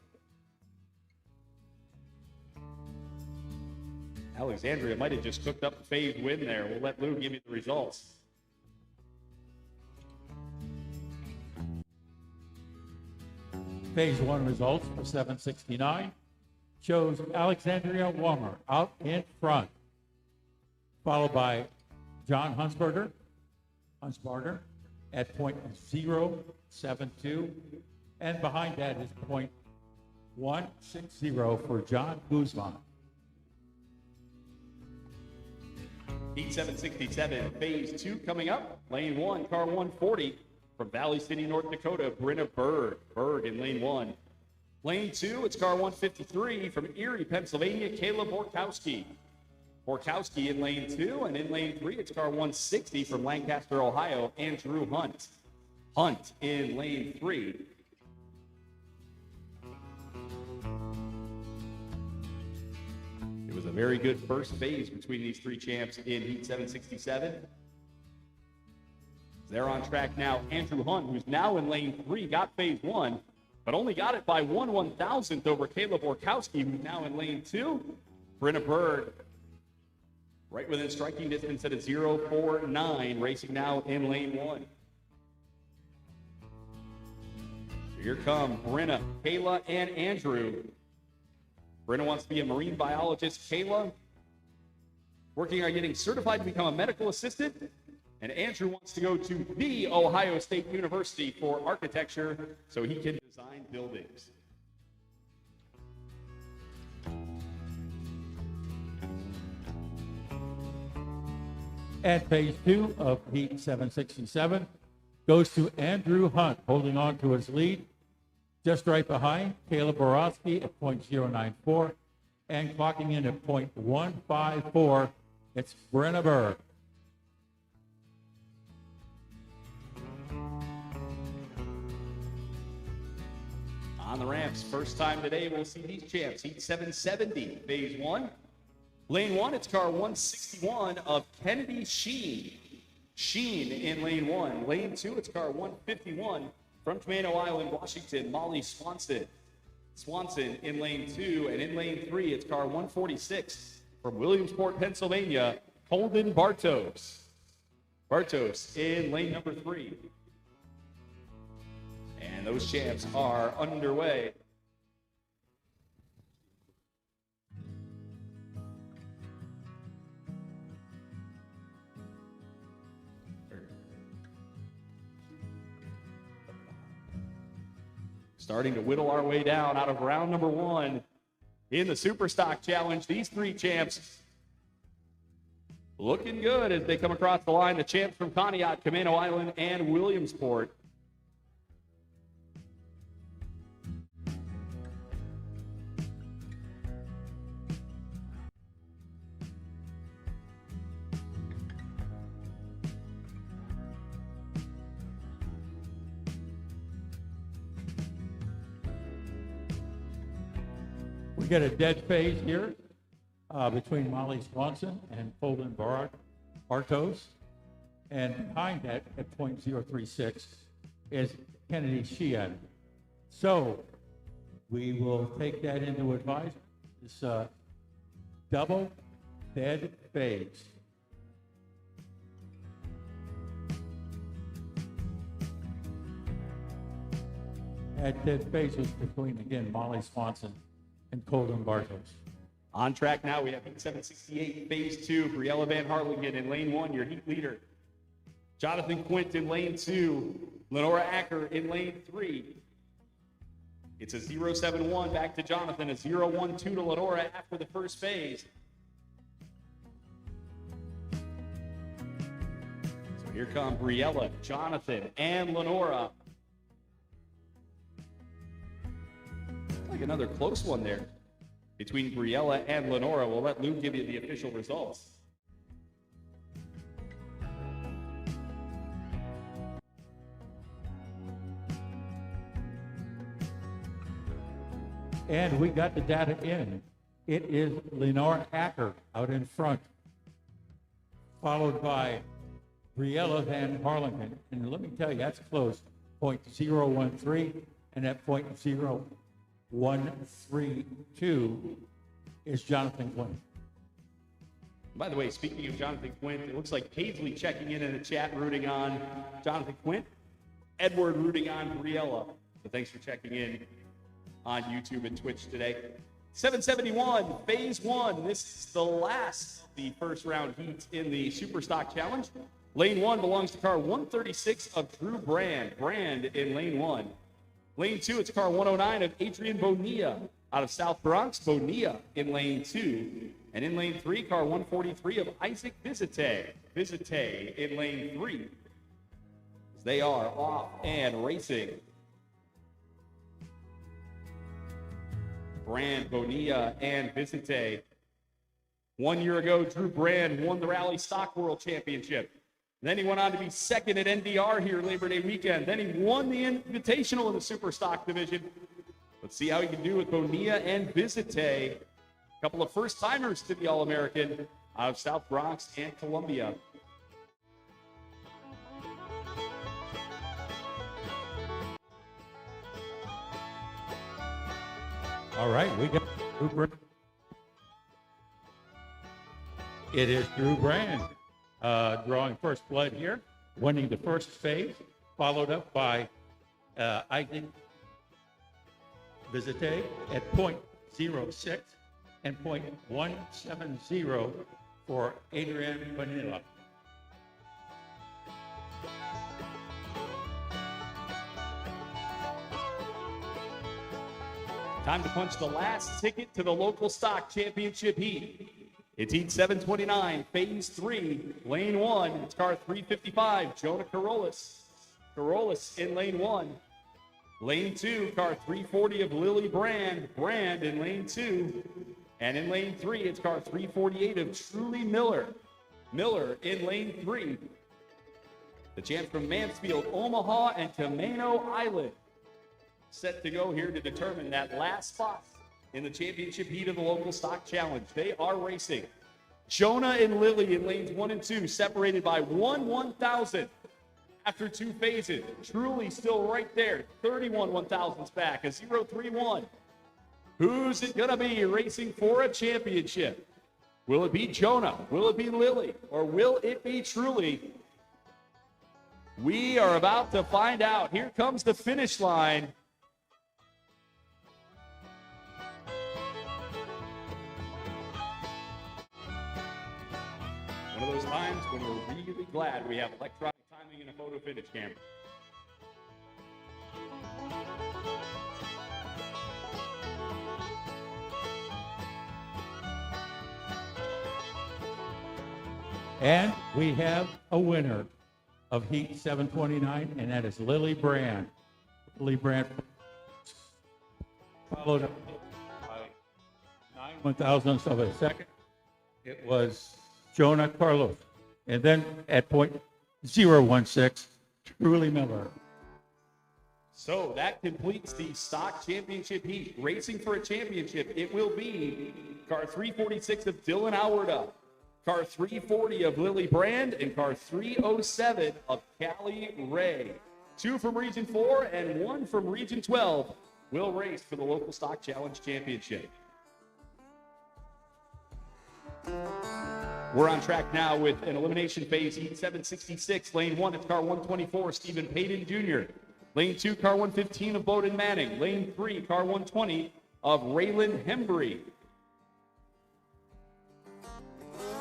Alexandria might have just cooked up a phase win there. We'll let Lou give you the results. Phase 1 results for 769 shows Alexandria Womer out in front, followed by John Hunsbarger at .072, and behind that is .160 for John Guzman. Heat 767, phase 2 coming up. Lane 1, car 140 from Valley City, North Dakota, Brenna Berg. Berg in lane 1. Lane 2, it's car 153 from Erie, Pennsylvania, Caleb Borkowski. Borkowski in lane 2, and in lane 3, it's car 160 from Lancaster, Ohio, Andrew Hunt. Hunt in lane 3. It was a very good first phase between these three champs in Heat 767. They're on track now. Andrew Hunt, who's now in lane 3, got phase 1, but only got it by 1/1000th over Caleb Borkowski, who's now in lane 2. Brenna Bird, right within striking distance at a 0.49, racing now in lane 1. So here come Brenna, Kayla, and Andrew. Brenna wants to be a marine biologist. Kayla working on getting certified to become a medical assistant. And Andrew wants to go to the Ohio State University for architecture so he can design buildings. And phase 2 of Heat 767 goes to Andrew Hunt, holding on to his lead. Just right behind, Caleb Borowski at .094, and clocking in at .154, it's Brenna Berg. On the ramps, first time today, we'll see these champs. Heat 770, phase 1. Lane 1, it's car 161 of Kennedy Sheen. Sheen in lane 1. Lane 2, it's car 151 from Camano Island, Washington, Molly Swanson. Swanson in lane 2, and in lane 3, it's car 146 from Williamsport, Pennsylvania, Holden Bartos. Bartos in lane number 3. And those champs are underway. Starting to whittle our way down out of round number 1 in the Superstock Challenge. These three champs looking good as they come across the line. The champs from Conneaut, Camano Island, and Williamsport. We get a dead phase here between Molly Swanson and Holden Bartos. And behind that at .036 is Kennedy Sheehan. So we will take that into advisement. This double dead phase. That dead phase was between, again, Molly Swanson and Colden Bartos. On track now, we have Heat 768, phase 2, Briella Van Harlingen in lane 1, your heat leader. Jonathan Quint in lane 2, Lenora Acker in lane 3. It's a 0.71 back to Jonathan, a 0.12 to Lenora after the first phase. So here come Briella, Jonathan, and Lenora. Like another close one there between Briella and Lenora. We'll let Lou give you the official results. And we got the data in. It is Lenora Acker out in front, followed by Briella Van Harlingen. And let me tell you, that's close. .013 and at .132 is Jonathan Quinn. By the way, speaking of Jonathan Quint, it looks like Paisley checking in the chat, rooting on Jonathan Quint. Edward rooting on Briella. So thanks for checking in on YouTube and Twitch today. 771, phase 1. This is the last of the first round heat in the Superstock Challenge. Lane 1 belongs to car 136 of Drew Brand. Brand in lane 1. Lane 2, it's car 109 of Adrian Bonilla out of South Bronx. Bonilla in lane 2. And in lane 3, car 143 of Isaac Visite. Visite in lane 3. They are off and racing. Brand, Bonilla, and Visite 1 year ago, Drew Brand won the Rally Stock World Championship. Then he went on to be second at NDR here Labor Day weekend. Then he won the Invitational in the Super Stock division. Let's see how he can do with Bonilla and Visite. A couple of first-timers to the All-American out of South Bronx and Columbia. All right, we got Drew Brand. It is Drew Brand drawing first blood here, winning the first phase, followed up by Isaac Visite at .06 and .170 for Adrian Bonilla. Time to punch the last ticket to the local stock championship heat. It's heat 729, phase 3, lane 1. It's car 355, Jonah Carolus. Carolus in lane 1. Lane 2, car 340 of Lily Brand. Brand in lane 2. And in lane 3, it's car 348 of Truly Miller. Miller in lane 3. The champs from Mansfield, Omaha, and Camano Island set to go here to determine that last spot in the championship heat of the local stock challenge. They are racing. Jonah and Lily in lanes 1 and 2, separated by 1/1,000 after 2 phases. Truly still right there, 31 1,000ths back, a 0.31. Who's it gonna be racing for a championship? Will it be Jonah? Will it be Lily? Or will it be Truly? We are about to find out. Here comes the finish line. One of those times when we're really glad we have electronic timing and a photo finish camera. And we have a winner of Heat 729, and that is Lily Brand. Lily Brand followed up by 9 1,000ths of a second. It was Jonah Carlos. And then at .016, Truly Miller. So that completes the stock championship heat. Racing for a championship, it will be car 346 of Dylan Howarda, car 340 of Lily Brand, and car 307 of Callie Ray. 2 from Region 4 and 1 from Region 12 will race for the local stock challenge championship. We're on track now with an elimination phase, heat 766. Lane 1, it's car 124, Stephen Payton Jr. Lane 2, car 115 of Bowden Manning. Lane 3, car 120 of Raylan Hembry.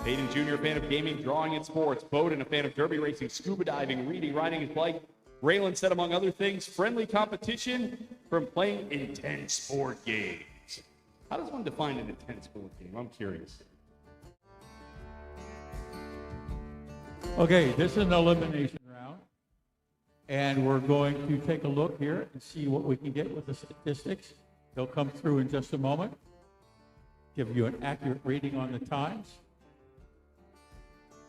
Payton Jr., a fan of gaming, drawing, and sports. Bowden, a fan of derby racing, scuba diving, reading, riding his bike. Raylan said, among other things, friendly competition from playing intense sport games. How does one define an intense sport game? I'm curious. Okay, this is an elimination round, and we're going to take a look here and see what we can get with the statistics. They'll come through in just a moment, give you an accurate reading on the times.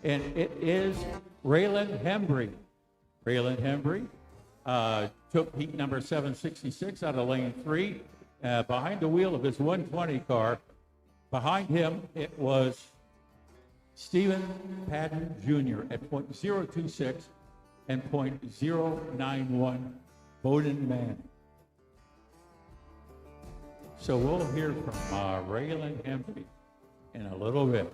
And it is Raylan Hembry. Raylan Hembry took heat number 766 out of lane 3, behind the wheel of his 120 car. Behind him, it was Stephen Patton Jr. at .026 and .091 Bowden Manning. So we'll hear from Raylan Hembry in a little bit.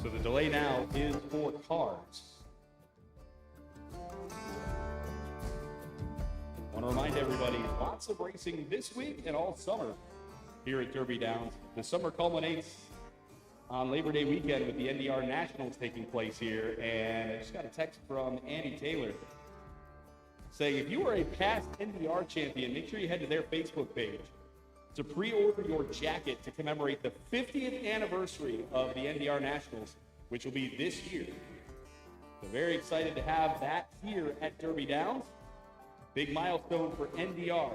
So the delay now is for cars. I want to remind everybody, lots of racing this week and all summer here at Derby Downs. The summer culminates on Labor Day weekend with the NDR Nationals taking place here. And I just got a text from Andy Taylor saying if you are a past NDR champion, make sure you head to their Facebook page to pre-order your jacket to commemorate the 50th anniversary of the NDR Nationals, which will be this year. So very excited to have that here at Derby Downs. Big milestone for NDR,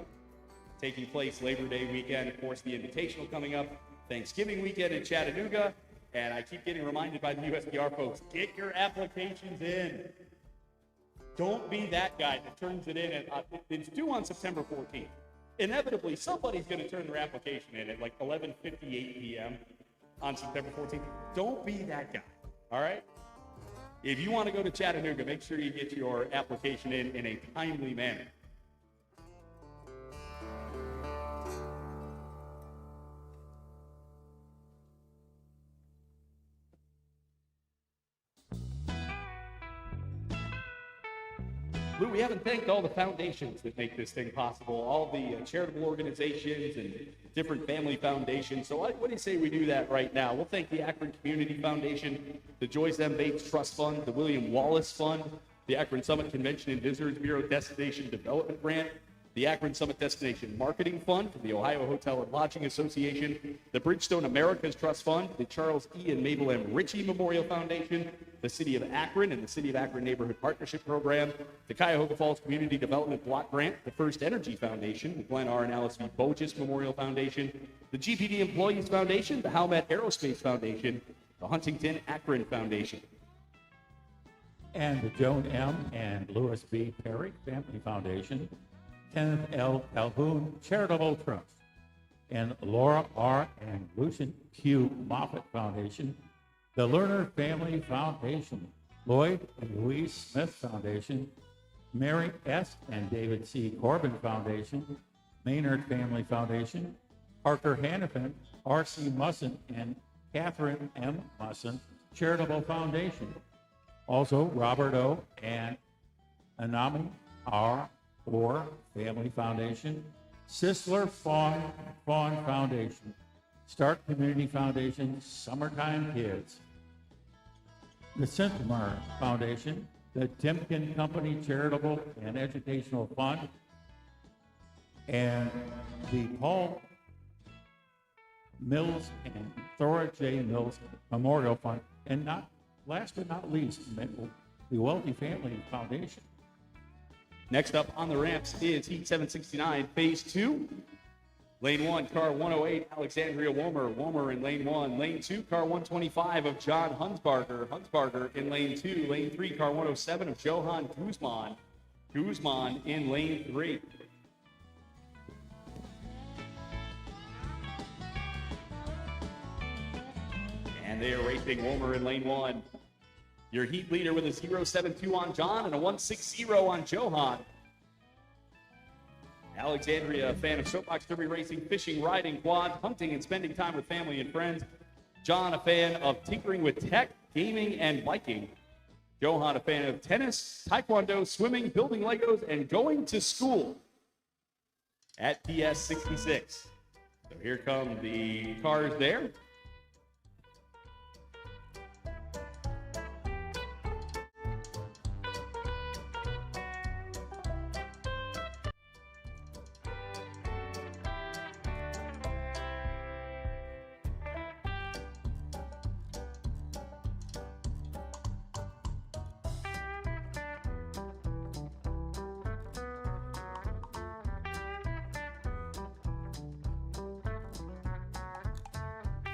taking place Labor Day weekend. Of course, the Invitational coming up, Thanksgiving weekend in Chattanooga. And I keep getting reminded by the USDR folks, get your applications in. Don't be that guy that turns it in. It's due on September 14th. Inevitably, somebody's going to turn their application in at like 11:58 p.m. on September 14th. Don't be that guy, all right? If you want to go to Chattanooga, make sure you get your application in a timely manner. Lou, we haven't thanked all the foundations that make this thing possible, all the charitable organizations and different family foundations. So what do you say we do that right now? We'll thank the Akron Community Foundation, the Joyce M. Bates Trust Fund, the William Wallace Fund, the Akron Summit Convention and Visitors Bureau Destination Development Grant, the Akron Summit Destination Marketing Fund, the Ohio Hotel and Lodging Association, the Bridgestone Americas Trust Fund, the Charles E. and Mabel M. Ritchie Memorial Foundation, the City of Akron and the City of Akron Neighborhood Partnership Program, the Cuyahoga Falls Community Development Block Grant, the FirstEnergy Foundation, the Glen R. and Alice V. Bogus Memorial Foundation, the GPD Employees Foundation, the Howmet Aerospace Foundation, the Huntington Akron Foundation. And the Joan M. and Louis B. Perry Family Foundation, Kenneth L. Calhoun Charitable Trust, and Laura R. and Lucian Q. Moffitt Foundation, the Lerner Family Foundation, Lloyd and Louise Smith Foundation, Mary S. and David C. Corbin Foundation, Maynard Family Foundation, Parker Hannafin, R.C. Musson, and Catherine M. Musson Charitable Foundation. Also, Robert O. and Anami R. Orr Family Foundation, Sisler Fawn Foundation, Stark Community Foundation, Summertime Kids, the Sintemar Foundation, the Timken Company Charitable and Educational Fund, and the Paul Mills and Thora J. Mills Memorial Fund, and not last but not least, the Wealthy Family Foundation. Next up on the ramps is Heat 769, Phase 2. Lane 1, car 108, Alexandria Womer in Lane 1. Lane 2, car 125 of John Hunsbarger in Lane 2. Lane 3, car 107 of Johan Guzman in Lane 3. And they are racing Womer in Lane 1. Your heat leader with a 0.72 on John and a 1.60 on Johan. Alexandria, a fan of soapbox derby racing, fishing, riding, quad, hunting, and spending time with family and friends. John, a fan of tinkering with tech, gaming, and biking. Johan, a fan of tennis, taekwondo, swimming, building Legos, and going to school at PS 66. So here come the cars there.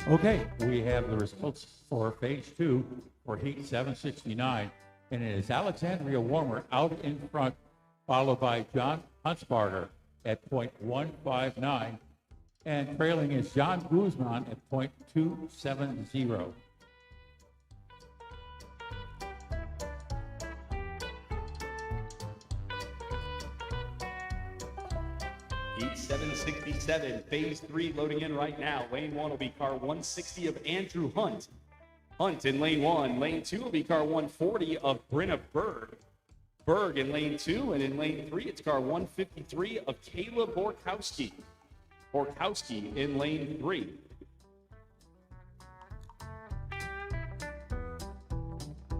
Okay, we have the results for Phase 2 for Heat 769, and it is Alexandria Womer out in front, followed by John Hunsbarger at .159, and trailing is John Guzman at .270. Heat 767, Phase 3 loading in right now. Lane 1 will be car 160 of Andrew Hunt. Hunt in Lane 1. Lane 2 will be car 140 of Brenna Berg. Berg in Lane 2, and in Lane 3, it's car 153 of Kayla Borkowski. Borkowski in Lane 3.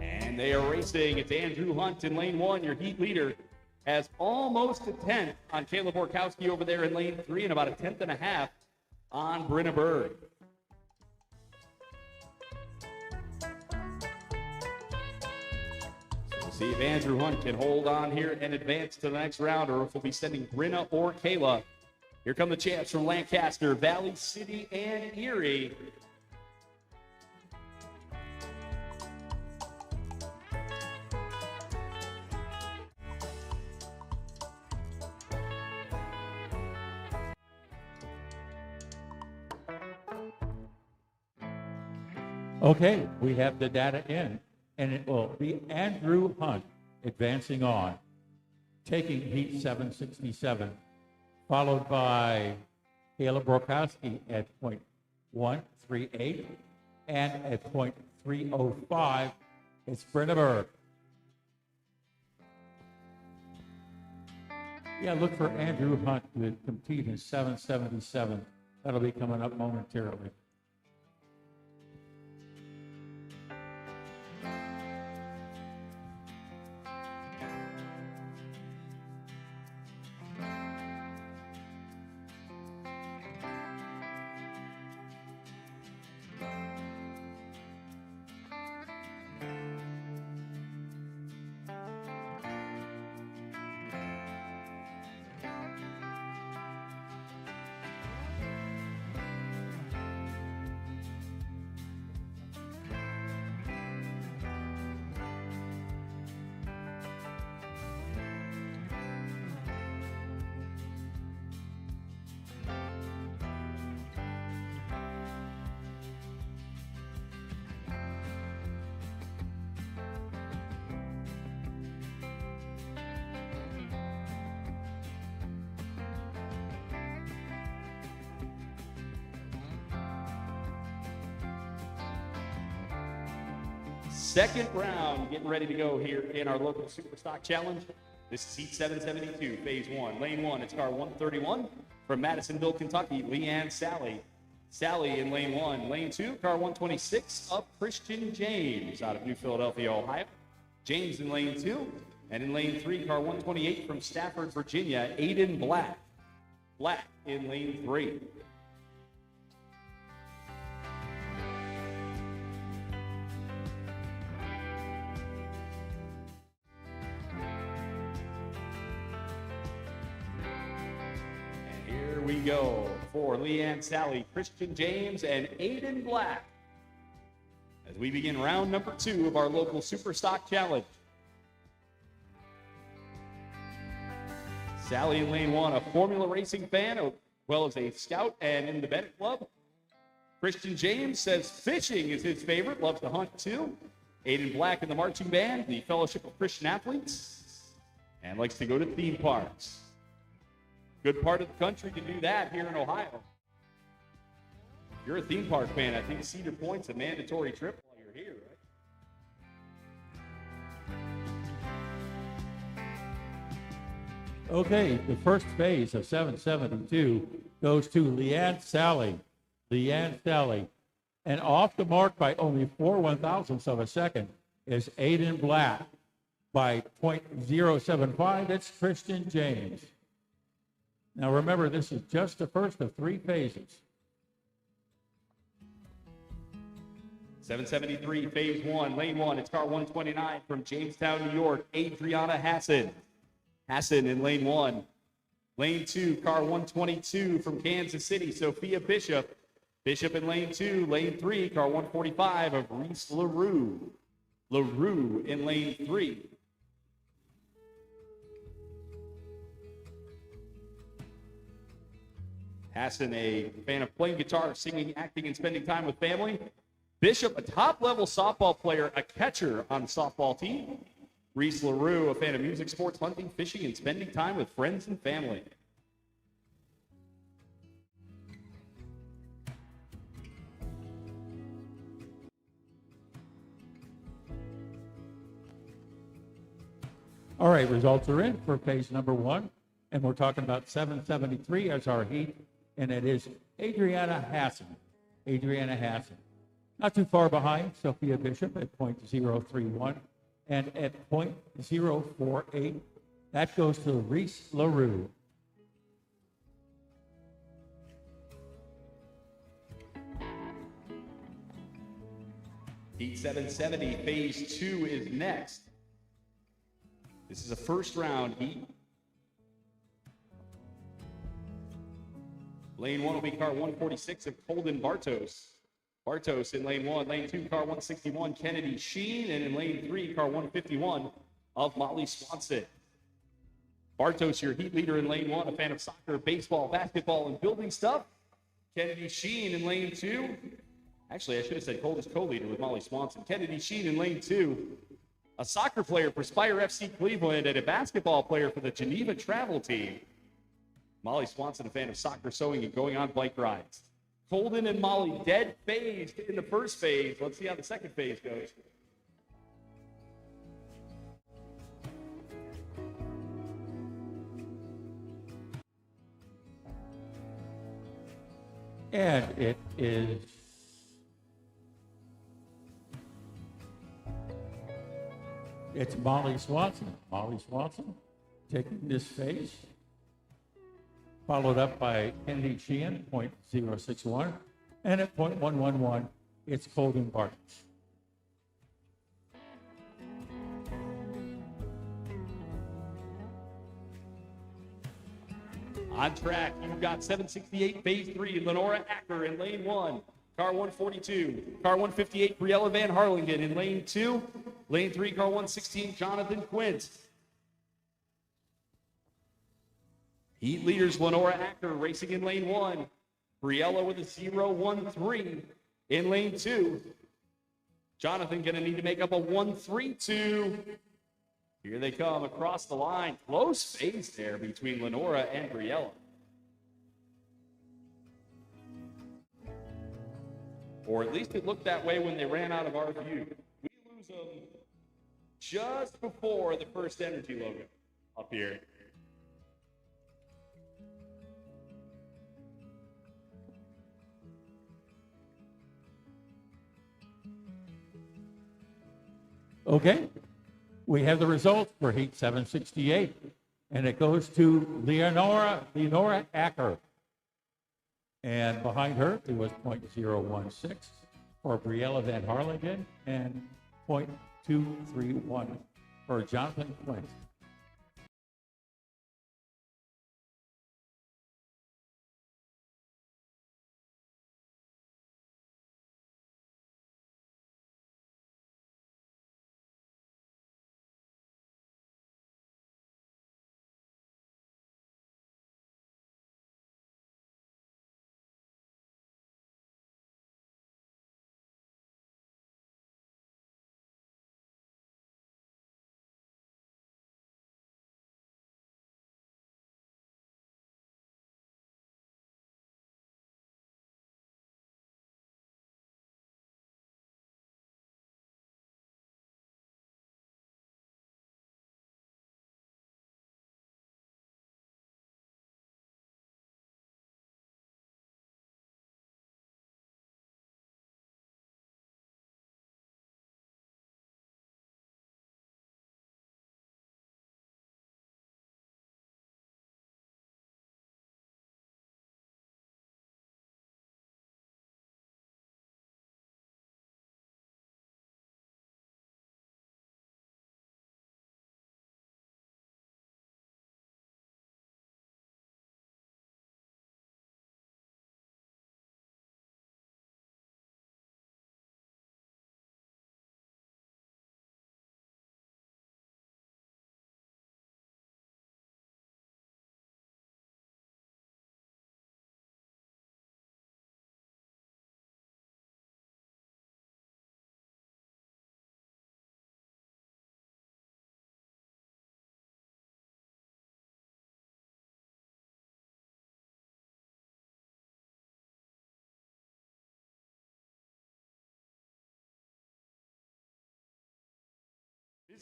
And they are racing. It's Andrew Hunt in Lane 1, your heat leader. has almost a 10th on Caleb Borkowski over there in lane 3 and about a 10th and a half on Brenna Berg. See if Andrew Hunt can hold on here and advance to the next round, or if we'll be sending Brenna or Kayla. Here come the champs from Lancaster, Valley City, and Erie. Okay, we have the data in, and it will be Andrew Hunt advancing on, taking heat 767, followed by Caleb Borkowski at .138, and at .305, it's Brenna Berg. Yeah, look for Andrew Hunt to compete in 777. That'll be coming up momentarily. Second round, getting ready to go here in our local Superstock Challenge. This is heat 772, phase 1. Lane 1, it's car 131 from Madisonville, Kentucky, Leanne Sally. Sally in lane 1. Lane 2, car 126 of Christian James out of New Philadelphia, Ohio. James in lane 2. And in lane 3, car 128 from Stafford, Virginia, Aiden Black. Black in lane 3. We go for Leanne Sally, Christian James, and Aiden Black as we begin round number 2 of our local Superstock Challenge. Sally in lane 1, a Formula Racing fan, as well as a scout and in the Bennett Club. Christian James says fishing is his favorite, loves to hunt too. Aiden Black in the marching band, the Fellowship of Christian Athletes, and likes to go to theme parks. Good part of the country to do that here in Ohio. If you're a theme park fan, I think Cedar Point's a mandatory trip while you're here, right? Okay, the first phase of 772 goes to Leanne Sally. Leanne Sally. And off the mark by only 4/1000ths of a second is Aiden Black. By .075, it's Christian James. Now remember, this is just the first of 3 phases. 773, phase 1, lane 1, it's car 129 from Jamestown, New York, Adriana Hassan. Hassan in lane 1. Lane 2, car 122 from Kansas City, Sophia Bishop. Bishop in lane 2. Lane 3, car 145 of Reese LaRue. LaRue in lane 3. Hassan, a fan of playing guitar, singing, acting, and spending time with family. Bishop, a top-level softball player, a catcher on the softball team. Reese LaRue, a fan of music, sports, hunting, fishing, and spending time with friends and family. All right, results are in for phase number 1, and we're talking about 773 as our heat, and it is Adriana Hassan. Adriana Hassan. Not too far behind Sophia Bishop at .031, and at .048 That goes to Reese LaRue. Heat 770, phase 2 is next. This is a first round heat. Lane 1 will be car 146 of Colden Bartos. Bartos in lane 1. Lane 2, car 161, Kennedy Sheen. And in lane 3, car 151 of Molly Swanson. Bartos, your heat leader in lane 1, a fan of soccer, baseball, basketball, and building stuff. Kennedy Sheen in lane 2. Actually, I should have said Colden's co-leader with Molly Swanson. Kennedy Sheen in lane 2. A soccer player for Spire FC Cleveland and a basketball player for the Geneva travel team. Molly Swanson, a fan of soccer, sewing, and going on bike rides. Colden and Molly dead phased in the first phase. Let's see how the second phase goes. And it is it's Molly Swanson. Molly Swanson taking this phase, followed up by Kennedy Sheehan, .061, and at .111, it's Colden Barton. On track, you've got 768, phase 3, Lenora Acker in lane 1. Car 142, car 158, Briella Van Harlingen in lane 2. Lane 3, car 116, Jonathan Quint. Heat leaders, Lenora Acker racing in lane 1. Briella with a 0-1-3 in lane 2. Jonathan gonna need to make up a 1-3-2. Here they come across the line. Close phase there between Lenora and Briella. Or at least it looked that way when they ran out of our view. We lose them just before the FirstEnergy logo up here. Okay, we have the results for Heat 768, and it goes to Leonora Acker. And behind her, it was .016 for Briella Van Harlingen and .231 for Jonathan Quint.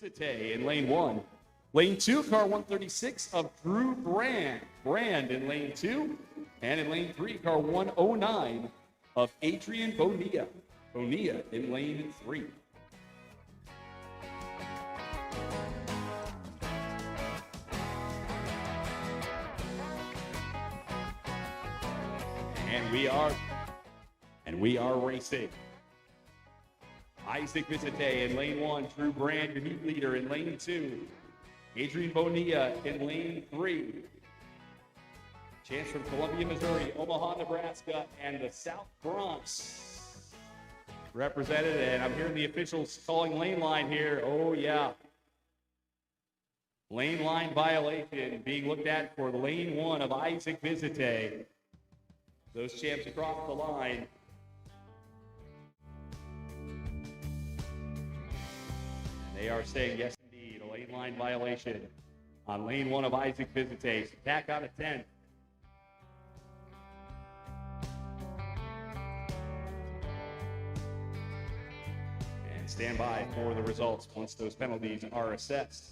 Visite in lane 1. Lane 2, car 136 of Drew Brand. Brand in lane 2. And in lane 3, car 109 of Adrian Bonilla. Bonilla in lane 3. And we are racing. Isaac Vicente in lane 1, Drew Brand, your heat leader in lane 2. Adrian Bonilla in lane 3. Chance from Columbia, Missouri, Omaha, Nebraska, and the South Bronx represented. And I'm hearing the officials calling lane line here. Oh, yeah. Lane line violation being looked at for lane 1 of Isaac Vicente. Those champs across the line. And they are saying, yes, indeed, a lane line violation on lane 1 of Isaac Vicente. Back out of 10. And stand by for the results once those penalties are assessed.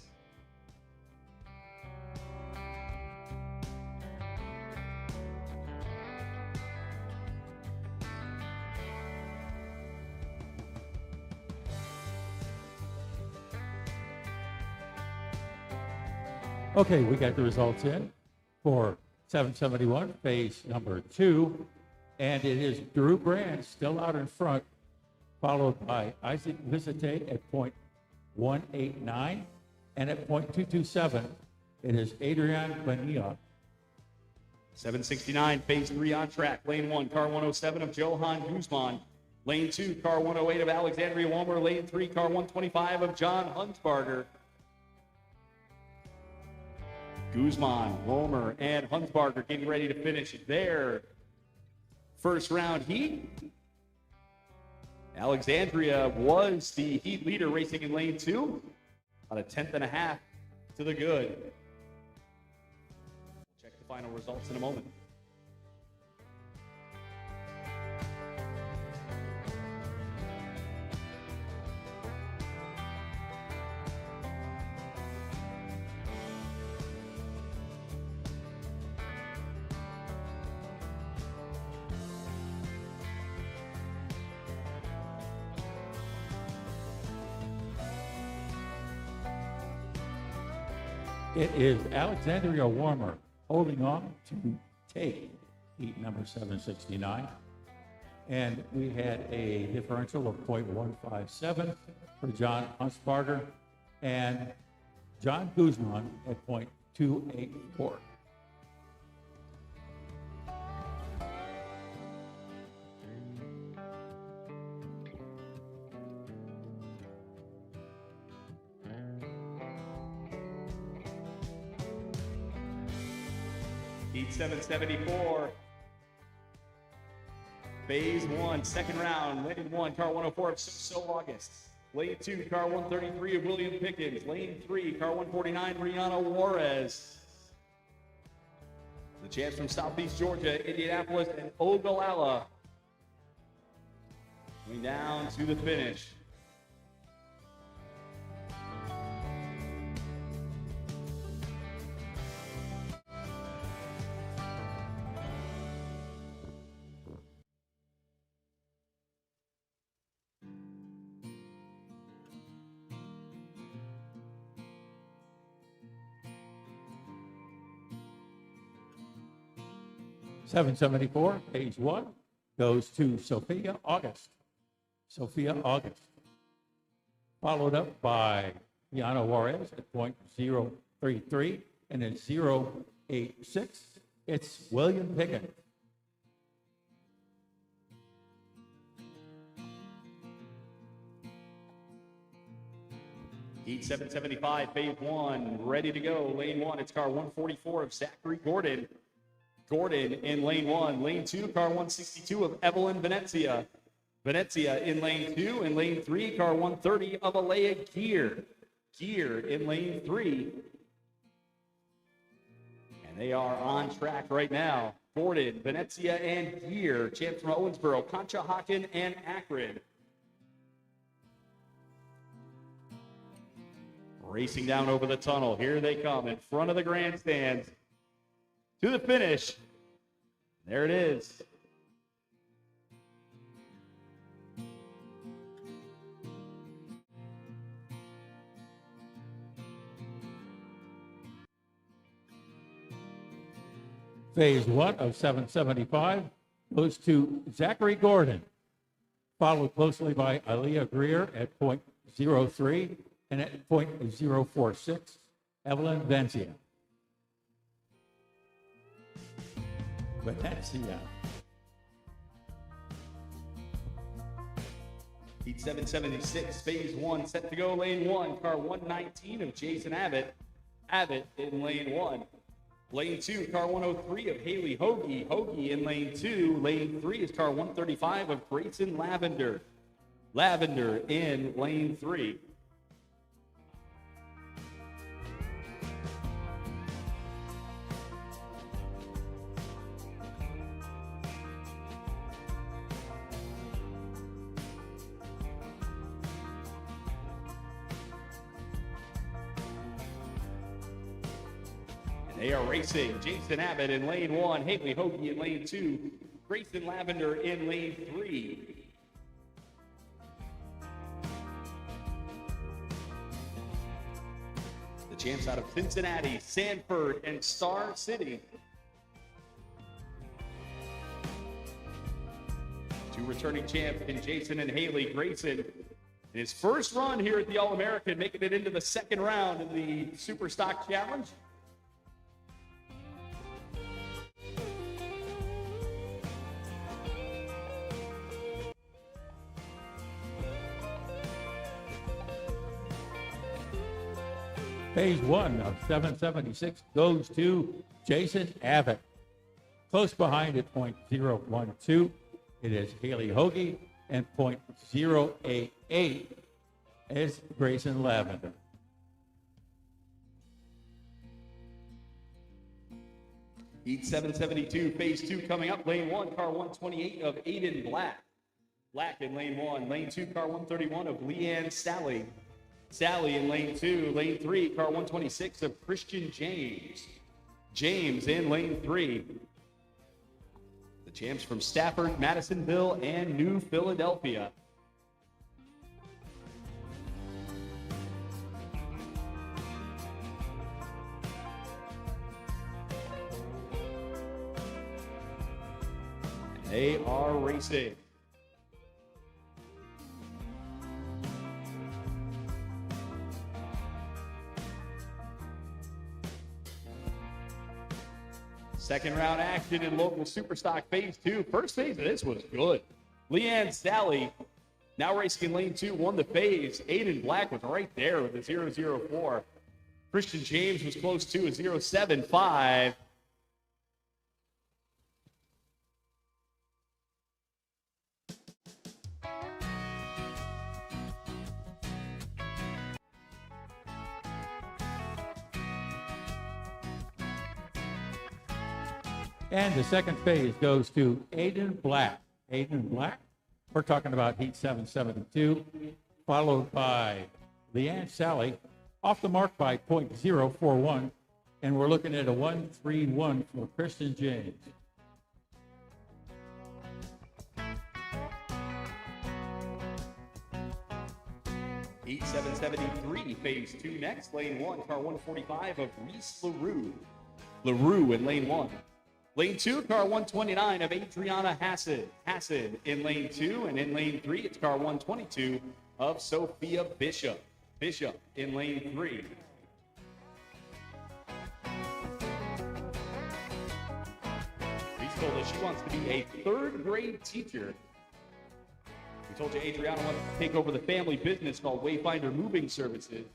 Okay, we got the results in for 771, phase number 2. And it is Drew Brand still out in front, followed by Isaac Vicente at .189. And at .227, it is Adrian Bonilla. 769, phase 3 on track. Lane 1, car 107 of Johan Guzman. Lane 2, car 108 of Alexandria Walmer. Lane 3, car 125 of John Hunsbarger. Guzman, Walmer, and Hunsbarger getting ready to finish their first round heat. Alexandria was the heat leader racing in lane 2. About a 10th and a half to the good. We'll check the final results in a moment. It is Alexandria Warmer holding on to take heat number 769. And we had a differential of .157 for John Hunsbarger and John Guzman at .284. Heat 774. Phase 1, second round. Lane 1, car 104 of So August. Lane 2, car 133 of William Pickens. Lane 3, car 149, Rihanna Juarez. The champs from Southeast Georgia, Indianapolis, and Ogallala. Going down to the finish. .774, page 1, goes to Sophia August. Sophia August. Followed up by Rihanna Juarez at .033, and at .086, it's William Pickens. Heat 775, phase 1, ready to go. Lane 1, it's car 144 of Zachary Gordon. Gordon in lane 1. Lane 2, car 162 of Evelyn Venezia. Venezia in lane 2. In lane 3, car 130 of Alea Gear. Gear in lane 3. And they are on track right now. Gordon, Venezia, and Gear. Champs from Owensboro, Conshohocken, and Akron. Racing down over the tunnel. Here they come in front of the grandstands. To the finish. There it is. Phase 1 of 775 goes to Zachary Gordon, followed closely by Aaliyah Greer at .03 and at .046, Evelyn Vencia. Vencia. Heat 776, phase 1, set to go, lane 1, car 119 of Jason Abbott. Abbott in lane 1. Lane 2, car 103 of Haley Hoagie. Hoagie in lane 2. Lane 3 is car 135 of Grayson Lavender. Lavender in lane 3. They are racing. Jason Abbott in lane 1, Haley Hoagie in lane 2, Grayson Lavender in lane 3. The champs out of Cincinnati, Sanford, and Star City. Two returning champs in Jason and Haley. Grayson in his first run here at the All-American, making it into the second round in the Super Stock Challenge. Phase 1 of 776 goes to Jason Abbott. Close behind at .012, it is Haley Hoagie, and .088 is Grayson Lavender. Heat 772, phase 2 coming up. Lane 1, car 128 of Aiden Black. Black in lane 1. Lane 2, car 131 of Leanne Sally. Sally in lane 2. Lane 3, car 126 of Christian James. James in lane 3. The champs from Stafford, Madisonville, and New Philadelphia. They are racing. Second round action in local Superstock phase 2. First phase of this was good. Leanne Sally, now racing in lane 2, won the phase. Aiden Black was right there with a 0.04. Christian James was close to a 0.75. And the second phase goes to Aiden Black. Aiden Black, we're talking about Heat 772, followed by Leanne Sally, off the mark by .041, and we're looking at a 131 for Christian James. Heat 773, phase 2 next. Lane 1, car 145 of Reese LaRue. LaRue in lane 1. Lane 2, car 129 of Adriana Hassan. Hassan in lane 2, and in lane 3, it's car 122 of Sophia Bishop. Bishop in lane 3. Reese told us she wants to be a third grade teacher. We told you Adriana wants to take over the family business called Wayfinder Moving Services.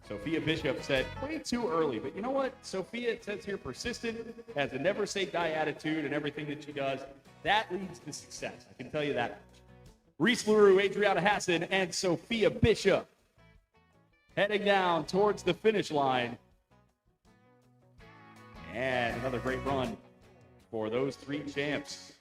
Sophia Bishop said, way too early. But you know what? Sophia, it says here, persistent, has a never say die attitude in everything that she does. That leads to success. I can tell you that. Reese LaRue, Adriana Hassan, and Sophia Bishop heading down towards the finish line. And another great run for those three champs.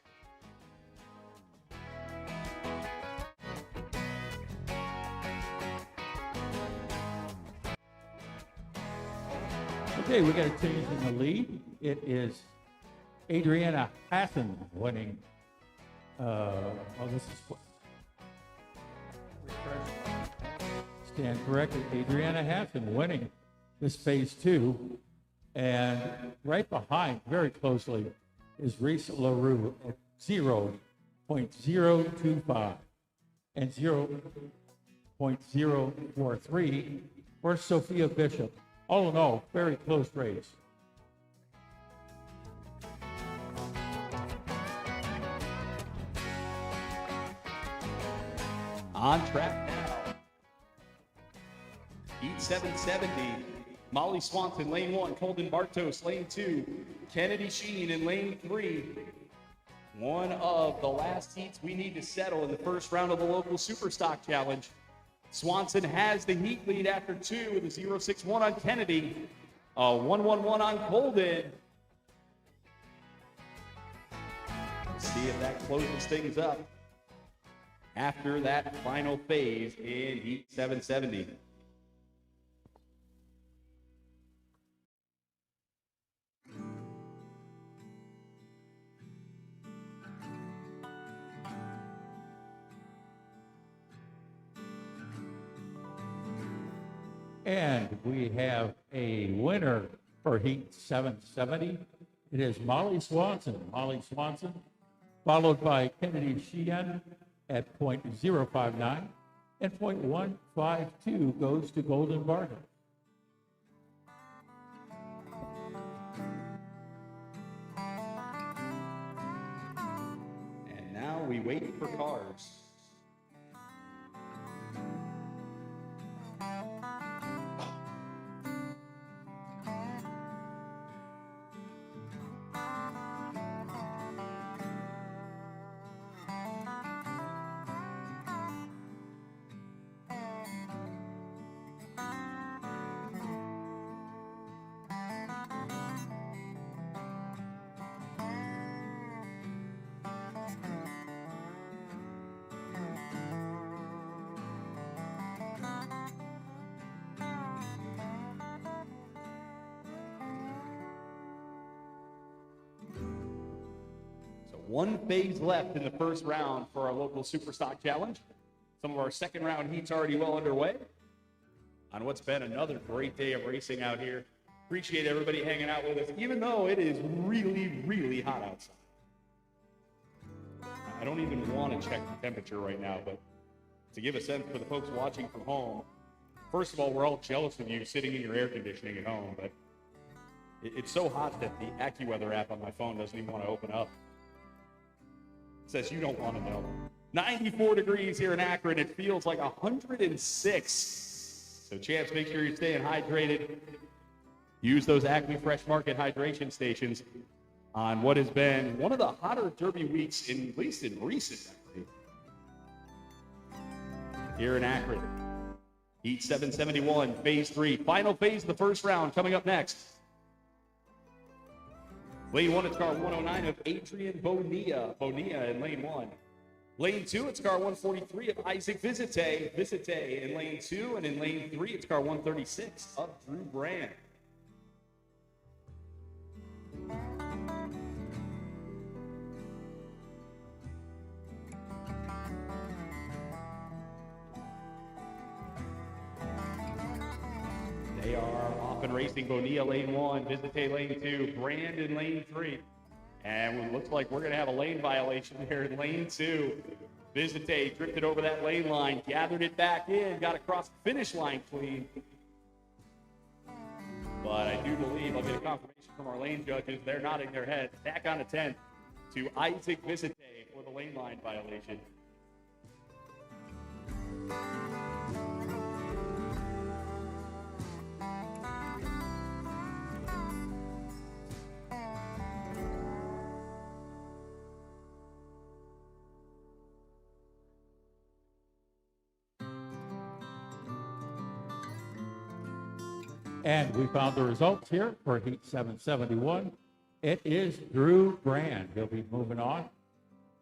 Okay, we got a change in the lead. It is Adriana Hassan winning. This is stand corrected. Adriana Hassan winning this phase 2, and right behind, very closely, is Reese LaRue at 0.025 and 0.043 for Sophia Bishop. All in all, very close race. On track now. Heat 770. Molly Swanson, lane 1. Colton Bartos, lane 2. Kennedy Sheen in lane 3. One of the last heats we need to settle in the first round of the local Superstock Challenge. Swanson has the heat lead after 2 with a 0.61 on Kennedy. A 1.11 on Colton. Let's see if that closes things up after that final phase in Heat 770. And we have a winner for Heat 770. It is Molly Swanson. Molly Swanson, followed by Kennedy Sheehan at 0.059, and 0.152 goes to Golden Barton. And now we wait for cars. One phase left in the first round for our local Superstock Challenge. Some of our second round heats already well underway on what's been another great day of racing out here. Appreciate everybody hanging out with us, even though it is really, really hot outside. I don't even want to check the temperature right now, but to give a sense for the folks watching from home, first of all, we're all jealous of you sitting in your air conditioning at home, but it's so hot that the AccuWeather app on my phone doesn't even want to open up. Says you don't want to know. 94 degrees here in Akron. It feels like 106. So champs, make sure you're staying hydrated. Use those Acme Fresh Market hydration stations on what has been one of the hotter Derby weeks, at least in recent memory. Here in Akron. Heat 771, phase 3. Final phase of the first round coming up next. Lane 1, it's car 109 of Adrian Bonilla. Bonilla in lane 1. Lane 2, it's car 143 of Isaac Visite. Visite in lane 2. And in lane 3, it's car 136 of Drew Brand. They are off and racing. Bonilla lane 1, Visite lane 2, Brand in lane 3. And it looks like we're going to have a lane violation here in lane 2. Visite drifted over that lane line, gathered it back in, got across the finish line clean. But I do believe I'll get a confirmation from our lane judges. They're nodding their heads back on the 10th to Isaac Visite for the lane line violation. And we found the results here for Heat 771. It is Drew Brand. He'll be moving on,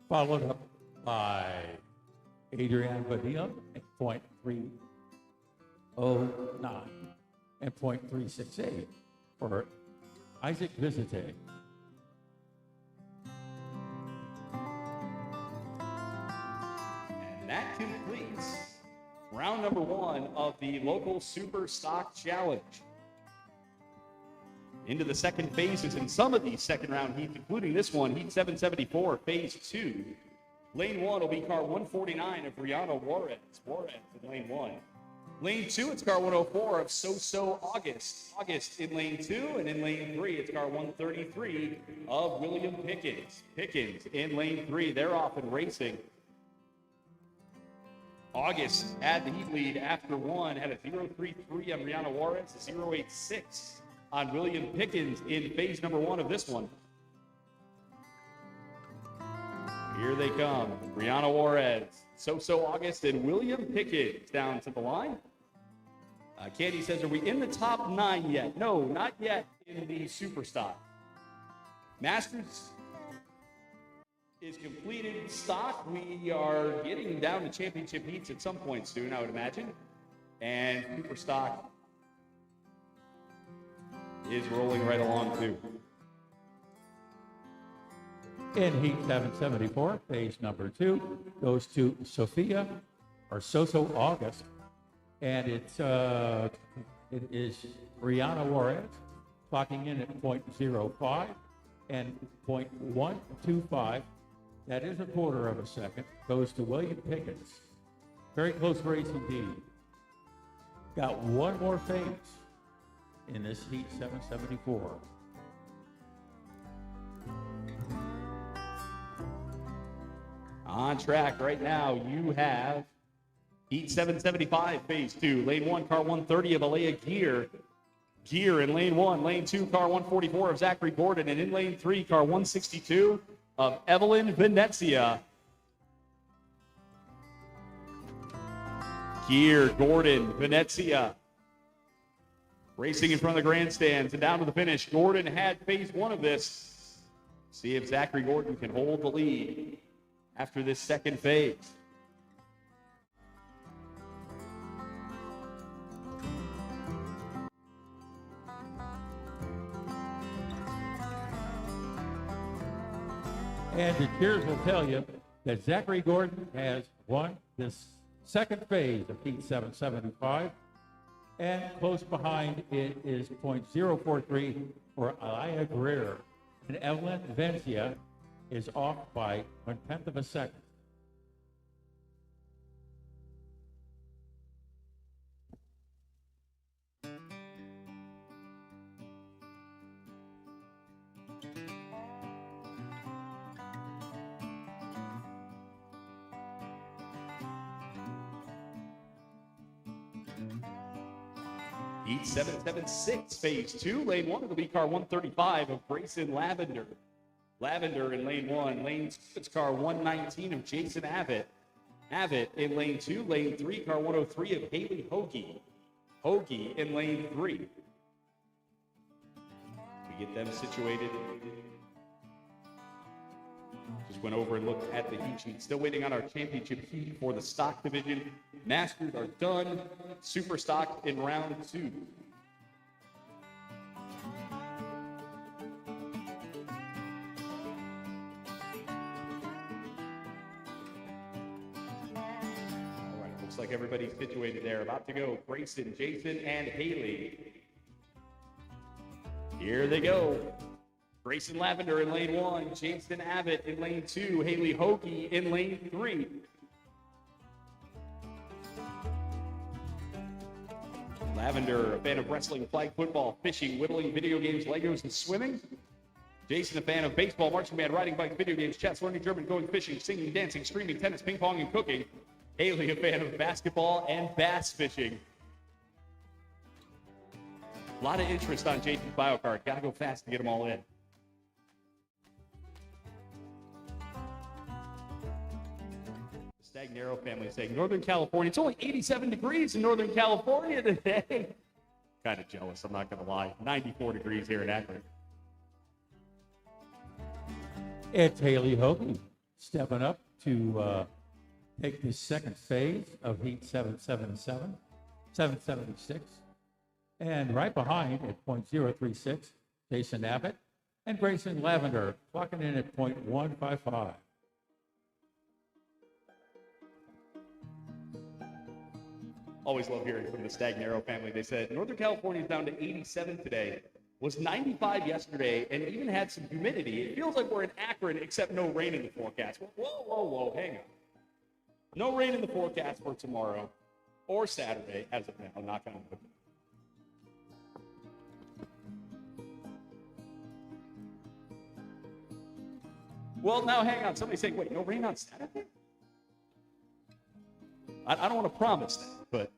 followed up by Adrian Bonilla at 0.309 and 0.368 for Isaac Visite. And that completes round number 1 of the local Super Stock Challenge. into the second phases in some of these second round heats, including this one, Heat 774, Phase 2. Lane 1 will be car 149 of Rihanna Juarez. Juarez in lane 1. Lane 2, it's car 104 of So August. August in lane 2, and in lane 3, it's car 133 of William Pickens. Pickens in lane 3, they're off and racing. August had the heat lead after 1, had a 0.33 on Rihanna Juarez, a 0.86 on William Pickens in phase number 1 of this one. Here they come, Rihanna Juarez, So August, and William Pickens down to the line. Candy says, are we in the top 9 yet? No, not yet in the super stock. Masters is completed stock. We are getting down to championship heats at some point soon, I would imagine. And super stock is rolling right along too. In Heat 774, phase number 2 goes to Sophia, or So August, and it is Rihanna Juarez, clocking in at 0.05 and 0.125. That is a quarter of a second. Goes to William Pickens. Very close race indeed. Got one more phase in this Heat 774. On track right now, you have Heat 775, phase 2. Lane 1, car 130 of Alea Gear. Gear in lane 1. Lane 2, car 144 of Zachary Gordon. And in lane 3, car 162 of Evelyn Venezia. Gear, Gordon, Venezia. Racing in front of the grandstands and down to the finish. Gordon had phase 1 of this. See if Zachary Gordon can hold the lead after this second phase. And the cheers will tell you that Zachary Gordon has won this second phase of Heat 775. And close behind it is 0.043 for Alaya Greer. And Evelyn Vencia is off by 1/10 of a second. Heat 776, phase 2. Lane 1, it'll be car 135 of Grayson Lavender. Lavender in lane 1. Lane 2, it's car 119 of Jason Abbott. Abbott in lane 2. Lane 3, car 103 of Haley Hoagie. Hoagie in lane 3. We get them situated. Just went over and looked at the heat sheet. Still waiting on our championship heat for the stock division. Masters are done. Super stock in round 2. Looks like everybody's situated there. About to go. Grayson, Jason, and Haley. Here they go. Grayson Lavender in lane 1. Jason Abbott in lane 2. Haley Hoagie in lane 3. Lavender, a fan of wrestling, flag football, fishing, whittling, video games, Legos, and swimming. Jason, a fan of baseball, marching band, riding bikes, video games, chess, learning German, going fishing, singing, dancing, streaming, tennis, ping pong, and cooking. Haley, a fan of basketball and bass fishing. A lot of interest on Jason's bio card. Got to go fast to get them all in. The Stagnaro family saying, Northern California, it's only 87 degrees in Northern California today. Kind of jealous, I'm not going to lie. 94 degrees here in Akron. It's Haley Hoagie stepping up to take the second phase of Heat 776. And right behind at 0.036, Jason Abbott and Grayson Lavender, clocking in at 0.155. Always love hearing from the Stagnaro family. They said, Northern California is down to 87 today. Was 95 yesterday and even had some humidity. It feels like we're in Akron, except no rain in the forecast. Whoa, hang on. No rain in the forecast for tomorrow or Saturday, as of now. Knock on wood. Well, now hang on. Somebody's saying, wait, no rain on Saturday? I don't want to promise that, but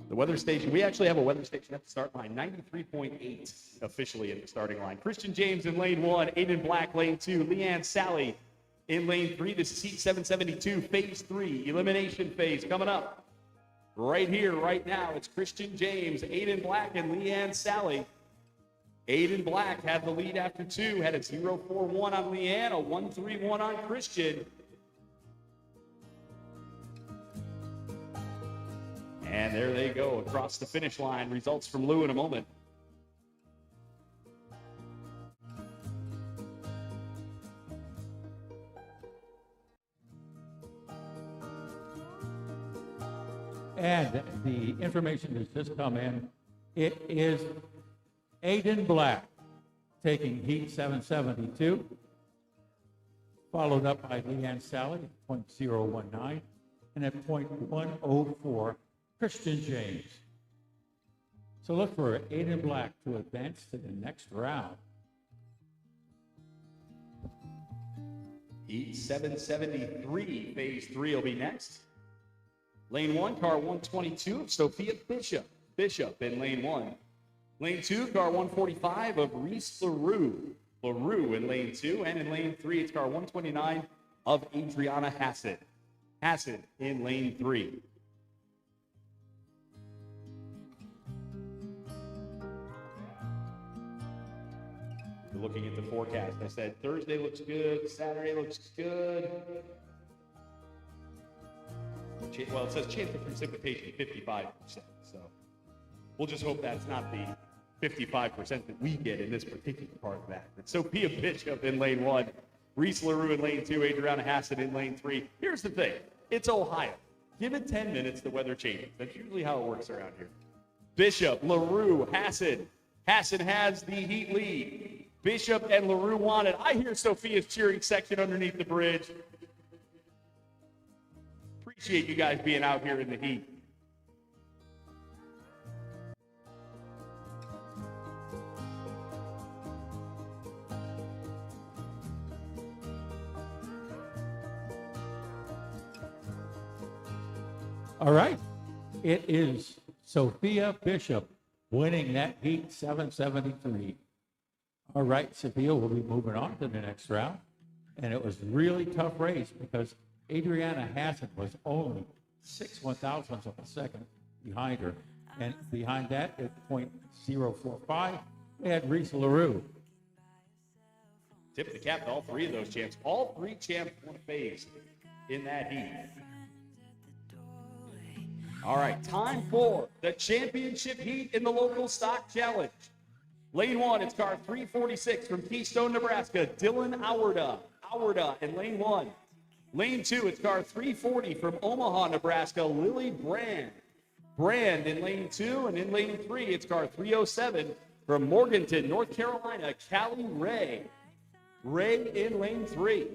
the weather station, we actually have a weather station at the start line, 93.8 officially in the starting line. Christian James in lane 1, Aiden Black lane 2, Leanne Sally in lane 3. This is seat 772, phase 3, elimination phase coming up. Right here, right now, it's Christian James, Aiden Black, and Leanne Sally. Aiden Black had the lead after 2, had a 0-4-1 on Leanne, a 1-3-1 on Christian. And there they go across the finish line. Results from Lou in a moment. And the information has just come in. It is Aiden Black taking heat 772, followed up by Leanne Sally at .019, and at .104, Christian James. So look for Aiden Black to advance to the next round. Heat 773, phase 3 will be next. Lane 1, car 122 of Sophia Bishop. Bishop in lane 1. Lane 2, car 145 of Reese LaRue. LaRue in lane 2. And in lane 3, it's car 129 of Adriana Hassett. Hassett in lane 3. We're looking at the forecast. I said Thursday looks good, Saturday looks good. Well, it says chance of precipitation 55%. So we'll just hope that's not the 55% that we get in this particular part of that. It's Sophia Bishop in lane 1, Reese LaRue in lane 2, Adriana Hassett in lane 3. Here's the thing. It's Ohio. Give it 10 minutes, the weather changes. That's usually how it works around here. Bishop, LaRue, Hassett. Hassett has the heat lead. Bishop and LaRue wanted. I hear Sophia's cheering section underneath the bridge. Appreciate you guys being out here in the heat. All right. It is Sophia Bishop winning that heat 773. All right, Sophia will be moving on to the next round. And it was really tough race because Adriana Hassett was only 6/1000ths of a second behind her. And behind that, at .045, we had Reese LaRue. Tip the cap to all three of those champs. All three champs won a phase in that heat. All right, time for the championship heat in the local stock challenge. Lane 1, it's car 346 from Keystone, Nebraska, Dylan Auerda in lane 1. Lane 2, it's car 340 from Omaha, Nebraska, Lily Brand in lane 2. And in lane 3, it's car 307 from Morganton, North Carolina, Callie Ray in lane 3.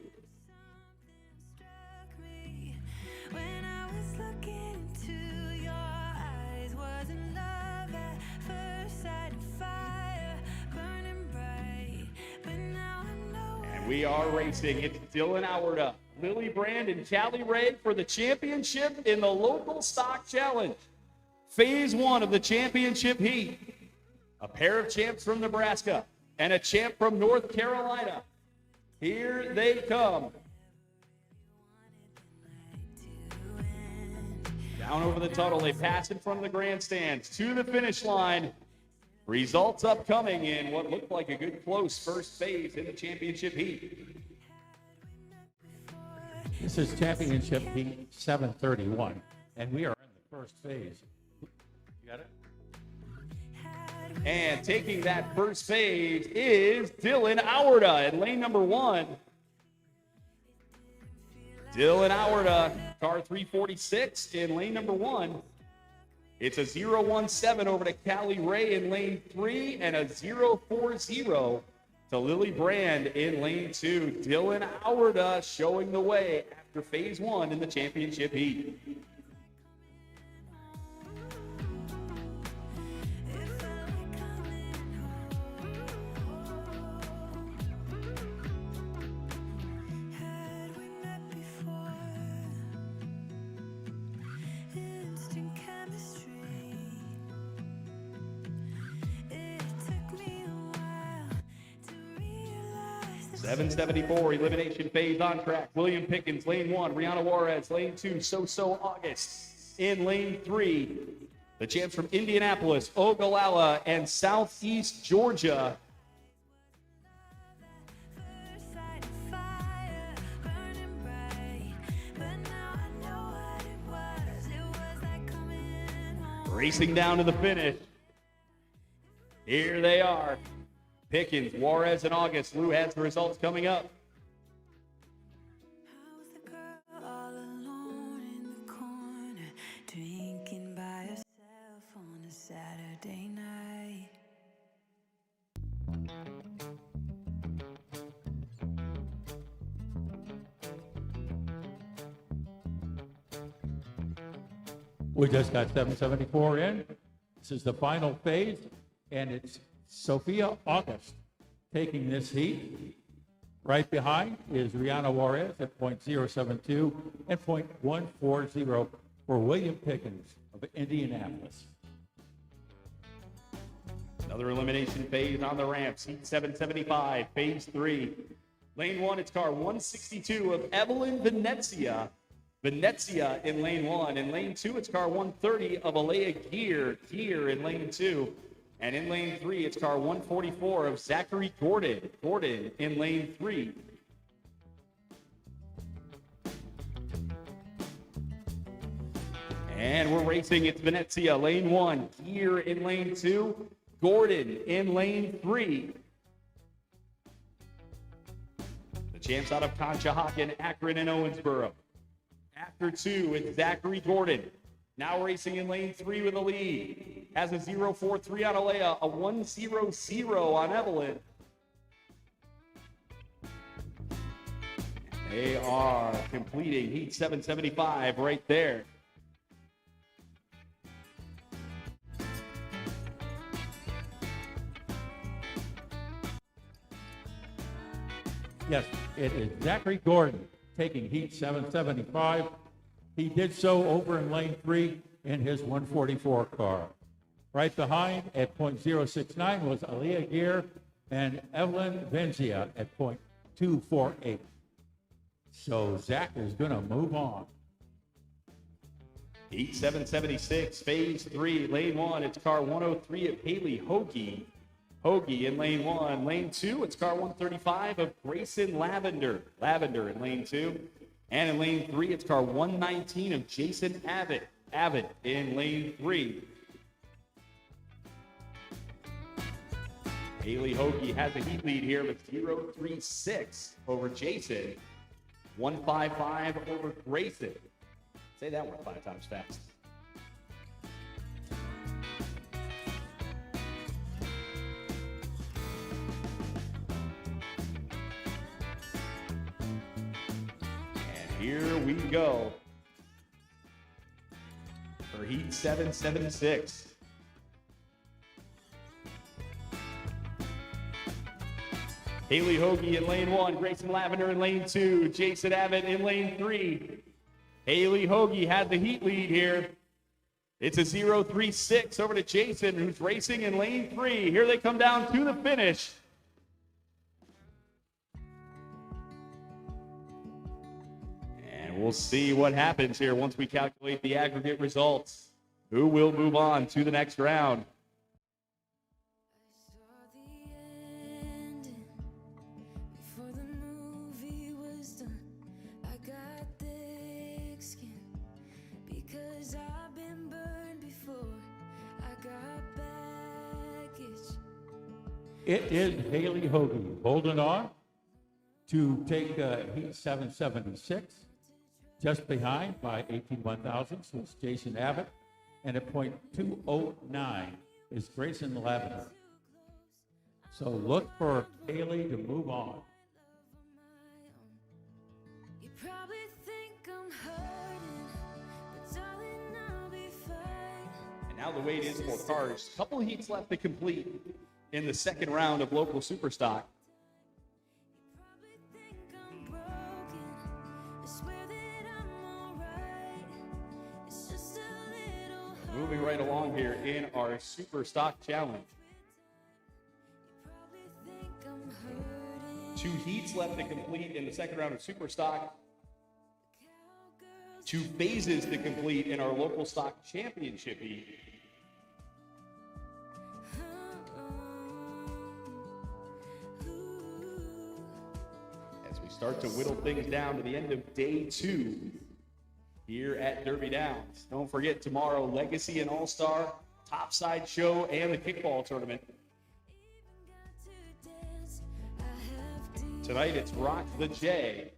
We are racing. It's Dylan Auerda, Lily Brand, and Callie Ray for the championship in the local stock challenge. Phase 1 of the championship heat. A pair of champs from Nebraska and a champ from North Carolina. Here they come. Down over the tunnel, they pass in front of the grandstands to the finish line. Results upcoming in what looked like a good close first phase in the championship heat. This is championship heat 731, and we are in the first phase. You got it? And taking that first phase is Dylan Auerda in lane number 1. Dylan Auerda, car 346 in lane number 1. It's a 0-1-7 over to Callie Ray in lane 3 and a 0-4-0 to Lily Brand in lane 2. Dylan Howarda showing the way after phase 1 in the championship heat. Instant chemistry. It took me a while to realize 774 elimination phase on track. William Pickens, lane 1. Rihanna Juarez, lane 2. So August in lane 3. The champs from Indianapolis, Ogallala, and Southeast Georgia. first sight of fire burning bright, but now I know what it was. It was like coming home. Racing down to the finish. Here they are. Pickens, Juarez, and August. Lou has the results coming up. I was the girl all alone in the corner, drinking by herself on a Saturday night. We just got 774 in. This is the final phase, and it's Sophia August taking this heat. Right behind is Rihanna Juarez at .072 and .140 for William Pickens of Indianapolis. Another elimination phase on the ramps. Heat 775, phase 3. Lane 1, it's car 162 of Evelyn Venezia. Venezia in lane 1. In lane 2, it's car 130 of Alea Gear in lane 2. And in lane 3, it's car 144 of Zachary Gordon in lane 3. And we're racing. It's Venezia, lane 1. Gear in lane 2. Gordon in lane 3. The champs out of Conshohocken, Akron, and Owensboro. After 2, it's Zachary Gordon. Now racing in lane 3 with a lead. Has a 0-4-3 on Alea, a 1-0-0 on Evelyn. They are completing heat 775 right there. Yes, it is Zachary Gordon taking heat 775. He did so over in lane 3 in his 144 car. Right behind at .069 was Alea Gear and Evelyn Venzia at .248. So Zach is going to move on. Heat 776, phase 3, lane 1, it's car 103 of Haley Hoagie. Hoagie in lane 1. Lane 2, it's car 135 of Grayson Lavender. Lavender in lane 2. And in lane 3, it's car 119 of Jason Abbott. Abbott in lane 3. Haley Hoagie has a heat lead here with 0-3-6 over Jason. 155 over Grayson. Say that one 5 times fast. And here we go for heat 776. Haley Hoagie in lane 1, Grayson Lavender in lane 2, Jason Abbott in lane 3. Haley Hoagie had the heat lead here. It's a 0-3-6 over to Jason, who's racing in lane 3. Here they come down to the finish. And we'll see what happens here once we calculate the aggregate results. Who will move on to the next round? I saw the ending before the movie was done. I got thick skin because I've been burned before. I got baggage. It is Haley Hoagie holding on to take heat 776. Just behind by 18 1,000 was Jason Abbott. and at .209 is Grayson Lavender. So look for Kaylee to move on. You probably think I'm hurting, but darling, I'll be fine. And now the wait is for cars. A couple of heats left to complete in the second round of local Superstock. You probably think I'm broken. I swear that I'm alright. It's just a little hard. Moving right along here in our Superstock Challenge. You probably think I'm hurting. 2 heats left to complete in the second round of Superstock. 2 phases to complete in our local stock championship heat. As we start to whittle things down to the end of day 2 here at Derby Downs. Don't forget tomorrow, Legacy and All-Star, Topside Show, and the kickball tournament. Tonight it's Rock the J.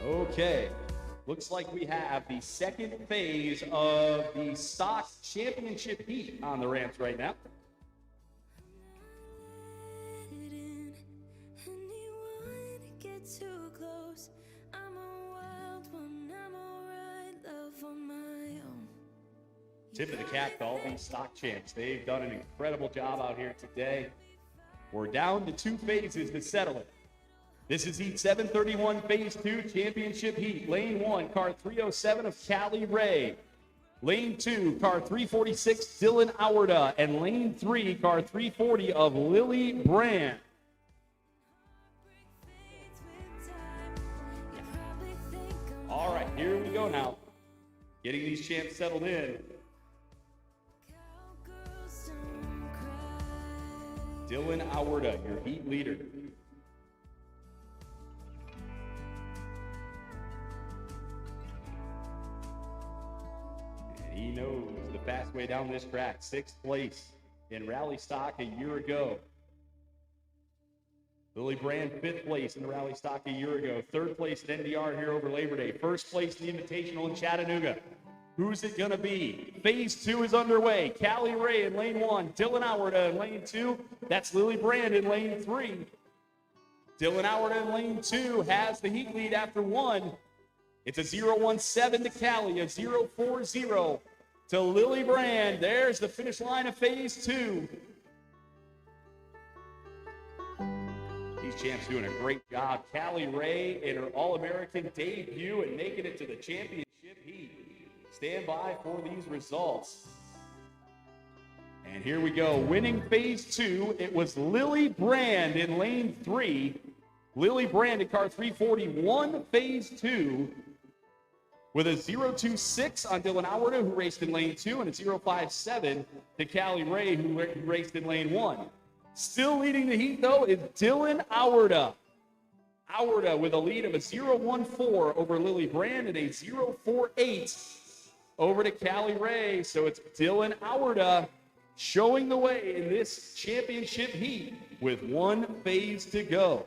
Okay, looks like we have the second phase of the stock championship heat on the ramps right now. Tip of the cap to all these stock champs. They've done an incredible job out here today. We're down to 2 phases to settle it. This is heat 731, phase 2, championship heat. Lane 1, car 307 of Callie Ray. Lane 2, car 346, Dylan Auerda. And lane 3, car 340 of Lily Brand. All right, here we go now. Getting these champs settled in. Dylan Auerda, your heat leader. And he knows the fast way down this track. 6th place in rally stock a year ago. Lily Brand, 5th place in the rally stock a year ago. 3rd place at NDR here over Labor Day. 1st place in the Invitational in Chattanooga. Who's it going to be? Phase 2 is underway. Callie Ray in lane 1. Dylan Auerda in lane 2. That's Lily Brand in lane 3. Dylan Auerda in lane 2 has the heat lead after 1. It's a 0-1-7 to Callie, a 0-4-0 to Lily Brand. There's the finish line of phase 2. These champs doing a great job. Callie Ray in her All-American debut and making it to the championship heat. Stand by for these results. And here we go. Winning phase 2, it was Lily Brand in lane 3. Lily Brand in car 341, phase 2, with a 0.26 on Dylan Auerda, who raced in lane 2, and a 0.57 to Callie Ray, who raced in lane 1. Still leading the heat, though, is Dylan Auerda. Auerda with a lead of a 0.14 over Lily Brand and a 0.48 over to Callie Ray. So it's Dylan Auerda showing the way in this championship heat with 1 phase to go.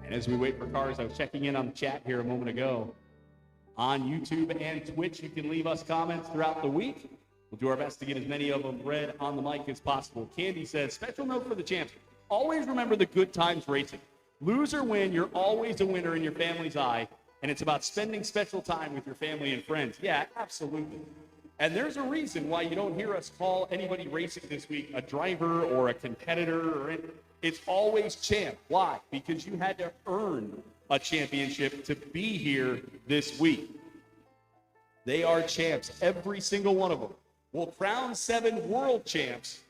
And as we wait for cars, I was checking in on the chat here a moment ago. on YouTube and Twitch. You can leave us comments throughout the week. We'll do our best to get as many of them read on the mic as possible. Candy says, special note for the champs. Always remember the good times racing. Lose or win, you're always a winner in your family's eye, and it's about spending special time with your family and friends. Yeah, absolutely. And there's a reason why you don't hear us call anybody racing this week a driver or a competitor. It's always champ. Why? Because you had to earn a championship to be here this week. They are champs, every single one of them. We'll crown 7 world champs,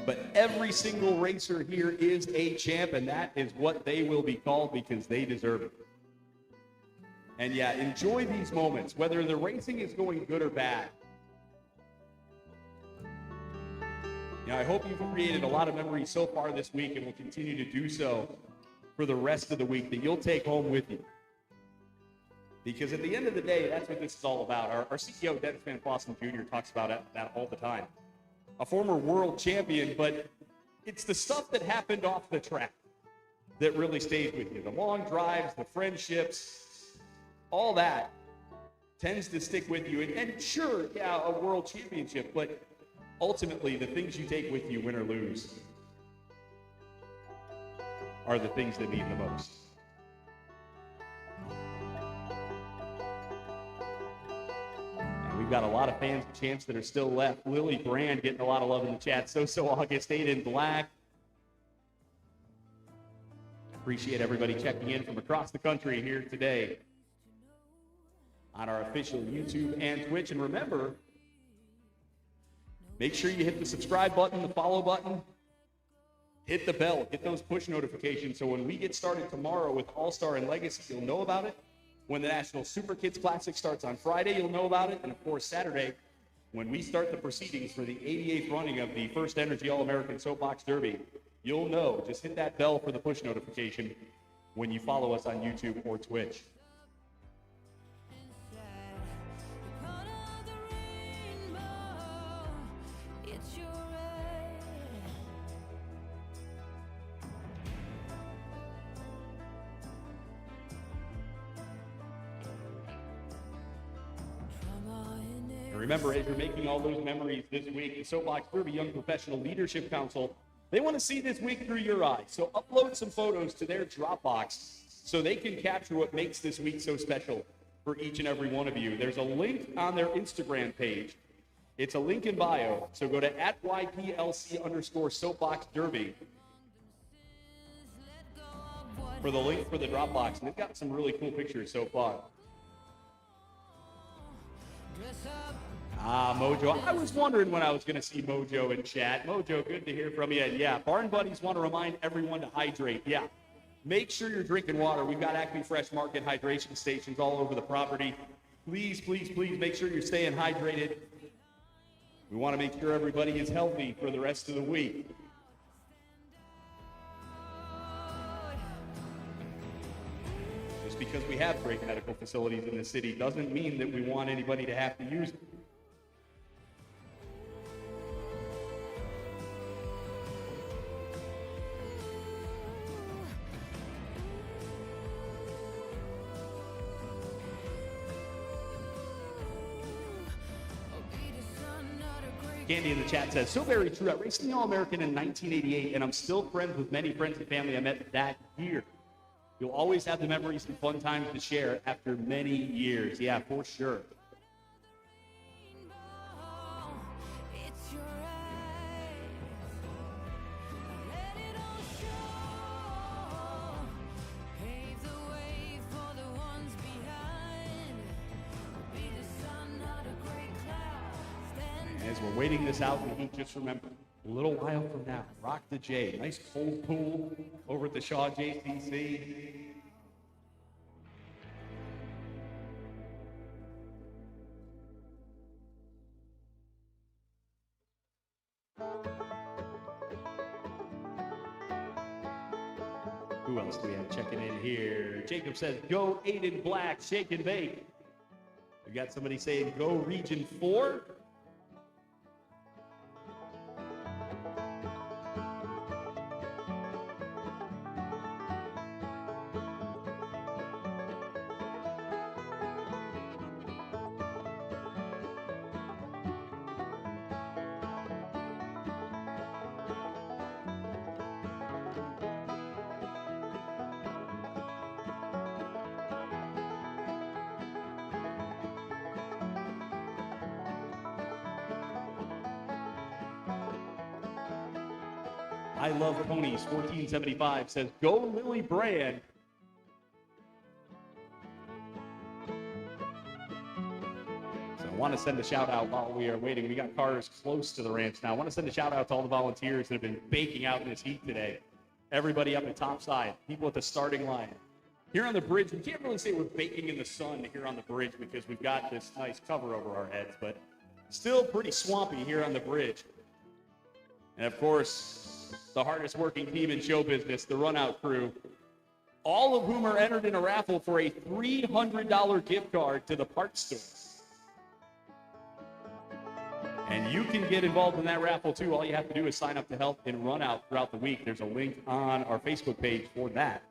but every single racer here is a champ, and that is what they will be called because they deserve it. And yeah, enjoy these moments, whether the racing is going good or bad. Now, I hope you've created a lot of memories so far this week and will continue to do so for the rest of the week that you'll take home with you. Because at the end of the day, that's what this is all about. Our CEO, Dennis Van Fossen Jr., talks about that all the time. A former world champion, but it's the stuff that happened off the track that really stays with you. The long drives, the friendships, all that tends to stick with you. And sure, yeah, a world championship, but ultimately the things you take with you, win or lose, are the things that mean the most. And we've got a lot of fans and champs that are still left. Lily Brand getting a lot of love in the chat. So August 8 in black. Appreciate everybody checking in from across the country here today on our official YouTube and Twitch. And remember, make sure you hit the subscribe button, the follow button, hit the bell, get those push notifications so when we get started tomorrow with All-Star and Legacy, you'll know about it. When the National Super Kids Classic starts on Friday, you'll know about it. And of course, Saturday, when we start the proceedings for the 88th running of the FirstEnergy All-American Soapbox Derby, you'll know. Just hit that bell for the push notification when you follow us on YouTube or Twitch. Remember, as you're making all those memories this week, the Soapbox Derby Young Professional Leadership Council, they want to see this week through your eyes. So upload some photos to their Dropbox so they can capture what makes this week so special for each and every one of you. There's a link on their Instagram page. It's a link in bio. So go to @YPLC_Soapbox Derby for the link for the Dropbox. And they've got some really cool pictures so far. Mojo. I was wondering when I was going to see Mojo in chat. Mojo, good to hear from you. And yeah, Barn Buddies want to remind everyone to hydrate. Yeah, make sure you're drinking water. We've got Acme Fresh Market hydration stations all over the property. Please, please, please make sure you're staying hydrated. We want to make sure everybody is healthy for the rest of the week. Just because we have great medical facilities in the city doesn't mean that we want anybody to have to use it. Candy in the chat says, so very true. I raced in the All-American in 1988, and I'm still friends with many friends and family I met that year. You'll always have the memories and fun times to share after many years. Yeah, for sure. As we're waiting this out, we can just remember a little while from now, Rock the J. Nice cold pool over at the Shaw JCC. Who else do we have checking in here? Jacob says, go Aiden Black, shake and bake. We got somebody saying, go Region 4. I Love Ponies 1475 says, go Lily Brand. So I want to send a shout out while we are waiting. We got cars close to the ranch now. I want to send a shout out to all the volunteers that have been baking out in this heat today. Everybody up at topside, people at the starting line. Here on the bridge, we can't really say we're baking in the sun here on the bridge because we've got this nice cover over our heads, but still pretty swampy here on the bridge. And of course, the hardest working team in show business, the Runout crew, all of whom are entered in a raffle for a $300 gift card to the parts store. And you can get involved in that raffle too. All you have to do is sign up to help in Runout throughout the week. There's a link on our Facebook page for that.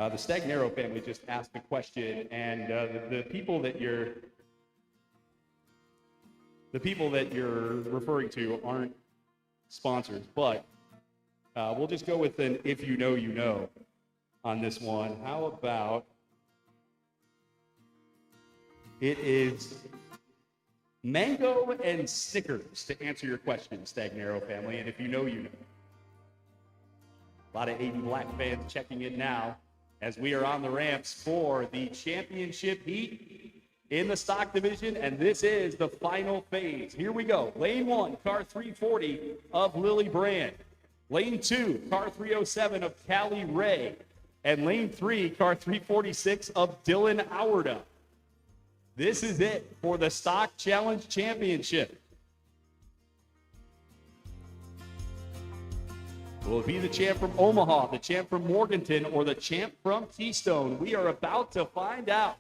The Stagnaro family just asked the question, and the people that you're referring to aren't sponsors, but we'll just go with an if you know, you know on this one. How about it is mango and Snickers to answer your question, Stagnaro family, and if you know, you know. A lot of 80 Black fans checking in now as we are on the ramps for the championship heat in the stock division, and this is the final phase. Here we go. Lane 1, car 340 of Lily Brand. Lane 2, car 307 of Callie Ray. And lane 3, car 346 of Dylan Auerda. This is it for the Stock Challenge Championship. Will it be the champ from Omaha, the champ from Morganton, or the champ from Keystone? We are about to find out.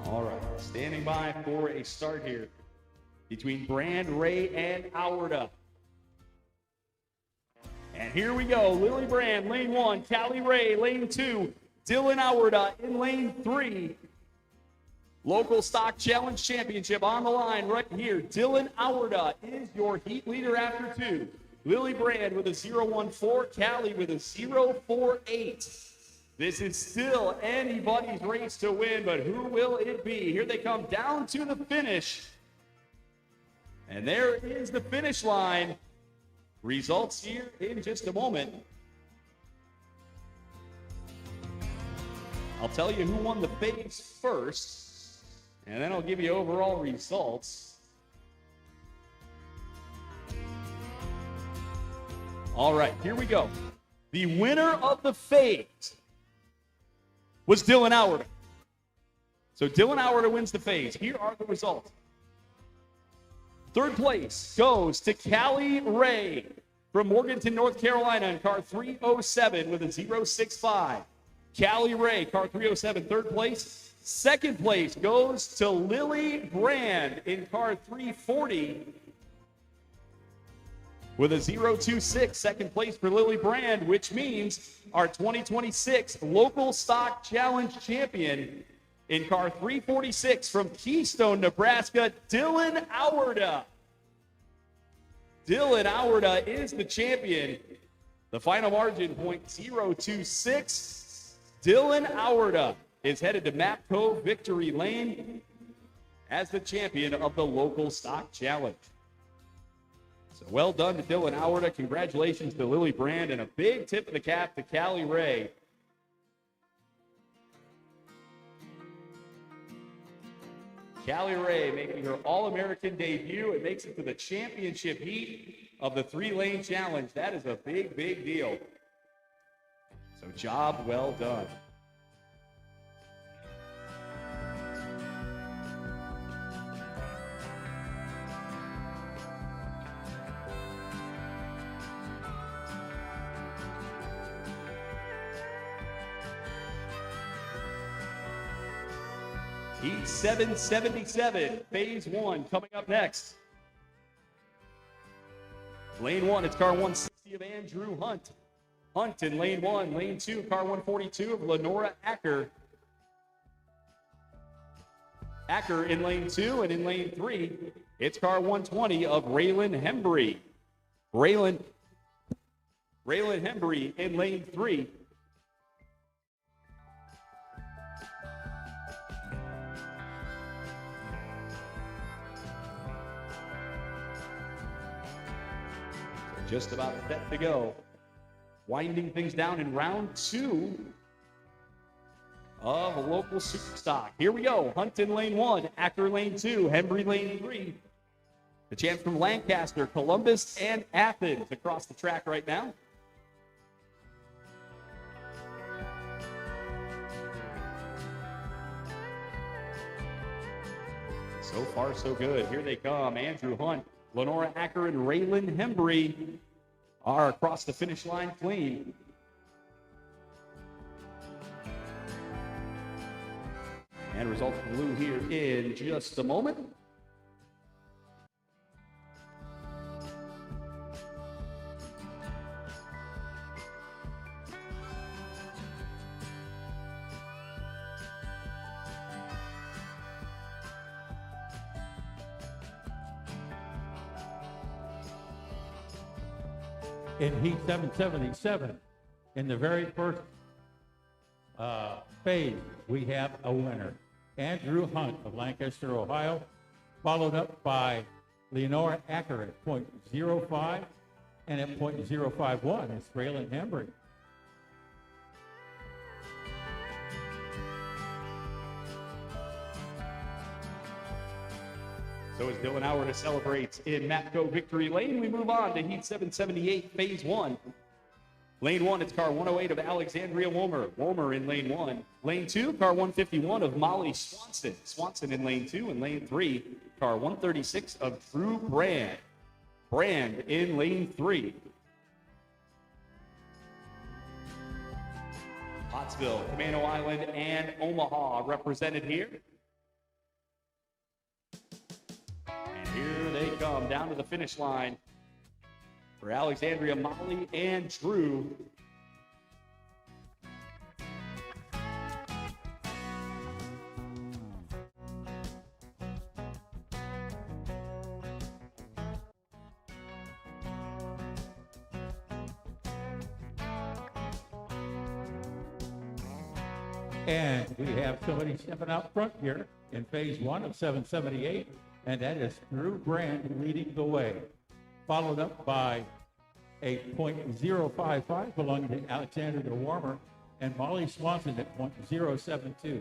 All right, standing by for a start here between Brand, Ray, and Auerda. And here we go. Lily Brand, lane 1. Callie Ray, lane 2. Dylan Auerda in lane 3. Local Stock Challenge Championship on the line right here. Dylan Auerda is your heat leader after 2. Lily Brand with a 0.14. Callie with a 0.48. This is still anybody's race to win, but who will it be? Here they come down to the finish. And there is the finish line. Results here in just a moment. I'll tell you who won the phase first, and then I'll give you overall results. All right, here we go. The winner of the phase was Dylan Auerda. So Dylan Auerda wins the phase. Here are the results. Third place goes to Callie Ray from Morganton, North Carolina in car 307 with a 0.65. Callie Ray, car 307, third place. Second place goes to Lily Brand in car 340 with a 0.26. Second place for Lily Brand, which means our 2026 Local Stock Challenge champion in car 346 from Keystone, Nebraska, Dylan Auerda. Dylan Auerda is the champion. The final margin, 0.026. Dylan Auerda is headed to Mapco Victory Lane as the champion of the Local Stock Challenge. So well done to Dylan Auerda. Congratulations to Lily Brand, and a big tip of the cap to Callie Ray. Callie Ray making her All-American debut and makes it to the championship heat of the 3-lane challenge. That is a big, big deal. So job well done. Heat 777, phase 1 coming up next. Lane 1, it's car 160 of Andrew Hunt. Hunt in lane 1. Lane 2, car 142 of Lenora Acker. Acker in lane 2, and in lane 3, it's car 120 of Raylan Hembry. Raylan Hembry in lane 3. Just about set to go. Winding things down in round 2 of a local super stock. Here we go. Hunt in lane 1, Acker lane 2, Hembry lane 3. The champs from Lancaster, Columbus, and Athens across the track right now. So far, so good. Here they come. Andrew Hunt, Lenora Acker, and Raylan Hembry are across the finish line clean. And results blue here in just a moment. In Heat 777, in the very first phase, we have a winner. Andrew Hunt of Lancaster, Ohio, followed up by Leonora Acker at .05, and at .051 is Raylan Hembry. So as Dylan Howard celebrates in Mapco Victory Lane, we move on to Heat 778, Phase 1. Lane 1, it's car 108 of Alexandria Womer. Womer in lane 1. Lane 2, car 151 of Molly Swanson. Swanson in lane 2. And lane 3, car 136 of Drew Brand. Brand in lane 3. Pottsville, Camano Island, and Omaha represented here. And here they come down to the finish line for Alexandria, Molly, and Drew. And we have somebody stepping out front here in phase 1 of 778, and that is Drew Brand leading the way, followed up by a .055 belonging to Alexandria Warmer and Molly Swanson at .072.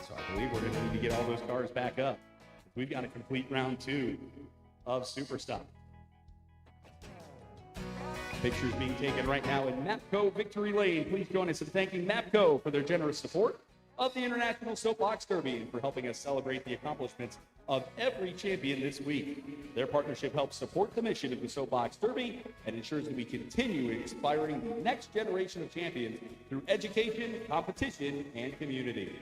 So I believe we're going to need to get all those cars back up. We've got a complete round 2 of Superstock. Pictures being taken right now in Mapco Victory Lane. Please join us in thanking Mapco for their generous support of the International Soapbox Derby and for helping us celebrate the accomplishments of every champion this week. Their partnership helps support the mission of the Soapbox Derby and ensures that we continue inspiring the next generation of champions through education, competition, and community.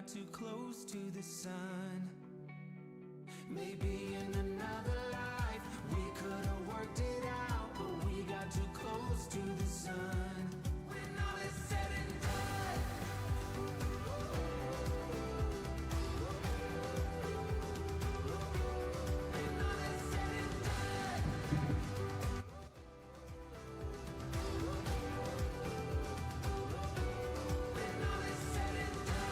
got too close to the sun. Maybe in another life we could have worked it out, but we got too close to the sun. When all is said and done, when all is said and done, when all is said and done.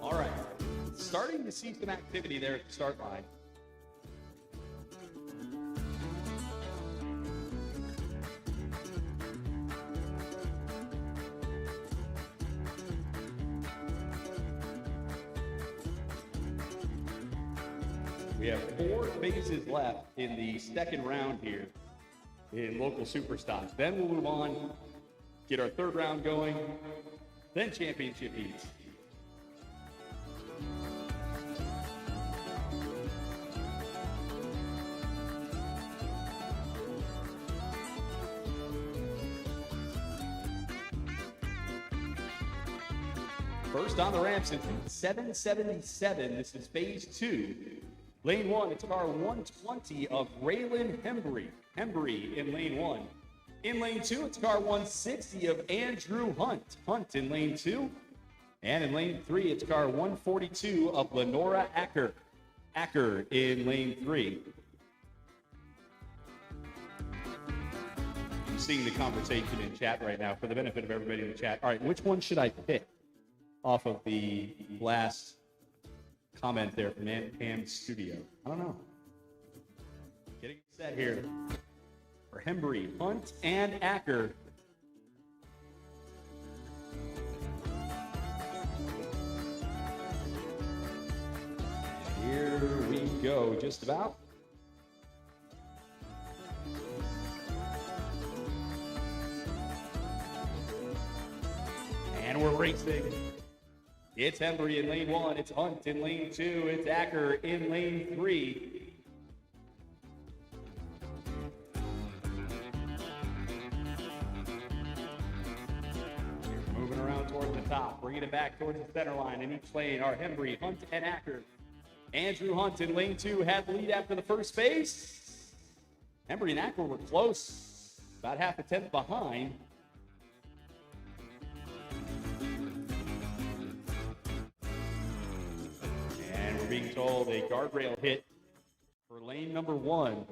All right. Starting to see some activity there at the start line. We have 4 phases left in the second round here in local superstocks. Then we'll move on, get our third round going, then championship heats. First on the ramps in 777. This is phase 2. Lane 1, it's car 120 of Raylan Hembry. Hembry in lane 1. In lane 2, it's car 160 of Andrew Hunt. Hunt in lane 2. And in lane 3, it's car 142 of Lenora Acker. Acker in lane 3. I'm seeing the conversation in chat right now for the benefit of everybody in the chat. All right, which one should I pick off of the last comment there from Pam Studio? I don't know. Getting set here for Hembry, Hunt, and Acker. Here we go, just about. And we're racing. It's Hembry in lane 1. It's Hunt in lane 2. It's Acker in lane 3. Moving around towards the top, bringing it back towards the center line. In each lane are Hembry, Hunt, and Acker. Andrew Hunt in lane 2 had the lead after the first phase. Hembry and Acker were close, about half a tenth behind. Being told a guardrail hit for lane number 1.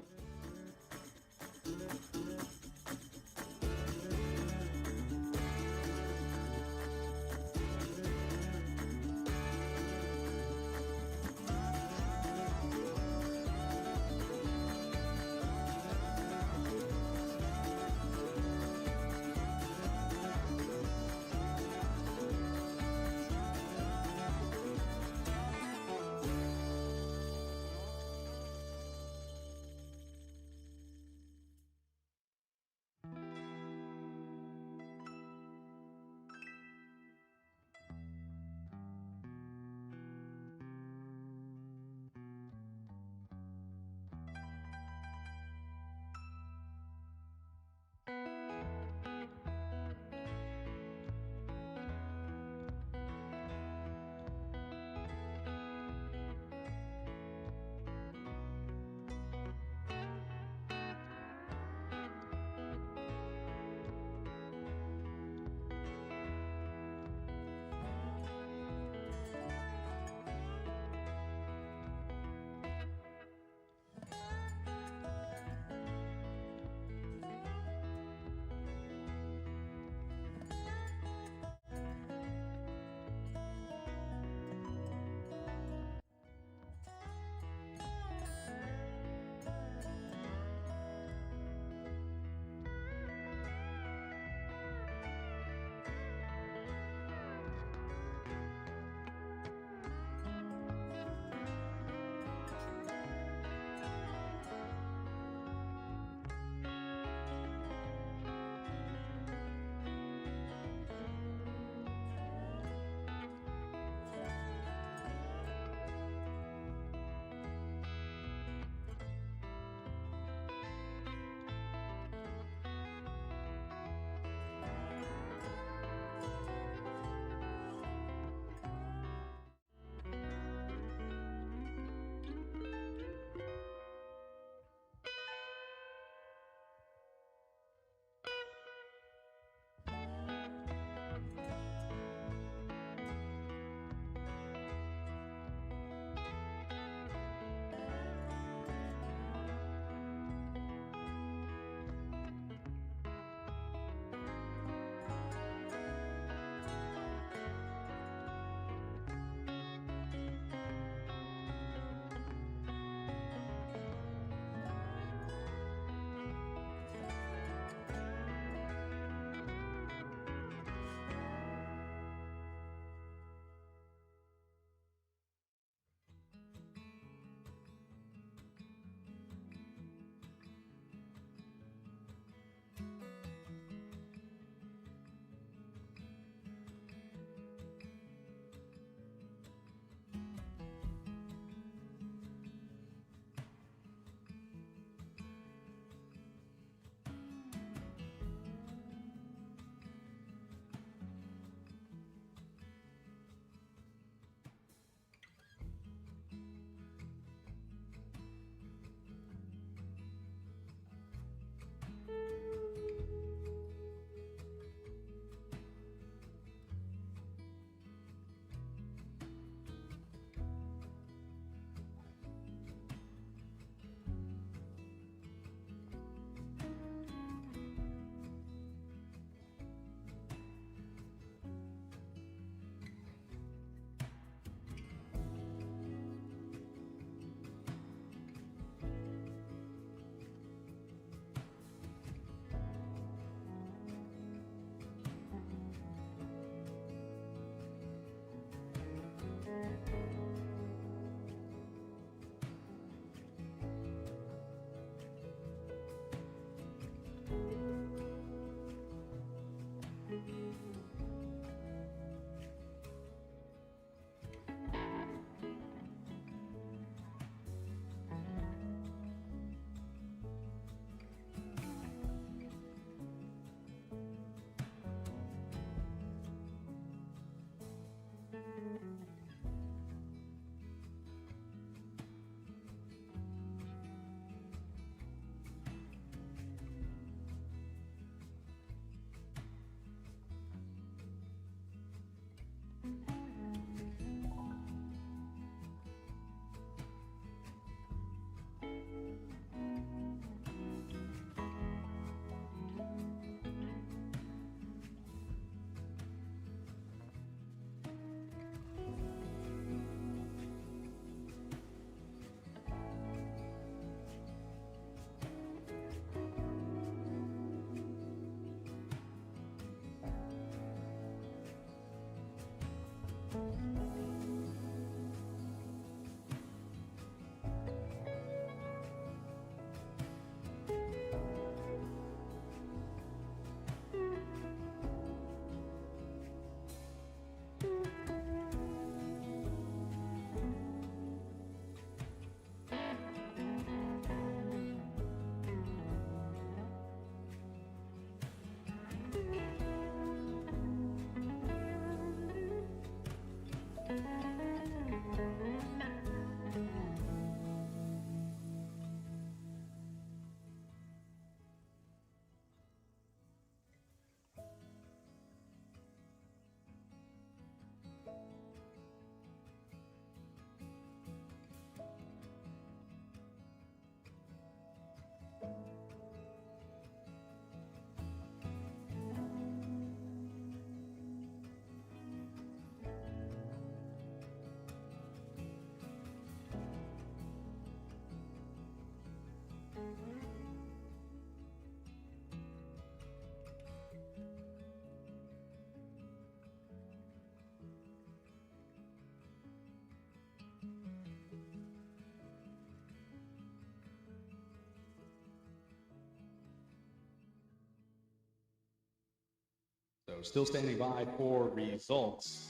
still standing by for results.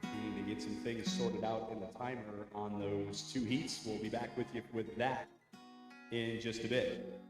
We need to get some things sorted out in the timer on those two heats. We'll be back with you with that in just a bit.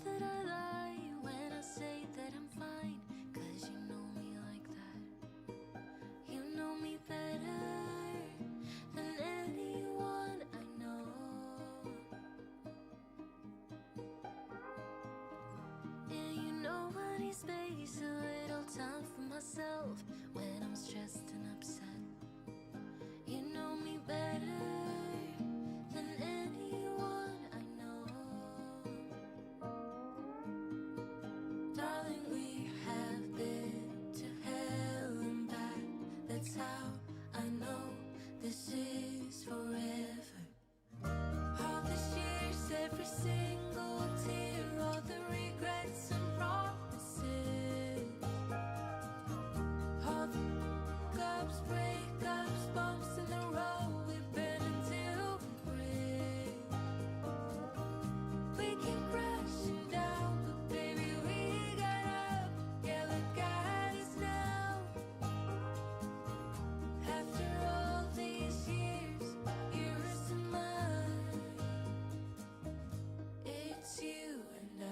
that I lie when I say that I'm fine, 'cause you know me like that. You know me better than anyone I know. And you know I need space, a little time for myself when I'm stressed and upset. You know me better than anyone I know. Darling, we have been to hell and back. That's how I know this is forever. All these years, every single tear, all the regrets and promises, all the ups, breakups, bumps in the road we've been until we break. We keep crashing down, but baby we got up. Yeah, look at us now. After all these years, yours and mine, it's you and I.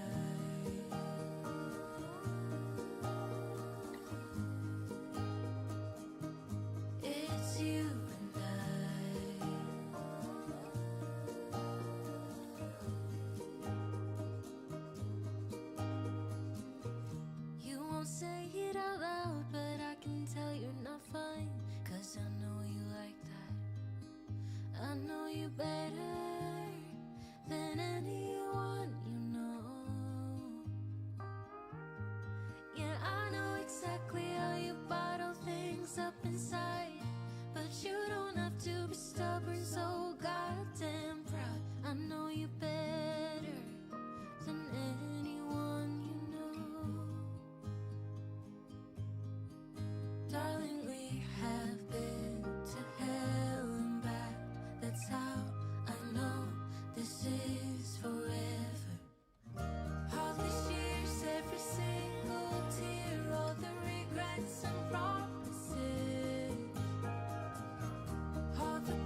It's you and I. You won't say it out loud, but I can tell you're not fine, 'cause I know you like that. I know you better than anyone you know. Yeah, I know exactly how you bottle things up inside, but you don't have to be stubborn, so goddamn proud. I know you better than anyone you know. Darling, we have been to hell and back. That's how I know this is forever. All these years, every single tear, all the regrets and promises, all the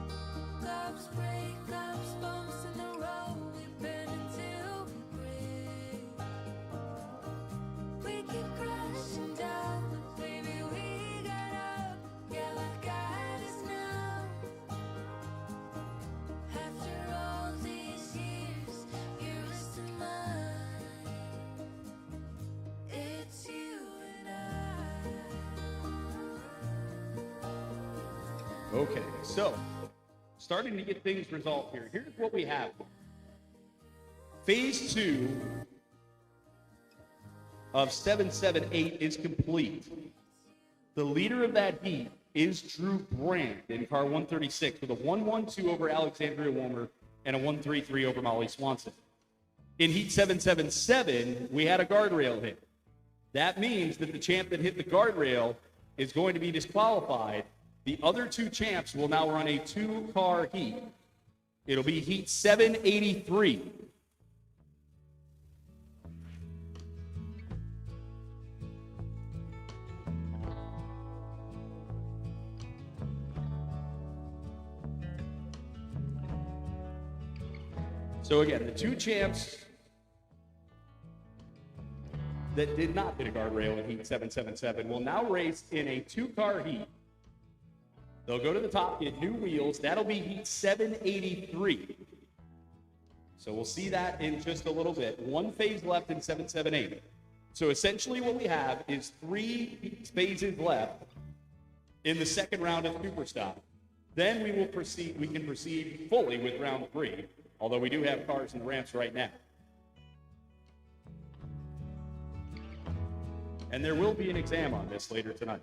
ups, breakups, bumps in the road we've been until we break. We keep crashing down, but baby we got up. Yeah, look at us now. After all these years, yours and mine, it's you and I. Okay, so starting to get things resolved here. Here's what we have. Phase 2 of 778 is complete. The leader of that heat is Drew Brandt in car 136 with a 112 over Alexandria Wilmer and a 133 over Molly Swanson. In heat 777, we had a guardrail hit. That means that the champ that hit the guardrail is going to be disqualified. The other two champs will now run a 2-car heat. It'll be heat 783. So again, the two champs that did not hit a guardrail in heat 777 will now race in a 2-car heat. They'll go to the top, get new wheels. That'll be heat 783. So we'll see that in just a little bit. One phase left in 778. So essentially what we have is 3 phases left in the second round of Superstop. Then we can proceed fully with round 3, although we do have cars in the ramps right now. And there will be an exam on this later tonight.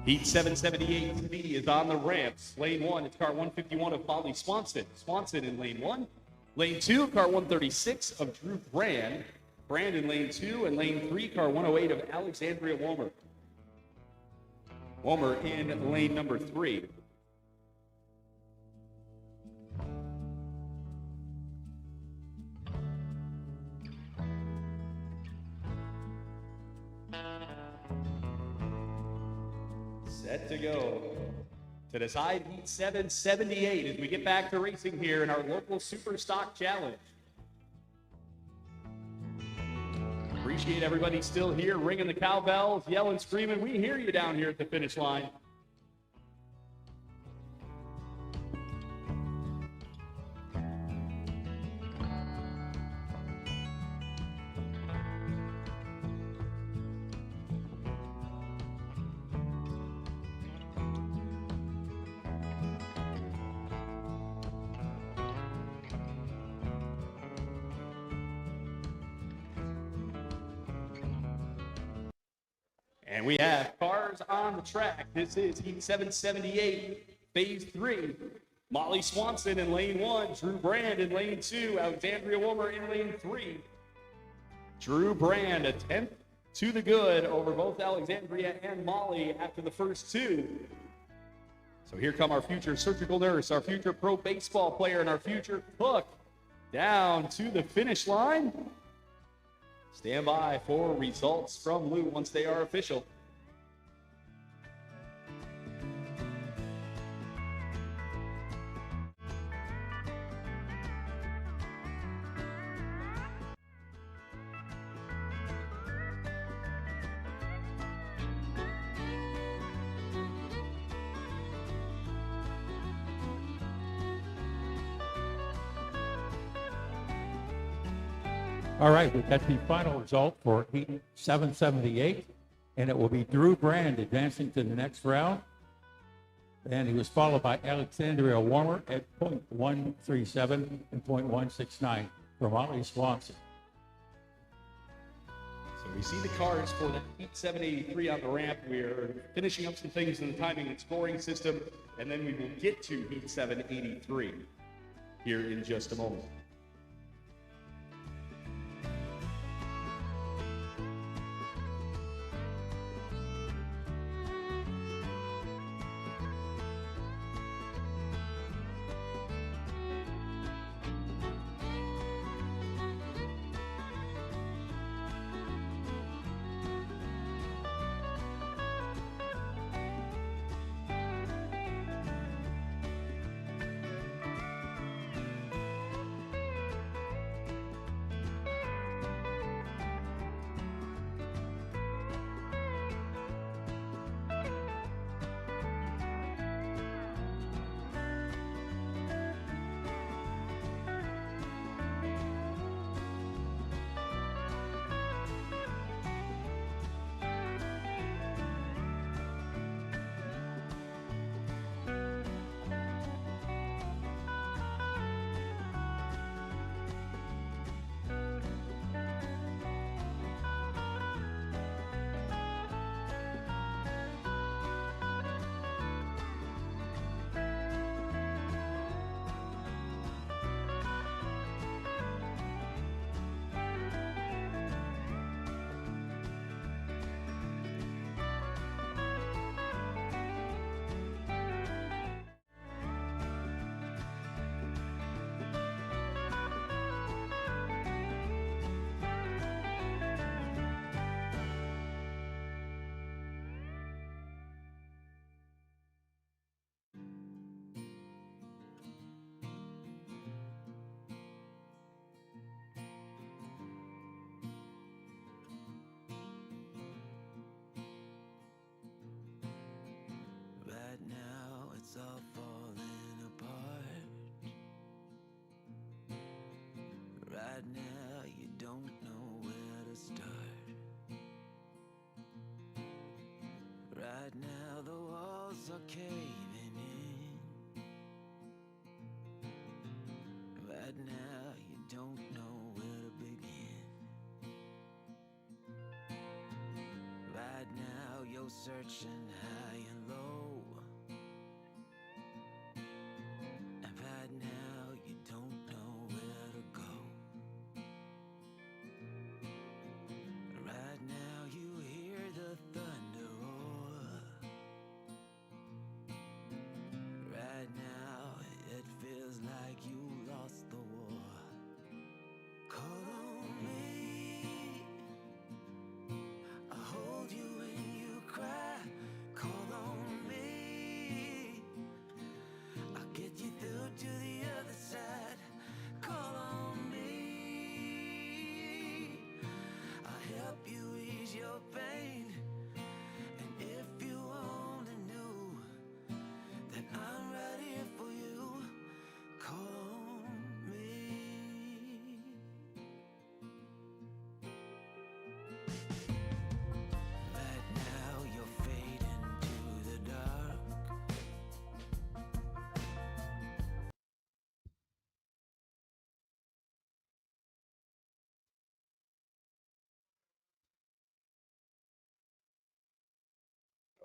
Heat 778B is on the ramps. Lane 1, it's car 151 of Molly Swanson. Swanson in lane 1. Lane 2, car 136 of Drew Brand. Brand in lane 2, and lane 3, car 108 of Alexandria Womer. Womer in lane number 3. Set to go to decide heat 778 as we get back to racing here in our local Super Stock Challenge. Appreciate everybody still here, ringing the cowbells, yelling, screaming. We hear you down here at the finish line. And we have cars on the track. This is heat 778, phase 3. Molly Swanson in lane 1, Drew Brand in lane 2, Alexandria Womer in lane 3. Drew Brand, a 10th to the good over both Alexandria and Molly after the first 2. So here come our future surgical nurse, our future pro baseball player, and our future cook down to the finish line. Stand by for results from Lou once they are official. All right, we've got the final result for heat 778, and it will be Drew Brand advancing to the next round. And he was followed by Alexandria Womer at .137 and .169 for Molly Swanson. So we see the cars for the heat 783 on the ramp. We're finishing up some things in the timing and scoring system, and then we will get to heat 783 here in just a moment. Right now it's all falling apart. Right now you don't know where to start. Right now the walls are caving in. Right now you don't know where to begin. Right now you're searching high and low. And right now you don't know where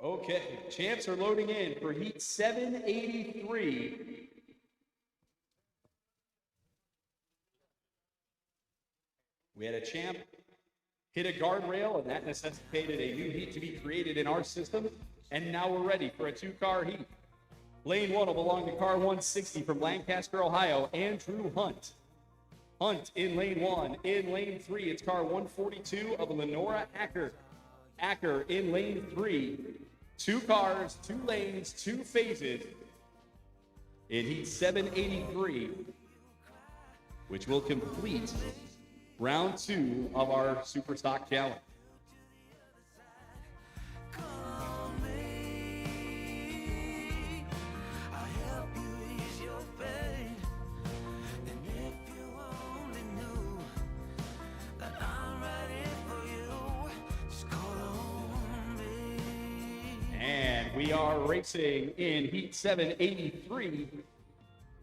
Okay, champs are loading in for heat 783. We had a champ hit a guardrail, and that necessitated a new heat to be created in our system. And now we're ready for a two-car heat. Lane 1 will belong to car 160 from Lancaster, Ohio, Andrew Hunt. Hunt in lane 1. In lane 3, it's car 142 of Lenora Acker. Acker in lane 3. 2 cars, 2 lanes, 2 phases in heat 783, which will complete round 2 of our Super Stock Challenge. And we are racing in heat 783.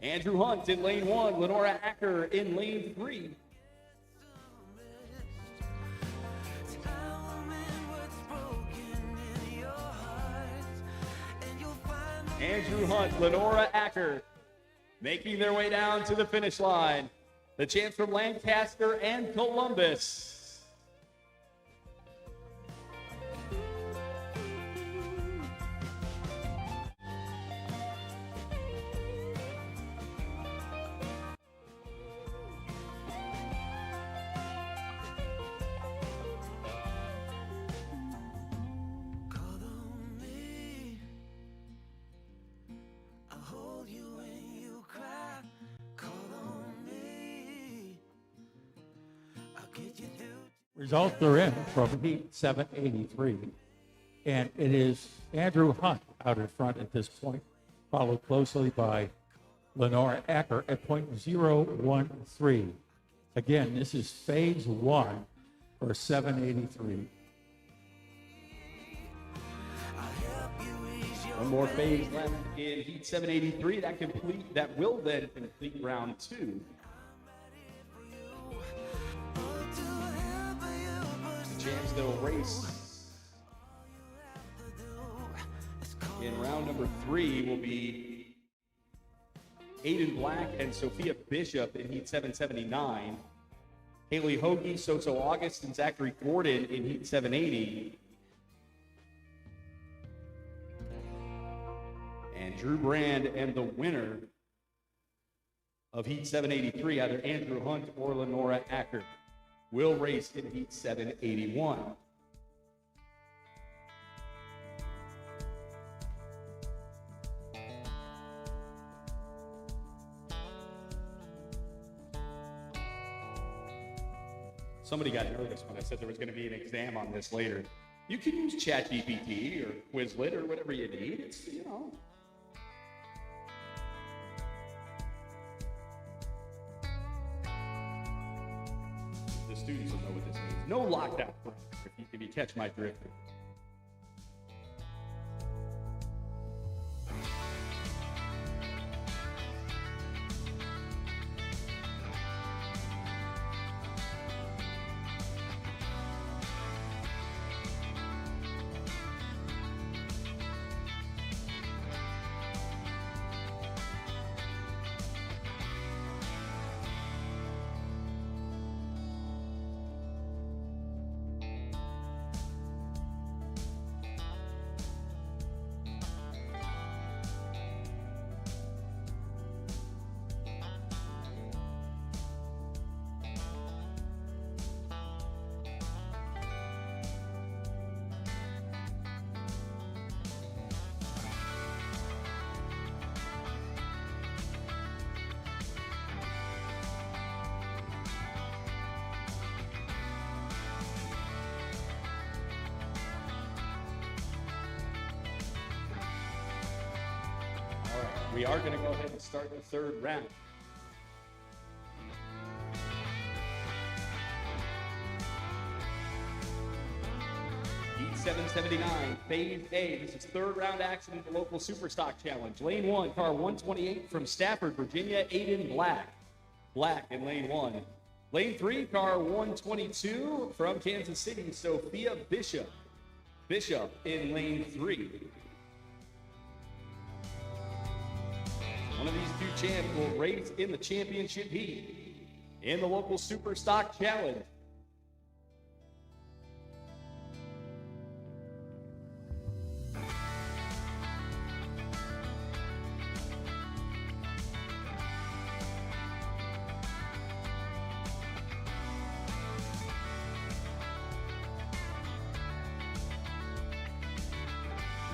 Andrew Hunt in lane 1, Lenora Acker in lane 3. Andrew Hunt, Lenora Acker, making their way down to the finish line. The champs from Lancaster and Columbus. Results are in from heat 783. And it is Andrew Hunt out in front at this point, followed closely by Lenora Acker at .013. Again, this is phase 1 for 783. One more phase left in heat 783. That will then complete round 2. Champs that will race in round number 3 will be Aiden Black and Sophia Bishop in heat 779. Haley Hoagie, Soso August, and Zachary Gordon in heat 780. And Drew Brand and the winner of heat 783, either Andrew Hunt or Lenora Acker, will race in heat 781. Somebody got nervous when I said there was going to be an exam on this later. You can use ChatGPT or Quizlet or whatever you need. It's, you know. The students will know what this means. No lockdown, if you catch my drift. We are going to go ahead and start the third round. Heat 779, Phase A. This is third round action in the local Super Stock Challenge. Lane 1, car 128 from Stafford, Virginia, Aiden Black. Black in lane 1. Lane 3, car 122 from Kansas City, Sophia Bishop. Bishop in lane 3. One of these two champs will race in the championship heat in the local Super Stock Challenge.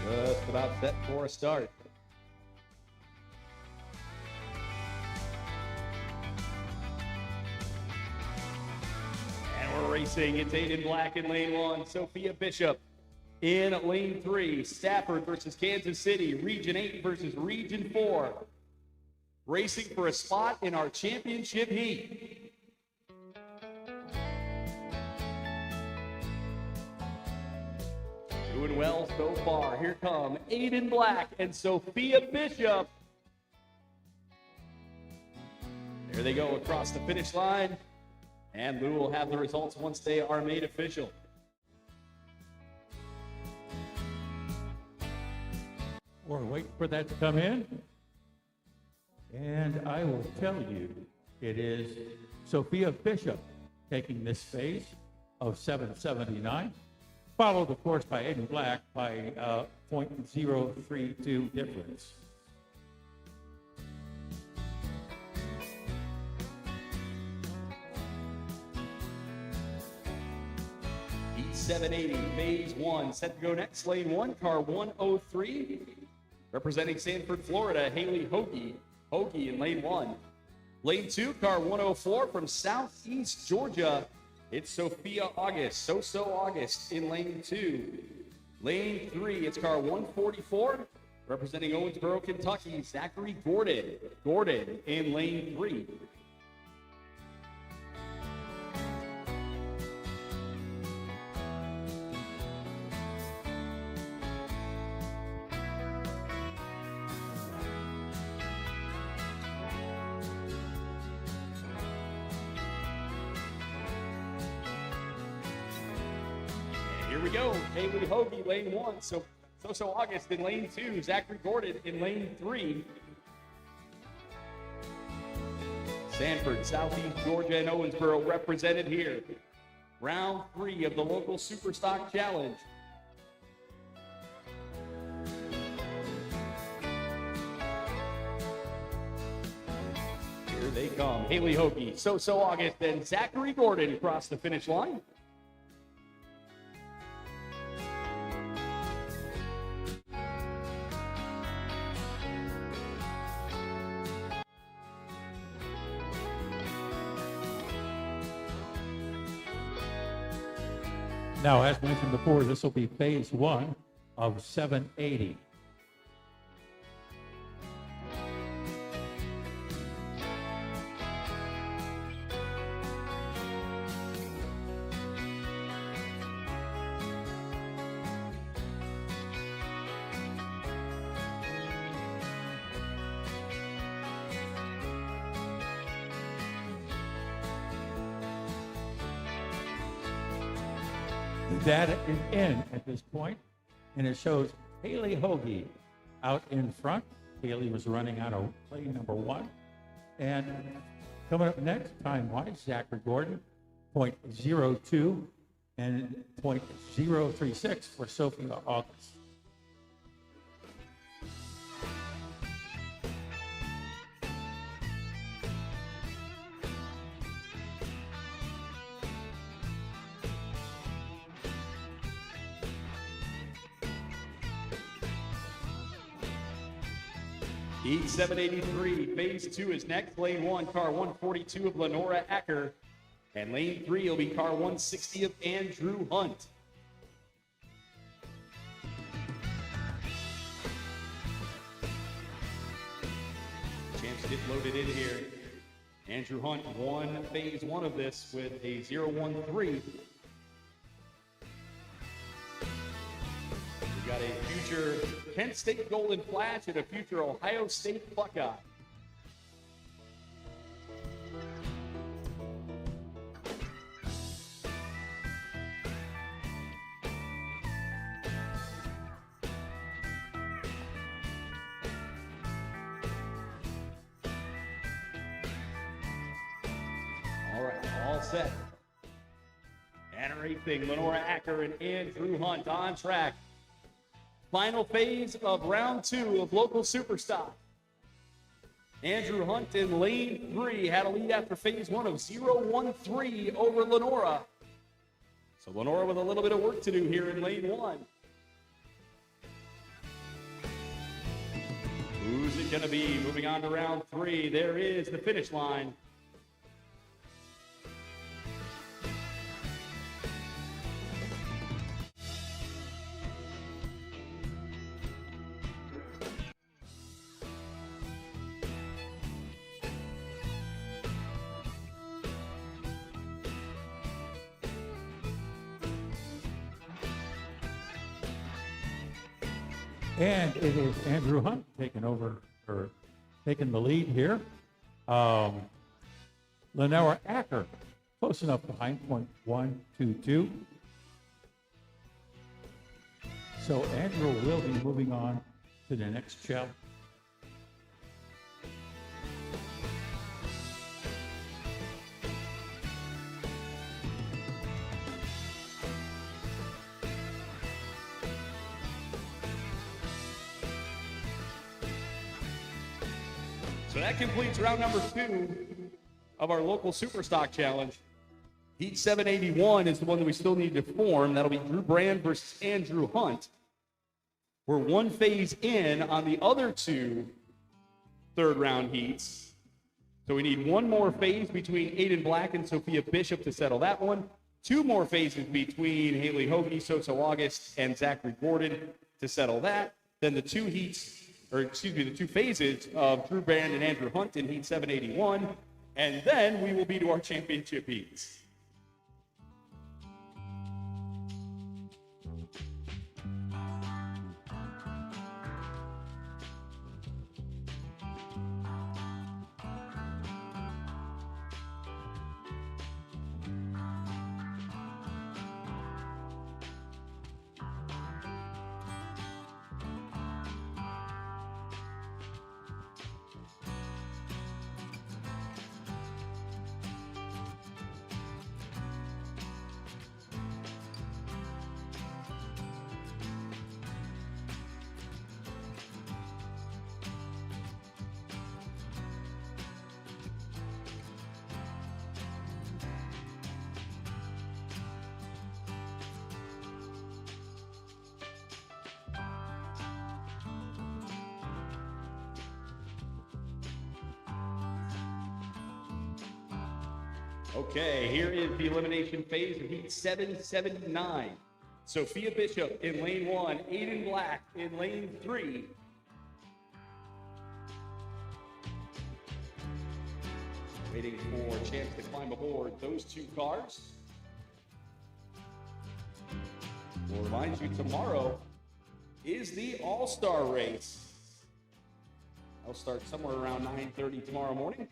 Just about set for a start. And we're racing. It's 8 in black in lane 1. Sophia Bishop in lane 3. Stafford versus Kansas City. Region 8 versus Region 4. Racing for a spot in our championship heat. Doing well so far. Here come 8 in black and Sophia Bishop. There they go across the finish line. And Lou will have the results once they are made official. We're waiting for that to come in. And I will tell you, it is Sophia Bishop taking this phase of 779. Followed, of course, by 8 in black by 0.032 difference. Heat 780, phase 1, set to go next. Lane 1, car 103. Representing Sanford, Florida, Haley Hoagie. Hoagie in lane 1. Lane 2, car 104 from Southeast Georgia. It's Sophia August, So August in lane 2. Lane 3, it's car 144, representing Owensboro, Kentucky, Zachary Gordon. Gordon in lane 3. Here we go. Haley Hoagie, lane 1. So August in lane 2. Zachary Gordon in lane 3. Sanford, Southeast Georgia, and Owensboro represented here. Round 3 of the local Super Stock Challenge. Here they come. Haley Hoagie, So August, and Zachary Gordon across the finish line. Now, as mentioned before, this will be phase 1 of 780. The data is in at this point, and it shows Haley Hoagie out in front. Haley was running out of lane number 1. And coming up next, time-wise, Zachary Gordon, 0.02 and 0.036 for Sophia August. Heat 783, phase 2 is next. Lane 1, car 142 of Lenora Acker. And lane 3 will be car 160 of Andrew Hunt. Champs get loaded in here. Andrew Hunt won phase 1 of this with a 0-1-3. We got a future Kent State Golden Flash and a future Ohio State Buckeye. All right, all set. And racing, Lenora Acker and Andrew Hunt on track. Final phase of round 2 of local superstock. Andrew Hunt in lane 3 had a lead after phase 1 of 0-1-3 over Lenora. So Lenora with a little bit of work to do here in lane 1. Who's it going to be? Moving on to round 3. There is the finish line. And it is Andrew Hunt taking over, or taking the lead here. Lenora Acker close enough behind, 0.122. So Andrew will be moving on to the next challenge. So that completes round number 2 of our local Superstock Challenge. Heat 781 is the one that we still need to form. That'll be Drew Brand versus Andrew Hunt. We're one phase in on the other 2 third-round heats. So we need one more phase between Aiden Black and Sophia Bishop to settle that one. 2 more phases between Haley Hoagie, Soso August, and Zachary Gordon to settle that. Then the 2 phases of Drew Brand and Andrew Hunt in Heat 781. And then we will be to our championship heats. Okay, here is the elimination phase of Heat 779. Sophia Bishop in lane 1, Aiden Black in lane 3. Waiting for a chance to climb aboard those 2 cars. We'll remind you, tomorrow is the All-Star race. I'll start somewhere around 9:30 tomorrow morning.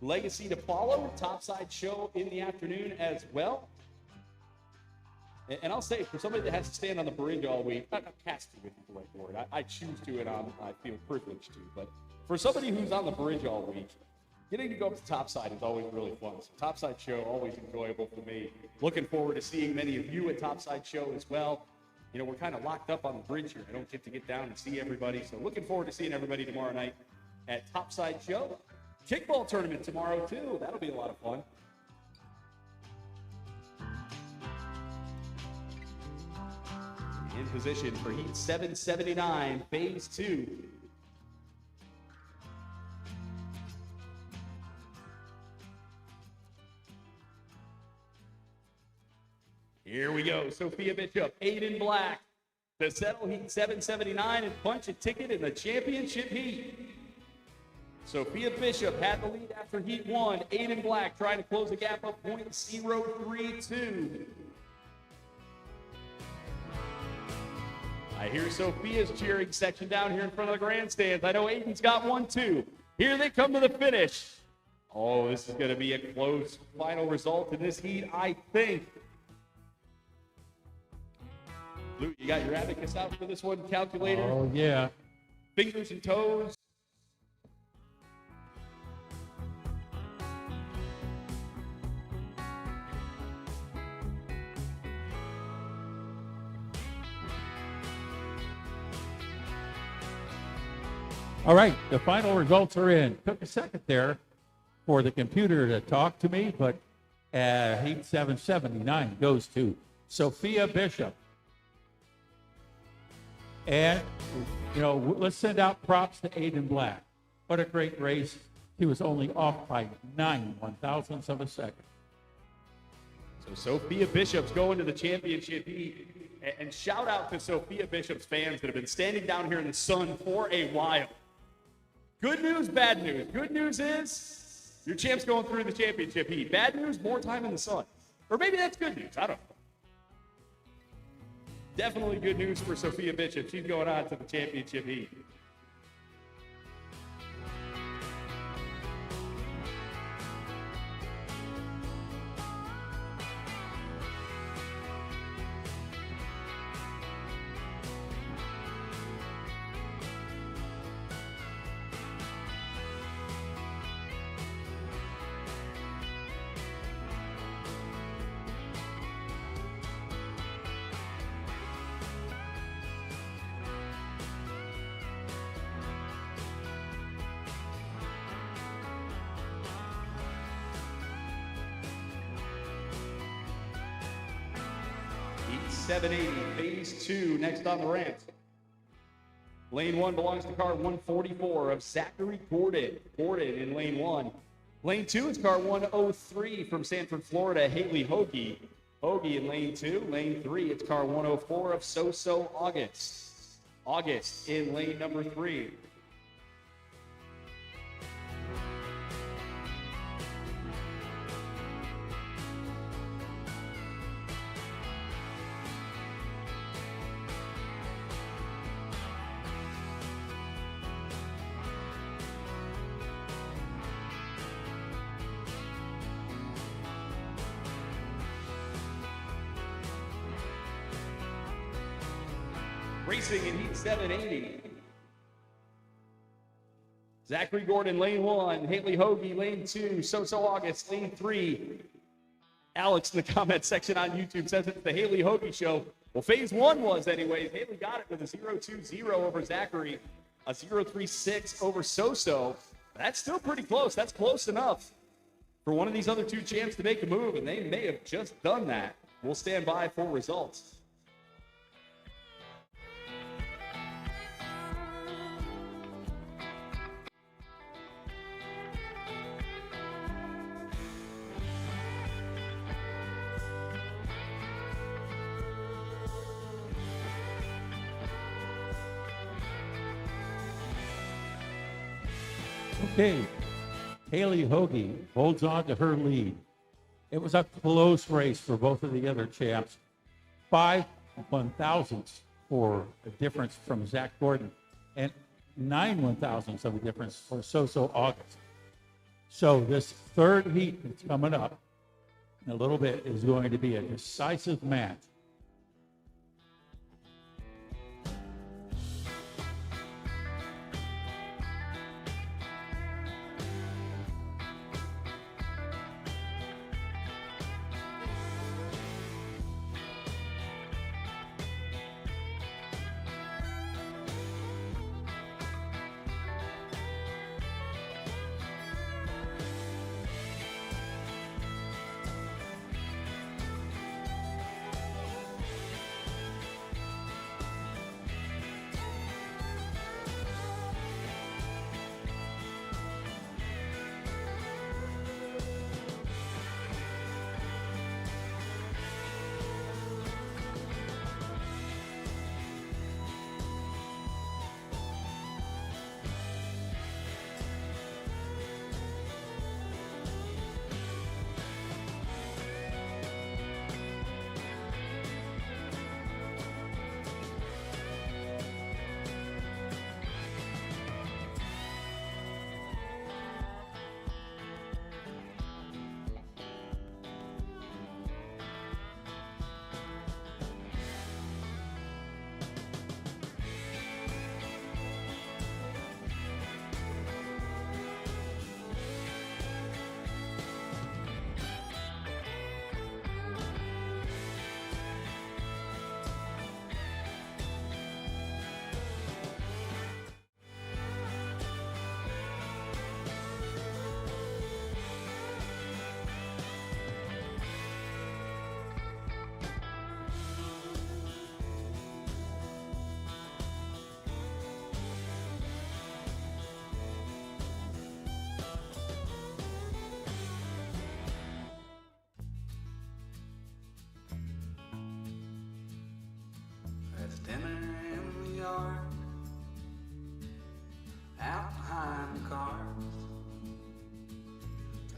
Legacy to follow, topside show in the afternoon as well. And I'll say, for somebody that has to stand on the bridge all week, not has to, if you like the word, I choose to, and I feel privileged to, but for somebody who's on the bridge all week, getting to go up to topside is always really fun. So topside show, always enjoyable for me. Looking forward to seeing many of you at topside show as well. You know, we're kind of locked up on the bridge here. I don't get to get down and see everybody. So looking forward to seeing everybody tomorrow night at topside show. Kickball tournament tomorrow, too. That'll be a lot of fun. In position for Heat 779, Phase 2. Here we go. Sophia Bishop, Aiden Black to settle Heat 779 and punch a ticket in the championship heat. Sophia Bishop had the lead after Heat 1. Aiden Black trying to close the gap up, .032. I hear Sophia's cheering section down here in front of the grandstands. I know Aiden's got one too. Here they come to the finish. Oh, this is going to be a close final result in this heat, I think. Lou, you got your abacus out for this one, calculator? Oh, yeah. Fingers and toes. All right, the final results are in. Took a second there for the computer to talk to me, but heat 779 goes to Sophia Bishop. And, you know, let's send out props to Aiden Black. What a great race. He was only off by 9 1,000ths of a second. So Sophia Bishop's going to the championship heat. And shout out to Sophia Bishop's fans that have been standing down here in the sun for a while. Good news, bad news. Good news is your champ's going through the championship heat. Bad news, more time in the sun. Or maybe that's good news. I don't know. Definitely good news for Sophia Bishop. She's going on to the championship heat. Heat 780, phase 2, next on the ramp. Lane 1 belongs to car 144 of Zachary Gordon. Gordon in lane 1. Lane 2 is car 103 from Sanford, Florida, Haley Hoagie. Hoagie in lane 2. Lane 3, it's car 104 of So-So August. August in lane number 3. Racing in heat 780. Zachary Gordon, lane 1. Haley Hoagie, lane 2. So-So August, lane 3. Alex in the comment section on YouTube says it's the Haley Hoagie show. Well, phase 1 was anyways. Haley got it with a 0-2-0 over Zachary, a 0-3-6 over So-So. That's still pretty close. That's close enough for one of these other two champs to make a move, and they may have just done that. We'll stand by for results. Okay, Haley Hoagie holds on to her lead. It was a close race for both of the other champs. 5 1,000ths for a difference from Zach Gordon and 9 1,000ths of a difference for So-So August. So this third heat that's coming up in a little bit is going to be a decisive match. There's dinner in the yard, out behind the cars.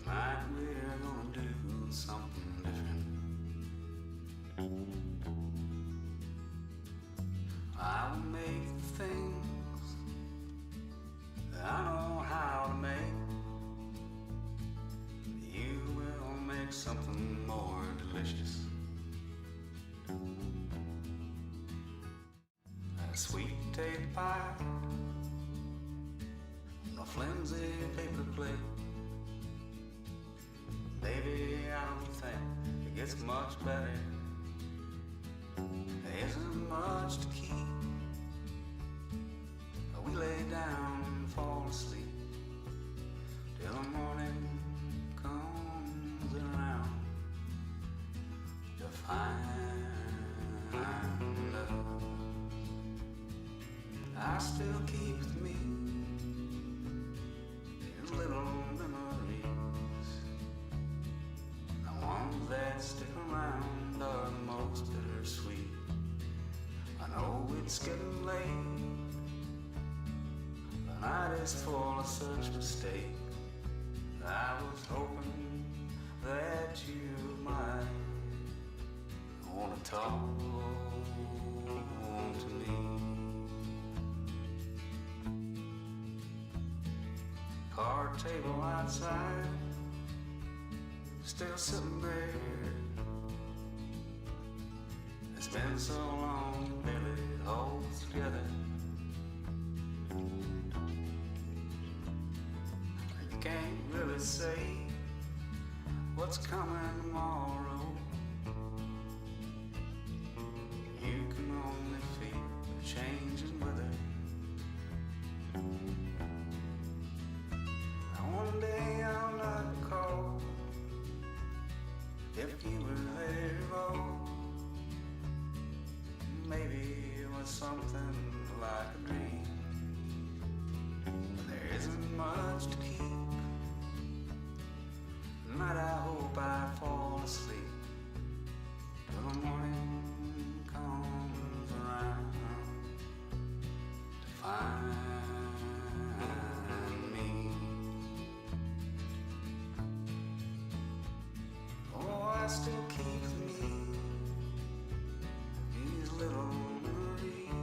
Tonight we're gonna do something different. I will make the things that I know how to make. You will make something more delicious. A sweet potato pie, a flimsy paper plate. Baby, I don't think it gets much better. There isn't much to keep. We lay down and fall asleep till the morning comes around to find love. I still keep with me these little memories. The ones that stick around are the most bittersweet. I know it's getting late. The night is full of such mistakes. I was hoping that you might want to talk to me. Card table outside, still sitting there. It's been so long, it barely holds together. You can't really say what's coming tomorrow. You can only feel the changing weather. One day I'll not call if you were there, oh. Maybe it was something like a dream. There isn't much to keep. Tonight I hope I fall asleep till the morning comes around to find me. Oh, I still keep with me these little memories.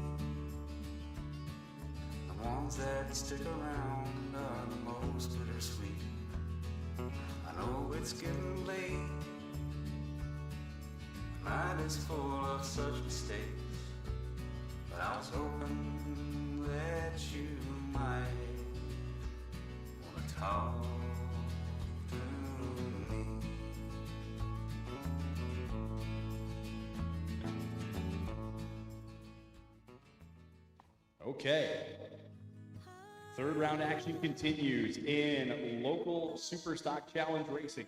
The ones that stick around are the most bittersweet. I know it's getting late. The night is full of such mistakes. But I was hoping that you might want to talk to me. Okay. Third round action continues in local Superstock Challenge Racing.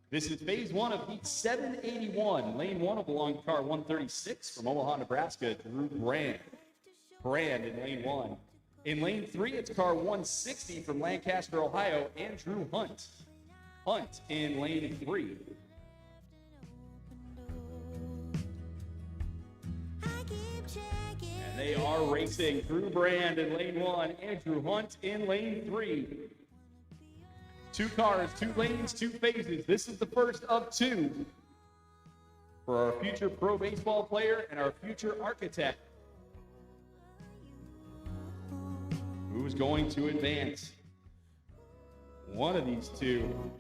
This is phase one of heat 781. Lane one will belong to car 136 from Omaha, Nebraska, Drew Brand. Brand in lane one. In lane three, it's car 160 from Lancaster, Ohio, Andrew Hunt. Hunt in lane three. And they are racing. Drew Brand in lane one, Andrew Hunt in lane three. Two cars, two lanes, two phases. This is the first of two for our future pro baseball player and our future architect. Who's going to advance? One of these two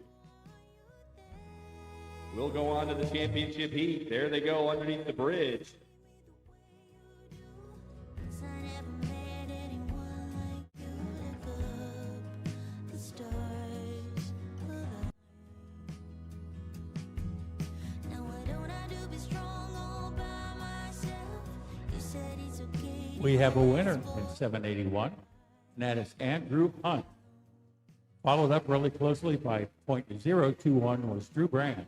will go on to the championship heat. There they go underneath the bridge. We have a winner in 781, and that is Andrew Hunt. Followed up really closely by .021 was Drew Brand.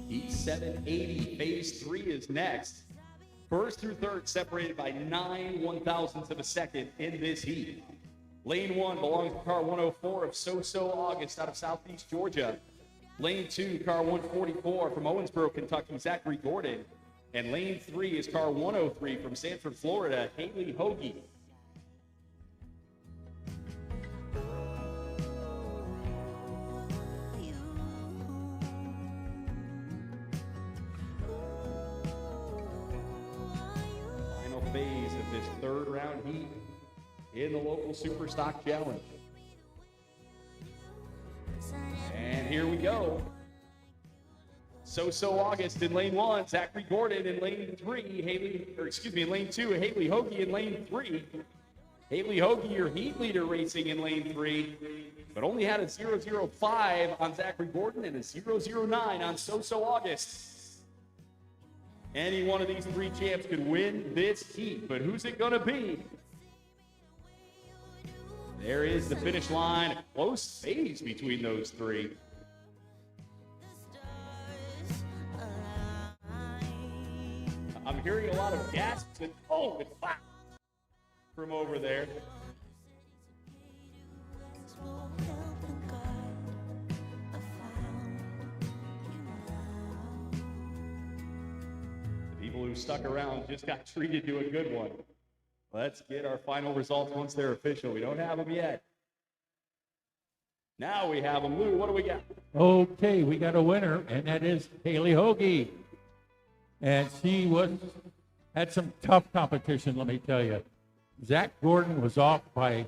Heat 780, phase three is next. First through third separated by 9 1/1000ths of a second in this heat. Lane one belongs to car 104 of So-So August out of Southeast Georgia. Lane two, car 144 from Owensboro, Kentucky, Zachary Gordon. And lane 3 is car 103 from Sanford, Florida, Haley Hoagie. Final phase of this third round heat in the local Super Stock Challenge. And here we go. So August in lane 1, Zachary Gordon in lane 3, in lane 2, Haley Hoagie in lane 3. Haley Hoagie, your heat leader, racing in lane 3, but only had a 0.05 on Zachary Gordon and a 0.09 on So August. Any one of these 3 champs could win this heat, but who's it gonna be? There is the finish line, a close phase between those 3. I'm hearing a lot of gasps and and clap from over there. The people who stuck around just got treated to a good one. Let's get our final results once they're official. We don't have them yet. Now we have them. Lou, what do we got? Okay, we got a winner, and that is Haley Hoagie. And she had some tough competition, let me tell you. Zach Gordon was off by,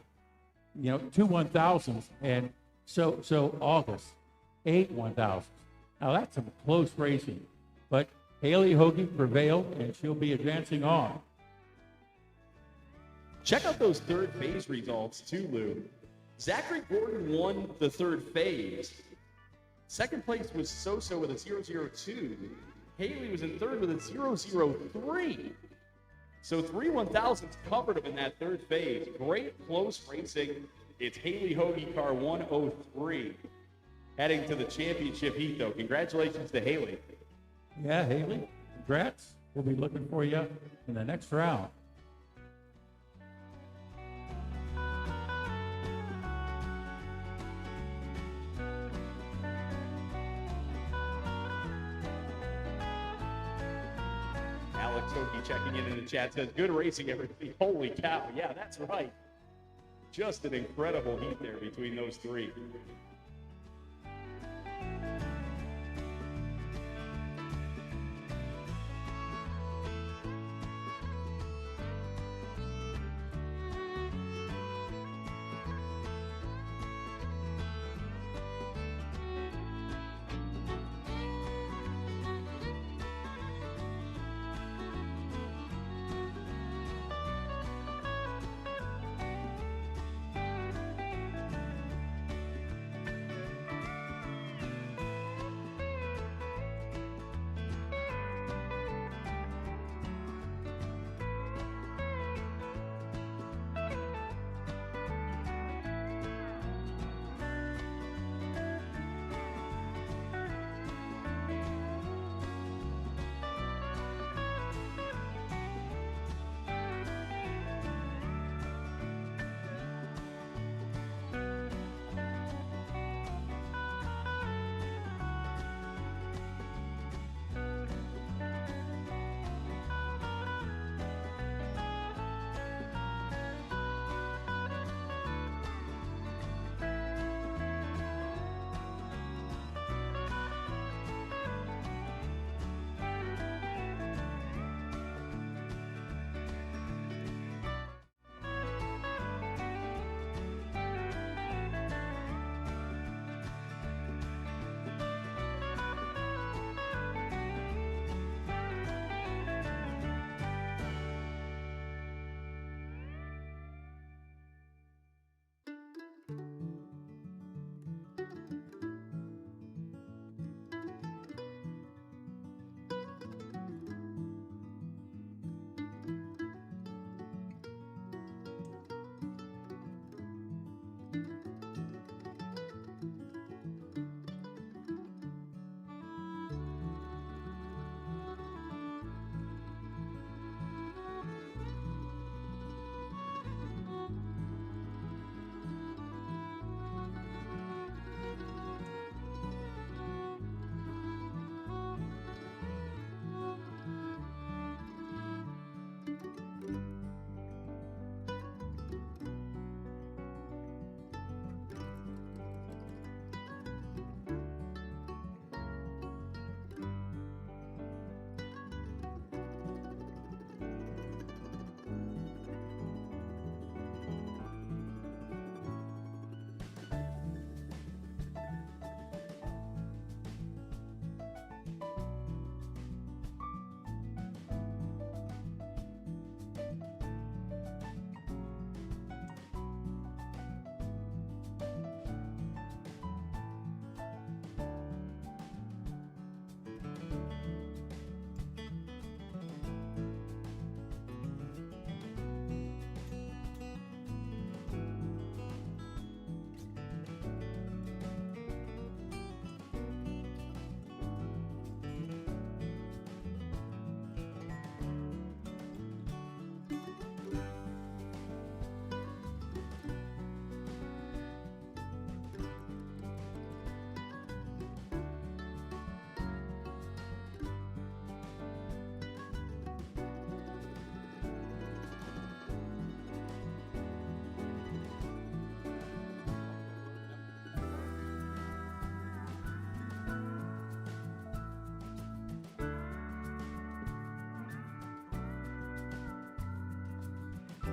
2 1,000s, and so August, 8 1,000s. Now that's some close racing, but Haley Hoagie prevailed, and she'll be advancing on. Check out those third phase results too, Lou. Zachary Gordon won the third phase. Second place was So with a 0.02. Haley was in third with a 0.03. So 3 1,000s covered him in that third phase. Great close racing. It's Haley Hoagie car 103 heading to the championship heat, though. Congratulations to Haley. Yeah, Haley, congrats. We'll be looking for you in the next round. Alex Hoagie checking in the chat says, good racing, everybody. Holy cow. Yeah, that's right. Just an incredible heat there between those 3.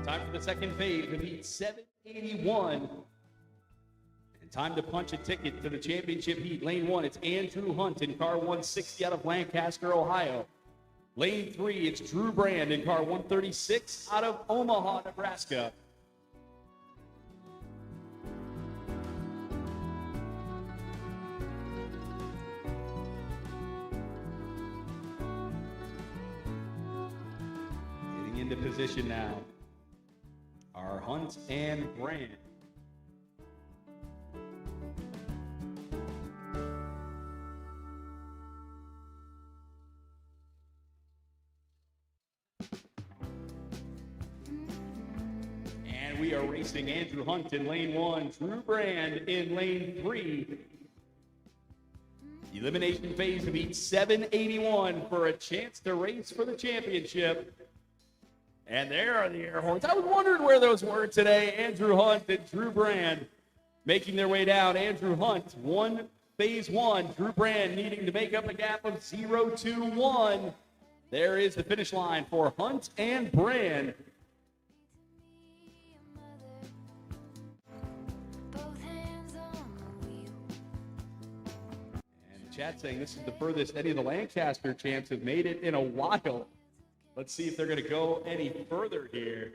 Time for the second phase to beat 781. And time to punch a ticket to the championship heat. Lane 1, it's Andrew Hunt in car 160 out of Lancaster, Ohio. Lane 3, it's Drew Brand in car 136 out of Omaha, Nebraska. Getting into position now are Hunt and Brand. And we are racing Andrew Hunt in lane 1, Drew Brand in lane 3. Elimination phase to beat 781 for a chance to race for the championship. And there are the air horns. I was wondering where those were today. Andrew Hunt and Drew Brand making their way down. Andrew Hunt won phase 1. Drew Brand needing to make up a gap of 0-1. There is the finish line for Hunt and Brand. And the chat saying this is the furthest any of the Lancaster champs have made it in a while. Let's see if they're going to go any further here.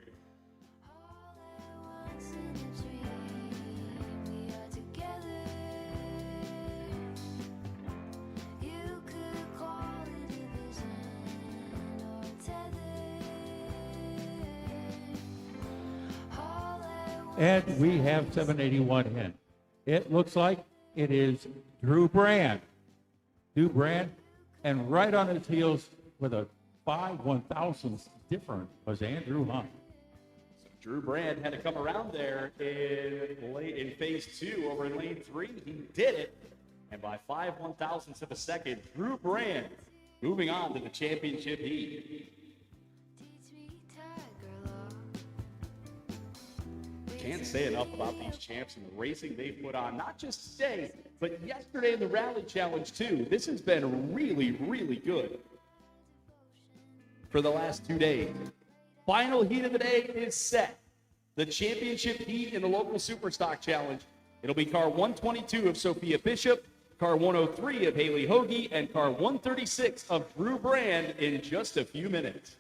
And we have 781 in. It looks like it is Drew Brand. Drew Brand, and right on his heels with a 5/1000th difference was Andrew Hunt. So Drew Brand had to come around there in phase 2 over in lane 3. He did it, and by 5/1000ths of a second, Drew Brand moving on to the championship heat. Can't say enough about these champs and the racing they put on, not just today, but yesterday in the Rally Challenge too. This has been really, really good for the last 2 days. Final heat of the day is set. The championship heat in the local Superstock Challenge. It'll be car 122 of Sophia Bishop, car 103 of Haley Hoagie, and car 136 of Drew Brand in just a few minutes.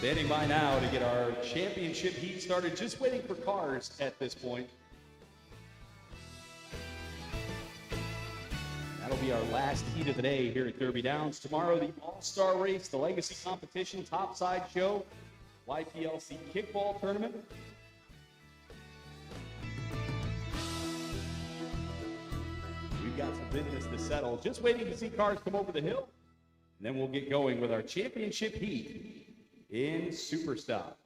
Standing by now to get our championship heat started. Just waiting for cars at this point. That'll be our last heat of the day here at Derby Downs. Tomorrow, the All-Star Race, the Legacy Competition, Topside Show, YPLC Kickball Tournament. We've got some business to settle. Just waiting to see cars come over the hill. And then we'll get going with our championship heat in Superstock.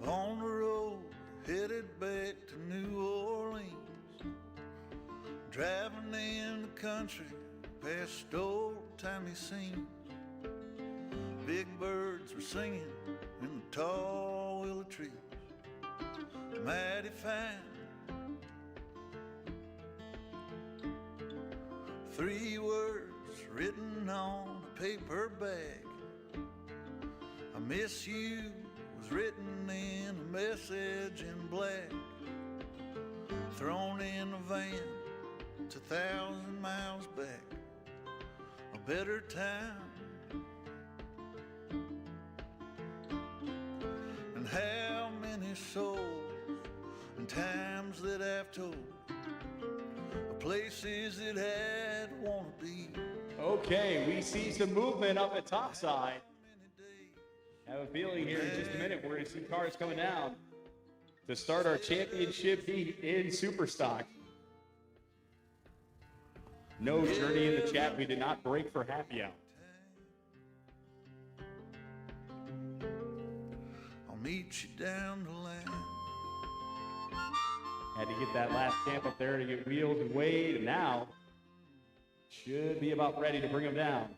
On the road, headed back to New Orleans, driving in the country past old-timey scenes. Big birds were singing in the tall willow trees, mighty fine. 3 words written on a paper bag: I miss you, was written in a message in black, thrown in a van. It's 1,000 miles back, a better time. And how many souls and times that I've told, places that I'd want to be. Okay, we see some movement up at topside. I have a feeling here in just a minute we're going to see cars coming down to start our championship heat in Superstock. No Journey in the chat. We did not break for happy hour. I'll meet you down the lane. Had to get that last champ up there to get wheels and weighed, and now should be about ready to bring him down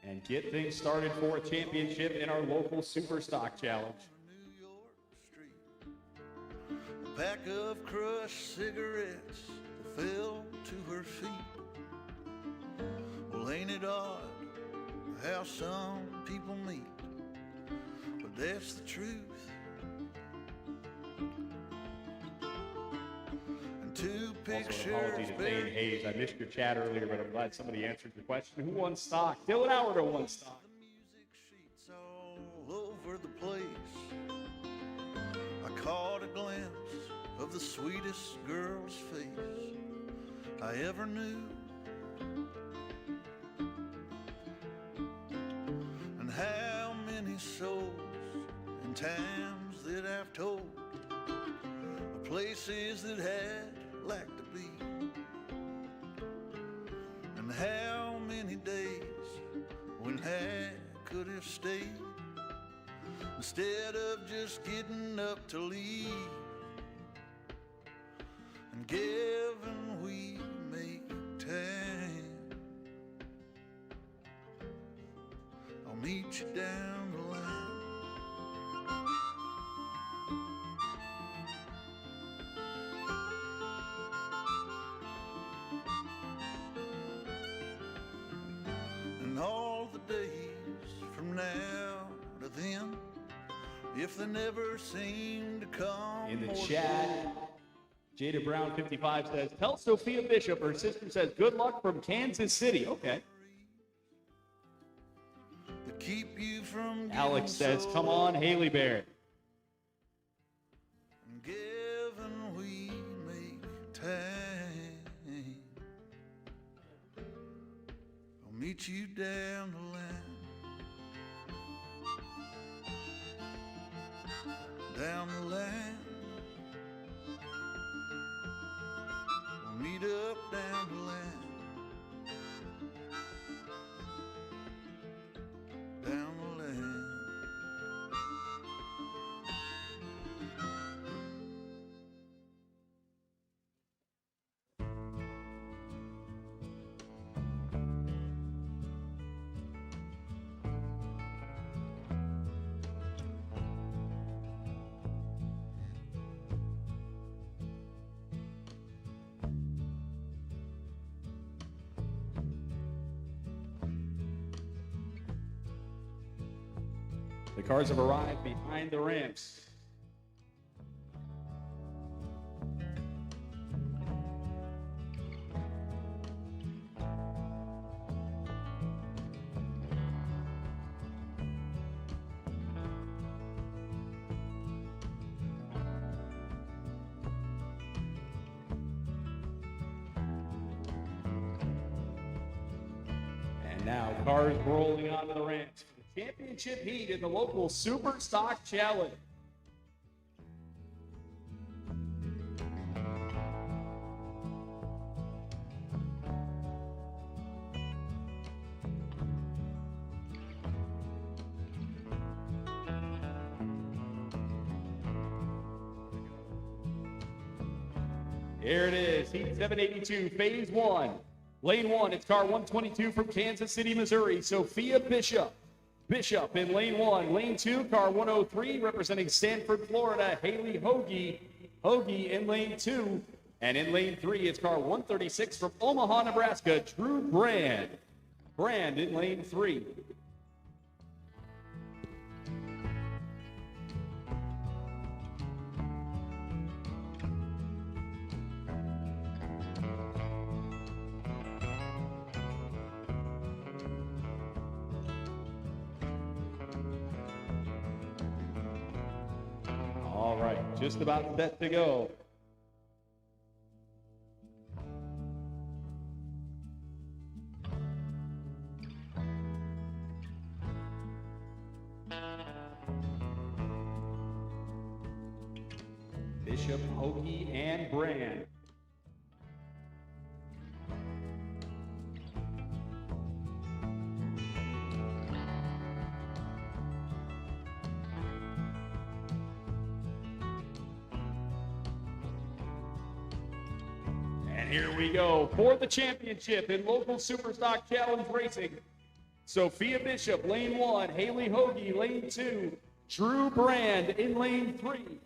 and get things started for a championship in our local Super Stock Challenge. New York street. A pack of crushed cigarettes that fell to her feet. Well, ain't it odd how some people meet? But that's the truth. And two Also, an pictures apology to Dane Hayes. I missed your chat earlier, but I'm glad somebody answered the question. Who won stock? Dylan Howard won stock. The music sheets all over the place. I caught a glimpse of the sweetest girl's face I ever knew. And how many souls and times that I've told of places that had like to be. And how many days when I could have stayed instead of just getting up to leave. And given we make time, I'll meet you down the line. And all the days from now to then, if they never seem to come In the more chat, Jada Brown 55 says, tell Sophia Bishop, her sister says, good luck from Kansas City. Okay. that keep you from Alex getting says, so come on, Haley Bear. given we make time, I'll meet you down the line. Down the line, we'll meet up down the line. Down the line. The cars have arrived behind the ramps. And now cars rolling onto the ramps for the championship heat in the local Super Stock Challenge. Here it is, heat 782, phase one. Lane one, it's car 122 from Kansas City, Missouri, Sophia Bishop. Bishop in lane one. Lane two, car 103, representing Sanford, Florida, Haley Hoagie. Hoagie in lane two. And in lane three, it's car 136 from Omaha, Nebraska, Drew Brand. Brand in lane three. All right, just about set to go. Bishop, Hoagie, and Brand. And here we go for the championship in local Superstock Challenge Racing. Sophia Bishop, lane 1, Haley Hoagie, lane 2, Drew Brand in lane 3.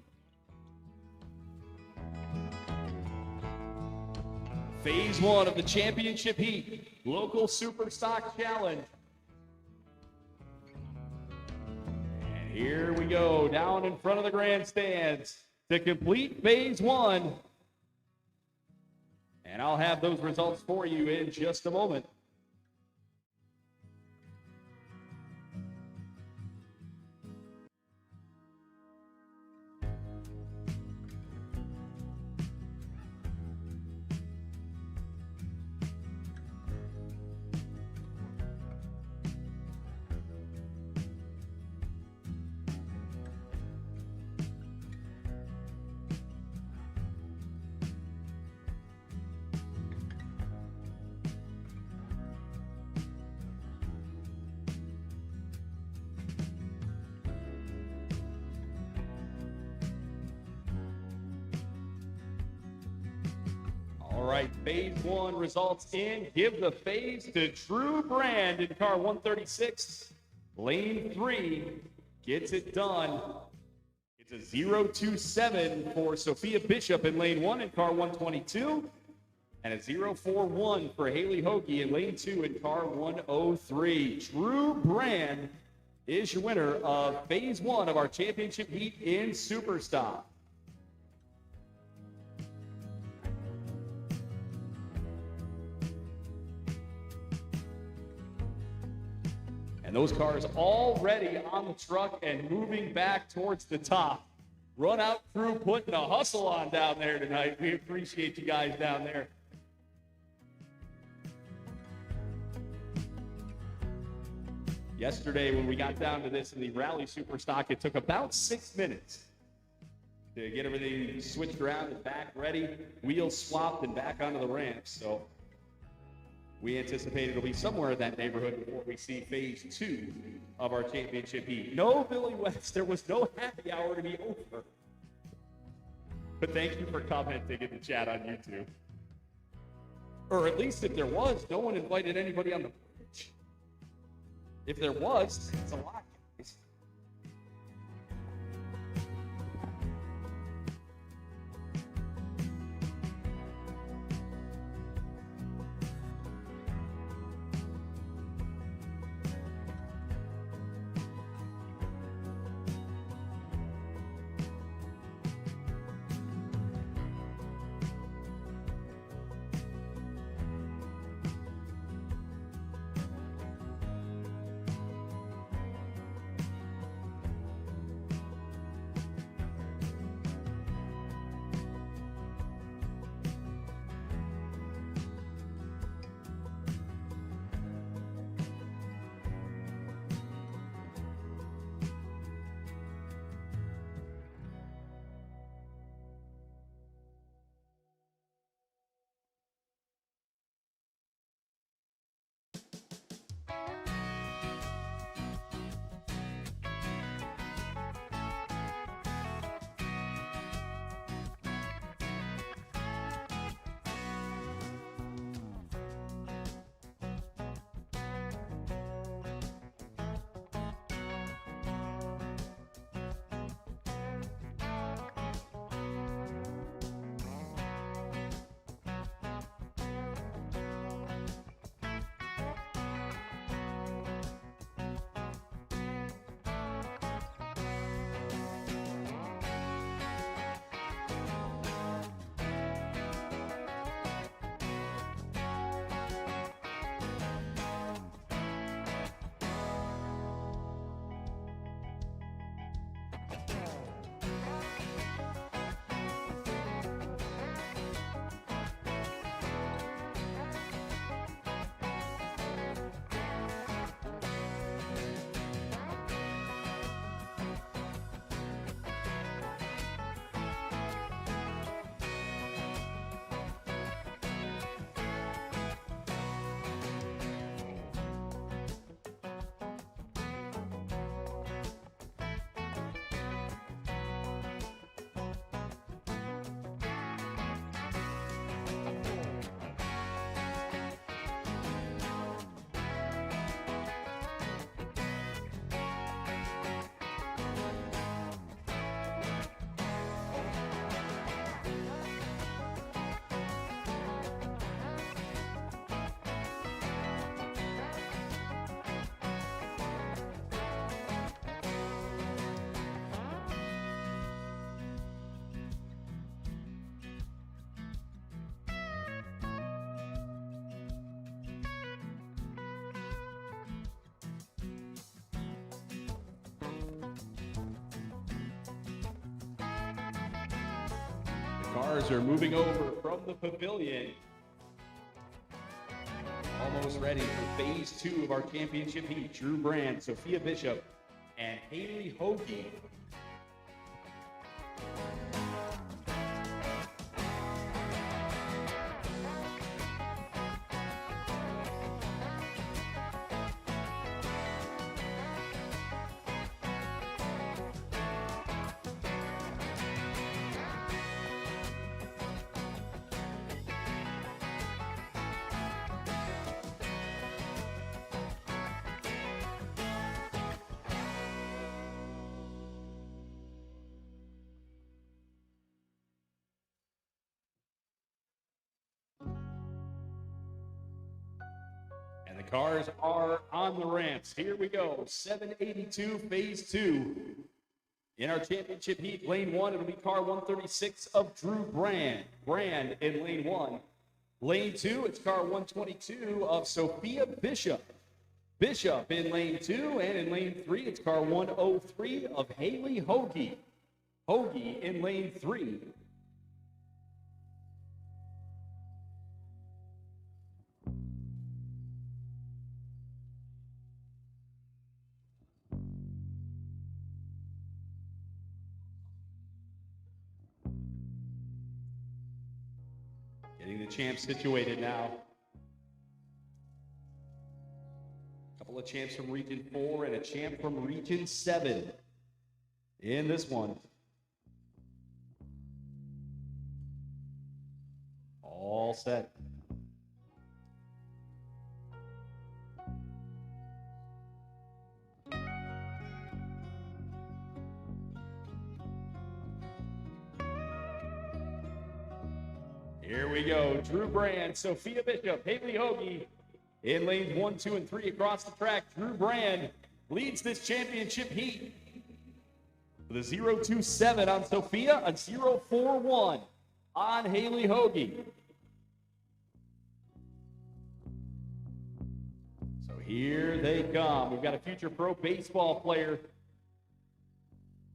Phase 1 of the championship heat, local Superstock Challenge. And here we go, down in front of the grandstands to complete phase 1. And I'll have those results for you in just a moment. All right, phase 1 results in. Give the phase to Drew Brand in car 136. Lane 3 gets it done. It's a 027 for Sophia Bishop in lane 1 in car 122. And a 041 for Haley Hoagie in lane 2 in car 103. Drew Brand is your winner of phase 1 of our championship heat in Superstock. And those cars already on the truck and moving back towards the top. Run Out crew putting a hustle on down there tonight. We appreciate you guys down there. Yesterday, when we got down to this in the Rally Superstock, it took about 6 minutes to get everything switched around and back ready, wheels swapped, and back onto the ramp. So we anticipate it'll be somewhere in that neighborhood before we see phase 2 of our championship heat. No Billy West, there was no happy hour to be over. But thank you for commenting in the chat on YouTube. Or at least if there was, no one invited anybody on the bridge. If there was, it's a lot, guys. Cars are moving over from the pavilion. Almost ready for phase 2 of our championship heat. Drew Brand, Sophia Bishop, and Haley Hoagie. And the cars are on the ramps. Here we go. 782 phase 2. In our championship heat, lane 1, it'll be car 136 of Drew Brand. Brand in lane 1. Lane 2, it's car 122 of Sophia Bishop. Bishop in lane 2, and in lane 3, it's car 103 of Haley Hoagie. Hoagie in lane 3. Getting the champs situated now. A couple of champs from Region 4 and a champ from Region 7 in this one. All set. Here we go. Drew Brand, Sophia Bishop, Haley Hoagie in lanes 1, 2, and 3 across the track. Drew Brand leads this championship heat with a 0.27 on Sophia, a 0.41 on Haley Hoagie. So here they come. We've got a future pro baseball player,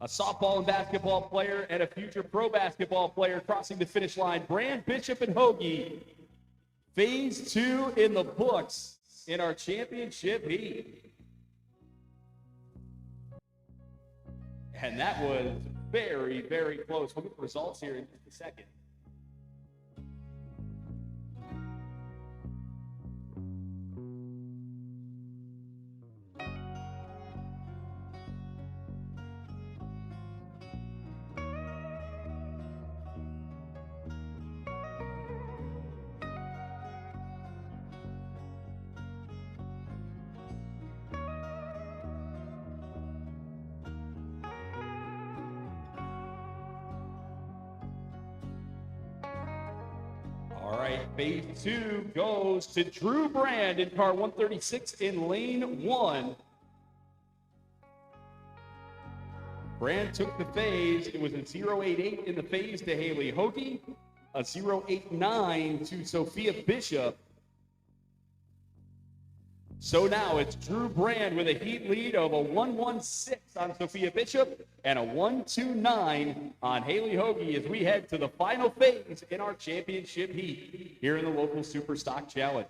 a softball and basketball player, and a future pro basketball player crossing the finish line. Brand, Bishop, and Hoagie. Phase 2 in the books in our championship heat. And that was very, very close. We'll get the results here in just a second. All right, phase 2 goes to Drew Brand in car 136 in lane 1. Brand took the phase. It was a 0.88 in the phase to Haley Hoagie, a 0.89 to Sophia Bishop. So now it's Drew Brand with a heat lead of a 1.16 on Sophia Bishop and a 1.29 on Haley Hoagie as we head to the final phase in our championship heat here in the local Super Stock Challenge.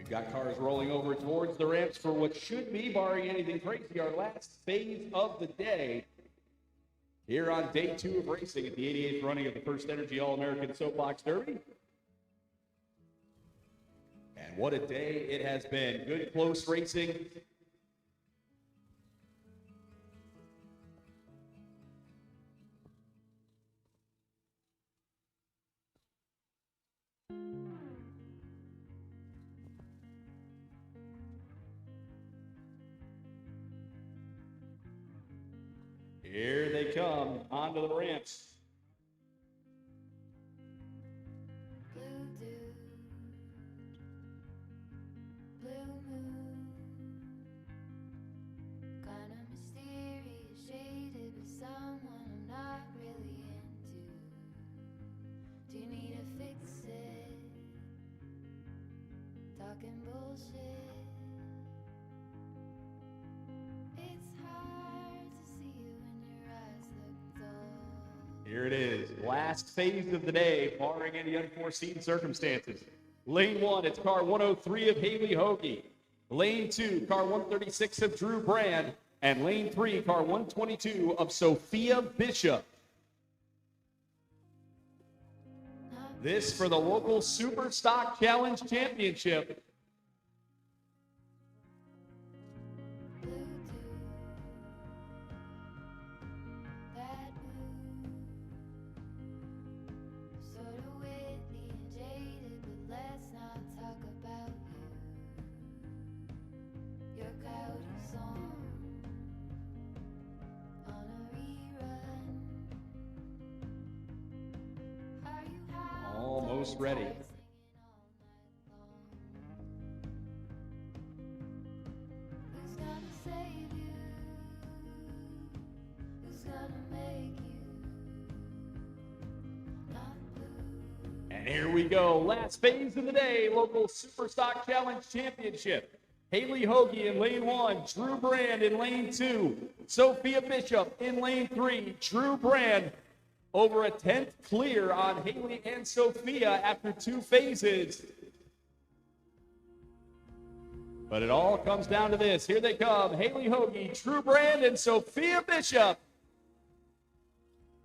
We've got cars rolling over towards the ramps for what should be, barring anything crazy, our last phase of the day here on day 2 of racing at the 88th running of the FirstEnergy All-American Soapbox Derby. And what a day it has been. Good, close racing. Here they come onto the ramps. Blue dew, blue moon, kinda mysterious, shaded with someone I'm not really into. Do you need to fix it? Talking bullshit. It's hard to see you when your eyes look dull. Here it is, last phase of the day, barring any unforeseen circumstances. Lane 1, it's car 103 of Haley Hoagie. Lane 2, car 136 of Drew Brand. And lane 3, car 122 of Sophia Bishop. This for the local Super Stock Challenge Championship. Blue dew, that blue, sorta witty and jaded, but let's not talk about you. Your coyote song on a rerun. Are you high? Almost ready. Singing all night long. Who's gonna save you? Who's gonna make you not blue? And here we go, last phase of the day, local Super Stock Challenge Championship. Haley Hoagie in lane 1, Drew Brand in lane 2, Sophia Bishop in lane 3, Drew Brand over a 10th clear on Haley and Sophia after 2 phases. But it all comes down to this. Here they come, Haley Hoagie, Drew Brand, and Sophia Bishop.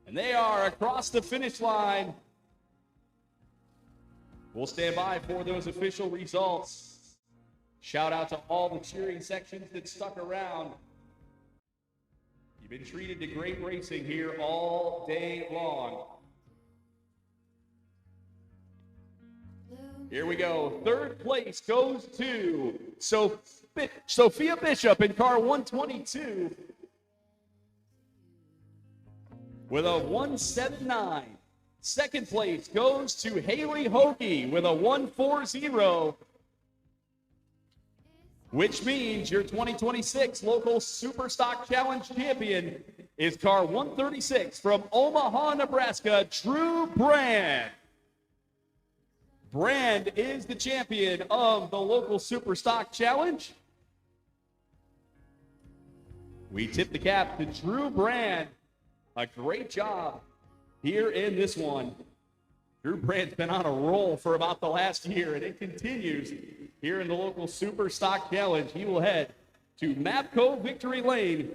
And they are across the finish line. We'll stand by for those official results. Shout out to all the cheering sections that stuck around. You've been treated to great racing here all day long. Here we go. 3rd place goes to Sophia Bishop in car 122 with a 179. 2nd place goes to Haley Hoagie with a 140, which means your 2026 local Super Stock Challenge champion is car 136 from Omaha, Nebraska, Drew Brand. Brand is the champion of the local Super Stock Challenge. We tip the cap to Drew Brand. A great job here in this one. Drew Brand's been on a roll for about the last year, and it continues here in the local Super Stock Challenge. He will head to Mapco Victory Lane.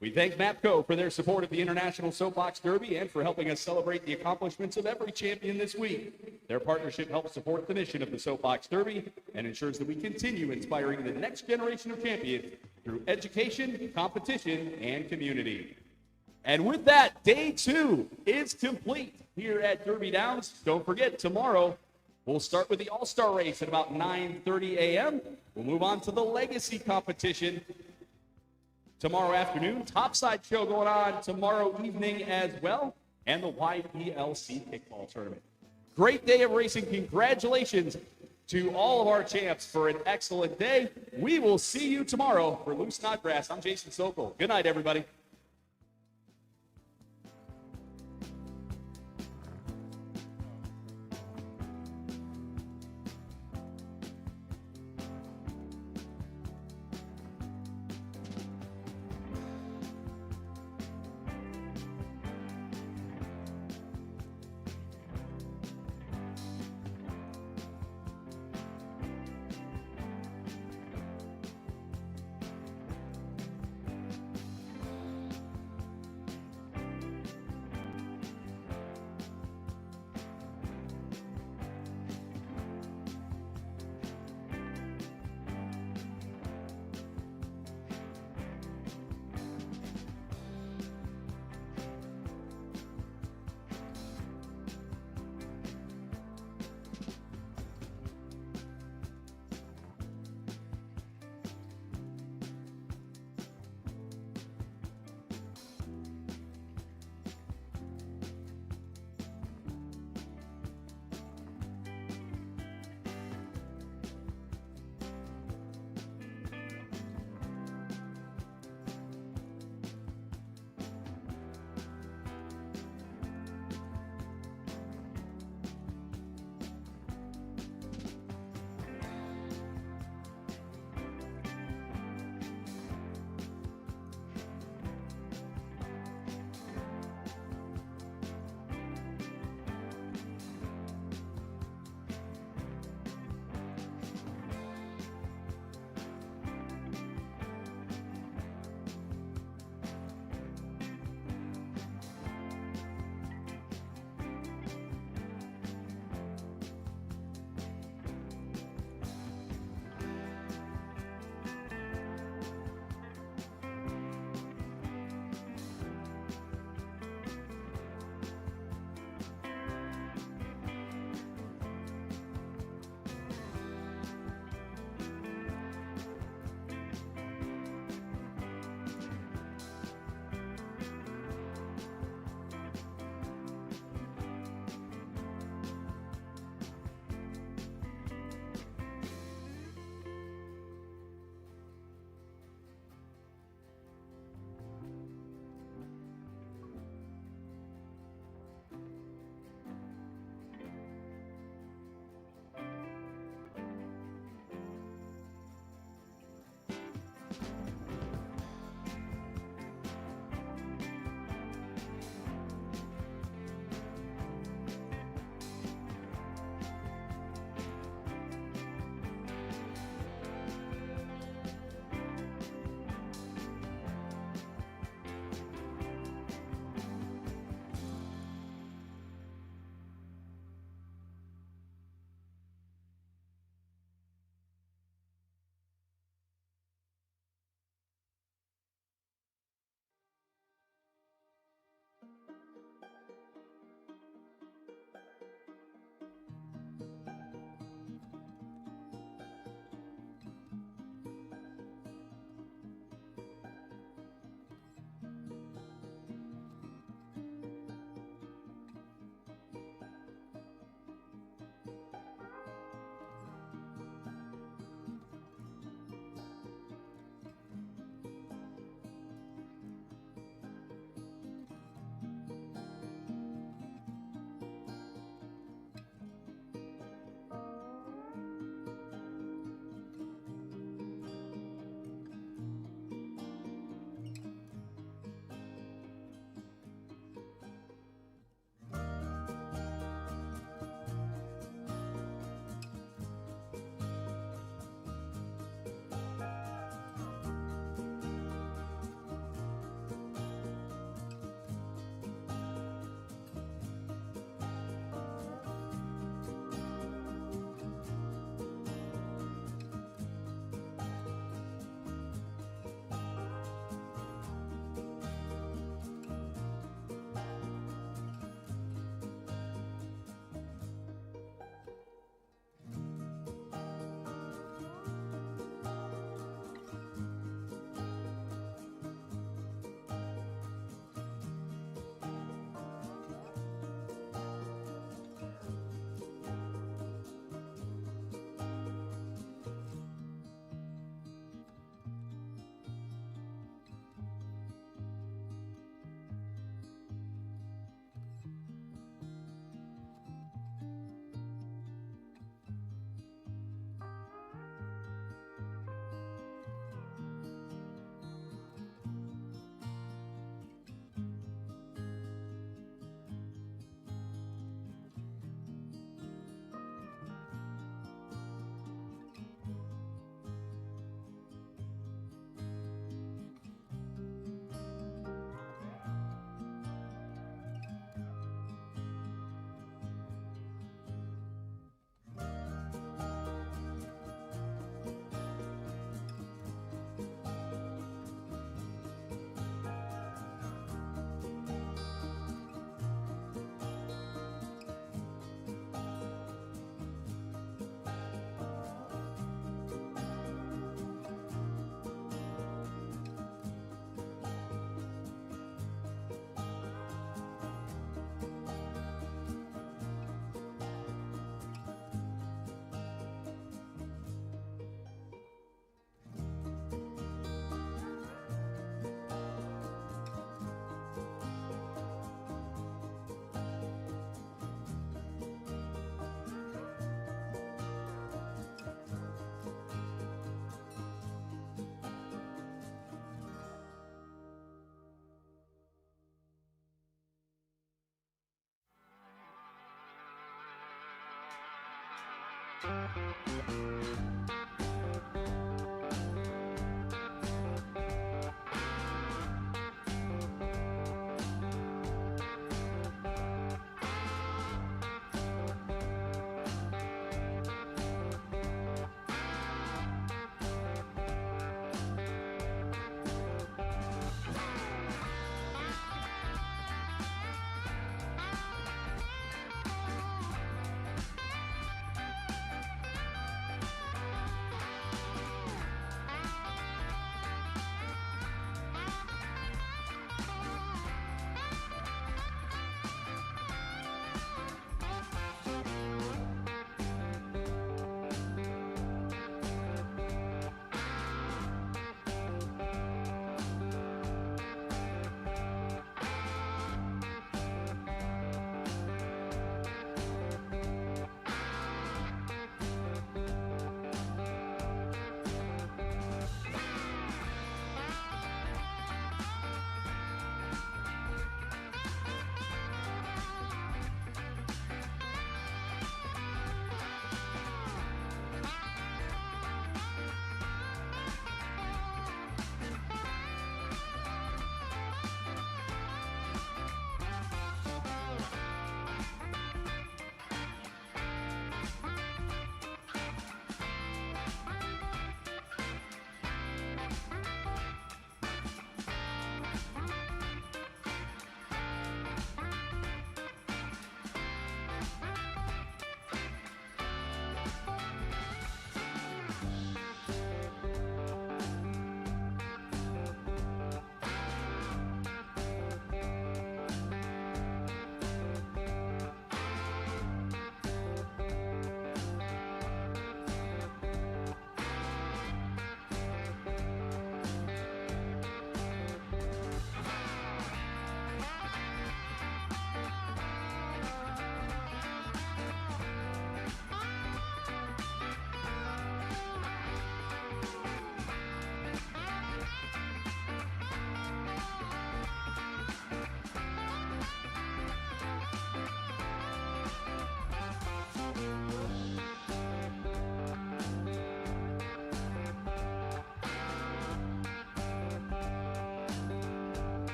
We thank Mapco for their support of the International Soapbox Derby and for helping us celebrate the accomplishments of every champion this week. Their partnership helps support the mission of the Soapbox Derby and ensures that we continue inspiring the next generation of champions through education, competition, and community. And with that, day 2 is complete here at Derby Downs. Don't forget, tomorrow we'll start with the All-Star race at about 9:30 a.m. We'll move on to the Legacy competition tomorrow afternoon. Topside show going on tomorrow evening as well, and the YPLC kickball tournament. Great day of racing. Congratulations to all of our champs for an excellent day. We will see you tomorrow for Loose Snodgrass. I'm Jason Sokol. Good night, everybody.